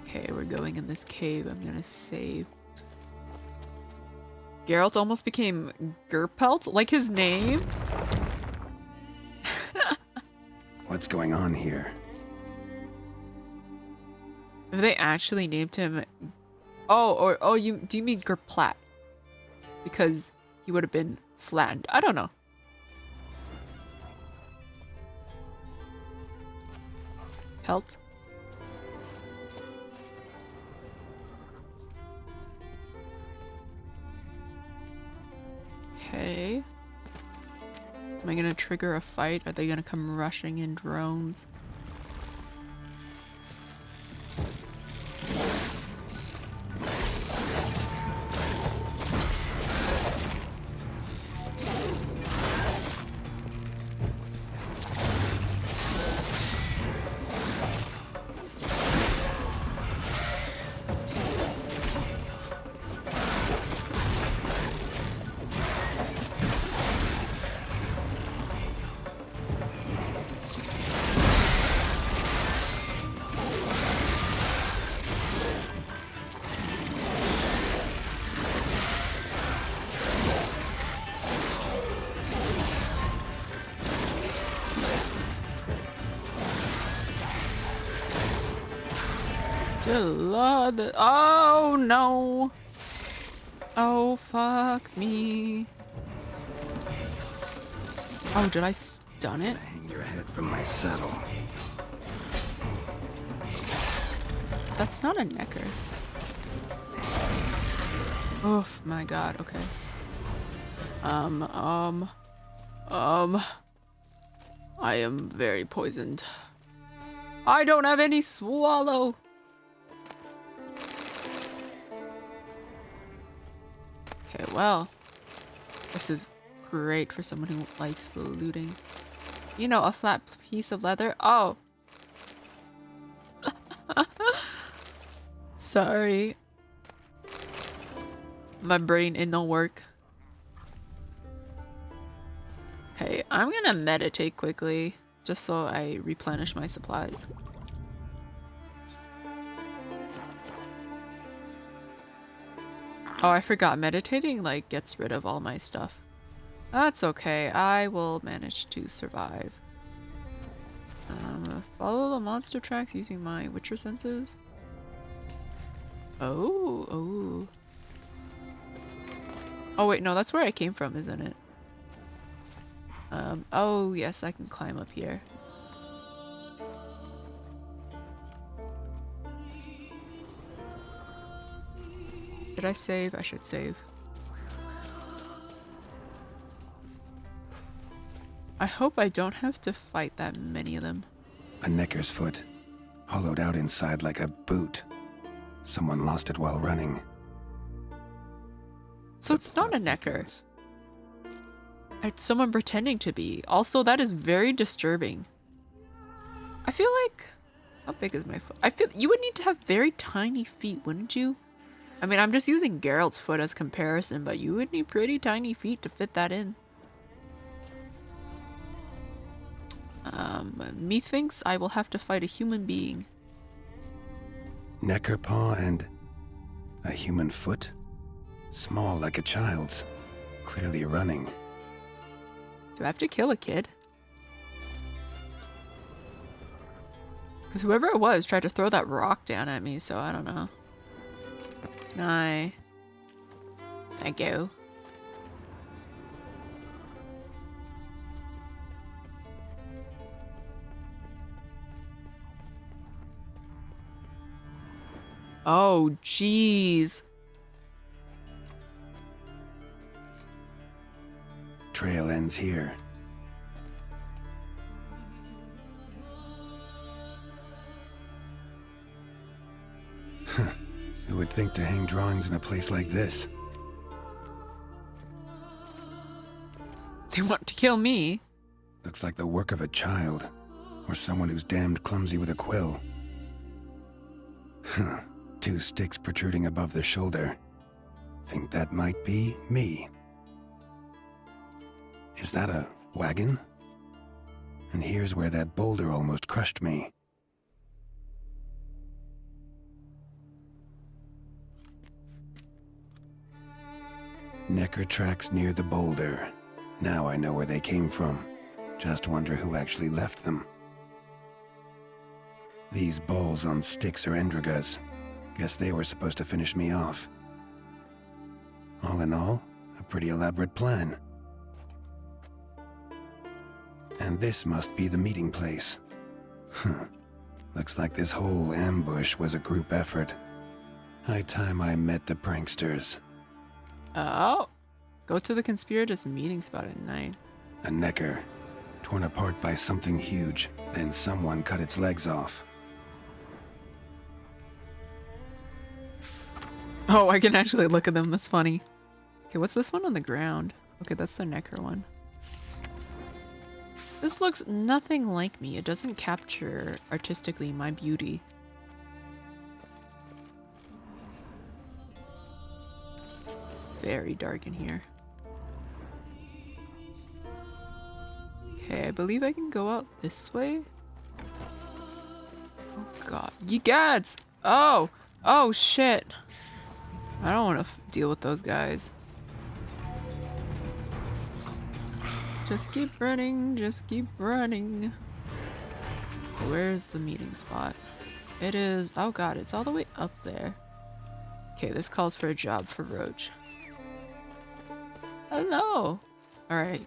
Okay, we're going in this cave. I'm gonna save. Geralt almost became Gerpelt, like his name. What's going on here? If they actually named him... do you mean Gerplat? Because he would have been flattened. I don't know. Pelt? Okay. Am I gonna trigger a fight? Are they gonna come rushing in drones? Oh no. Oh fuck me. Oh, did I stun it? Hang your head from my saddle. That's not a necker. Oh my god, okay. I am very poisoned. I don't have any swallow. Okay, well, this is great for someone who likes looting. You know, a flat piece of leather. Oh. Sorry. My brain in no work. Okay, I'm gonna meditate quickly, just so I replenish my supplies. Oh, I forgot. Meditating, like, gets rid of all my stuff. That's okay. I will manage to survive. Follow the monster tracks using my Witcher senses. Oh. Oh, wait, no, that's where I came from, isn't it? Oh, yes, I can climb up here. Did I save? I should save. I hope I don't have to fight that many of them. A necker's foot, hollowed out inside like a boot. Someone lost it while running. So it's not a necker. It's someone pretending to be. Also, that is very disturbing. I feel like... How big is my foot? I feel you would need to have very tiny feet, wouldn't you? I mean, I'm just using Geralt's foot as comparison, but you would need pretty tiny feet to fit that in. Methinks I will have to fight a human being. Necker paw and a human foot? Small like a child's. Clearly running. Do I have to kill a kid? Because whoever it was tried to throw that rock down at me, so I don't know. Can I... Thank you. Oh, jeez. Trail ends here. Who would think to hang drawings in a place like this? They want to kill me. Looks like the work of a child, or someone who's damned clumsy with a quill. Two sticks protruding above the shoulder. Think that might be me. Is that a wagon? And here's where that boulder almost crushed me. Necker tracks near the boulder. Now I know where they came from. Just wonder who actually left them. These balls on sticks are Endrigas. Guess they were supposed to finish me off. All in all, a pretty elaborate plan. And this must be the meeting place. Looks like this whole ambush was a group effort. High time I met the pranksters. Oh. Go to the conspirators' meeting spot at night. A necker, torn apart by something huge. Then someone cut its legs off. Oh, I can actually look at them. That's funny. Okay, what's this one on the ground? Okay, that's the necker one. This looks nothing like me. It doesn't capture artistically my beauty. It's very dark in here. Okay, I believe I can go out this way. Oh god. Ye gads! Oh! Oh shit! I don't want to deal with those guys. Just keep running, just keep running. Where's the meeting spot? It is... Oh god, it's all the way up there. Okay, this calls for a job for Roach. Hello! Alright.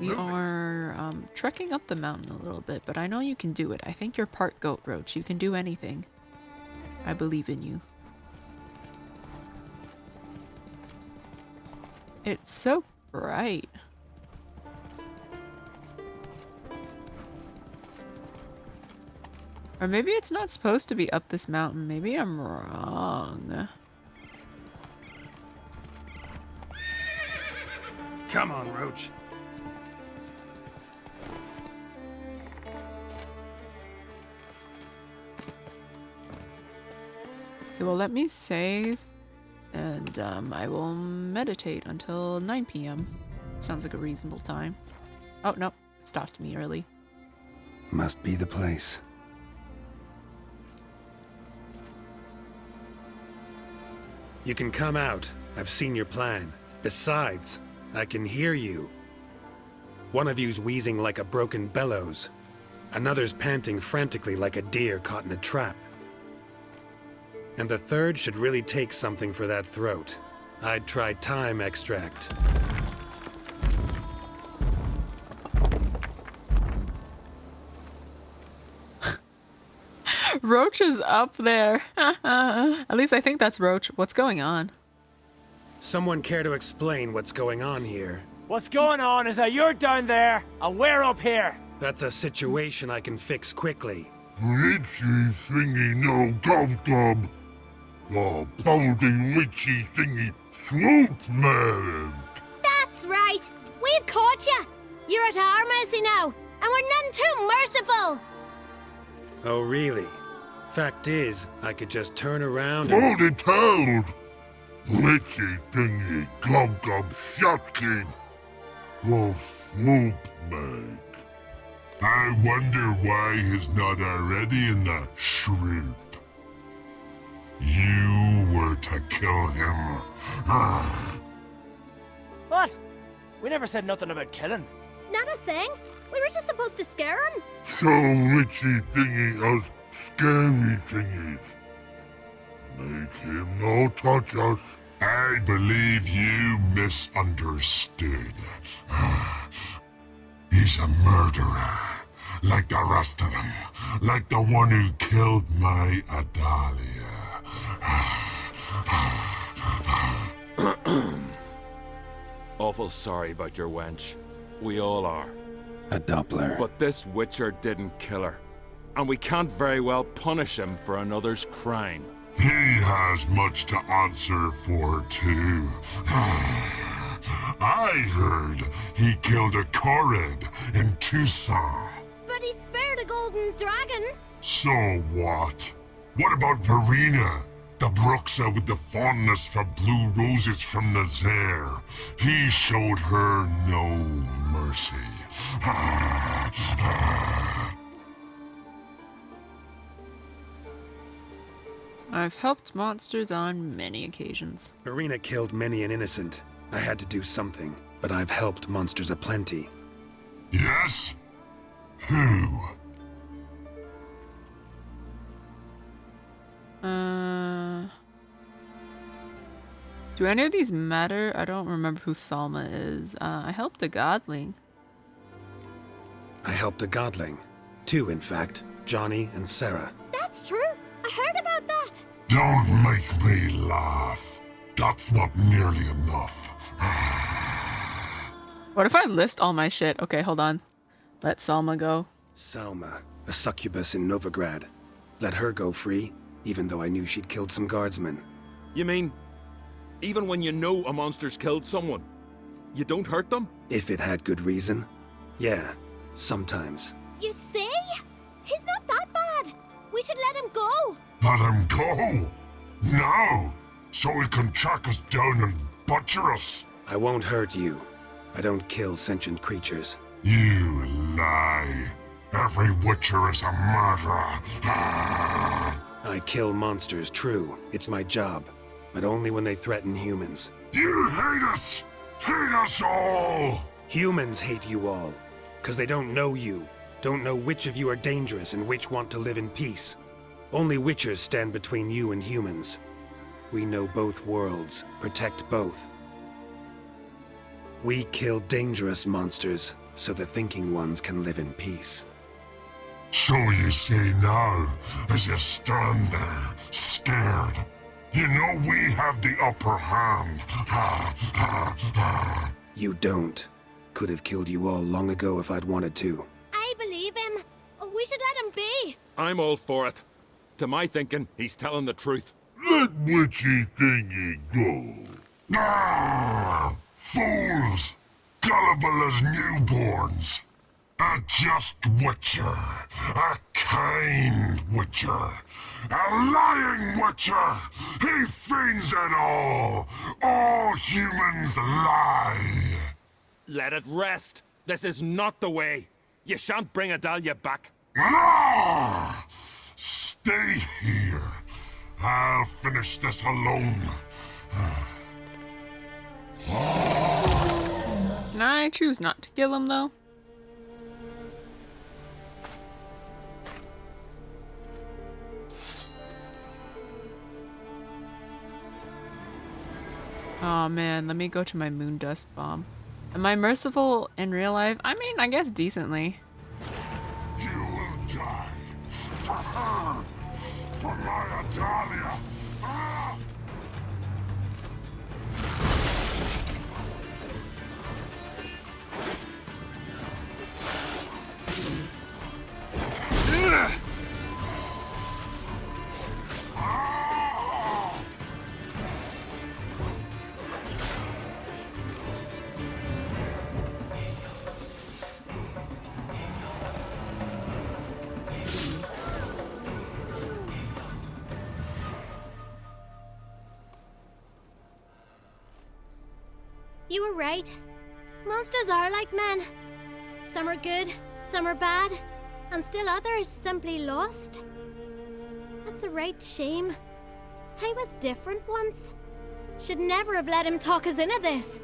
We are trekking up the mountain a little bit, but I know you can do it. I think you're part goat, Roach. You can do anything. I believe in you. It's so bright. Or maybe it's not supposed to be up this mountain. Maybe I'm wrong. Come on, Roach. It will let me save, and I will meditate until 9 p.m. Sounds like a reasonable time. Oh, no. It stopped me early. Must be the place. You can come out. I've seen your plan. Besides, I can hear you. One of you's wheezing like a broken bellows. Another's panting frantically like a deer caught in a trap. And the third should really take something for that throat. I'd try thyme extract. Roach is up there. At least I think that's Roach. What's going on? Someone care to explain what's going on here? What's going on is that you're down there and we're up here. That's a situation I can fix quickly. Witchy thingy no gob. The pounding witchy thingy swoop man. That's right. We've caught you. You're at our mercy now, and we're none too merciful. Oh, really? Fact is, I could just turn around Hold it held. Witchy thingy gob shot kid. Go swoop man. I wonder why he's not already in the shrimp. You were to kill him. What? We never said nothing about killing. Not a thing. We were just supposed to scare him. So witchy thingy us scary thingies. Make him no touch us. I believe you misunderstood. He's a murderer, like the rest of them. Like the one who killed my Adalia. Awful sorry about your wench. We all are. A Doppler. But this Witcher didn't kill her. And we can't very well punish him for another's crime. He has much to answer for, too. I heard he killed a Korid in Tucson. But he spared a golden dragon. So what? What about Verena? The Bruxa with the fondness for blue roses from Nazaire. He showed her no mercy. I've helped monsters on many occasions. Verena killed many an innocent. I had to do something, but I've helped monsters aplenty. Yes? Who? Do any of these matter? I don't remember who Salma is. I helped a godling. I helped a godling. Two, in fact. Johnny and Sarah. That's true. I heard about that. Don't make me laugh. That's not nearly enough. What if I list all my shit? Okay, hold on. Let Salma go. Salma, a succubus in Novigrad. Let her go free, even though I knew she'd killed some guardsmen. You mean, even when you know a monster's killed someone, you don't hurt them? If it had good reason. Yeah, sometimes. You see? He's not that bad. We should let him go. Let him go? Now? So he can track us down and butcher us? I won't hurt you. I don't kill sentient creatures. You lie. Every Witcher is a murderer. I kill monsters, true. It's my job. But only when they threaten humans. You hate us! Hate us all! Humans hate you all. Because they don't know you. Don't know which of you are dangerous and which want to live in peace. Only Witchers stand between you and humans. We know both worlds, protect both. We kill dangerous monsters so the thinking ones can live in peace. So you say now, as you stand there, scared. You know we have the upper hand. You don't. Could have killed you all long ago if I'd wanted to. I believe him. We should let him be. I'm all for it. To my thinking, he's telling the truth. Let witchy thingy go. Fools! Gullible as newborns. A just witcher. A kind witcher. A lying witcher. He feigns it all. All humans lie. Let it rest. This is not the way. You shan't bring Adalia back. Stay here. I'll finish this alone. Can I choose not to kill him, though? Oh man, let me go to my moon dust bomb. Am I merciful in real life? I mean, I guess decently. You will die. For her. For my Adalia. You were right. Monsters are like men. Some are good, some are bad, and still others simply lost. That's a right shame. I was different once. Should never have let him talk us into this.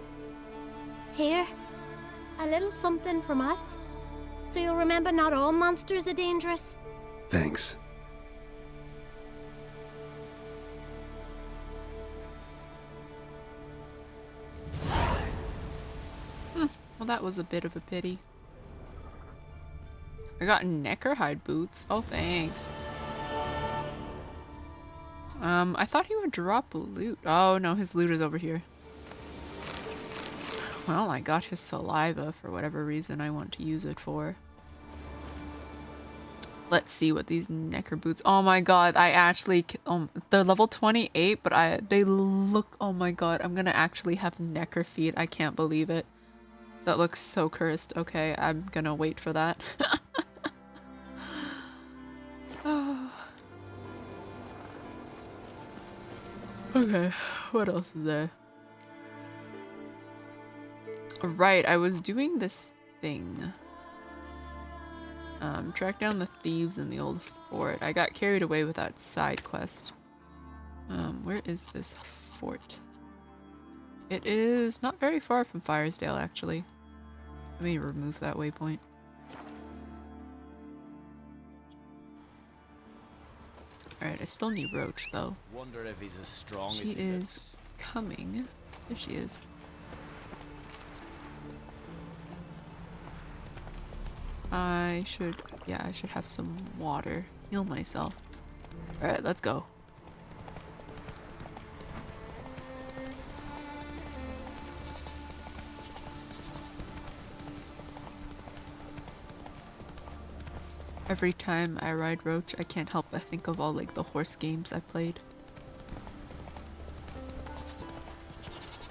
Here, a little something from us, so you'll remember not all monsters are dangerous. Thanks. Well, that was a bit of a pity. I got Neckerhide boots. Oh, thanks. I thought he would drop loot. Oh, no, his loot is over here. Well, I got his saliva for whatever reason I want to use it for. Let's see what these Necker boots. Oh my god, I actually they're level 28, but they look, oh my god, I'm gonna actually have Necker feet. I can't believe it. That looks so cursed. Okay, I'm gonna wait for that. Oh. Okay, what else is there? Right, I was doing this thing. Track down the thieves in the old fort. I got carried away with that side quest. Where is this fort? It is not very far from Firesdale, actually. Let me remove that waypoint. Alright, I still need Roach, though. Wonder if he's as strong She as he is coming. There she is. I should have some water. Heal myself. Alright, let's go. Every time I ride Roach, I can't help but think of all like the horse games I played.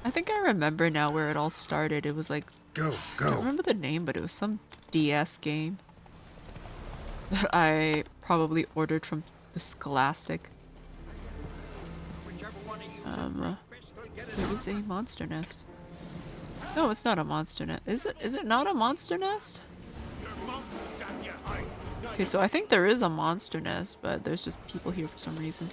I think I remember now where it all started. It was like go. I don't remember the name, but it was some DS game that I probably ordered from the Scholastic. It was a monster nest. No, it's not a monster nest. Is it not a monster nest? Okay, so I think there is a monster nest, but there's just people here for some reason.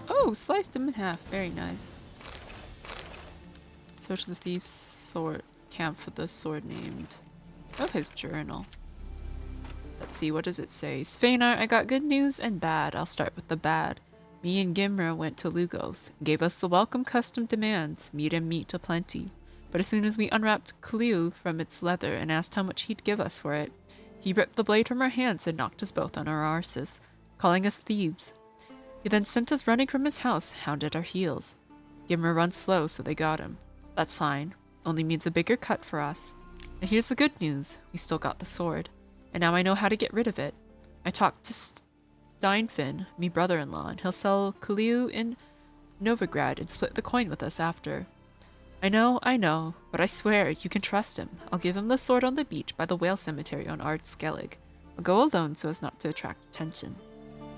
Oh, sliced him in half. Very nice. Search the thief's sword camp for the sword named. Oh, his journal. Let's see, what does it say? Sveinar, I got good news and bad. I'll start with the bad. Me and Gimra went to Lugos, gave us the welcome custom demands, meat and meat aplenty. But as soon as we unwrapped Cleo from its leather and asked how much he'd give us for it, he ripped the blade from our hands and knocked us both on our arses, calling us thieves. He then sent us running from his house, hounded our heels. Gimra runs slow, so they got him. That's fine. Only means a bigger cut for us. And here's the good news. We still got the sword. And now I know how to get rid of it. I talked to Steinfinn, me brother-in-law, and he'll sell Cleo in Novigrad and split the coin with us after. I know, but I swear you can trust him. I'll give him the sword on the beach by the whale cemetery on Ard Skellig. I'll go alone so as not to attract attention.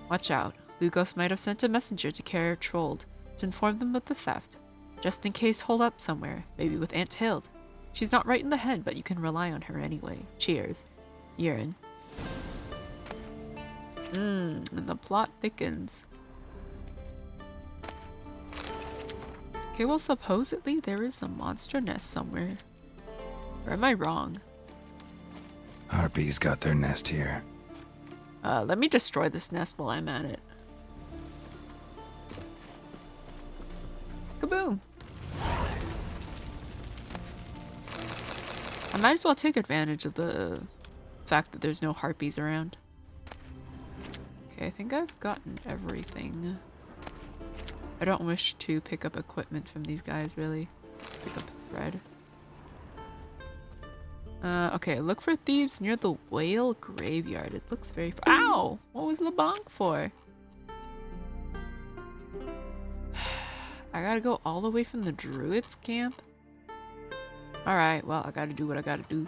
Watch out. Lugos might have sent a messenger to Kaer Trold to inform them of the theft. Just in case, hole up somewhere, maybe with Aunt Hild. She's not right in the head, but you can rely on her anyway. Cheers. Urine. And the plot thickens. Okay, well, supposedly there is a monster nest somewhere. Or am I wrong? Harpies got their nest here. Let me destroy this nest while I'm at it. Kaboom! I might as well take advantage of the fact that there's no harpies around. Okay, I think I've gotten everything. I don't wish to pick up equipment from these guys, really. Pick up thread. Okay, look for thieves near the whale graveyard. It looks very Ow! What was the bonk for? I gotta go all the way from the druids camp? Alright, well, I gotta do what I gotta do.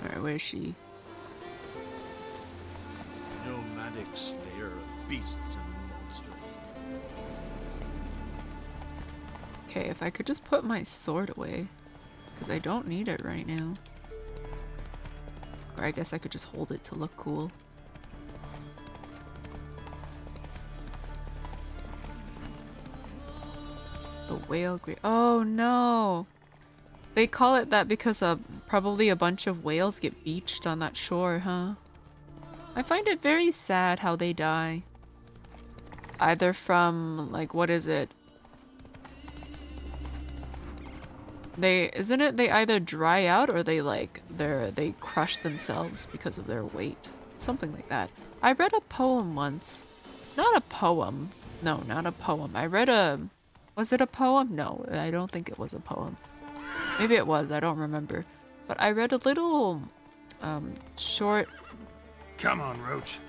Alright, where is she? Nomadic slayer of beasts and monsters. Okay, if I could just put my sword away. Because I don't need it right now. Or I guess I could just hold it to look cool. The whale grave. Oh no! They call it that because probably a bunch of whales get beached on that shore, huh? I find it very sad how they die. Either from, like, what is it? Isn't it they either dry out or they they crush themselves because of their weight? Something like that. I read a poem once. Not a poem. No, not a poem. I read was it a poem? No, I don't think it was a poem. Maybe it was, I don't remember. But I read a little short Come on, Roach.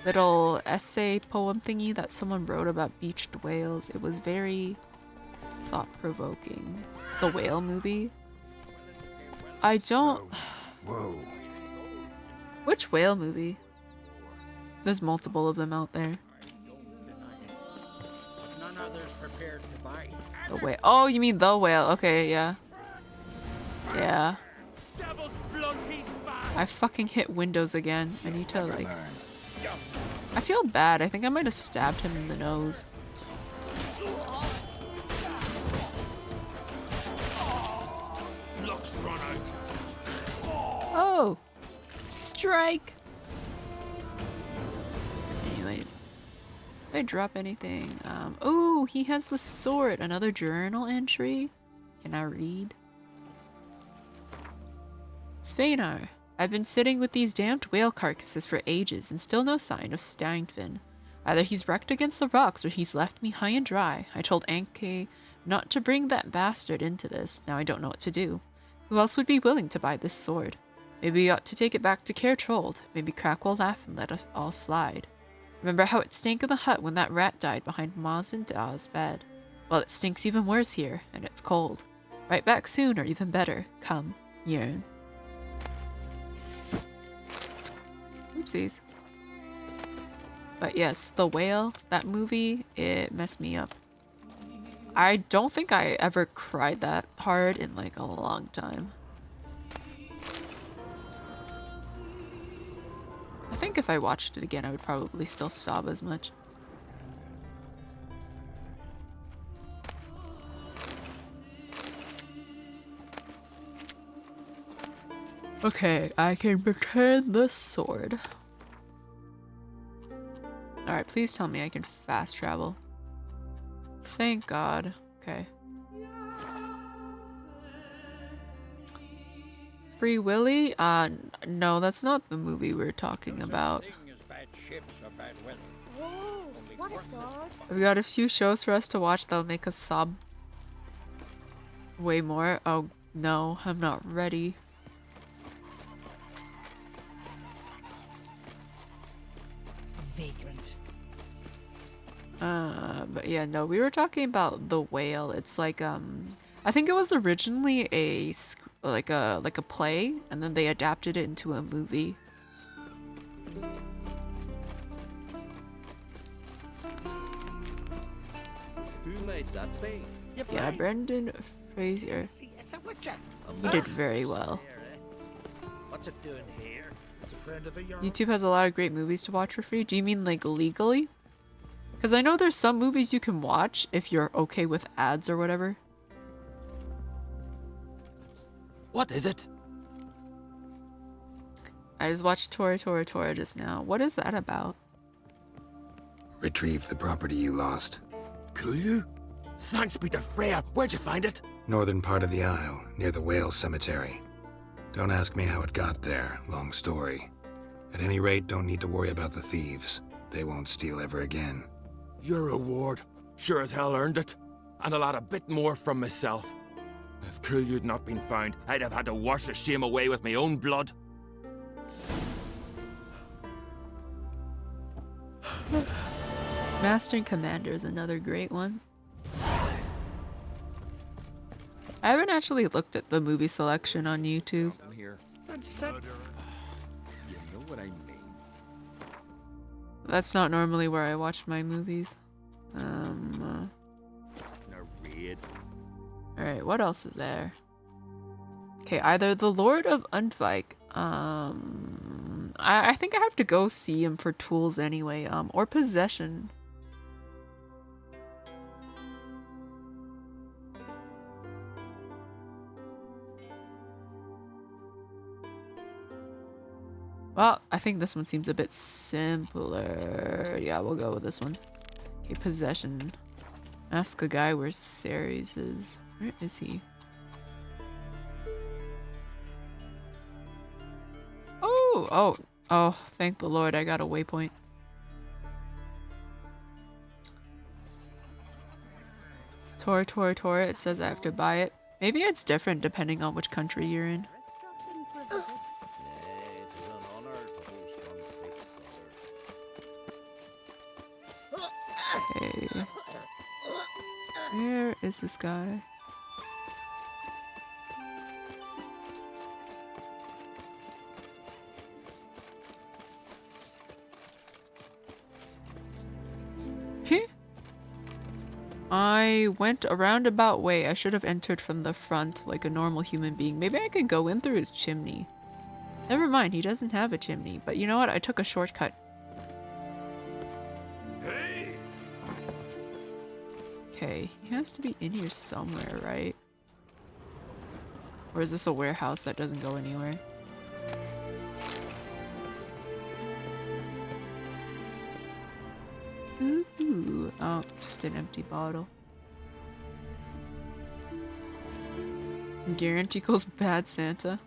Little essay poem thingy that someone wrote about beached whales. It was very thought-provoking. The whale movie. I don't... Whoa. Which whale movie? There's multiple of them out there. None others prepared to bite. The whale. Oh, you mean the whale. Okay, yeah. Yeah. I fucking hit windows again. I need to, like... I feel bad. I think I might have stabbed him in the nose. Oh! Strike! Anyways. Did I drop anything? Oh, he has the sword. Another journal entry? Can I read? Sveinar, I've been sitting with these damned whale carcasses for ages and still no sign of Steinfinn. Either he's wrecked against the rocks or he's left me high and dry. I told Anke not to bring that bastard into this. Now I don't know what to do. Who else would be willing to buy this sword? Maybe we ought to take it back to Kaer Trold. Maybe Crack will laugh and let us all slide. Remember how it stank in the hut when that rat died behind Maz and Da's bed? Well, it stinks even worse here, and it's cold. Right back soon, or even better. Come, Yearn. Oopsies. But yes, The Whale, that movie, it messed me up. I don't think I ever cried that hard in like a long time. I think if I watched it again, I would probably still sob as much. Okay, I can return the sword. Alright, please tell me I can fast travel. Thank God. Okay. Free Willy? No, that's not the movie we're talking about. Whoa, what a sword. We've got a few shows for us to watch that'll make us sob way more. Oh, no, I'm not ready. Vagrant. But yeah, no, we were talking about The Whale. It's like, I think it was originally like a play, and then they adapted it into a movie. Who made that thing? Yeah, Brendan Fraser. He did very well. What's it doing here? It's a friend of the yard. YouTube has a lot of great movies to watch for free. Do you mean like legally? Because I know there's some movies you can watch if you're okay with ads or whatever. What is it? I just watched Tora just now. What is that about? Retrieve the property you lost. Could you? Thanks be to Freya. Where'd you find it? Northern part of the Isle, near the whale cemetery. Don't ask me how it got there, long story. At any rate, don't need to worry about the thieves. They won't steal ever again. Your reward sure as hell earned it. And I'll add a bit more from myself. If Kulyu'd not been found, I'd have had to wash the shame away with my own blood. Master and Commander is another great one. I haven't actually looked at the movie selection on YouTube. Here. That's it. You know what I mean. That's not normally where I watch my movies. No raid. Alright, what else is there? Okay, either the Lord of Undvik. I think I have to go see him for tools anyway. Or Possession. Well, I think this one seems a bit simpler. Yeah, we'll go with this one. Okay, Possession. Ask a guy where Ceres is. Where is he? Oh, thank the Lord, I got a waypoint. Tora, it says I have to buy it. Maybe it's different depending on which country you're in. Okay. Where is this guy? I went a roundabout way. I should have entered from the front like a normal human being. Maybe I could go in through his chimney. Never mind, he doesn't have a chimney. But you know what? I took a shortcut. Hey. Okay, he has to be in here somewhere, right? Or is this a warehouse that doesn't go anywhere? Ooh, oh, just an empty bottle. Garant equals bad Santa.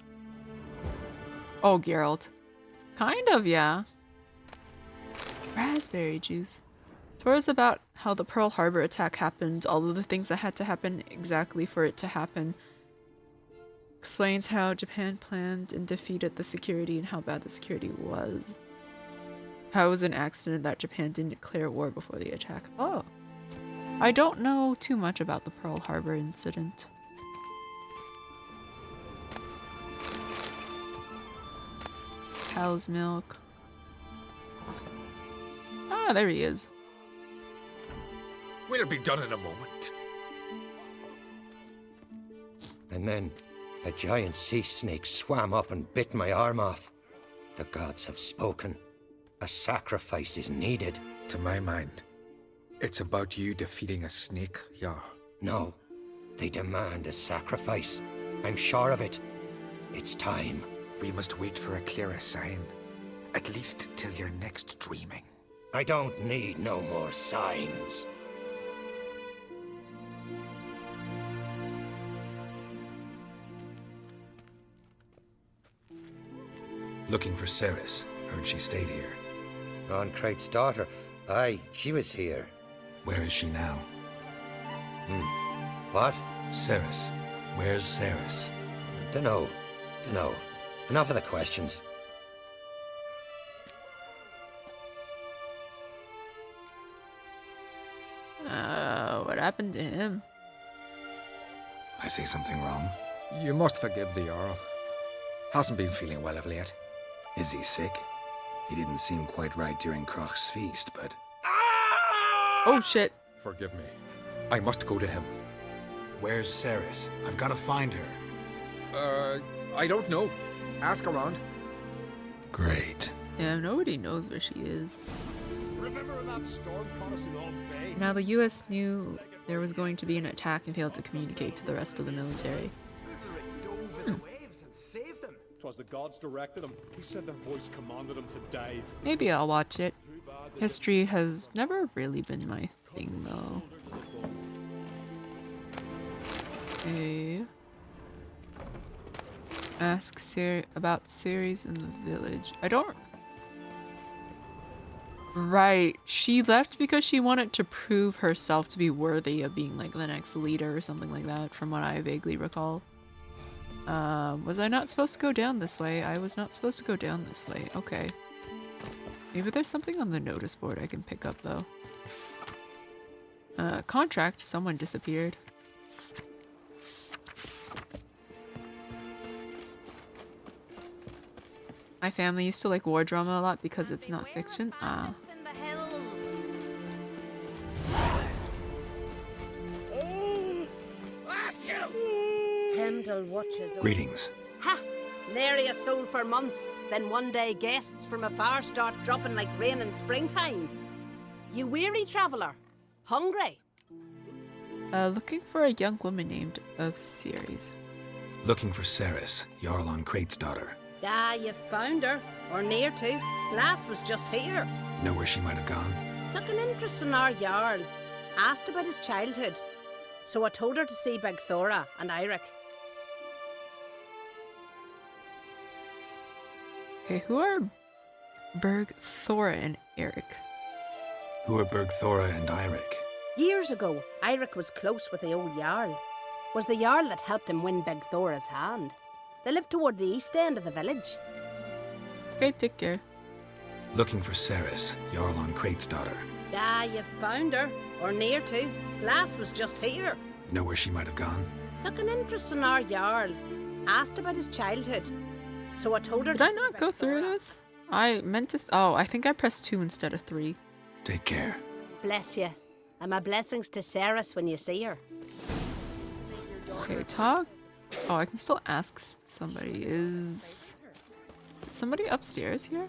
Oh, Geralt. Kind of, yeah. Raspberry juice. Tora's about how the Pearl Harbor attack happened, all of the things that had to happen exactly for it to happen. Explains how Japan planned and defeated the security and how bad the security was. How it was an accident that Japan didn't declare war before the attack. Oh. I don't know too much about the Pearl Harbor incident. Cow's milk. Ah, there he is. We'll be done in a moment. And then a giant sea snake swam up and bit my arm off. The gods have spoken. A sacrifice is needed. To my mind, it's about you defeating a snake, Jarl. No, they demand a sacrifice. I'm sure of it. It's time. We must wait for a clearer sign. At least till your next dreaming. I don't need no more signs. Looking for Ceres. Heard she stayed here. Crate's daughter. Aye, she was here. Where is she now? What? Ceres. Where's Ceres? Dunno. Enough of the questions. What happened to him? I say something wrong? You must forgive the Jarl. Hasn't been feeling well of late. Is he sick? He didn't seem quite right during Kroch's feast, but... Oh shit. Forgive me. I must go to him. Where's Ceres? I've got to find her. I don't know. Ask around. Great. Yeah, nobody knows where she is. Remember when that storm caught us in Old Bay? Now the US knew there was going to be an attack and failed to communicate to the rest of the military. Twas the gods directed them. He said their voice commanded them to dive. Maybe I'll watch it. History has never really been my thing, though. Okay. Ask about Ceres in the village. I don't... Right. She left because she wanted to prove herself to be worthy of being like the next leader or something like that, from what I vaguely recall. Was I not supposed to go down this way? I was not supposed to go down this way. Okay. Maybe there's something on the notice board I can pick up, though. Contract. Someone disappeared. My family used to like war drama a lot because it's not fiction. Ah. Pendle watches. Greetings. Ha! Nary a soul for months. Then one day guests from afar start dropping like rain in springtime. You weary traveller? Hungry? Looking for a young woman named of Ceres. Looking for Ceres, Jarl on Crate's daughter. Ah, you found her. Or near to. Lass was just here. Know where she might have gone? Took an interest in our Jarl. Asked about his childhood. So I told her to see Beg Thora and Eirik. Okay, who are Berg, Thora, and Eric? Who are Berg Thora and Eirik? Years ago, Eirik was close with the old Jarl. Was the Jarl that helped him win Beg Thora's hand. They lived toward the east end of the village. Okay, take care. Looking for Ceres, Jarl on Crate's daughter. Ah, you found her. Or near to. Lass was just here. Know where she might have gone? Took an interest in our Jarl. Asked about his childhood. So I told her Did I not go through this? I meant to... Oh, I think I pressed 2 instead of 3. Take care. Bless you. And my blessings to Ceres when you see her. Okay, talk. Oh, I can still ask somebody. Is it somebody upstairs here?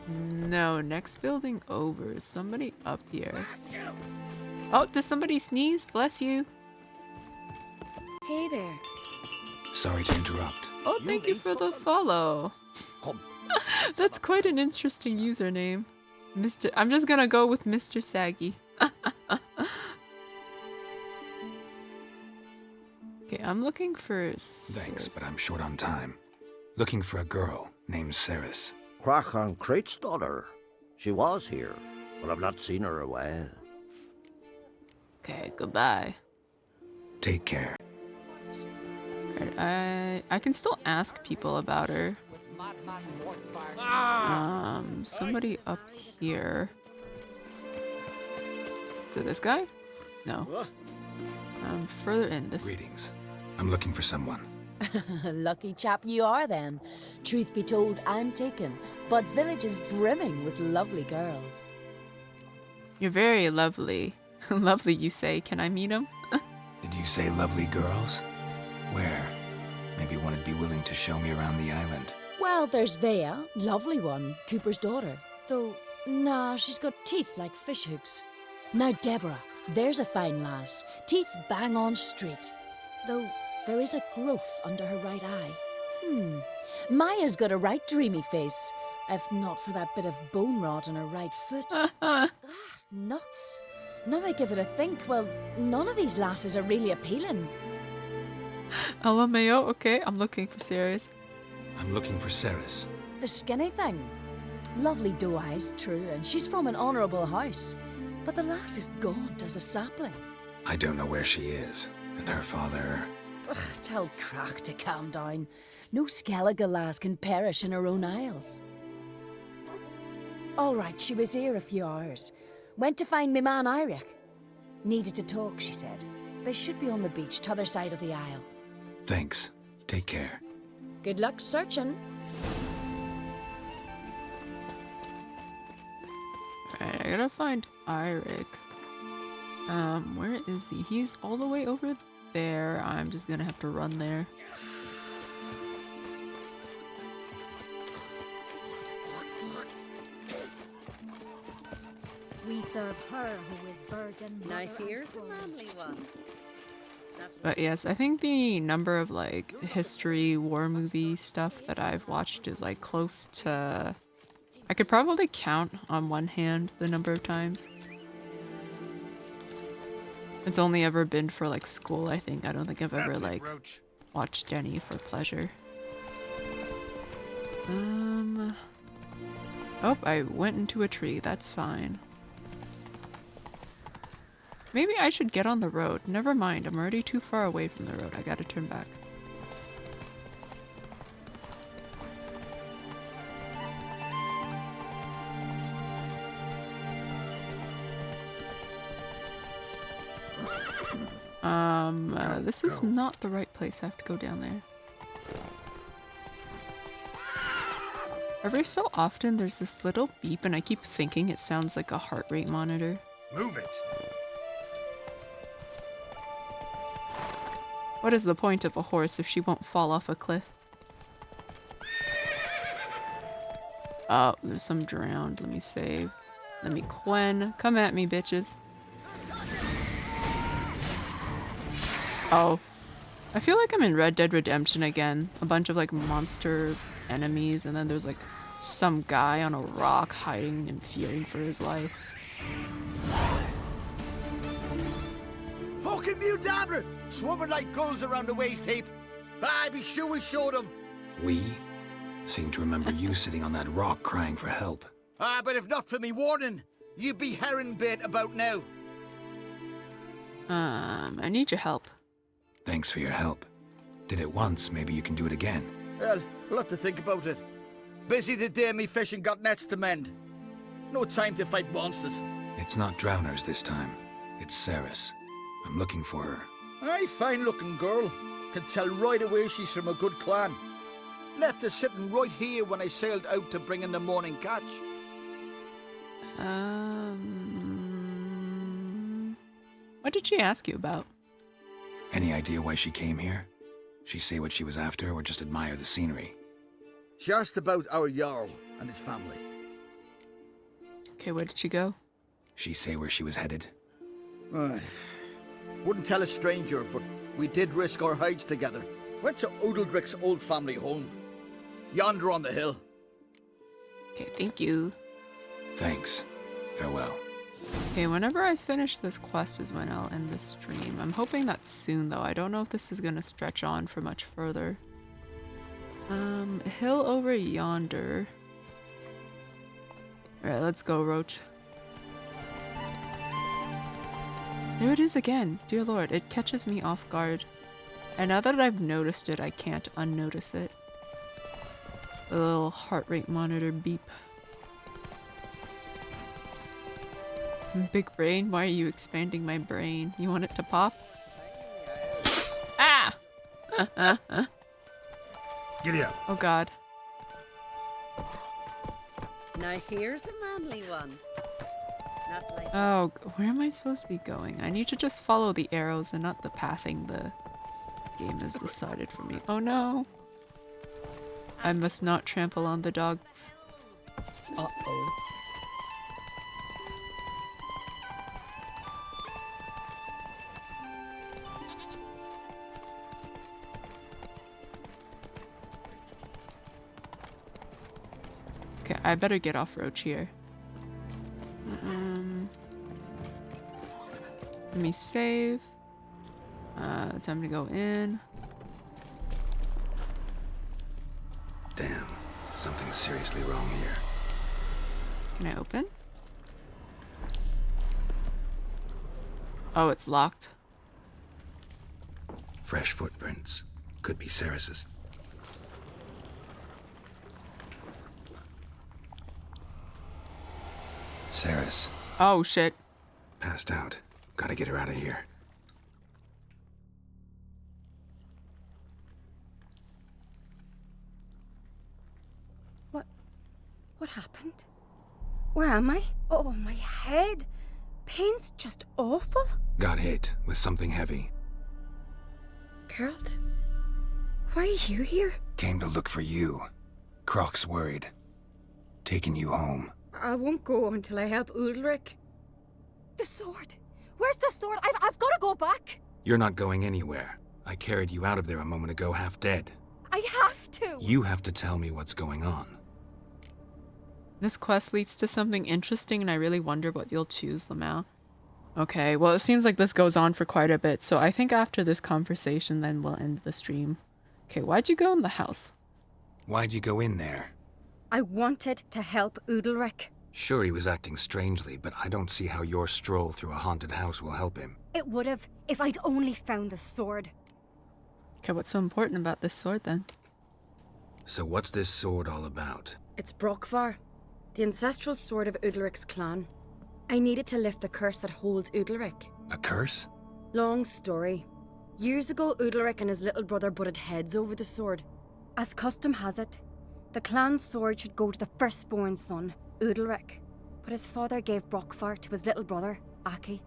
No, next building over. Is somebody up here? Oh, does somebody sneeze? Bless you. Hey there. Sorry to interrupt. Oh, thank you for the follow. That's quite an interesting username. I'm just gonna go with Mr. Saggy. Okay, I'm looking for... Thanks, but I'm short on time. Looking for a girl named Ceres. Kroch on Crate's daughter. She was here, but I've not seen her a while. Okay, goodbye. Take care. Right, I can still ask people about her. Somebody up here. Is it this guy? No. Further in this. Greetings. I'm looking for someone. Lucky chap you are then. Truth be told, I'm taken, but village is brimming with lovely girls. You're very lovely. Lovely, you say. Can I meet him? Did you say lovely girls? Where? Maybe one would be willing to show me around the island. Well, Well, there's Vea, lovely one, Cooper's daughter. Though, nah, she's got teeth like fish hooks. Now Deborah, there's a fine lass, teeth bang on straight. Though there is a growth under her right eye. Maya's got a right dreamy face, if not for that bit of bone rot on her right foot. Nuts. Now I give it a think, well, none of these lasses are really appealing. LMAO, okay, I'm looking for Ceres. I'm looking for Ceres. The skinny thing. Lovely doe eyes, true, and she's from an honourable house. But the lass is gaunt as a sapling. I don't know where she is, and her father... Ugh, tell Crack to calm down. No Skellige lass can perish in her own isles. All right, she was here a few hours. Went to find me man Eirik. Needed to talk, she said. They should be on the beach, t'other side of the isle. Thanks. Take care. Good luck searching. Alright, I gotta find Eirik. Where is he? He's all the way over there. I'm just gonna have to run there. We serve her who is virgin. Now here's a manly one. But yes, I think the number of like history war movie stuff that I've watched is like close to... I could probably count on one hand the number of times. It's only ever been for like school, I think. I don't think I've ever like watched any for pleasure. Oh, I went into a tree. That's fine. Maybe I should get on the road. Never mind, I'm already too far away from the road. I gotta turn back. This is not the right place. I have to go down there. Every so often there's this little beep and I keep thinking it sounds like a heart rate monitor. Move it! What is the point of a horse if she won't fall off a cliff? Oh, there's some drowned. Let me save. Let me Quen. Come at me, bitches. Oh. I feel like I'm in Red Dead Redemption again. A bunch of like monster enemies and then there's like some guy on a rock hiding and fearing for his life. Fucking mute dabber! Swarming like gulls around the waist heap. I be sure we showed them. We seem to remember you sitting on that rock crying for help. But if not for me warning, you'd be herring bait about now. I need your help. Thanks for your help. Did it once, maybe you can do it again. Well, we'll have to think about it. Busy today, me fishing got nets to mend. No time to fight monsters. It's not drowners this time. It's Ceres. I'm looking for her. Aye, fine-looking girl. Can tell right away she's from a good clan. Left her sitting right here when I sailed out to bring in the morning catch. What did she ask you about? Any idea why she came here? She say what she was after or just admire the scenery? She asked about our Jarl and his family. Okay, where did she go? She say where she was headed? Wouldn't tell a stranger, but we did risk our hides together. Went to Odeldrick's old family home. Yonder on the hill. Okay, thank you. Thanks. Farewell. Okay, whenever I finish this quest is when I'll end the stream. I'm hoping that's soon, though. I don't know if this is gonna stretch on for much further. Hill over yonder. Alright, let's go, Roach. There it is again. Dear Lord, it catches me off guard. And now that I've noticed it, I can't unnotice it. The little heart rate monitor beep. Big brain? Why are you expanding my brain? You want it to pop? Ah! Giddy up. Oh god. Now here's a manly one. Not like Oh, where am I supposed to be going? I need to just follow the arrows and not the pathing the game has decided for me. Oh no. I must not trample on the dogs. Uh-oh. Okay, I better get off Roach here. Let me save. Time to go in. Damn, something's seriously wrong here. Can I open? Oh, it's locked. Fresh footprints. Could be Ceres's. Ceres. Oh, shit. Passed out. Gotta get her out of here. What happened? Where am I? Oh, my head. Pain's just awful. Got hit with something heavy. Geralt? Why are you here? Came to look for you. Croc's worried. Taking you home. I won't go until I help Ulrich. The sword! Where's the sword? I've got to go back! You're not going anywhere. I carried you out of there a moment ago half dead. I have to! You have to tell me what's going on. This quest leads to something interesting and I really wonder what you'll choose, Lamau. Okay, well it seems like this goes on for quite a bit, so I think after this conversation then we'll end the stream. Okay, why'd you go in the house? Why'd you go in there? I wanted to help Udalric. Sure, he was acting strangely, but I don't see how your stroll through a haunted house will help him. It would have, if I'd only found the sword. Okay, what's so important about this sword then? So what's this sword all about? It's Brokvar, the ancestral sword of Udalric's clan. I needed to lift the curse that holds Udalric. A curse? Long story. Years ago, Udalric and his little brother butted heads over the sword. As custom has it, the clan's sword should go to the firstborn son, Udalric. But his father gave Brokvar to his little brother, Aki.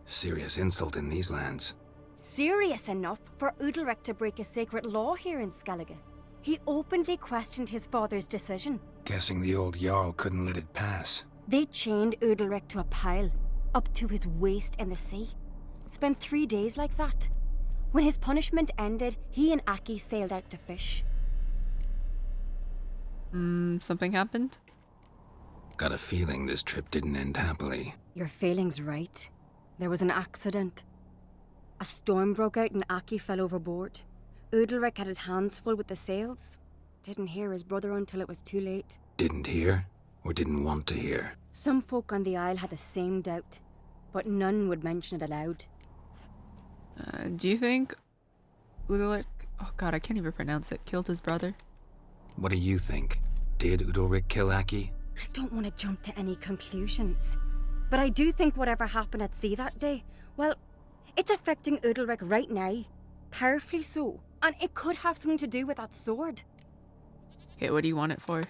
Serious insult in these lands. Serious enough for Udalric to break a sacred law here in Skellige. He openly questioned his father's decision. Guessing the old Jarl couldn't let it pass. They chained Udalric to a pile, up to his waist in the sea. Spent 3 days like that. When his punishment ended, he and Aki sailed out to fish. Something happened? Got a feeling this trip didn't end happily. Your feeling's right. There was an accident. A storm broke out and Aki fell overboard. Udalric had his hands full with the sails. Didn't hear his brother until it was too late. Didn't hear? Or didn't want to hear? Some folk on the Isle had the same doubt, but none would mention it aloud. Do you think Udalric, oh god, I can't even pronounce it, killed his brother? What do you think? Did Udalric kill Aki? I don't want to jump to any conclusions, but I do think whatever happened at sea that day, well, it's affecting Udalric right now. Powerfully so. And it could have something to do with that sword. Okay, what do you want it for?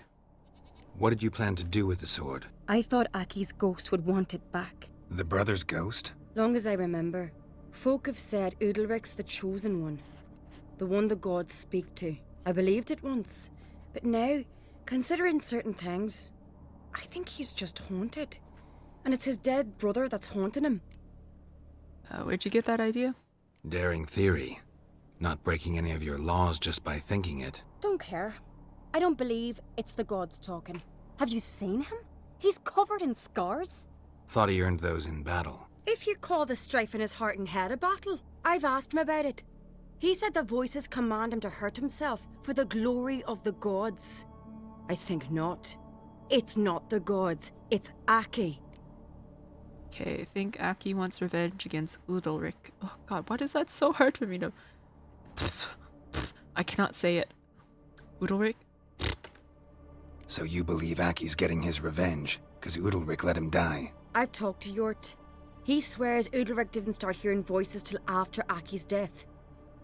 What did you plan to do with the sword? I thought Aki's ghost would want it back. The brother's ghost? Long as I remember, folk have said Udalric's the chosen one. The one the gods speak to. I believed it once. But now, considering certain things, I think he's just haunted. And it's his dead brother that's haunting him. Where'd you get that idea? Daring theory. Not breaking any of your laws just by thinking it. Don't care. I don't believe it's the gods talking. Have you seen him? He's covered in scars. Thought he earned those in battle. If you call the strife in his heart and head a battle, I've asked him about it. He said the voices command him to hurt himself for the glory of the gods. I think not. It's not the gods, it's Aki. Okay, I think Aki wants revenge against Udalric. Oh god, what is that so hard for me to... I cannot say it. Udalric? So you believe Aki's getting his revenge, because Udalric let him die? I've talked to Yort. He swears Udalric didn't start hearing voices till after Aki's death.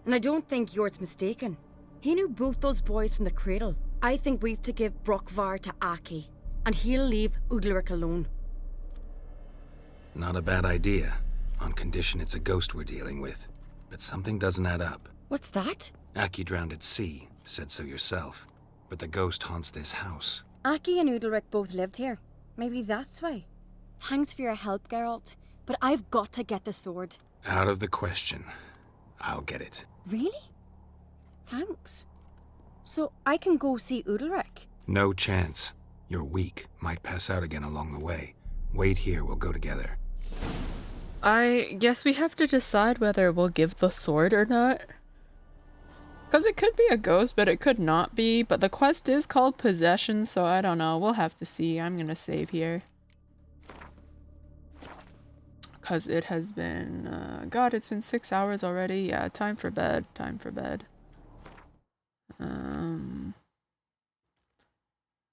And I don't think Yort's mistaken. He knew both those boys from the cradle. I think we've to give Brokvar to Aki, and he'll leave Udalric alone. Not a bad idea, on condition it's a ghost we're dealing with. But something doesn't add up. What's that? Aki drowned at sea, said so yourself. but the ghost haunts this house. Aki and Udalric both lived here. Maybe that's why. Thanks for your help, Geralt, but I've got to get the sword. Out of the question. I'll get it. Really? Thanks. So I can go see Udalric? No chance. You're weak. Might pass out again along the way. Wait here, we'll go together. I guess we have to decide whether we'll give the sword or not. Because it could be a ghost, but it could not be. But the quest is called Possession, so I don't know. We'll have to see. I'm gonna save here. Because it has been... God, it's been 6 hours already. Yeah, time for bed. Time for bed.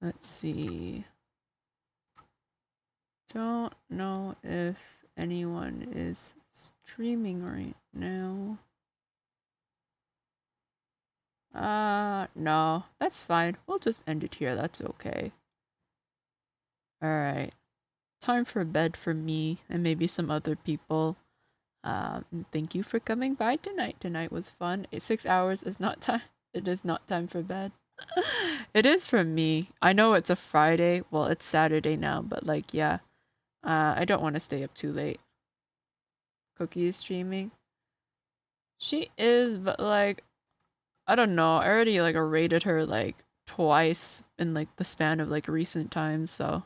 Let's see. Don't know if anyone is streaming right now. No, that's fine. We'll just end it here. That's okay. Alright. Time for bed for me and maybe some other people. Thank you for coming by tonight. Tonight was fun. 6 hours is not time. It is not time for bed. It is for me. I know it's a Friday. Well, it's Saturday now, but like, yeah. I don't want to stay up too late. Cookie is streaming. She is, but like, I don't know. I already like rated her like twice in like the span of like recent times, so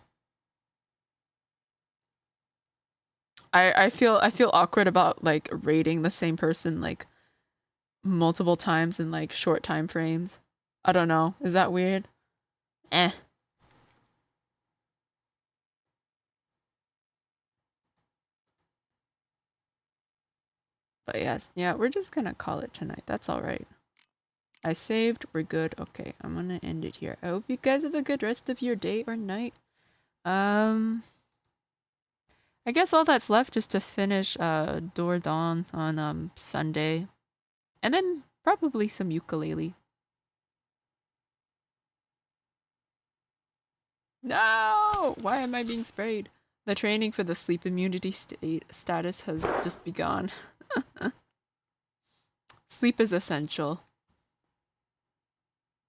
I feel awkward about like rating the same person like multiple times in like short time frames. I don't know. Is that weird? Eh. But yes, yeah, we're just gonna call it tonight. That's alright. I saved. We're good. Okay, I'm gonna end it here. I hope you guys have a good rest of your day or night. I guess all that's left is to finish Door Dawn on Sunday. And then probably some ukulele. No! Why am I being sprayed? The training for the sleep immunity status has just begun. Sleep is essential.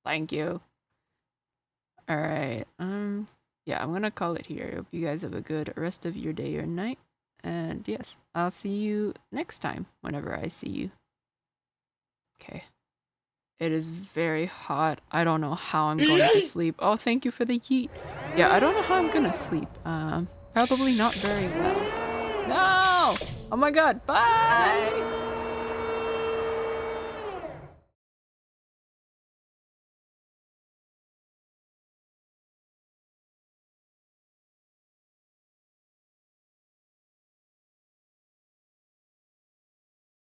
Thank you. Alright, yeah, I'm gonna call it here. Hope you guys have a good rest of your day or night. And yes, I'll see you next time, whenever I see you. Okay. It is very hot. I don't know how I'm going to sleep. Oh, thank you for the yeet. Yeah, I don't know how I'm gonna sleep. Probably not very well. No! Oh my god, bye!